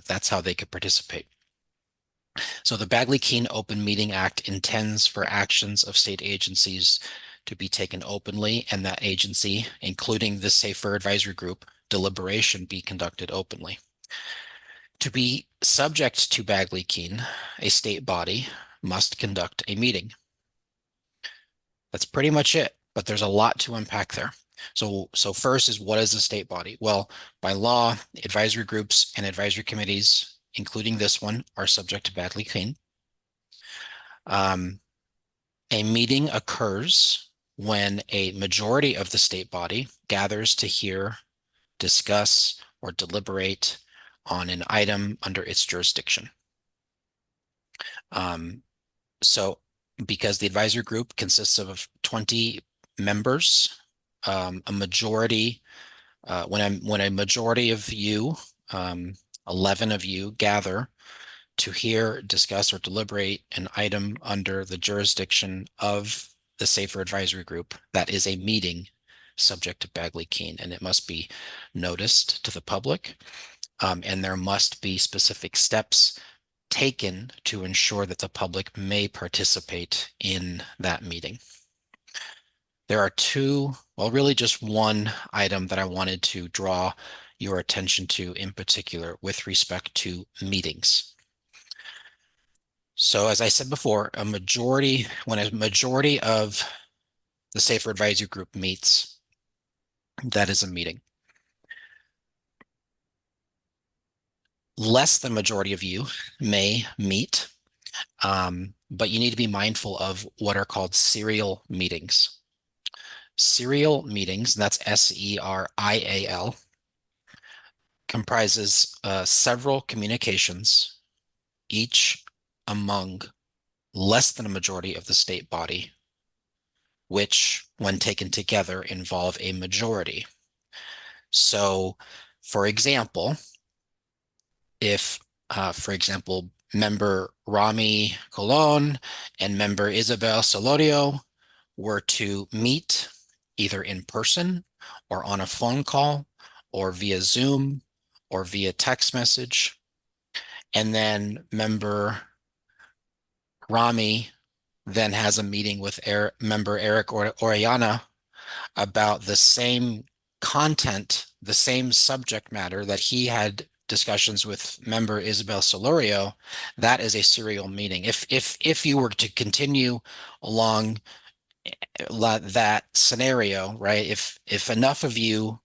that's how they could participate. So the Bagley-Keene Open Meeting Act intends for actions of state agencies to be taken openly, and that agency, including the Safer Advisory Group, deliberation be conducted openly. To be subject to Bagley-Keene, a state body must conduct a meeting. That's pretty much it, but there's a lot to unpack there. So first is, what is a state body? Well, by law, advisory groups and advisory committees, including this one, are subject to Bagley-Keene. A meeting occurs when a majority of the state body gathers to hear, discuss, or deliberate on an item under its jurisdiction. So because the advisory group consists of 20 members, a majority, when a majority of you, 11 of you, gather to hear, discuss, or deliberate an item under the jurisdiction of the Safer Advisory Group, that is a meeting subject to Bagley-Keene, and it must be noticed to the public, and there must be specific steps taken to ensure that the public may participate in that meeting. There are two, well, really just one item that I wanted to draw your attention to in particular with respect to meetings. So as I said before, when a majority of the Safer Advisory Group meets, that is a meeting. Less than majority of you may meet, but you need to be mindful of what are called serial meetings. Serial meetings, and that's SERIAL, comprises several communications, each among less than a majority of the state body, which, when taken together, involve a majority. So, for example, if, for example, member Rami Colon and member Isabel Solorio were to meet either in person or on a phone call or via Zoom or via text message, and then member Rami then has a meeting with member Eric Orellana about the same content, the same subject matter that he had discussions with member Isabel Solorio, that is a serial meeting. If you were to continue along that scenario, right? If enough of you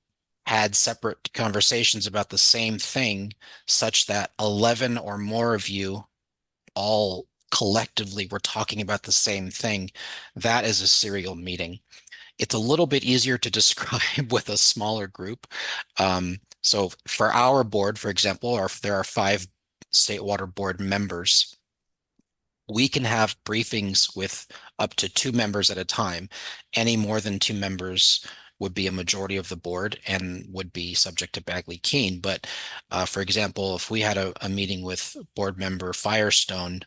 had separate conversations about the same thing, such that 11 or more of you all collectively were talking about the same thing, that is a serial meeting. It's a little bit easier to describe with a smaller group. So for our board, for example, there are 5 State Water Board members. We can have briefings with up to 2 members at a time. Any more than 2 members would be a majority of the board and would be subject to Bagley-Keene. But for example, if we had a meeting with board member Firestone,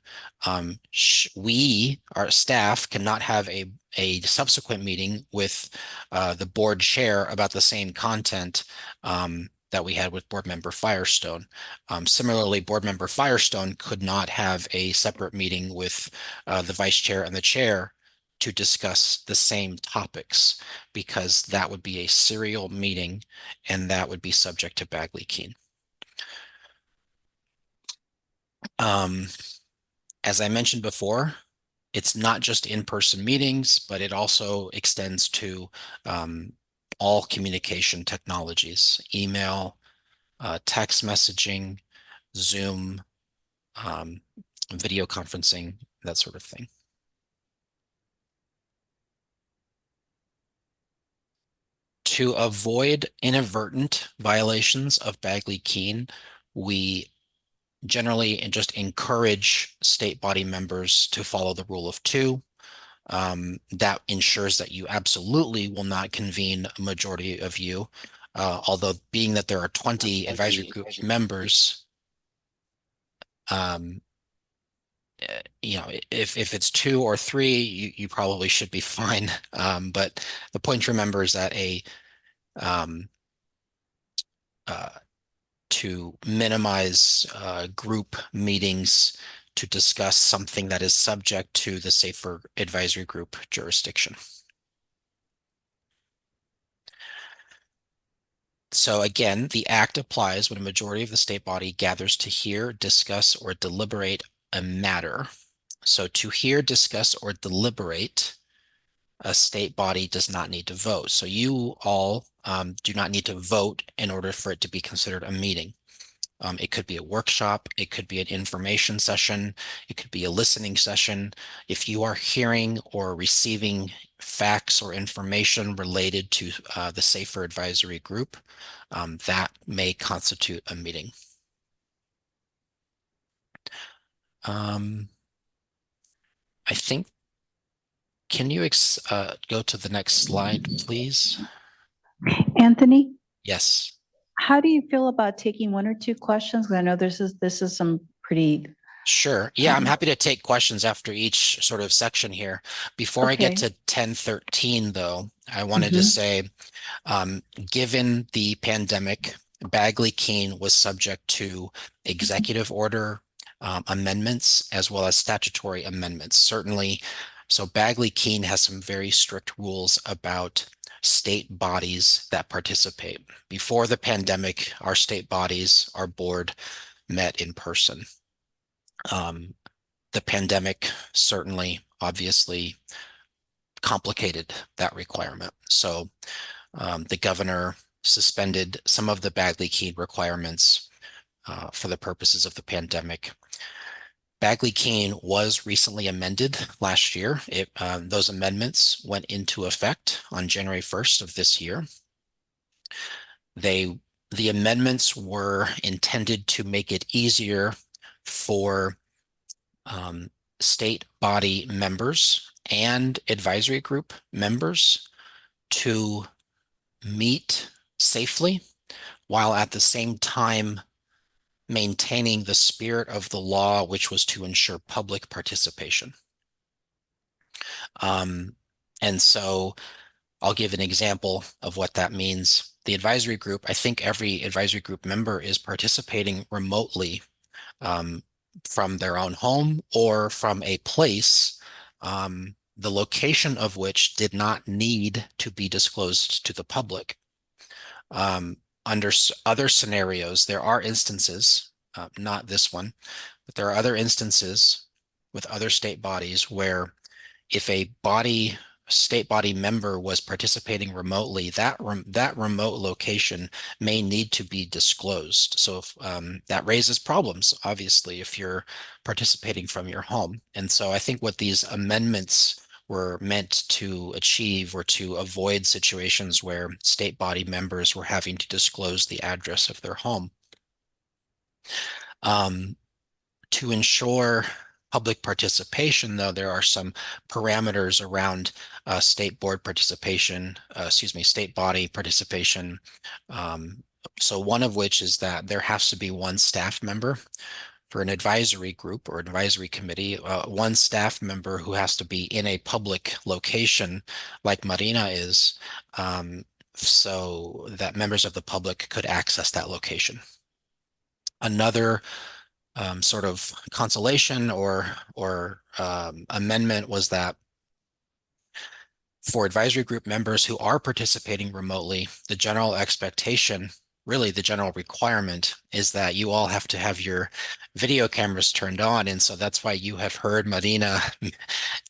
our staff, cannot have a subsequent meeting with the board chair about the same content that we had with board member Firestone. Similarly, board member Firestone could not have a separate meeting with the vice chair and the chair to discuss the same topics, because that would be a serial meeting and that would be subject to Bagley-Keene. As I mentioned before, it's not just in-person meetings, but it also extends to all communication technologies, email, text messaging, Zoom, video conferencing, that sort of thing. To avoid inadvertent violations of Bagley-Keene, we generally just encourage state body members to follow the rule of two. That ensures that you absolutely will not convene a majority of you. Although being that there are 20 advisory group members, if it's 2 or 3, you probably should be fine. But the point to remember is that to minimize group meetings to discuss something that is subject to the Safer Advisory Group jurisdiction. So again, the act applies when a majority of the state body gathers to hear, discuss, or deliberate a matter. So to hear, discuss, or deliberate, a state body does not need to vote. So you all do not need to vote in order for it to be considered a meeting. It could be a workshop, it could be an information session, it could be a listening session. If you are hearing or receiving facts or information related to the Safer Advisory Group, that may constitute a meeting. I think, can you go to the next slide, please? Anthony, Yes. how do you feel about taking 1 or 2 questions? 'Cause I know this is some pretty. Sure. Yeah, I'm happy to take questions after each sort of section here. Before I get to 1013, though, I wanted to say, given the pandemic, Bagley-Keene was subject to executive order amendments as well as statutory amendments. Certainly, so Bagley-Keene has some very strict rules about state bodies that participate. Before the pandemic, our state bodies, our board, met in person. The pandemic certainly, obviously, complicated that requirement. So the governor suspended some of the Bagley-Keene requirements for the purposes of the pandemic. Bagley-Keene was recently amended last year. Those amendments went into effect on January 1st of this year. The amendments were intended to make it easier for state body members and advisory group members to meet safely while at the same time maintaining the spirit of the law, which was to ensure public participation. And so I'll give an example of what that means. The advisory group, I think every advisory group member is participating remotely from their own home or from a place, the location of which did not need to be disclosed to the public. Under other scenarios, there are instances, not this one, but there are other instances with other state bodies where if a state body member was participating remotely, that remote location may need to be disclosed. So if, that raises problems, obviously, if you're participating from your home. And so I think what these amendments were meant to achieve or to avoid situations where state body members were having to disclose the address of their home. To ensure public participation, though, there are some parameters around state board participation, state body participation. So one of which is that there has to be one staff member for an advisory group or advisory committee, one staff member who has to be in a public location like Marina is, so that members of the public could access that location. Another sort of consolation or amendment was that for advisory group members who are participating remotely, the general expectation, really the general requirement, is that you all have to have your video cameras turned on. And so that's why you have heard Marina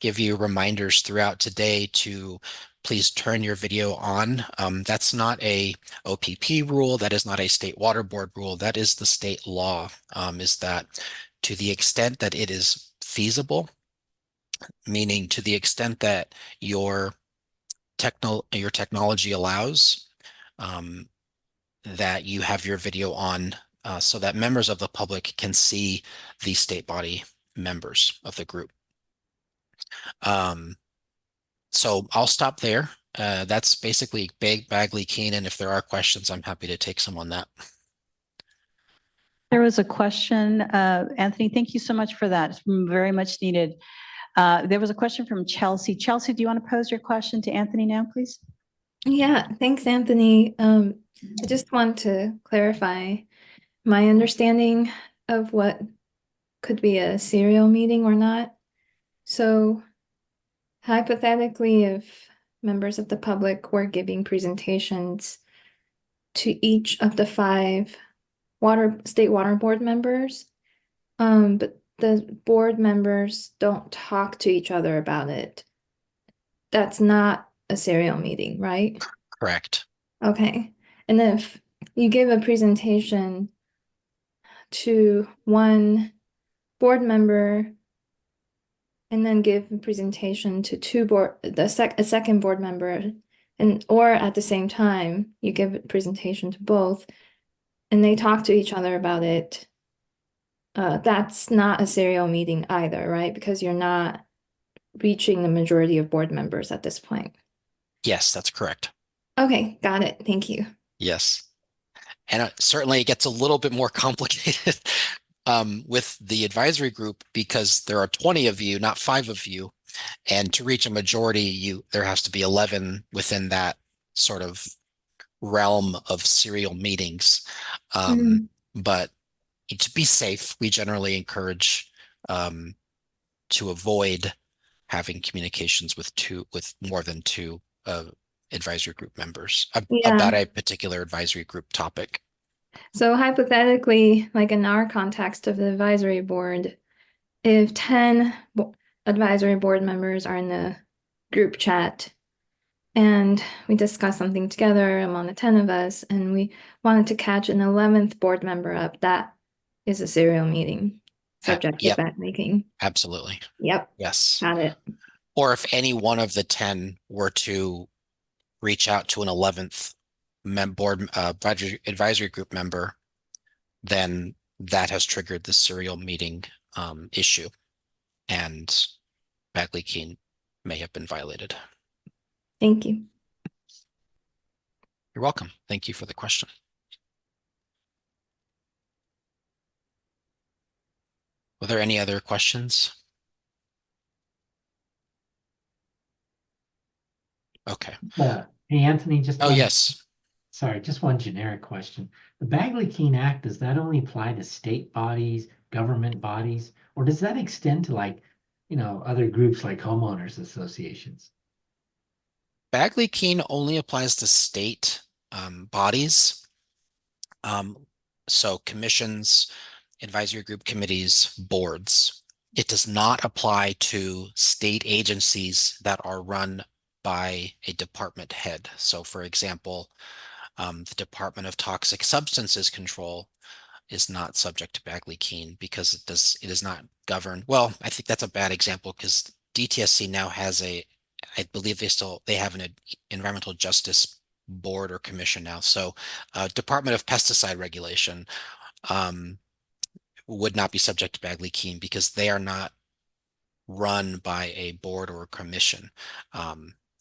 give you reminders throughout today to please turn your video on. That's not a OPP rule. That is not a state water board rule. That is the state law, is that to the extent that it is feasible, meaning to the extent that your technology allows, that you have your video on so that members of the public can see the state body members of the group. So I'll stop there. That's basically Bagley Keene, and if there are questions, I'm happy to take some on that. There was a question, Anthony, thank you so much for that. It's very much needed. There was a question from Chelsea. Chelsea, do you want to pose your question to Anthony now, please? Yeah, thanks, Anthony. I just want to clarify my understanding of what could be a serial meeting or not. So hypothetically, if members of the public were giving presentations to each of the 5 state water board members, but the board members don't talk to each other about it, that's not a serial meeting, right? Correct. Okay. And if you give a presentation to one board member and then give a presentation to a second board member, or at the same time you give a presentation to both and they talk to each other about it, that's not a serial meeting either, right? Because you're not reaching the majority of board members at this point. Yes, that's correct. Okay, got it. Thank you. Yes. And certainly it gets a little bit more complicated with the advisory group because there are 20 of you, not 5 of you. And to reach a majority, there has to be 11 within that sort of realm of serial meetings. But to be safe, we generally encourage to avoid having communications with more than 2 advisory group members about a particular advisory group topic. So hypothetically, like in our context of the advisory board, if 10 advisory board members are in the group chat and we discuss something together among the 10 of us, and we wanted to catch an 11th board member up, that is a serial meeting subject to back making. Absolutely. Yep. Yes. Got it. Or if any one of the 10 were to reach out to an 11th board advisory group member, then that has triggered the serial meeting issue, and Bagley Keene may have been violated. Thank you. You're welcome. Thank you for the question. Were there any other questions? Okay. Hey, Anthony, just yes. Sorry, just one generic question. The Bagley-Keene Act, does that only apply to state bodies, government bodies, or does that extend to other groups like homeowners associations? Bagley-Keene only applies to state bodies. So commissions, advisory group committees, boards. It does not apply to state agencies that are run by a department head. So for example, the Department of Toxic Substances Control is not subject to Bagley-Keene because it is not governed. Well, I think that's a bad example because DTSC now has I believe they have an environmental justice board or commission now. So Department of Pesticide Regulation would not be subject to Bagley-Keene because they are not run by a board or a commission.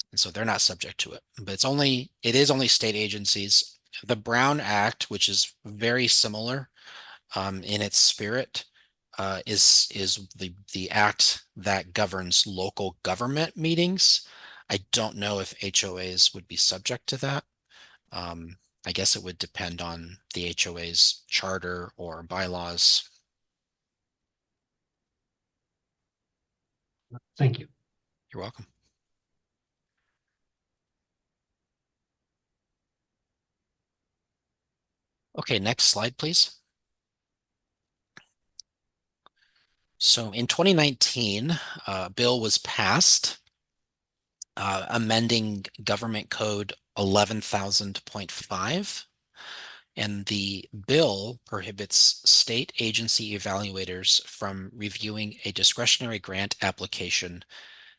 And so they're not subject to it, but it is only state agencies. The Brown Act, which is very similar in its spirit, is the act that governs local government meetings. I don't know if HOAs would be subject to that. I guess it would depend on the HOA's charter or bylaws. Thank you. You're welcome. Okay, next slide, please. So in 2019, a bill was passed amending Government Code 11,000.5. And the bill prohibits state agency evaluators from reviewing a discretionary grant application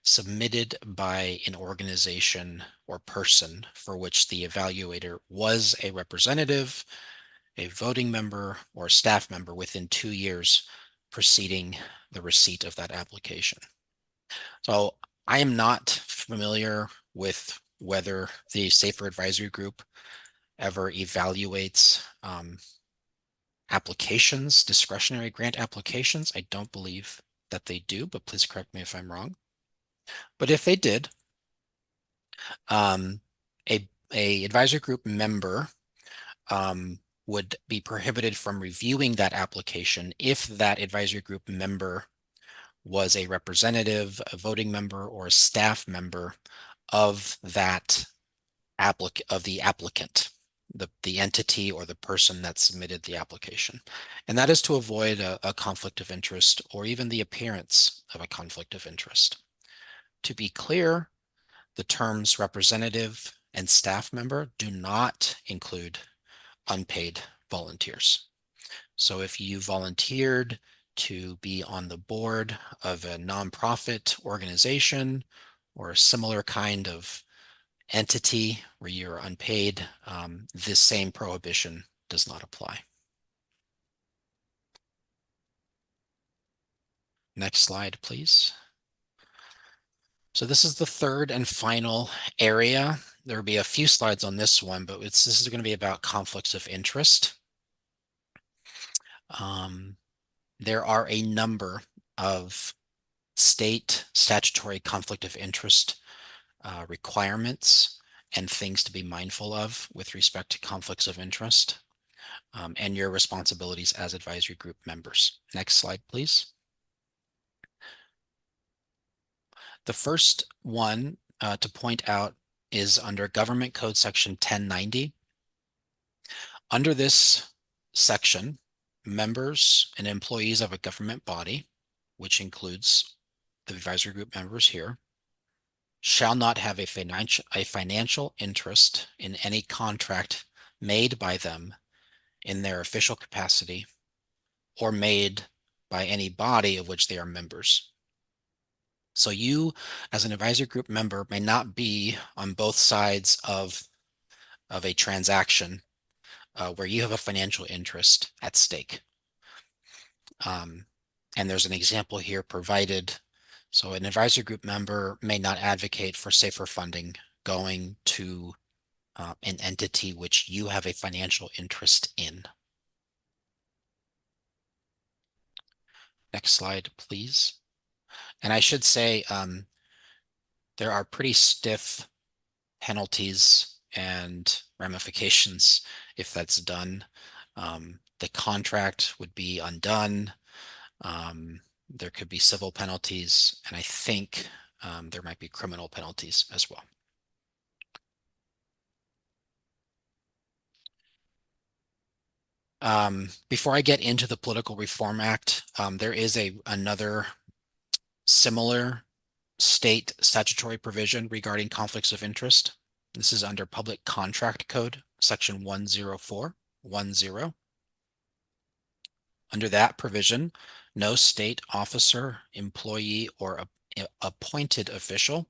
submitted by an organization or person for which the evaluator was a representative, a voting member, or a staff member within 2 years preceding the receipt of that application. So I am not familiar with whether the Safer Advisory Group ever evaluates applications, discretionary grant applications. I don't believe that they do, but please correct me if I'm wrong. But if they did, a advisory group member would be prohibited from reviewing that application if that advisory group member was a representative, a voting member, or a staff member of that applicant, the entity or the person that submitted the application. And that is to avoid a conflict of interest or even the appearance of a conflict of interest. To be clear, the terms representative and staff member do not include unpaid volunteers. So if you volunteered to be on the board of a nonprofit organization or a similar kind of entity where you're unpaid, this same prohibition does not apply. Next slide, please. So this is the third and final area. There will be a few slides on this one, but this is going to be about conflicts of interest. There are a number of state statutory conflict of interest requirements and things to be mindful of with respect to conflicts of interest and your responsibilities as advisory group members. Next slide, please. The first one to point out is under Government Code Section 1090. Under this section, members and employees of a government body, which includes the advisory group members here, shall not have a financial interest in any contract made by them in their official capacity or made by any body of which they are members. So you, as an advisory group member, may not be on both sides of a transaction where you have a financial interest at stake. And there's an example here provided. So an advisory group member may not advocate for safer funding going to an entity which you have a financial interest in. Next slide, please. And I should say there are pretty stiff penalties and ramifications if that's done. The contract would be undone. There could be civil penalties, and I think there might be criminal penalties as well. Before I get into the Political Reform Act, there is another similar state statutory provision regarding conflicts of interest. This is under Public Contract Code, Section 10410. Under that provision, no state officer, employee, or appointed official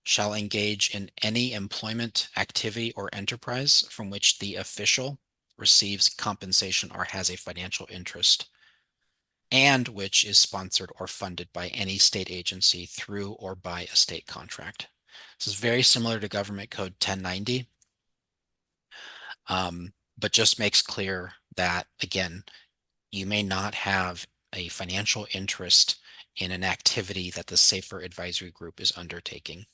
shall engage in any employment, activity, or enterprise from which the official receives compensation or has a financial interest, and which is sponsored or funded by any state agency through or by a state contract. This is very similar to Government Code 1090, but just makes clear that, again, you may not have a financial interest in an activity that the Safer Advisory Group is undertaking.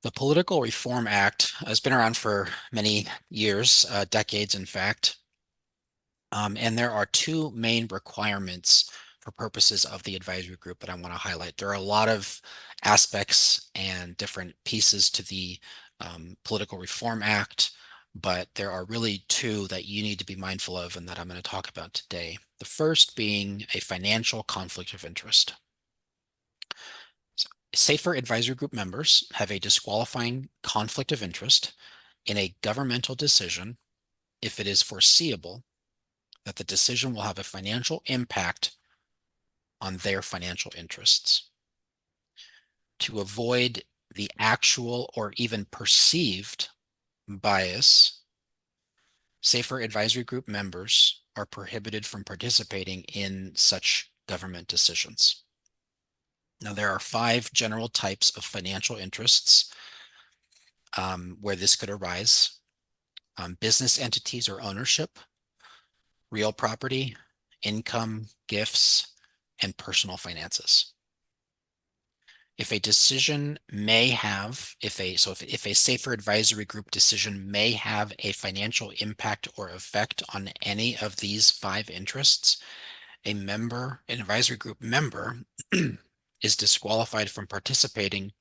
The Political Reform Act has been around for many years, decades, in fact. And there are two main requirements for purposes of the advisory group that I want to highlight. There are a lot of aspects and different pieces to the Political Reform Act, but there are really two that you need to be mindful of and that I'm going to talk about today. The first being a financial conflict of interest. Safer Advisory Group members have a disqualifying conflict of interest in a governmental decision if it is foreseeable that the decision will have a financial impact on their financial interests. To avoid the actual or even perceived bias, SAFER Advisory Group members are prohibited from participating in such government decisions. Now, there are 5 general types of financial interests where this could arise. Business entities or ownership, real property, income, gifts, and personal finances. If a decision may have, if a SAFER Advisory Group decision may have a financial impact or effect on any of these 5 interests, an advisory group member is disqualified from participating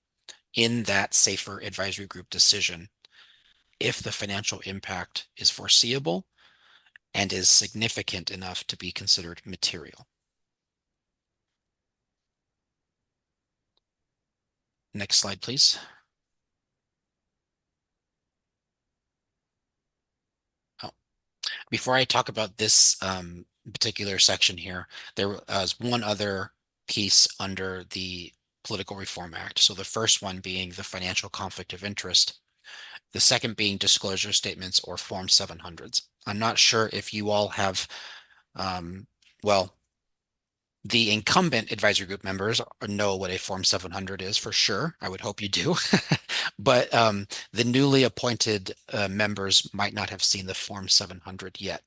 in that SAFER Advisory Group decision if the financial impact is foreseeable and is significant enough to be considered material. Next slide, please. Oh, before I talk about this particular section here, there was one other piece under the Political Reform Act. So the first one being the financial conflict of interest. The second being disclosure statements or Form 700s. I'm not sure if you all have, well, the incumbent advisory group members know what a Form 700 is for sure. I would hope you do. But the newly appointed members might not have seen the Form 700 yet.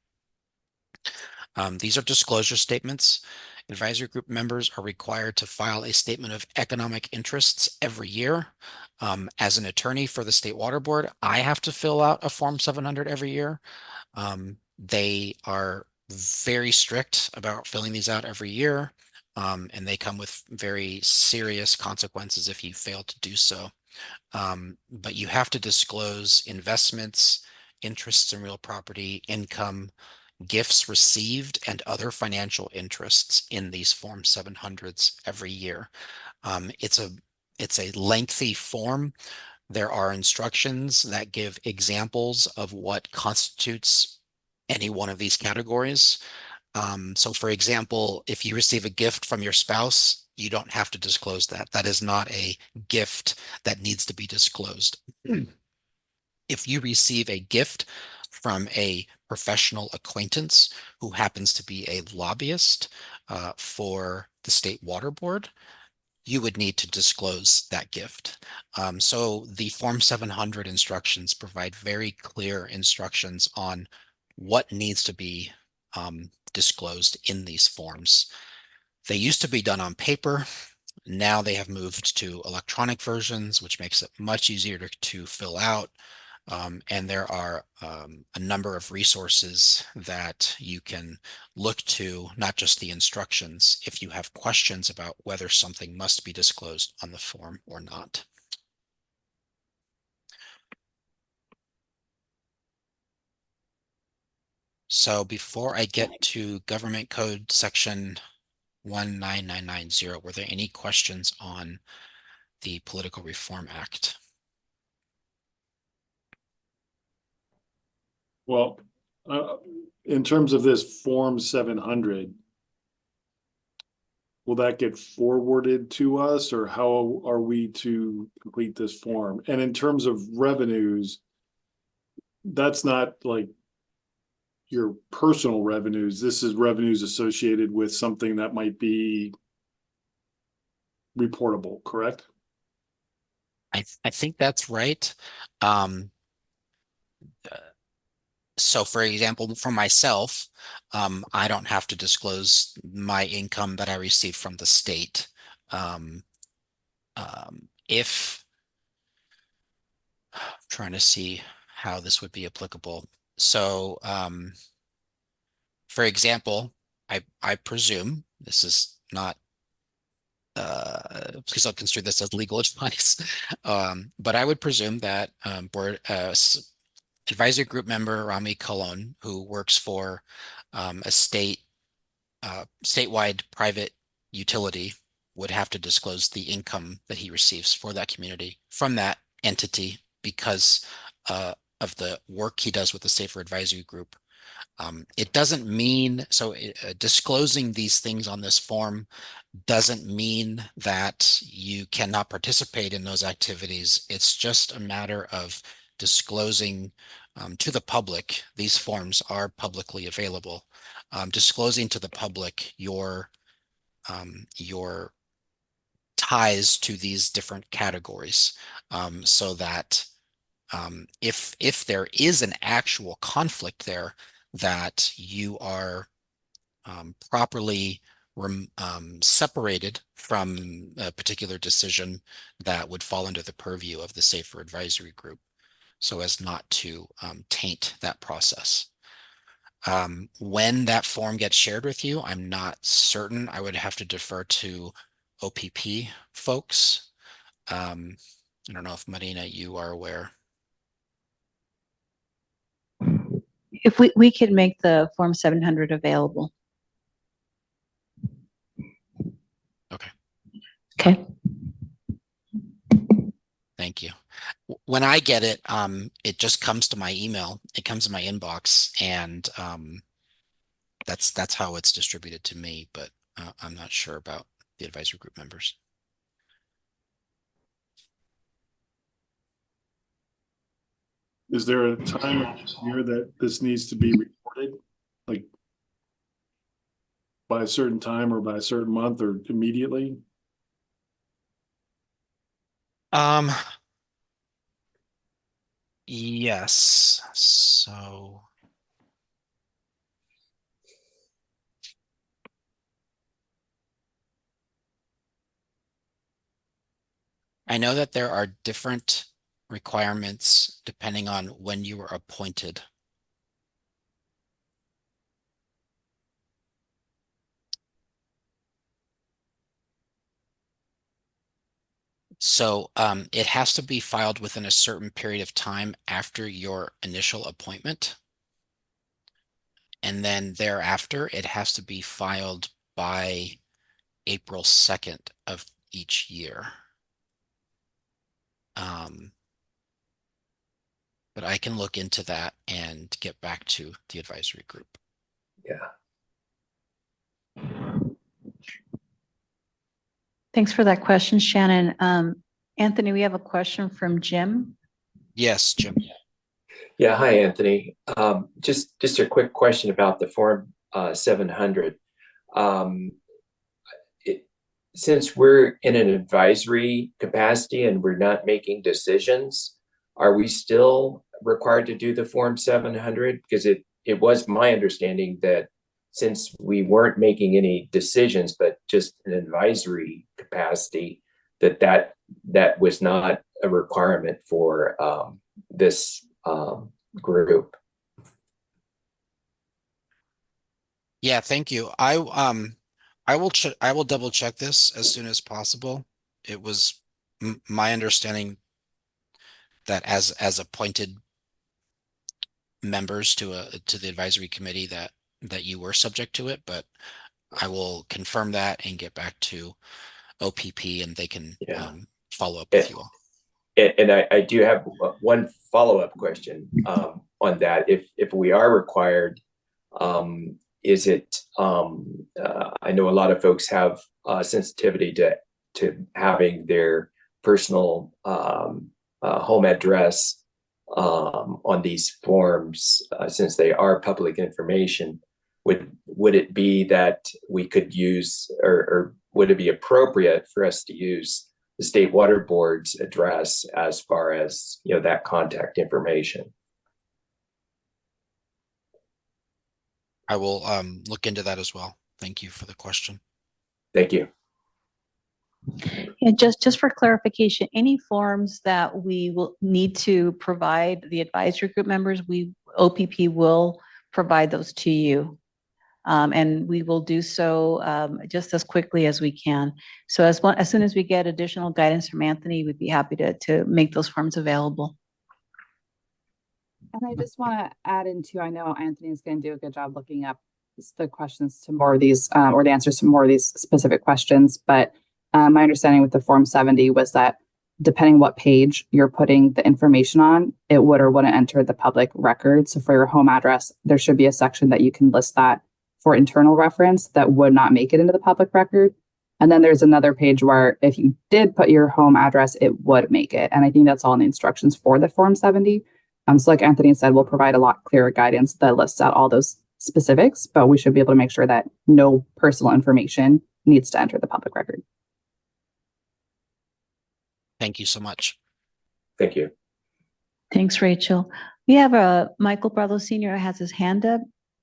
These are disclosure statements. Advisory group members are required to file a statement of economic interests every year. As an attorney for the State Water Board, I have to fill out a Form 700 every year. They are very strict about filling these out every year, and they come with very serious consequences if you fail to do so. But you have to disclose investments, interests in real property, income, gifts received, and other financial interests in these Form 700s every year. It's a lengthy form. There are instructions that give examples of what constitutes any one of these categories. So for example, if you receive a gift from your spouse, you don't have to disclose that. That is not a gift that needs to be disclosed. If you receive a gift from a professional acquaintance who happens to be a lobbyist for the State Water Board, you would need to disclose that gift. So the Form 700 instructions provide very clear instructions on what needs to be disclosed in these forms. They used to be done on paper. Now they have moved to electronic versions, which makes it much easier to fill out. And there are a number of resources that you can look to, not just the instructions, if you have questions about whether something must be disclosed on the form or not. So before I get to Government Code Section 19990, were there any questions on the Political Reform Act? Well, in terms of this Form 700, will that get forwarded to us, or how are we to complete this form? And in terms of revenues, that's not like your personal revenues. This is revenues associated with something that might be reportable, correct? I think that's right. So for example, for myself, I don't have to disclose my income that I receive from the state. If I'm trying to see how this would be applicable. So for example, I presume this is not please don't construe this as legal advice, but I would presume that board advisory group member Rami Colon, who works for a statewide private utility, would have to disclose the income that he receives for that community from that entity because of the work he does with the SAFER Advisory Group. It doesn't mean, disclosing these things on this form doesn't mean that you cannot participate in those activities. It's just a matter of disclosing to the public. These forms are publicly available. Disclosing to the public your ties to these different categories, so that if there is an actual conflict there, that you are properly separated from a particular decision that would fall under the purview of the SAFER advisory group, so as not to taint that process. When that form gets shared with you, I'm not certain. I would have to defer to OPP folks. I don't know if Marina, you are aware. If we could make the Form 700 available. Okay. Okay. Thank you. When I get it, it just comes to my email. It comes in my inbox, and that's how it's distributed to me. But I'm not sure about the advisory group members. Is there a time of year that this needs to be reported, like by a certain time or by a certain month or immediately? Yes. So I know that there are different requirements depending on when you were appointed. So it has to be filed within a certain period of time after your initial appointment. And then thereafter, it has to be filed by April 2nd of each year. But I can look into that and get back to the advisory group. Yeah. Thanks for that question, Shannon. Anthony, we have a question from Jim. Yes, Jim. Yeah, hi, Anthony. Just a quick question about the Form 700. Since we're in an advisory capacity and we're not making decisions, are we still required to do the Form 700? Because it was my understanding that since we weren't making any decisions, but just an advisory capacity, that was not a requirement for this group. Yeah, thank you. I will double check this as soon as possible. It was my understanding that as appointed members to the advisory committee that you were subject to it, but I will confirm that and get back to OPP and they can follow up with you all. And I do have one follow-up question on that. If we are required, is it? I know a lot of folks have sensitivity to having their personal home address on these forms, since they are public information. Would it be that we could use, or would it be appropriate for us to use the State Water Board's address as far as that contact information? I will look into that as well. Thank you for the question. Thank you. Yeah, just for clarification, any forms that we will need to provide the advisory group members, OPP will provide those to you. And we will do so just as quickly as we can. So as soon as we get additional guidance from Anthony, we'd be happy to make those forms available. And I just want to add into, I know Anthony's going to do a good job looking up the questions to more of these, or the answers to more of these specific questions. But my understanding with the Form 70 was that depending what page you're putting the information on, it would or wouldn't enter the public record. So for your home address, there should be a section that you can list that for internal reference that would not make it into the public record. And then there's another page where if you did put your home address, it would make it. And I think that's all in the instructions for the Form 70. So like Anthony said, we'll provide a lot clearer guidance that lists out all those specifics, but we should be able to make sure that no personal information needs to enter the public record. Thank you so much. Thank you. Thanks, Rachel. We have Michael Bravo Sr. has his hand up.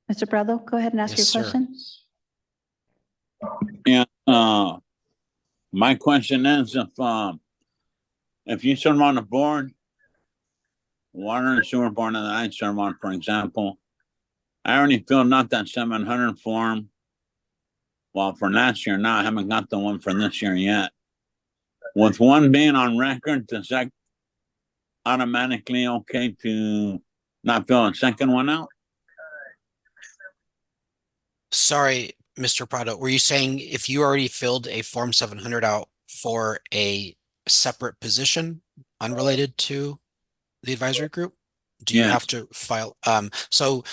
Mr. Bravo, go ahead and ask Yes, your sir. question. Yeah, my question is if you serve on a board, water and sewer board that I serve on, for example, I already filled out that 700 form. Well, for last year now, I haven't got the one for this year yet. With one being on record, does that automatically okay to not fill a second one out? Sorry, Mr. Prado, were you saying if you already filled a Form 700 out for a separate position unrelated to the advisory group? Do you have to file? So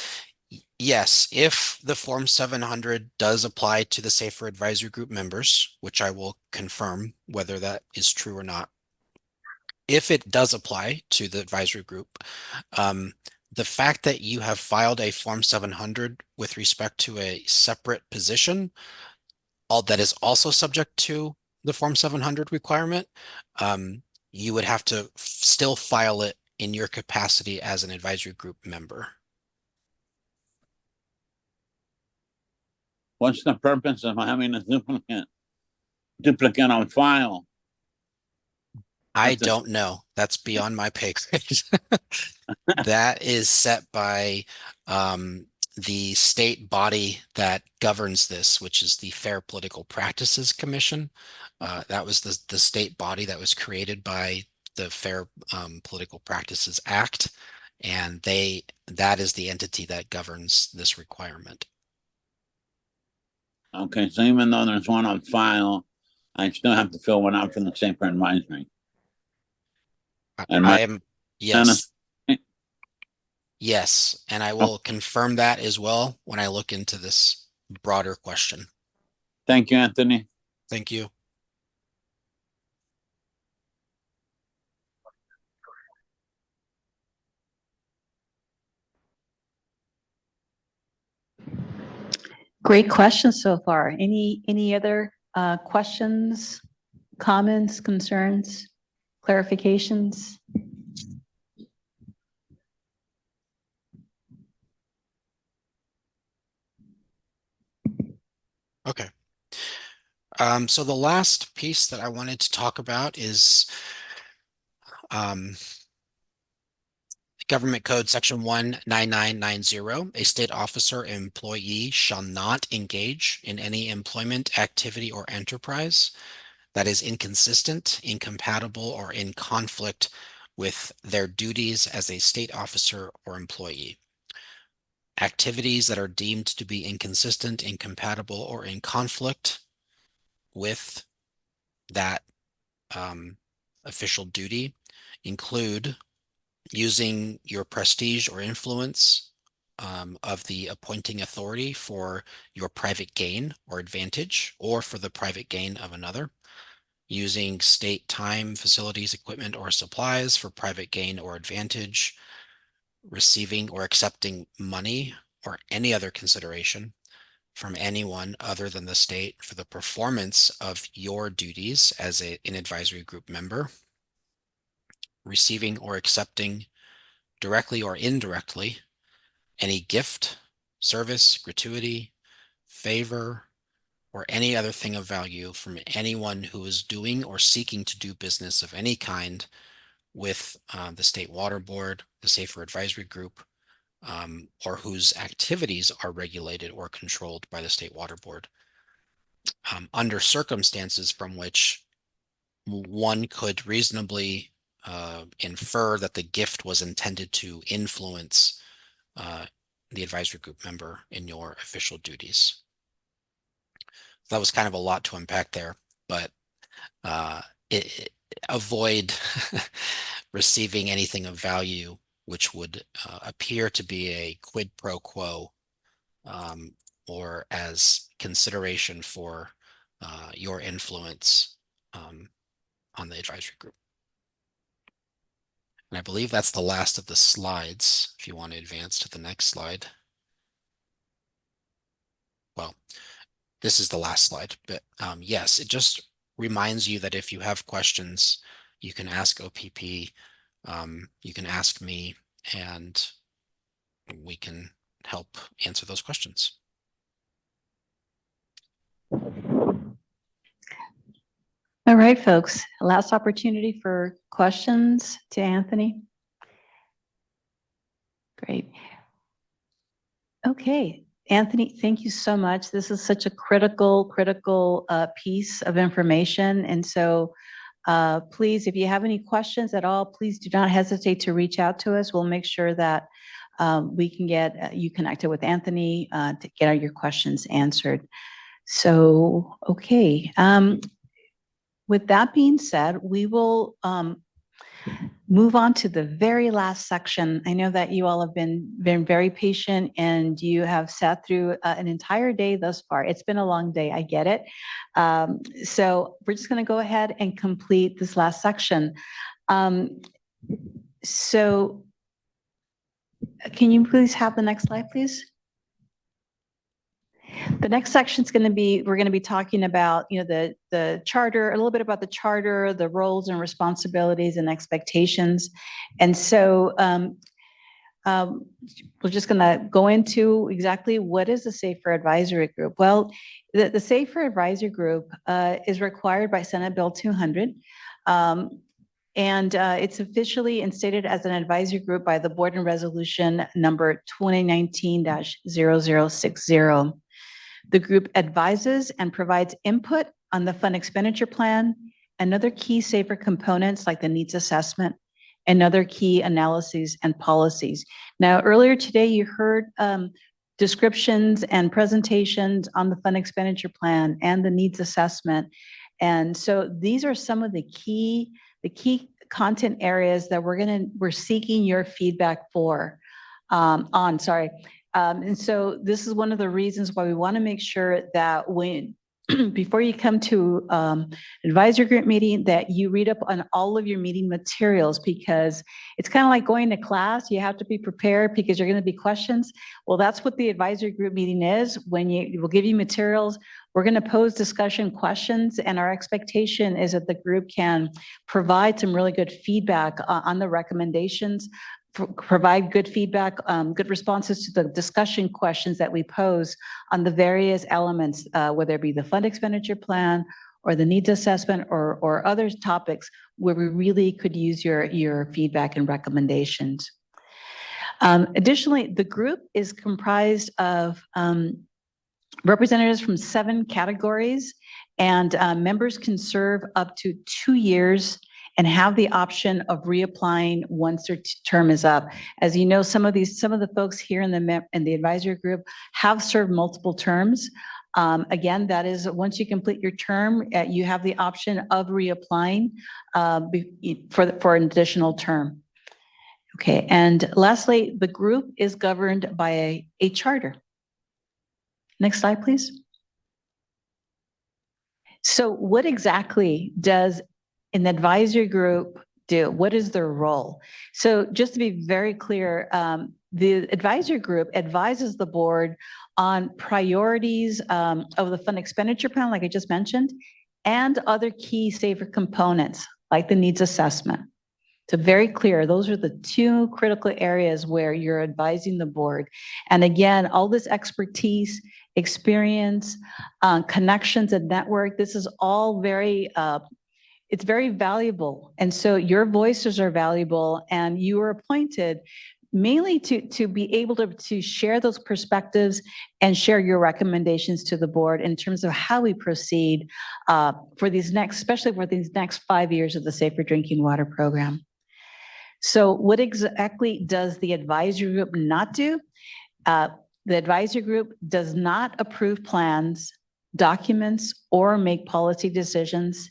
yes, if the Form 700 does apply to the Safer Advisory Group members, which I will confirm whether that is true or not. If it does apply to the advisory group, the fact that you have filed a Form 700 with respect to a separate position, all that is also subject to the Form 700 requirement, you would have to still file it in your capacity as an advisory group member. What's the purpose of having a duplicate on file? I don't know. That's beyond my pay grade. That is set by the state body that governs this, which is the Fair Political Practices Commission. That was the state body that was created by the Fair Political Practices Act, and that is the entity that governs this requirement. Okay, so even though there's one on file, I still have to fill one out for the Safer Advisory. Yes. Yes, and I will confirm that as well when I look into this broader question. Thank you, Anthony. Thank you. Great questions so far. Any other questions, comments, concerns, clarifications? Okay. So the last piece that I wanted to talk about is Government Code Section 19990. A state officer or employee shall not engage in any employment, activity, or enterprise that is inconsistent, incompatible, or in conflict with their duties as a state officer or employee. Activities that are deemed to be inconsistent, incompatible, or in conflict with that official duty include using your prestige or influence of the appointing authority for your private gain or advantage, or for the private gain of another, using state time, facilities, equipment, or supplies for private gain or advantage, receiving or accepting money or any other consideration from anyone other than the state for the performance of your duties as an advisory group member, receiving or accepting directly or indirectly any gift, service, gratuity, favor, or any other thing of value from anyone who is doing or seeking to do business of any kind with the State Water Board, the Safer Advisory Group, or whose activities are regulated or controlled by the State Water Board, under circumstances from which one could reasonably infer that the gift was intended to influence the advisory group member in your official duties. That was kind of a lot to unpack there, but avoid receiving anything of value, which would appear to be a quid pro quo, or as consideration for your influence on the advisory group. And I believe that's the last of the slides. If you want to advance to the next slide. Well, this is the last slide, but yes, it just reminds you that if you have questions, you can ask OPP, you can ask me, and we can help answer those questions. All right, folks, last opportunity for questions to Anthony. Great. Okay, Anthony, thank you so much. This is such a critical piece of information. And so please, if you have any questions at all, please do not hesitate to reach out to us. We'll make sure that we can get you connected with Anthony to get all your questions answered. So, okay. With that being said, we will move on to the very last section. I know that you all have been very patient and you have sat through an entire day thus far. It's been a long day, I get it. So we're just going to go ahead and complete this last section. So can you please have the next slide, please? The next section is going to be, we're going to be talking about, the charter, a little bit about the charter, the roles and responsibilities and expectations. And so we're just going to go into exactly what is the Safer Advisory Group. Well, the Safer Advisory Group is required by Senate Bill 200. And it's officially instated as an advisory group by the board in resolution number 2019-0060. The group advises and provides input on the fund expenditure plan and other key SAFER components like the needs assessment and other key analyses and policies. Now, earlier today, you heard descriptions and presentations on the fund expenditure plan and the needs assessment. And so these are some of the key content areas that we're seeking your feedback on. And so this is one of the reasons why we want to make sure that before you come to advisory group meeting, that you read up on all of your meeting materials, because it's kind of like going to class. You have to be prepared because you're going to be questions. Well, that's what the advisory group meeting is. We'll give you materials. We're going to pose discussion questions, and our expectation is that the group can provide some really good feedback on the recommendations, provide good feedback, good responses to the discussion questions that we pose on the various elements, whether it be the fund expenditure plan or the needs assessment or other topics where we really could use your feedback and recommendations. Additionally, the group is comprised of representatives from 7 categories, and members can serve up to 2 years and have the option of reapplying once their term is up. As you know, some of the folks here in the advisory group have served multiple terms. Again, that is, once you complete your term, you have the option of reapplying for an additional term. Okay, and lastly, the group is governed by a charter. Next slide, please. So what exactly does an advisory group do? What is their role? So just to be very clear, the advisory group advises the board on priorities of the fund expenditure plan, like I just mentioned, and other key SAFER components, like the needs assessment. So very clear, those are the 2 critical areas where you're advising the board. And again, all this expertise, experience, connections and network, this is all it's very valuable. And so your voices are valuable, and you are appointed mainly to be able to share those perspectives and share your recommendations to the board in terms of how we proceed especially for these next 5 years of the Safer Drinking Water Program. So what exactly does the advisory group not do? The advisory group does not approve plans, documents, or make policy decisions.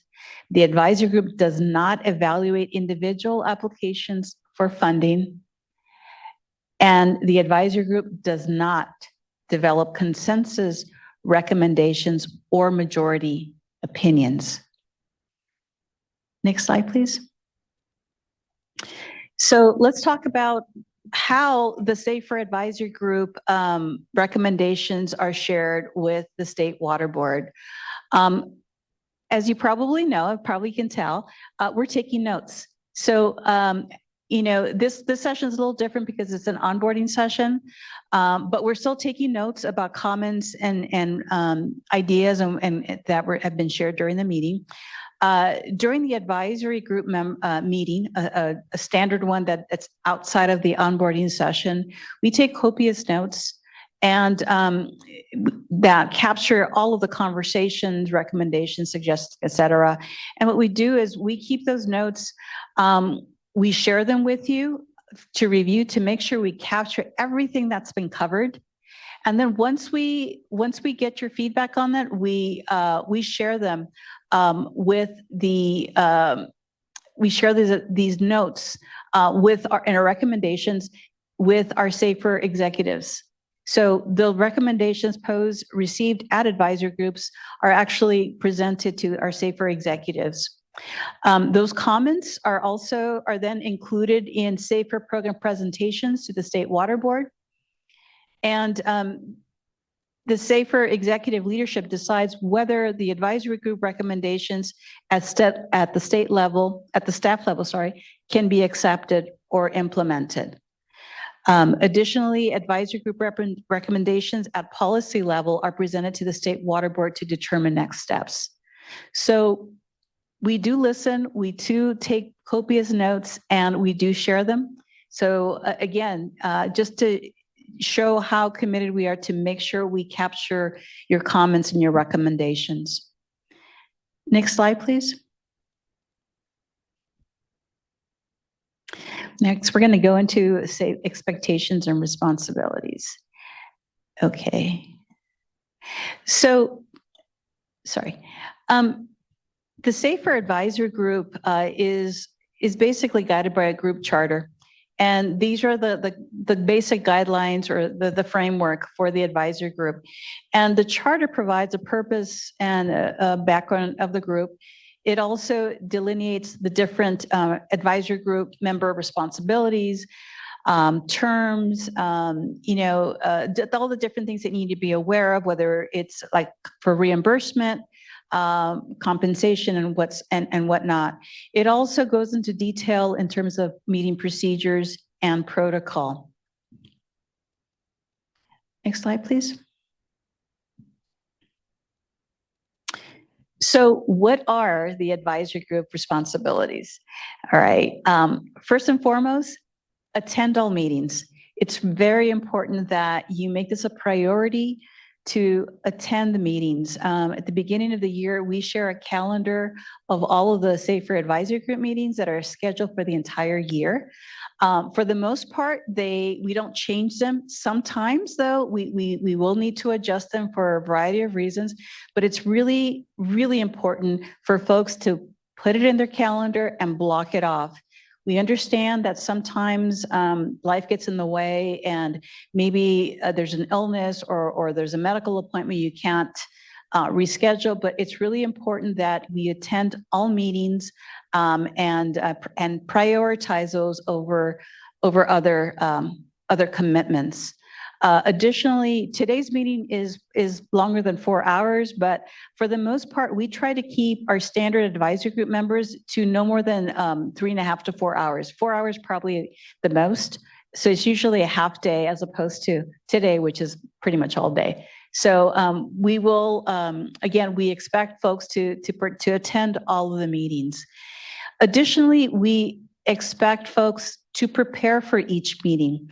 The advisory group does not evaluate individual applications for funding. And the advisory group does not develop consensus recommendations or majority opinions. Next slide, please. So let's talk about how the Safer Advisory Group recommendations are shared with the State Water Board. As you probably know, probably can tell, we're taking notes. So, you know, this session is a little different because it's an onboarding session, but we're still taking notes about comments and ideas and that have been shared during the meeting. During the advisory group meeting, a standard one that's outside of the onboarding session, we take copious notes and that capture all of the conversations, recommendations, suggestions, etc. And what we do is we keep those notes, we share them with you to review to make sure we capture everything that's been covered. And then once we get your feedback on that, we share them with the we share these notes with our recommendations with our SAFER executives. So the recommendations received at advisory groups are actually presented to our SAFER executives. Those comments are then included in SAFER program presentations to the State Water Board. And the SAFER executive leadership decides whether the advisory group recommendations at the staff level, can be accepted or implemented. Additionally, advisory group recommendations at policy level are presented to the State Water Board to determine next steps. So we do listen, we do take copious notes, and we do share them. So again, just to show how committed we are to make sure we capture your comments and your recommendations. Next slide, please. Next, we're going to go into expectations and responsibilities. Okay. So, sorry. The SAFER Advisory Group is basically guided by a group charter. And these are the basic guidelines or the framework for the advisory group. And the charter provides a purpose and a background of the group. It also delineates the different advisory group member responsibilities, terms, you know, all the different things that you need to be aware of, whether it's like for reimbursement, compensation and whatnot. It also goes into detail in terms of meeting procedures and protocol. Next slide, please. So what are the advisory group responsibilities? All right. First and foremost, attend all meetings. It's very important that you make this a priority to attend the meetings. At the beginning of the year, we share a calendar of all of the SAFER Advisory Group meetings that are scheduled for the entire year. For the most part, we don't change them. Sometimes, though, we will need to adjust them for a variety of reasons, but it's really, really important for folks to put it in their calendar and block it off. We understand that sometimes life gets in the way and maybe there's an illness or there's a medical appointment you can't reschedule, but it's really important that we attend all meetings and prioritize those over other commitments. Additionally, today's meeting is longer than 4 hours, but for the most part, we try to keep our standard advisory group members to no more than 3.5 to 4 hours. 4 hours probably the most. So it's usually a half day as opposed to today, which is pretty much all day. So we will, again, we expect folks to attend all of the meetings. Additionally, we expect folks to prepare for each meeting.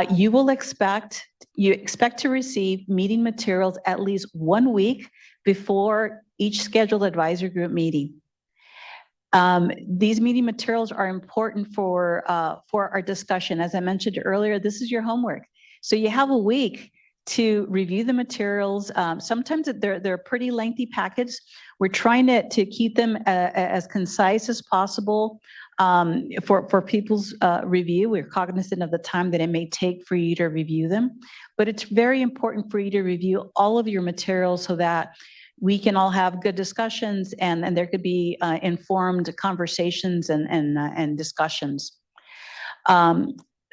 You expect to receive meeting materials at least 1 week before each scheduled advisory group meeting. These meeting materials are important for our discussion. As I mentioned earlier, this is your homework. So you have a week to review the materials. Sometimes they're pretty lengthy packets. We're trying to keep them as concise as possible for people's review. We're cognizant of the time that it may take for you to review them, but it's very important for you to review all of your materials so that we can all have good discussions and there could be informed conversations and discussions.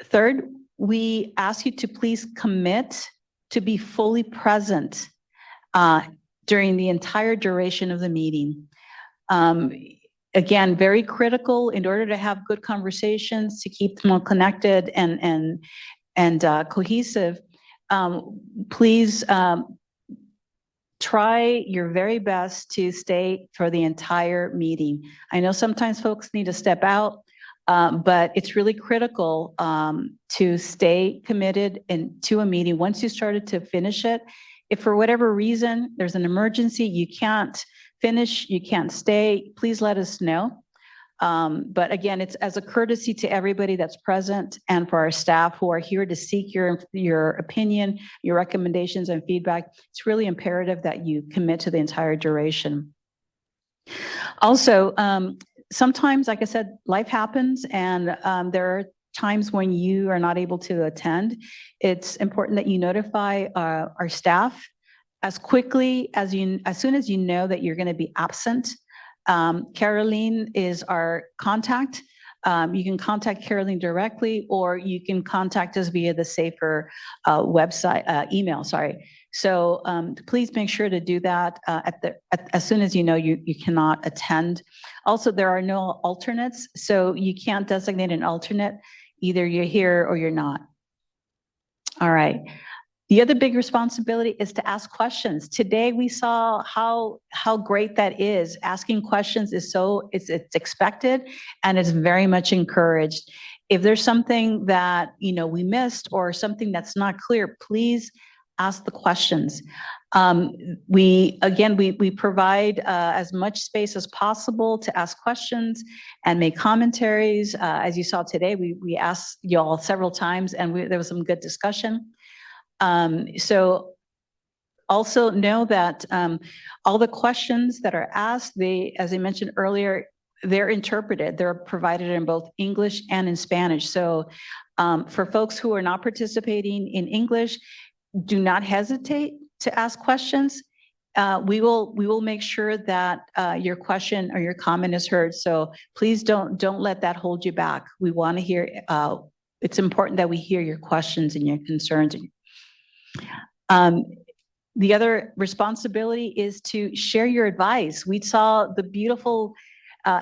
Third, we ask you to please commit to be fully present during the entire duration of the meeting. Again, very critical in order to have good conversations, to keep them all connected and cohesive. Please try your very best to stay for the entire meeting. I know sometimes folks need to step out, but it's really critical to stay committed to a meeting. Once you started to finish it, if for whatever reason there's an emergency, you can't finish, you can't stay, please let us know. But again, it's as a courtesy to everybody that's present and for our staff who are here to seek your opinion, your recommendations and feedback. It's really imperative that you commit to the entire duration. Also, sometimes, like I said, life happens and there are times when you are not able to attend. It's important that you notify our staff as quickly as soon as you know that you're going to be absent. Caroline is our contact. You can contact Caroline directly, or you can contact us via the SAFER website, email, sorry. So please make sure to do that as soon as you know you cannot attend. Also, there are no alternates, so you can't designate an alternate. Either you're here or you're not. All right. The other big responsibility is to ask questions. Today, we saw how great that is. Asking questions is it's expected and it's very much encouraged. If there's something that we missed or something that's not clear, please ask the questions. We provide as much space as possible to ask questions and make commentaries. As you saw today, we asked y'all several times and there was some good discussion. So also know that all the questions that are asked, as I mentioned earlier, they're interpreted. They're provided in both English and in Spanish. So for folks who are not participating in English, do not hesitate to ask questions. We will make sure that your question or your comment is heard. So please don't let that hold you back. We want to hear. It's important that we hear your questions and your concerns. The other responsibility is to share your advice. We saw the beautiful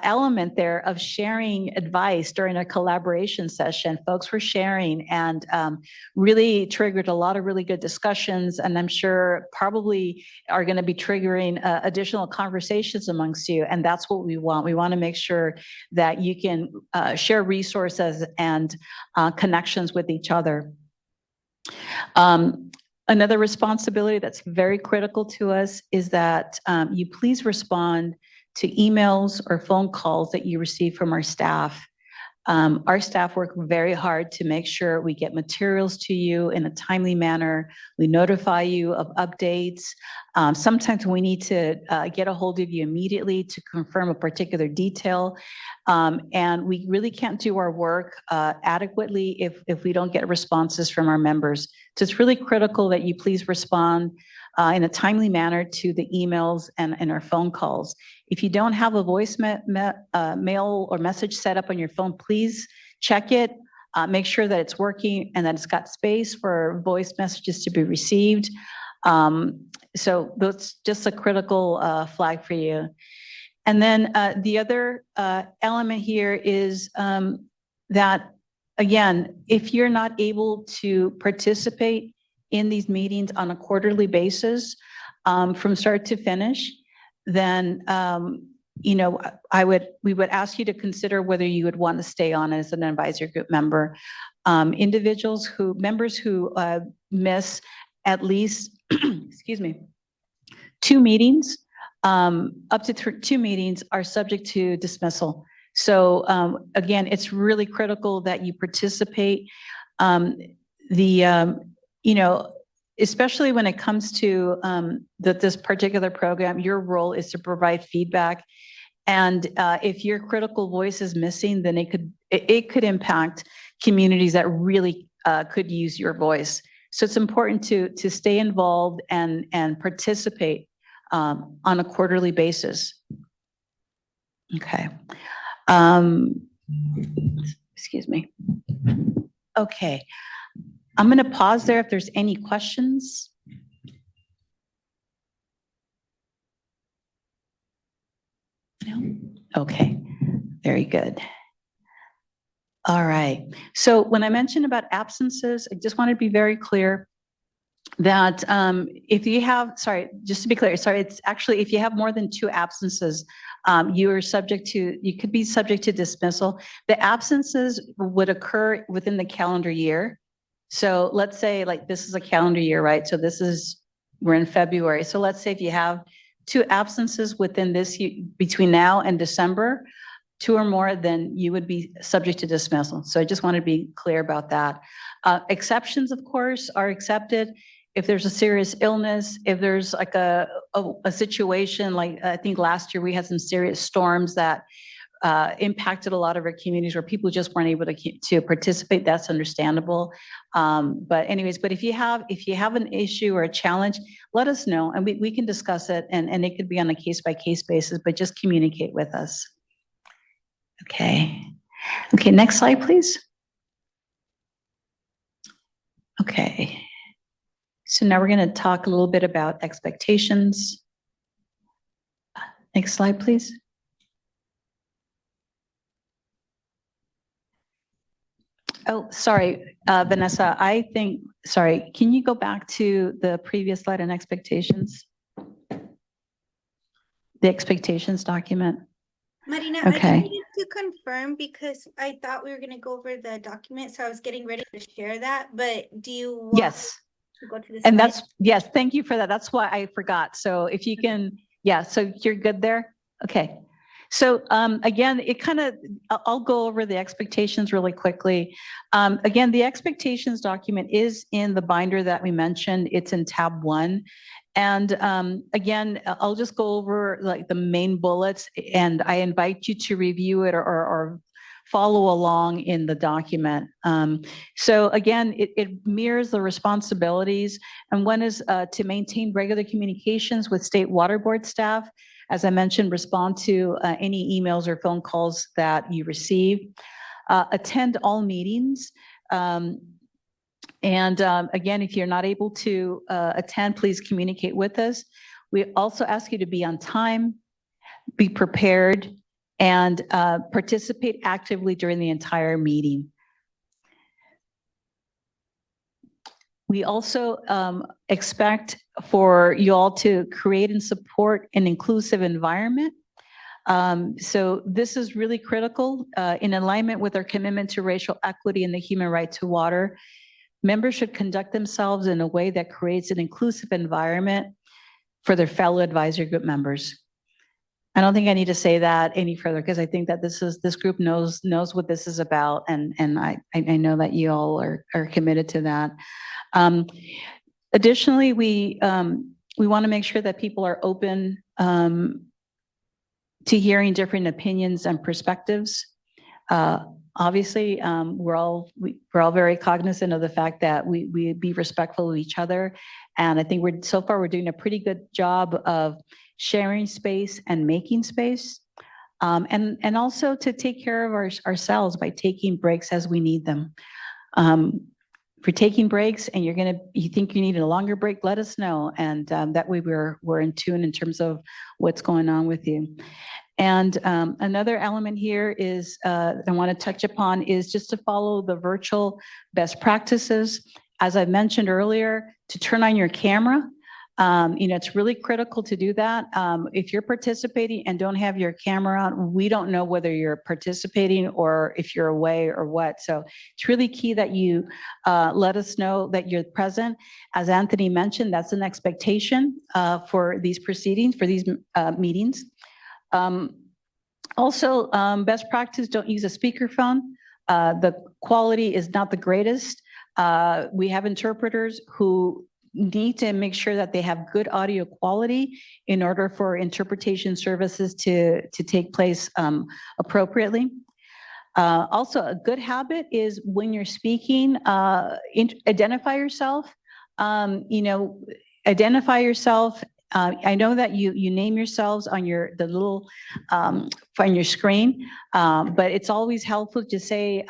element there of sharing advice during a collaboration session. Folks were sharing and really triggered a lot of really good discussions, and I'm sure probably are going to be triggering additional conversations amongst you, and that's what we want. We want to make sure that you can share resources and connections with each other. Another responsibility that's very critical to us is that you please respond to emails or phone calls that you receive from our staff. Our staff work very hard to make sure we get materials to you in a timely manner. We notify you of updates. Sometimes we need to get a hold of you immediately to confirm a particular detail. And we really can't do our work adequately if we don't get responses from our members. So it's really critical that you please respond in a timely manner to the emails and our phone calls. If you don't have a voice mail or message set up on your phone, please check it, make sure that it's working and that it's got space for voice messages to be received. So that's just a critical flag for you. And then the other element here is that, again, if you're not able to participate in these meetings on a quarterly basis from start to finish, then we would ask you to consider whether you would want to stay on as an advisory group member. Members who miss at least, excuse me, 2 meetings, up to 2 meetings are subject to dismissal. So again, it's really critical that you participate. especially when it comes to this particular program, your role is to provide feedback. And if your critical voice is missing, then it could impact communities that really could use your voice. So it's important to stay involved and participate on a quarterly basis. Okay. Excuse me. Okay. I'm going to pause there if there's any questions. No? Okay. Very good. All right. So when I mentioned about absences, I just want to be very clear that if you have, sorry, just to be clear, sorry, it's actually if you have more than 2 absences, you could be subject to dismissal. The absences would occur within the calendar year. So let's say like this is a calendar year, right? So we're in February. So let's say if you have 2 absences within this between now and December, 2 or more, then you would be subject to dismissal. So I just want to be clear about that. Exceptions, of course, are accepted. If there's a serious illness, if there's like a situation, like I think last year we had some serious storms that impacted a lot of our communities where people just weren't able to participate, that's understandable. But anyways, but if you have an issue or a challenge, let us know and we can discuss it and it could be on a case-by-case basis, but just communicate with us. Okay. Okay, next slide, please. Okay. So now we're going to talk a little bit about expectations. Next slide, please. Oh, sorry, Vanessa, sorry, can you go back to the previous slide on expectations? The expectations document. Marina, I Okay. just need to confirm because I thought we were going to go over the document, so I was getting ready to share that, but do you want Yes. to go to the And slide? yes, thank you for that. That's why I forgot. So if you can, yeah, so you're good there? Okay. So again, I'll go over the expectations really quickly. Again, the expectations document is in the binder that we mentioned. It's in tab 1. And again, I'll just go over like the main bullets and I invite you to review it or follow along in the document. So again, it mirrors the responsibilities, and one is to maintain regular communications with state water board staff. As I mentioned, respond to any emails or phone calls that you receive. Attend all meetings. Again, if you're not able to attend, please communicate with us. We also ask you to be on time, be prepared, and participate actively during the entire meeting. We also expect for you all to create and support an inclusive environment. So this is really critical in alignment with our commitment to racial equity and the human right to water. Members should conduct themselves in a way that creates an inclusive environment for their fellow advisory group members. I don't think I need to say that any further because I think that this group knows what this is about, and I know that you all are committed to that. Additionally, we want to make sure that people are open to hearing different opinions and perspectives. Obviously, we're all very cognizant of the fact that we be respectful of each other, and I think so far we're doing a pretty good job of sharing space and making space, and also to take care of ourselves by taking breaks as we need them. If you're taking breaks and you think you need a longer break, let us know, and that way we're in tune in terms of what's going on with you. And another element here is I want to touch upon is just to follow the virtual best practices. As I mentioned earlier, to turn on your camera. It's really critical to do that. If you're participating and don't have your camera on, we don't know whether you're participating or if you're away or what. So it's really key that you let us know that you're present. As Anthony mentioned, that's an expectation for these proceedings, for these meetings. Also, best practice, don't use a speakerphone. The quality is not the greatest. We have interpreters who need to make sure that they have good audio quality in order for interpretation services to take place appropriately. Also, a good habit is when you're speaking, identify yourself. Identify yourself. I know that you name yourselves on the little on your screen, but it's always helpful to say,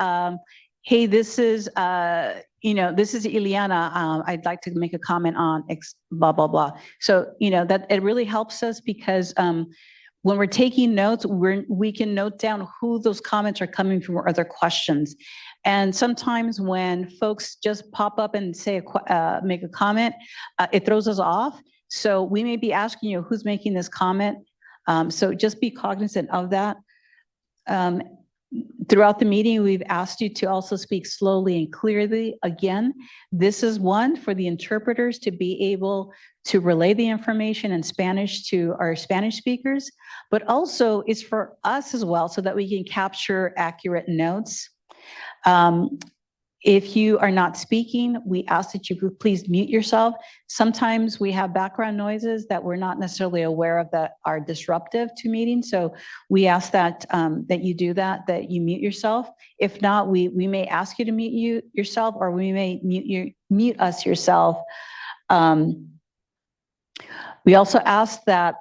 "Hey, this is this is Ileana. I'd like to make a comment on X, blah blah blah." So that it really helps us because when we're taking notes, we can note down who those comments are coming from or other questions. And sometimes when folks just pop up and say make a comment, it throws us off. So we may be asking you who's making this comment. So just be cognizant of that. Throughout the meeting, we've asked you to also speak slowly and clearly. Again, this is one for the interpreters to be able to relay the information in Spanish to our Spanish speakers, but also it's for us as well so that we can capture accurate notes. If you are not speaking, we ask that you please mute yourself. Sometimes we have background noises that we're not necessarily aware of that are disruptive to meetings. So we ask that that you do that you mute yourself. If not, we may ask you to mute yourself, or we may mute us yourself. We also ask that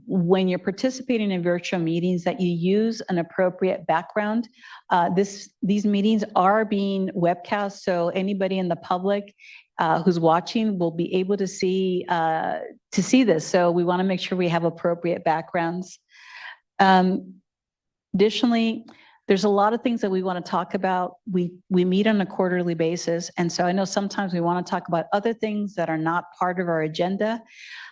when you're participating in virtual meetings that you use an appropriate background. These meetings are being webcast, so anybody in the public who's watching will be able to see this. So we want to make sure we have appropriate backgrounds. Additionally, there's a lot of things that we want to talk about. We meet on a quarterly basis. And so I know sometimes we want to talk about other things that are not part of our agenda.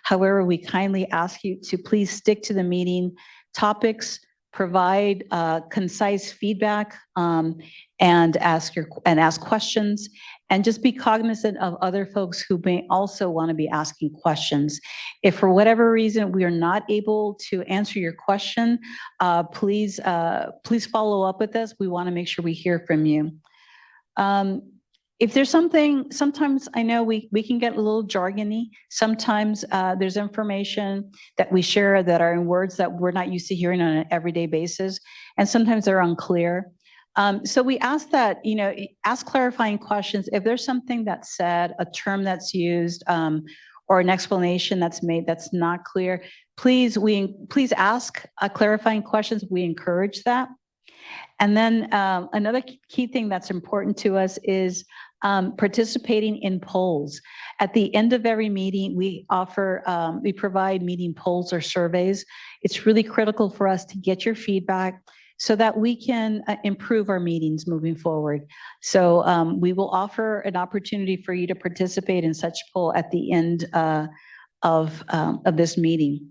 However, we kindly ask you to please stick to the meeting topics, provide concise feedback, and ask questions, and just be cognizant of other folks who may also want to be asking questions. If for whatever reason we are not able to answer your question, please follow up with us. We want to make sure we hear from you. If there's something, sometimes I know we can get a little jargony. Sometimes there's information that we share that are in words that we're not used to hearing on an everyday basis, and sometimes they're unclear. So we ask that, ask clarifying questions. If there's something that's said, a term that's used, or an explanation that's made that's not clear, please ask clarifying questions. We encourage that. And then another key thing that's important to us is participating in polls. At the end of every meeting, we provide meeting polls or surveys. It's really critical for us to get your feedback so that we can improve our meetings moving forward. So we will offer an opportunity for you to participate in such poll at the end of this meeting.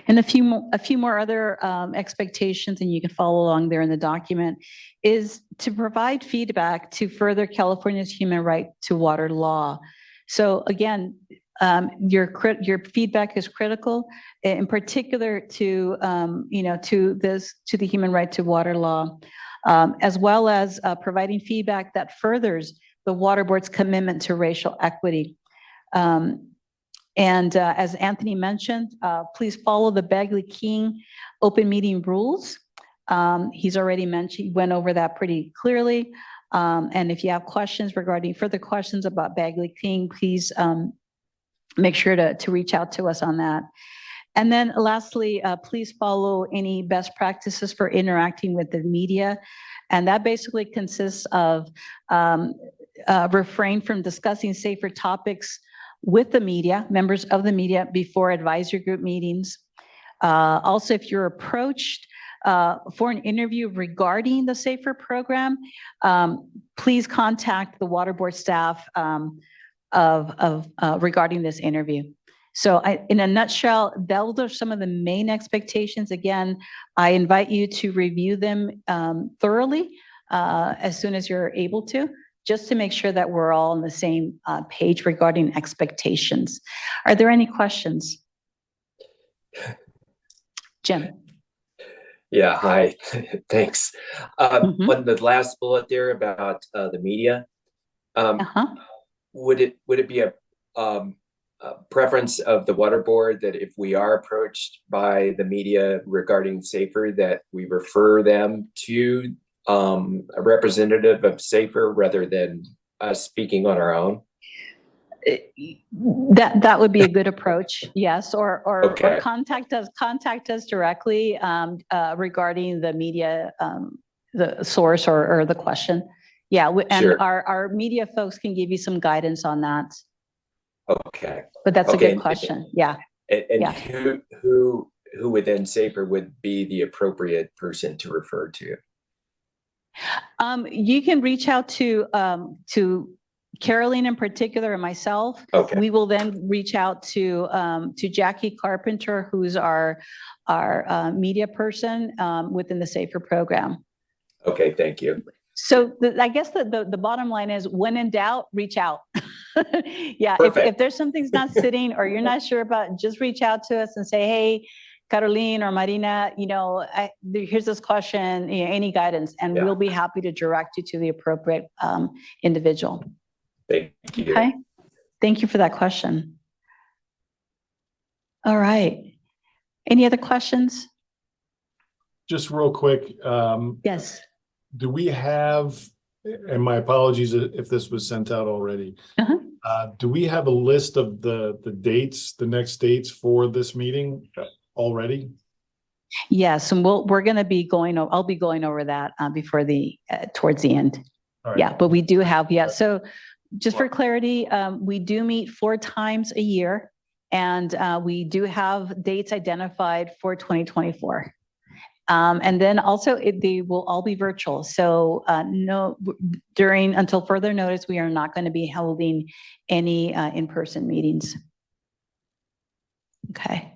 And a few more other expectations, and you can follow along there in the document, is to provide feedback to further California's human right to water law. So again, your feedback is critical, in particular to the human right to water law, as well as providing feedback that furthers the Water Board's commitment to racial equity. And as Anthony mentioned, please follow the Bagley-King open meeting rules. He's already went over that pretty clearly. And if you have further questions about Bagley-King, please make sure to reach out to us on that. And then lastly, please follow any best practices for interacting with the media. And that basically consists of refrain from discussing safer topics with the media, members of the media, before advisory group meetings. Also, if you're approached for an interview regarding the SAFER program, please contact the Water Board staff regarding this interview. So in a nutshell, those are some of the main expectations. Again, I invite you to review them thoroughly as soon as you're able to, just to make sure that we're all on the same page regarding expectations. Are there any questions? Jim. Yeah, hi, thanks. On the last bullet there about the media, would it be preference of the water board that if we are approached by the media regarding SAFER, that we refer them to a representative of SAFER rather than us speaking on our own? That would be a good approach, yes, or Okay. contact us directly regarding the media, the source or the question. Yeah, and Sure. our media folks can give you some guidance on that. Okay. But that's Okay. a good question. Yeah. And Yeah. who within SAFER would be the appropriate person to refer to? You can reach out to Caroline in particular and myself. Okay. We will then reach out to Jackie Carpenter, who's our media person within the SAFER program. Okay, thank you. So I guess the bottom line is, when in doubt, reach out. Yeah, if there's something's not sitting or you're not sure about, just reach out to us and say, hey, Caroline or Marina, here's this question, any guidance, and we'll be happy to direct you to the appropriate individual. Thank you. Okay, thank you for that question. All right, any other questions? Just real quick. Yes. Do we have, and my apologies if this was sent out already. Do we have a list of the dates, the next dates for this meeting already? Yes, and we're going to be I'll be going over that before towards the end. All right. Yeah, but we do have, so just for clarity, we do meet 4 times a year, and we do have dates identified for 2024. And then also they will all be virtual. So until further notice, we are not going to be holding any in-person meetings. Okay.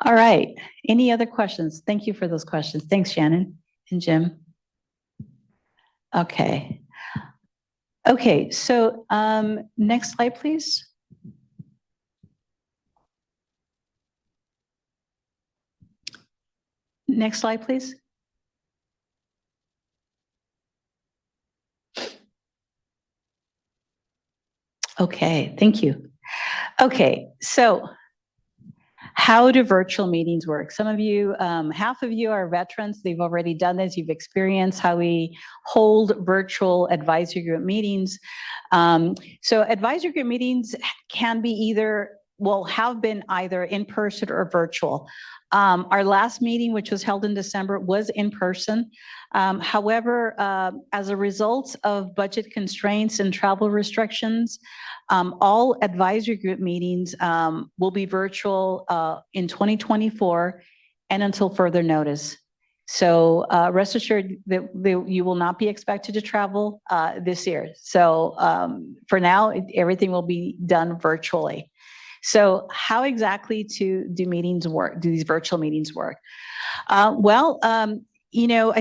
All right. Any other questions? Thank you for those questions. Thanks, Shannon and Jim. Okay. Okay. So next slide, please. Next slide, please. Okay, thank you. Okay, so how do virtual meetings work? Some of you, half of you are veterans. They've already done this. You've experienced how we hold virtual advisory group meetings. So advisory group meetings can be have been either in person or virtual. Our last meeting, which was held in December, was in person. However, as a result of budget constraints and travel restrictions, all advisory group meetings will be virtual in 2024 and until further notice. So rest assured that you will not be expected to travel this year. So for now, everything will be done virtually. So how exactly do meetings work? Do these virtual meetings work? I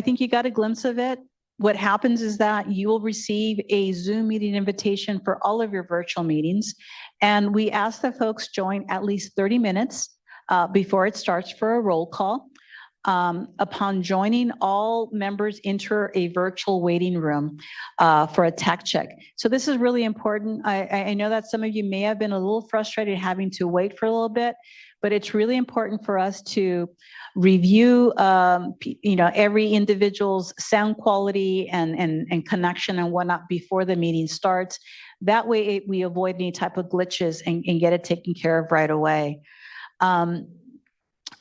think you got a glimpse of it. What happens is that you will receive a Zoom meeting invitation for all of your virtual meetings. And we ask that folks join at least 30 minutes before it starts for a roll call. Upon joining, all members enter a virtual waiting room for a tech check. So this is really important. I know that some of you may have been a little frustrated having to wait for a little bit, but it's really important for us to review, every individual's sound quality and connection and whatnot before the meeting starts. That way we avoid any type of glitches and get it taken care of right away.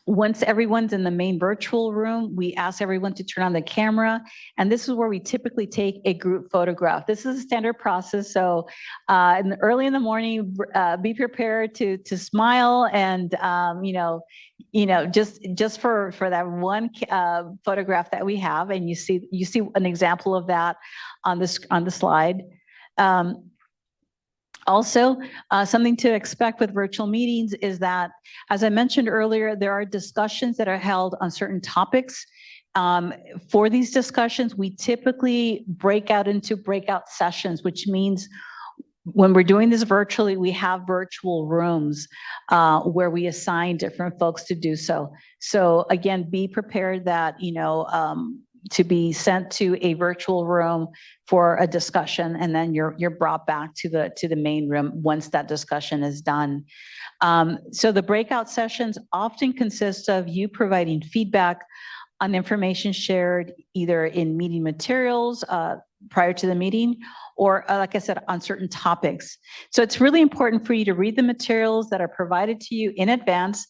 Once everyone's in the main virtual room, we ask everyone to turn on the camera. And this is where we typically take a group photograph. This is a standard process. So early in the morning, be prepared to smile and, just for that one photograph that we have. And you see an example of that on the slide. Also, something to expect with virtual meetings is that, as I mentioned earlier, there are discussions that are held on certain topics. For these discussions, we typically break out into breakout sessions, which means when we're doing this virtually, we have virtual rooms where we assign different folks to do so. So again, be prepared that, to be sent to a virtual room for a discussion, and then you're brought back to the main room once that discussion is done. So the breakout sessions often consist of you providing feedback on information shared either in meeting materials prior to the meeting, or like I said, on certain topics. So it's really important for you to read the materials that are provided to you in advance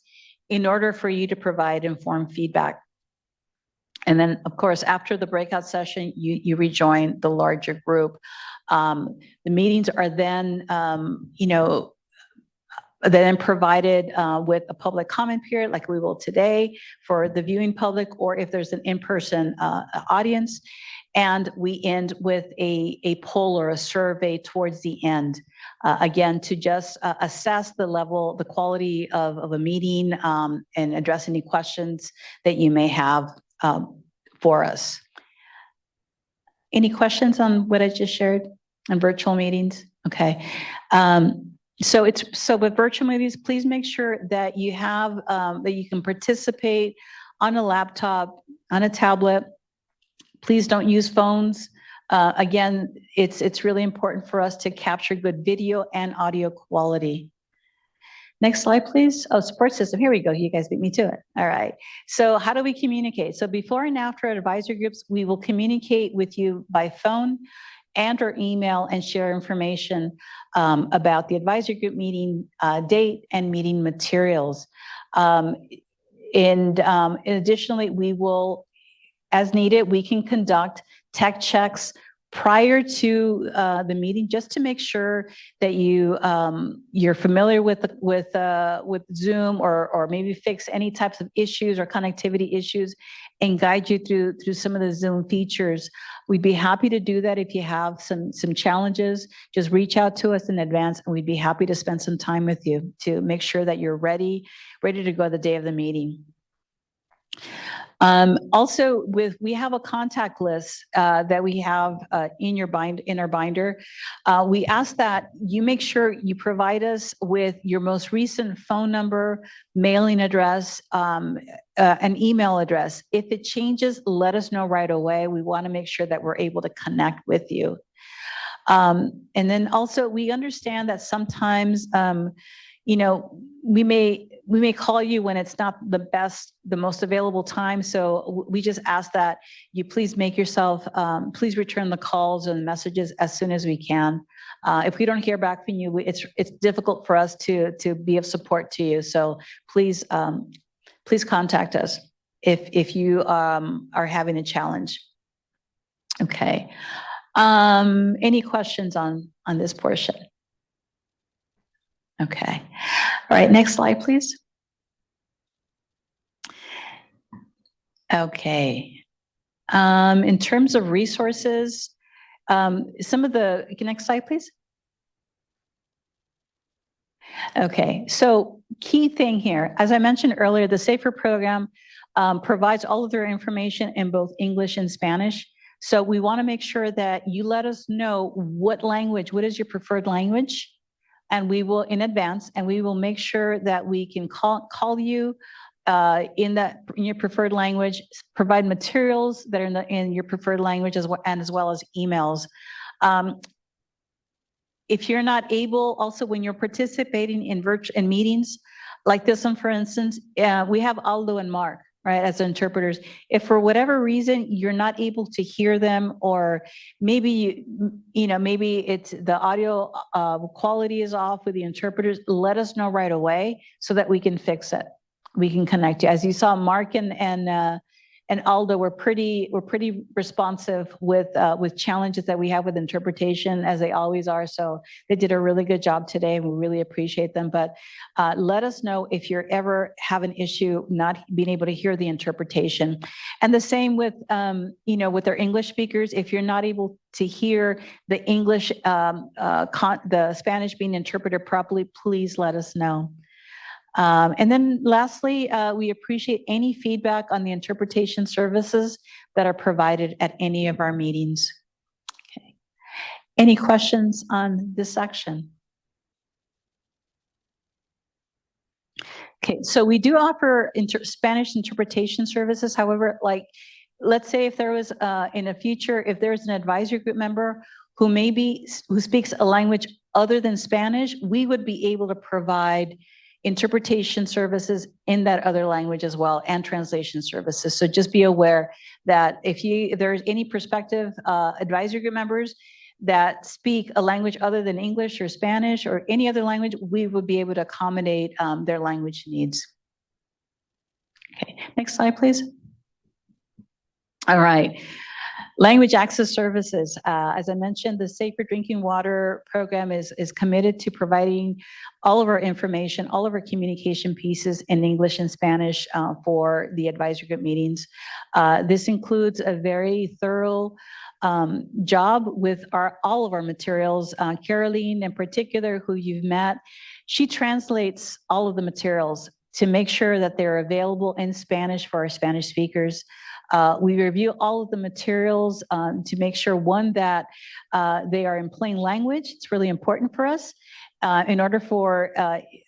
in order for you to provide informed feedback. And then, of course, after the breakout session, you rejoin the larger group. The meetings are then, then provided with a public comment period, like we will today, for the viewing public, or if there's an in-person audience. And we end with a poll or a survey towards the end, again, to just assess the level, the quality of a meeting, and address any questions that you may have for us. Any questions on what I just shared on virtual meetings? Okay. So with virtual meetings, please make sure that you have, that you can participate on a laptop, on a tablet. Please don't use phones. Again, it's really important for us to capture good video and audio quality. Next slide, please. Oh, support system. Here we go. You guys beat me to it. All right. So how do we communicate? So before and after advisory groups, we will communicate with you by phone and or email and share information about the advisory group meeting date and meeting materials. Additionally, we will, as needed, we can conduct tech checks prior to the meeting, just to make sure that you're familiar with Zoom, or maybe fix any types of issues or connectivity issues, and guide you through some of the Zoom features. We'd be happy to do that. If you have some challenges, just reach out to us in advance, and we'd be happy to spend some time with you to make sure that you're ready to go the day of the meeting. Also, we have a contact list that we have in our binder. We ask that you make sure you provide us with your most recent phone number, mailing address, an email address. If it changes, let us know right away. We want to make sure that we're able to connect with you. And then also, we understand that sometimes, we may call you when it's not the most available time. So we just ask that you please please return the calls and messages as soon as we can. If we don't hear back from you, it's difficult for us to be of support to you. So please contact us if you are having a challenge. Okay. Any questions on this portion? Okay. All right, next slide, please. Okay. In terms of resources, next slide, please. Okay, so key thing here, as I mentioned earlier, the SAFER program provides all of their information in both English and Spanish. So we want to make sure that you let us know what is your preferred language, and we will in advance, and we will make sure that we can call you in your preferred language, provide materials that are in your preferred language as well as emails. If you're not able, also when you're participating in meetings like this one, for instance, we have Aldo and Mark, right, as interpreters. If for whatever reason you're not able to hear them, or maybe maybe it's the audio quality is off with the interpreters, let us know right away so that we can fix it. We can connect you. As you saw, Mark and Aldo were pretty responsive with challenges that we have with interpretation, as they always are. So they did a really good job today, and we really appreciate them. But let us know if you're ever have an issue not being able to hear the interpretation. And the same with with our English speakers. If you're not able to hear the English, the Spanish being interpreted properly, please let us know. And then lastly, we appreciate any feedback on the interpretation services that are provided at any of our meetings. Okay. Any questions on this section? Okay, so we do offer Spanish interpretation services. However, like let's say if there was, in the future, if there's an advisory group member who who speaks a language other than Spanish, we would be able to provide interpretation services in that other language as well, and translation services. So just be aware that if there's any prospective advisory group members that speak a language other than English or Spanish or any other language, we would be able to accommodate their language needs. Okay, next slide, please. All right. Language access services. As I mentioned, the Safer Drinking Water program is committed to providing all of our information, all of our communication pieces in English and Spanish for the advisory group meetings. This includes a very thorough job with all of our materials. Caroline, in particular, who you've met, she translates all of the materials to make sure that they're available in Spanish for our Spanish speakers. We review all of the materials to make sure, one, that they are in plain language. It's really important for us. In order for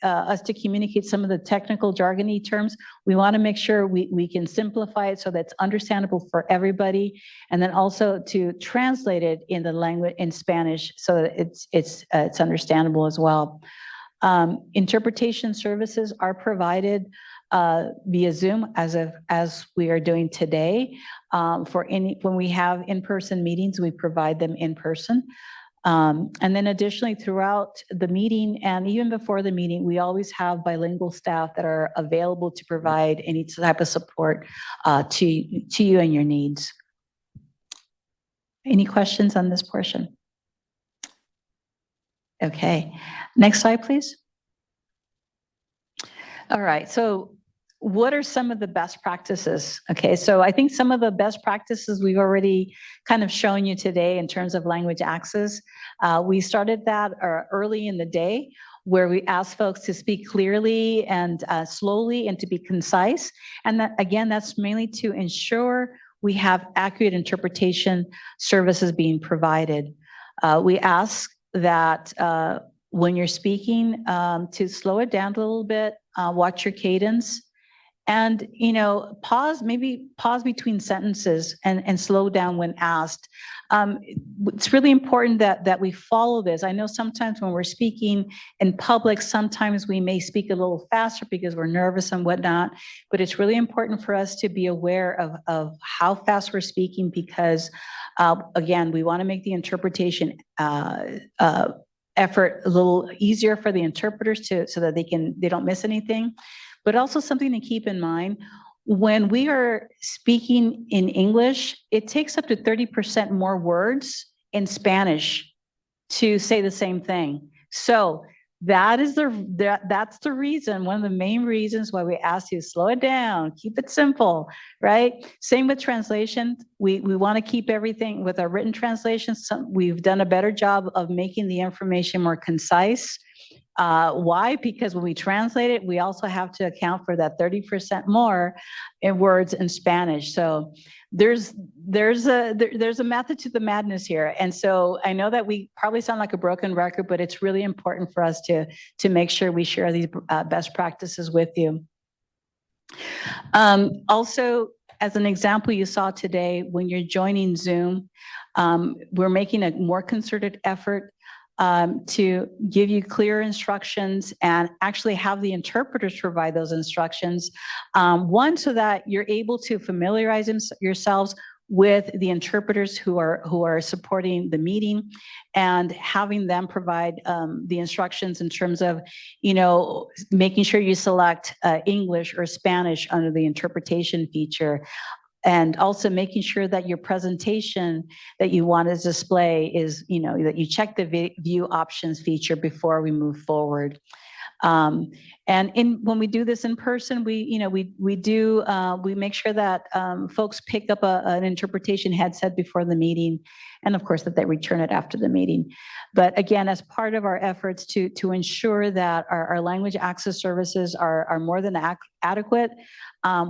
us to communicate some of the technical jargony terms, we want to make sure we can simplify it so that it's understandable for everybody, and then also to translate it in the language in Spanish so that it's understandable as well. Interpretation services are provided via Zoom as we are doing today. When we have in-person meetings, we provide them in person. And then additionally, throughout the meeting and even before the meeting, we always have bilingual staff that are available to provide any type of support to you and your needs. Any questions on this portion? Okay, next slide, please. All right, so what are some of the best practices? Okay, so I think some of the best practices we've already kind of shown you today in terms of language access. We started that early in the day, where we asked folks to speak clearly and slowly and to be concise. And that, again, that's mainly to ensure we have accurate interpretation services being provided. We ask that when you're speaking, to slow it down a little bit, watch your cadence, and maybe pause between sentences and slow down when asked. It's really important that we follow this. I know sometimes when we're speaking in public, sometimes we may speak a little faster because we're nervous and whatnot, but it's really important for us to be aware of how fast we're speaking, because again, we want to make the interpretation effort a little easier for the interpreters so that they don't miss anything. But also something to keep in mind, when we are speaking in English, it takes up to 30% more words in Spanish to say the same thing. So that's the reason, one of the main reasons why we ask you to slow it down, keep it simple, right? Same with translation. We want to keep everything with our written translations. We've done a better job of making the information more concise. Why? Because when we translate it, we also have to account for that 30% more in words in Spanish. So there's a method to the madness here. And so I know that we probably sound like a broken record, but it's really important for us to make sure we share these best practices with you. Also, as an example you saw today, when you're joining Zoom, we're making a more concerted effort to give you clear instructions and actually have the interpreters provide those instructions. One, so that you're able to familiarize yourselves with the interpreters who are supporting the meeting, and having them provide the instructions in terms of, making sure you select English or Spanish under the interpretation feature. And also making sure that your presentation that you want to display is, that you check the view options feature before we move forward. And when we do this in person, we make sure that folks pick up an interpretation headset before the meeting, and of course that they return it after the meeting. But again, as part of our efforts to ensure that our language access services are more than adequate,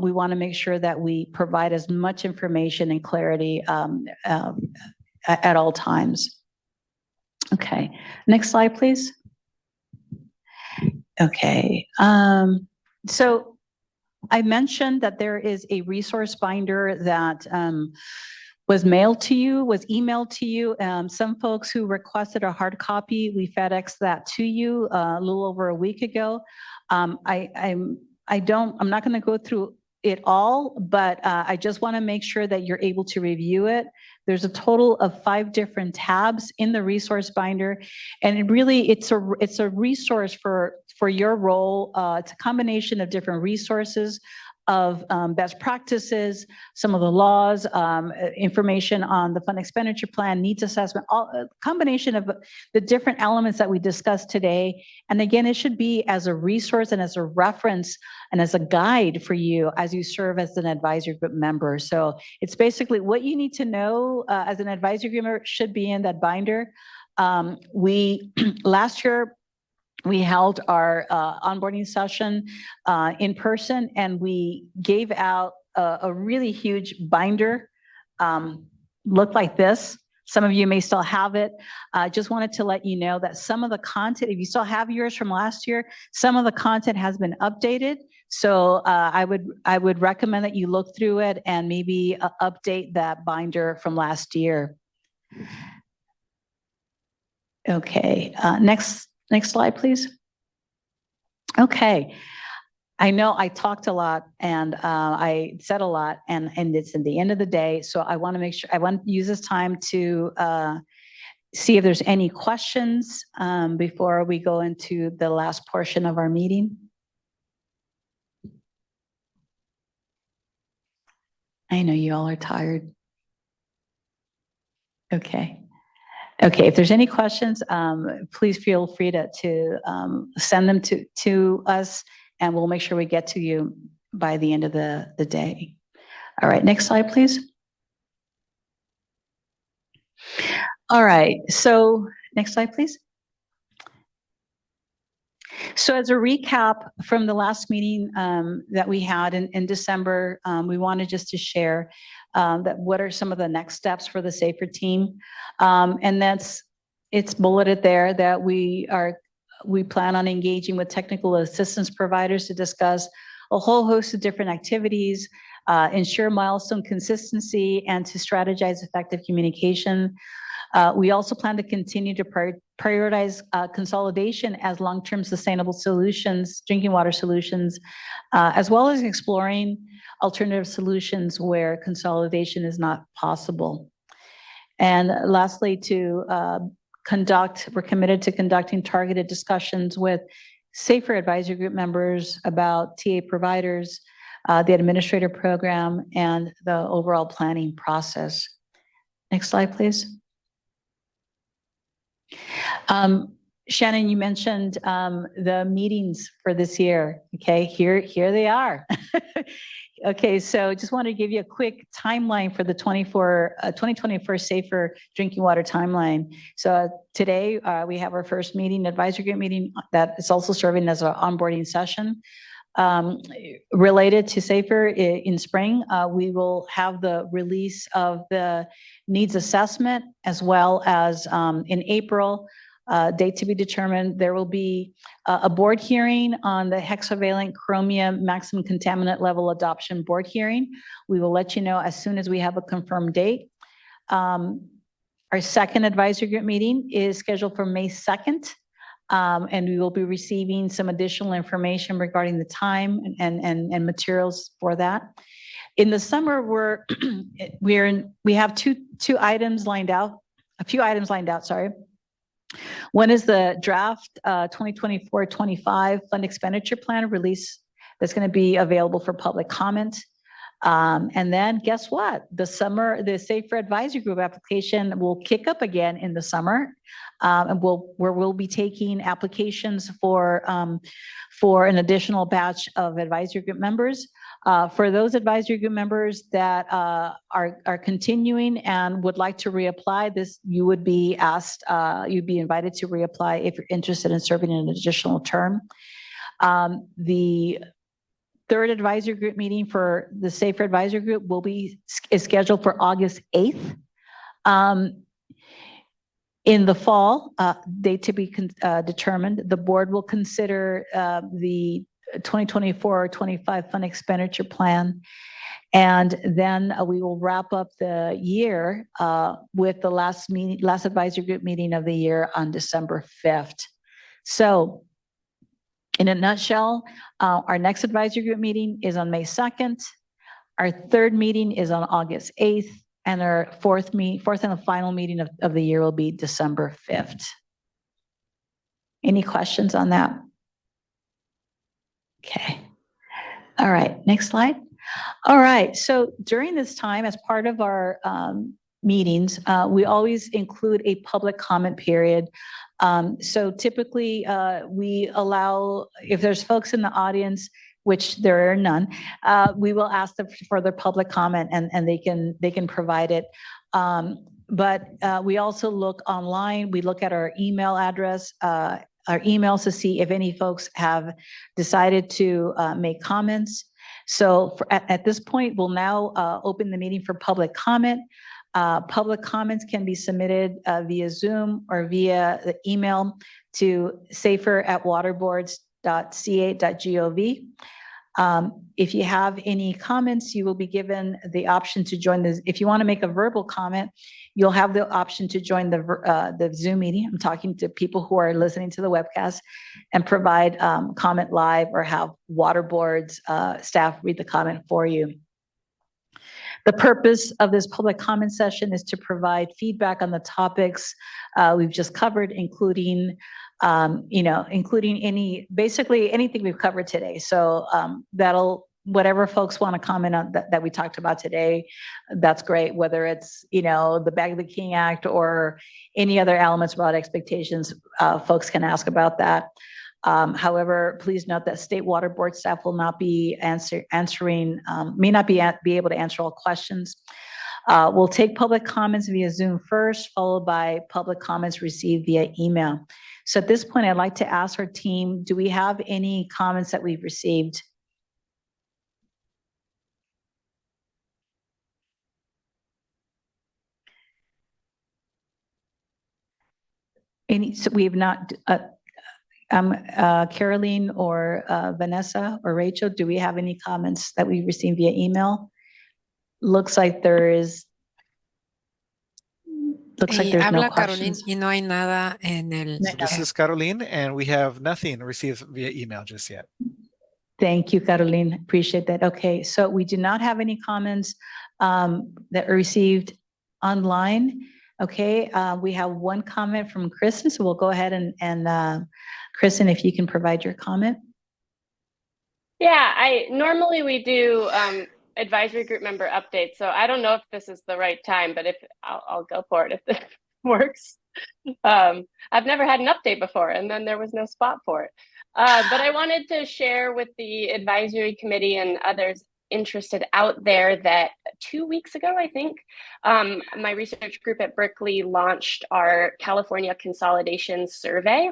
we want to make sure that we provide as much information and clarity at all times. Okay, next slide, please. Okay, so I mentioned that there is a resource binder that was mailed to you, was emailed to you. Some folks who requested a hard copy, we FedExed that to you a little over a week ago. I'm not going to go through it all, but I just want to make sure that you're able to review it. There's a total of 5 different tabs in the resource binder, and it's a resource for your role. It's a combination of different resources of best practices, some of the laws, information on the fund expenditure plan, needs assessment, a combination of the different elements that we discussed today. And again, it should be as a resource and as a reference and as a guide for you as you serve as an advisory group member. So it's basically what you need to know as an advisory group member should be in that binder. Last year, we held our onboarding session in person, and we gave out a really huge binder, looked like this. Some of you may still have it. Just wanted to let you know that some of the content, if you still have yours from last year, some of the content has been updated. So I would recommend that you look through it and maybe update that binder from last year. Okay, next slide, please. Okay. I know I talked a lot and I said a lot, and it's at the end of the day. So I want to make sure, I want to use this time to see if there's any questions before we go into the last portion of our meeting. I know you all are tired. Okay. Okay, if there's any questions, please feel free to send them to us, and we'll make sure we get to you by the end of the day. All right, next slide, please. All right, so next slide, please. So as a recap from the last meeting that we had in December, we wanted just to share that what are some of the next steps for the SAFER team. And it's bulleted there that we plan on engaging with technical assistance providers to discuss a whole host of different activities, ensure milestone consistency, and to strategize effective communication. We also plan to continue to prioritize consolidation as long-term sustainable solutions, drinking water solutions, as well as exploring alternative solutions where consolidation is not possible. And lastly, we're committed to conducting targeted discussions with SAFER advisory group members about TA providers, the administrator program, and the overall planning process. Next slide, please. Shannon, you mentioned the meetings for this year. Okay, here they are. Okay, so just want to give you a quick timeline for the 2024 SAFER drinking water timeline. So today we have our first meeting, advisory group meeting, that is also serving as an onboarding session. Related to SAFER in spring, we will have the release of the needs assessment, as well as in April, date to be determined, there will be a board hearing on the hexavalent chromium maximum contaminant level adoption board hearing. We will let you know as soon as we have a confirmed date. Our second advisory group meeting is scheduled for May 2nd. And we will be receiving some additional information regarding the time and materials for that. In the summer, we have two items lined out, a few items lined out, sorry. One is the draft 2024-25 fund expenditure plan release that's going to be available for public comment. And then guess what? The SAFER advisory group application will kick up again in the summer. And we'll be taking applications for an additional batch of advisory group members. For those advisory group members that are continuing and would like to reapply, you would be asked, you'd be invited to reapply if you're interested in serving an additional term. The third advisory group meeting for the SAFER advisory group is scheduled for August 8th. In the fall, date to be determined, the board will consider the 2024-25 fund expenditure plan. And then we will wrap up the year with the last advisory group meeting of the year on December 5th. So in a nutshell, our next advisory group meeting is on May 2nd. Our third meeting is on August 8th. And our fourth and the final meeting of the year will be December 5th. Any questions on that? Okay. All right, next slide. All right, so during this time, as part of our meetings, we always include a public comment period. So typically, we allow, if there's folks in the audience, which there are none, we will ask them for their public comment, and they can provide it. But we also look online. We look at our email address, our emails, to see if any folks have decided to make comments. So at this point, we'll now open the meeting for public comment. Public comments can be submitted via Zoom or via the email to safer@waterboards.ca.gov. If you have any comments, you will be given the option to join this. If you want to make a verbal comment, you'll have the option to join the Zoom meeting. I'm talking to people who are listening to the webcast, and provide comment live, or have water boards staff read the comment for you. The purpose of this public comment session is to provide feedback on the topics we've just covered, including basically anything we've covered today. So whatever folks want to comment on that we talked about today, that's great. Whether it's, the Bag of the King Act or any other elements about expectations, folks can ask about that. However, please note that State Water Board staff will not be may not be able to answer all questions. We'll take public comments via Zoom first, followed by public comments received via email. So at this point, I'd like to ask our team, do we have any comments that we've received? So we have not, Caroline or Vanessa or Rachel, do we have any comments that we received via email? Looks like there's no questions. Y no hay nada en el. So this is Caroline, and we have nothing received via email just yet. Thank you, Caroline. Appreciate that. Okay, so we do not have any comments that were received online. Okay, we have one comment from Kristen, so we'll go ahead and Kristen, if you can provide your comment. Yeah, normally we do advisory group member updates, so I don't know if this is the right time, but if I'll go for it if this works. I've never had an update before, and then there was no spot for it. But I wanted to share with the advisory committee and others interested out there that 2 weeks ago, I think, my research group at Berkeley launched our California Consolidation Survey.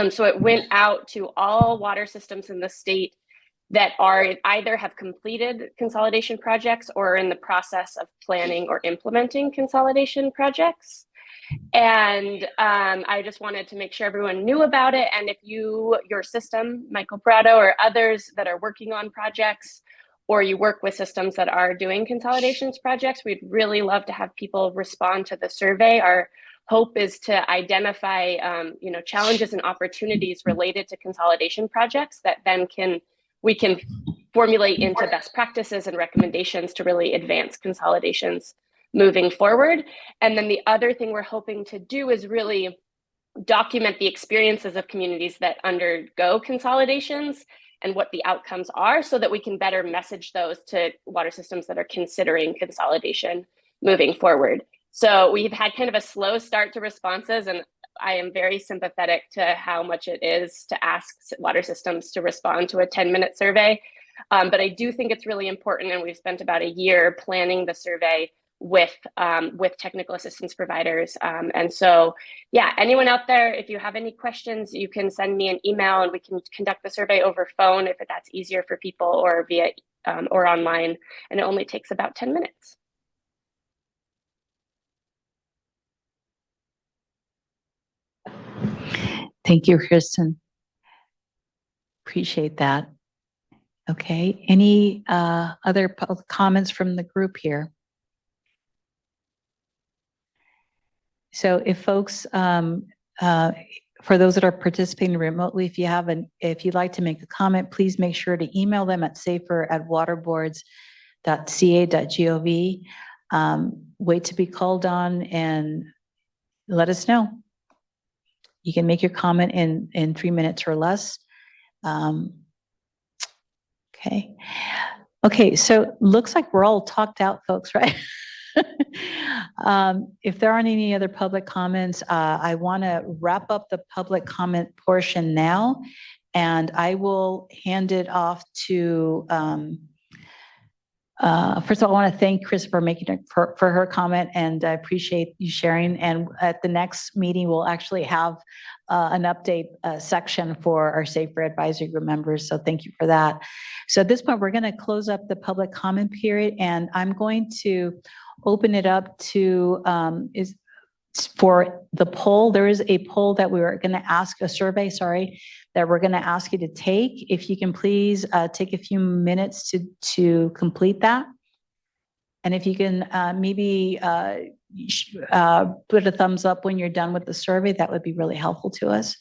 So it went out to all water systems in the state that either have completed consolidation projects or are in the process of planning or implementing consolidation projects. And I just wanted to make sure everyone knew about it. And if your system, Michael Prado or others that are working on projects, or you work with systems that are doing consolidations projects, we'd really love to have people respond to the survey. Our hope is to identify challenges and opportunities related to consolidation projects that then we can formulate into best practices and recommendations to really advance consolidations moving forward. And then the other thing we're hoping to do is really document the experiences of communities that undergo consolidations and what the outcomes are, so that we can better message those to water systems that are considering consolidation moving forward. So we've had kind of a slow start to responses, and I am very sympathetic to how much it is to ask water systems to respond to a 10-minute survey. But I do think it's really important, and we've spent about a year planning the survey with technical assistance providers. And so, yeah, anyone out there, if you have any questions, you can send me an email and we can conduct the survey over phone if that's easier for people, or via or online. And it only takes about 10 minutes. Thank you, Kristen. Appreciate that. Okay, any other comments from the group here? So if folks, for those that are participating remotely, if you'd like to make a comment, please make sure to email them at safer@waterboards.ca.gov. Wait to be called on and let us know. You can make your comment in 3 minutes or less. Okay. Okay, so looks like we're all talked out, folks, right? If there aren't any other public comments, I want to wrap up the public comment portion now, and I will hand it off to, first of all, I want to thank Chris for making it for her comment, and I appreciate you sharing. And at the next meeting, we'll actually have an update section for our Safer Advisory Group members. So thank you for that. So at this point, we're going to close up the public comment period, and I'm going to open it up to for the poll. There is a poll that we were going to ask, a survey, sorry, that we're going to ask you to take. If you can please take a few minutes to complete that. And if you can maybe put a thumbs up when you're done with the survey, that would be really helpful to us.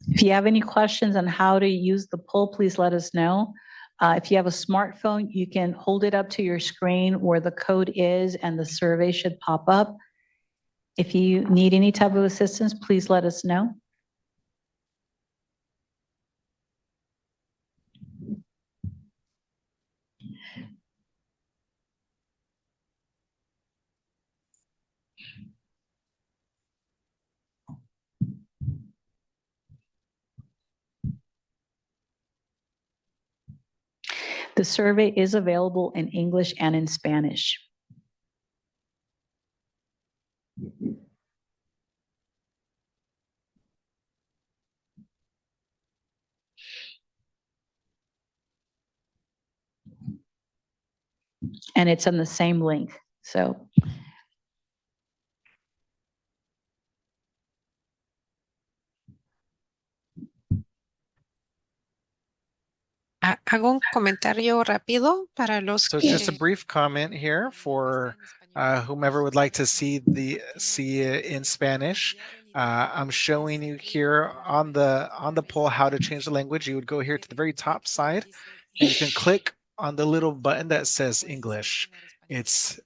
If you have any questions on how to use the poll, please let us know. If you have a smartphone, you can hold it up to your screen where the code is and the survey should pop up. If you need any type of assistance, please let us know. The survey is available in English and in Spanish. And it's on the same link. So hago un comentario rápido para los So just a brief comment here for whomever would like to see it in Spanish. I'm showing you here on the poll how to change the language. You would go here to the very top side, and you can click on the little button that says English. It's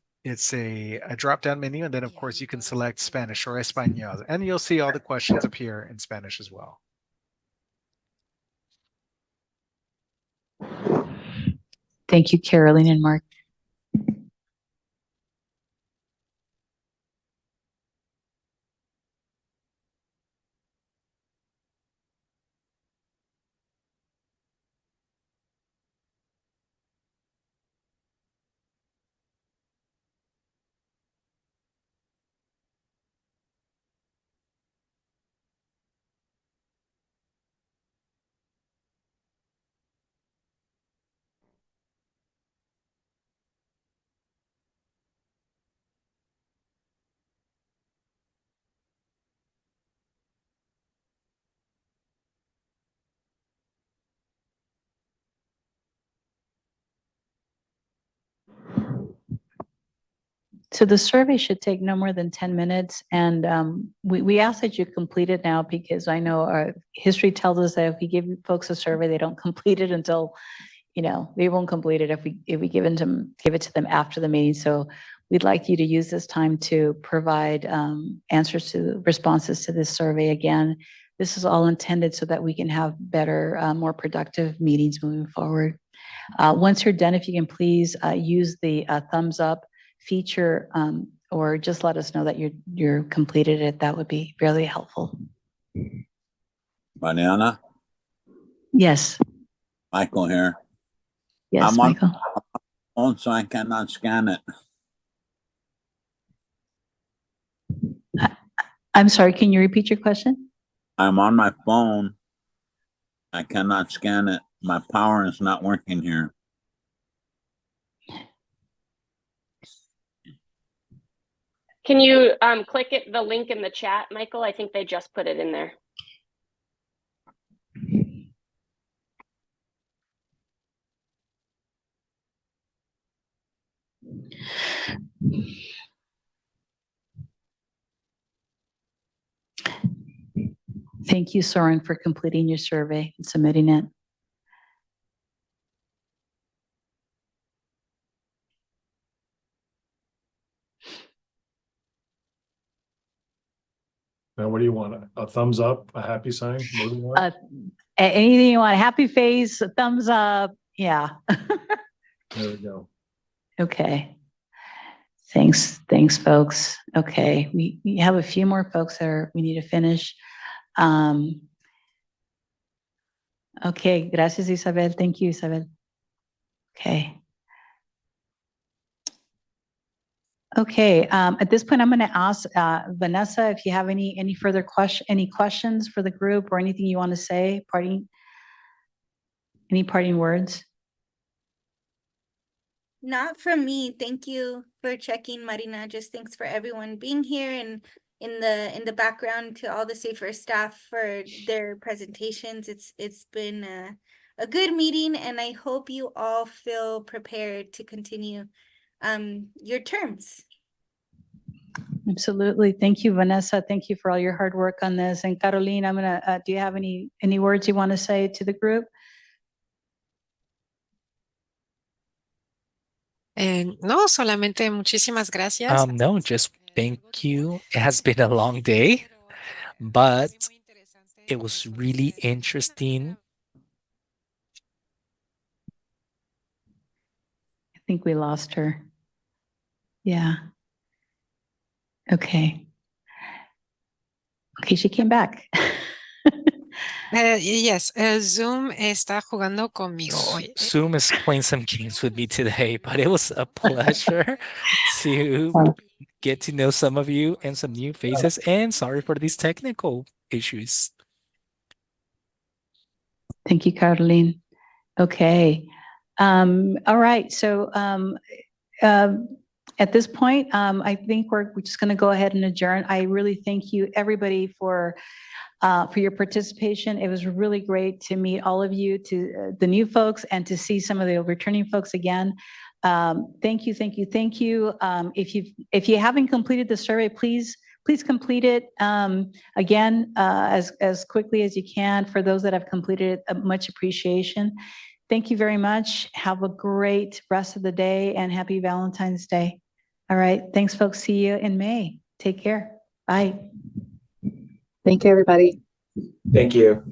a drop-down menu, and then of course you can select Spanish or Español, and you'll see all the questions appear in Spanish as well. thank you, Caroline and Mark. So the survey should take no more than 10 minutes. And we ask that you complete it now because I know our history tells us that if we give folks a survey, they don't complete it until, they won't complete it if we give it to them after the meeting. So we'd like you to use this time to provide responses to this survey. Again, this is all intended so that we can have better, more productive meetings moving forward. Once you're done, if you can please use the thumbs up feature or just let us know that you're completed it. That would be really helpful. Mariana? Yes. Michael here. Yes, Michael. On so I cannot scan it. I'm sorry, can you repeat your question? I'm on my phone I cannot scan it. My power is not working here. Can you click it, the link in the chat, Michael? I think they just put it in there. Thank you, Soren, for completing your survey and submitting it. Now, what do you want? A thumbs up, a happy sign? What do you want? Anything you want, happy face, a thumbs up. Yeah. There we go. Okay. Thanks, folks. Okay, we have a few more folks that we need to finish. Okay, gracias, Isabel. Thank you, Isabel. Okay. Okay, at this point, I'm going to ask Vanessa if you have any further questions for the group or anything you want to say, any parting words? Not from me. Thank you for checking, Marina. Just thanks for everyone being here and in the background to all the SAFER staff for their presentations. It's been a good meeting, and I hope you all feel prepared to continue your terms. Absolutely. Thank you, Vanessa. Thank you for all your hard work on this. And Caroline, I'm gonna, do you have any words you want to say to the group? No, solamente muchísimas gracias. No, just thank you. It has been a long day, but it was really interesting. I think we lost her. Yeah. Okay. Okay, she came back. Yes, Zoom está jugando conmigo hoy. Zoom is playing some games with me today, but it was a pleasure to get to know some of you and some new faces, and sorry for these technical issues. Thank you, Caroline. Okay. All right. So at this point, I think we're just going to go ahead and adjourn. I really thank you, everybody, for your participation. It was really great to meet all of you, to the new folks, and to see some of the returning folks again. Thank you, thank you, thank you. If you haven't completed the survey, please complete it again as quickly as you can. For those that have completed it, much appreciation. Thank you very much. Have a great rest of the day and happy Valentine's Day. All right. Thanks, folks. See you in May. Take care. Bye. Thank you, everybody. Thank you.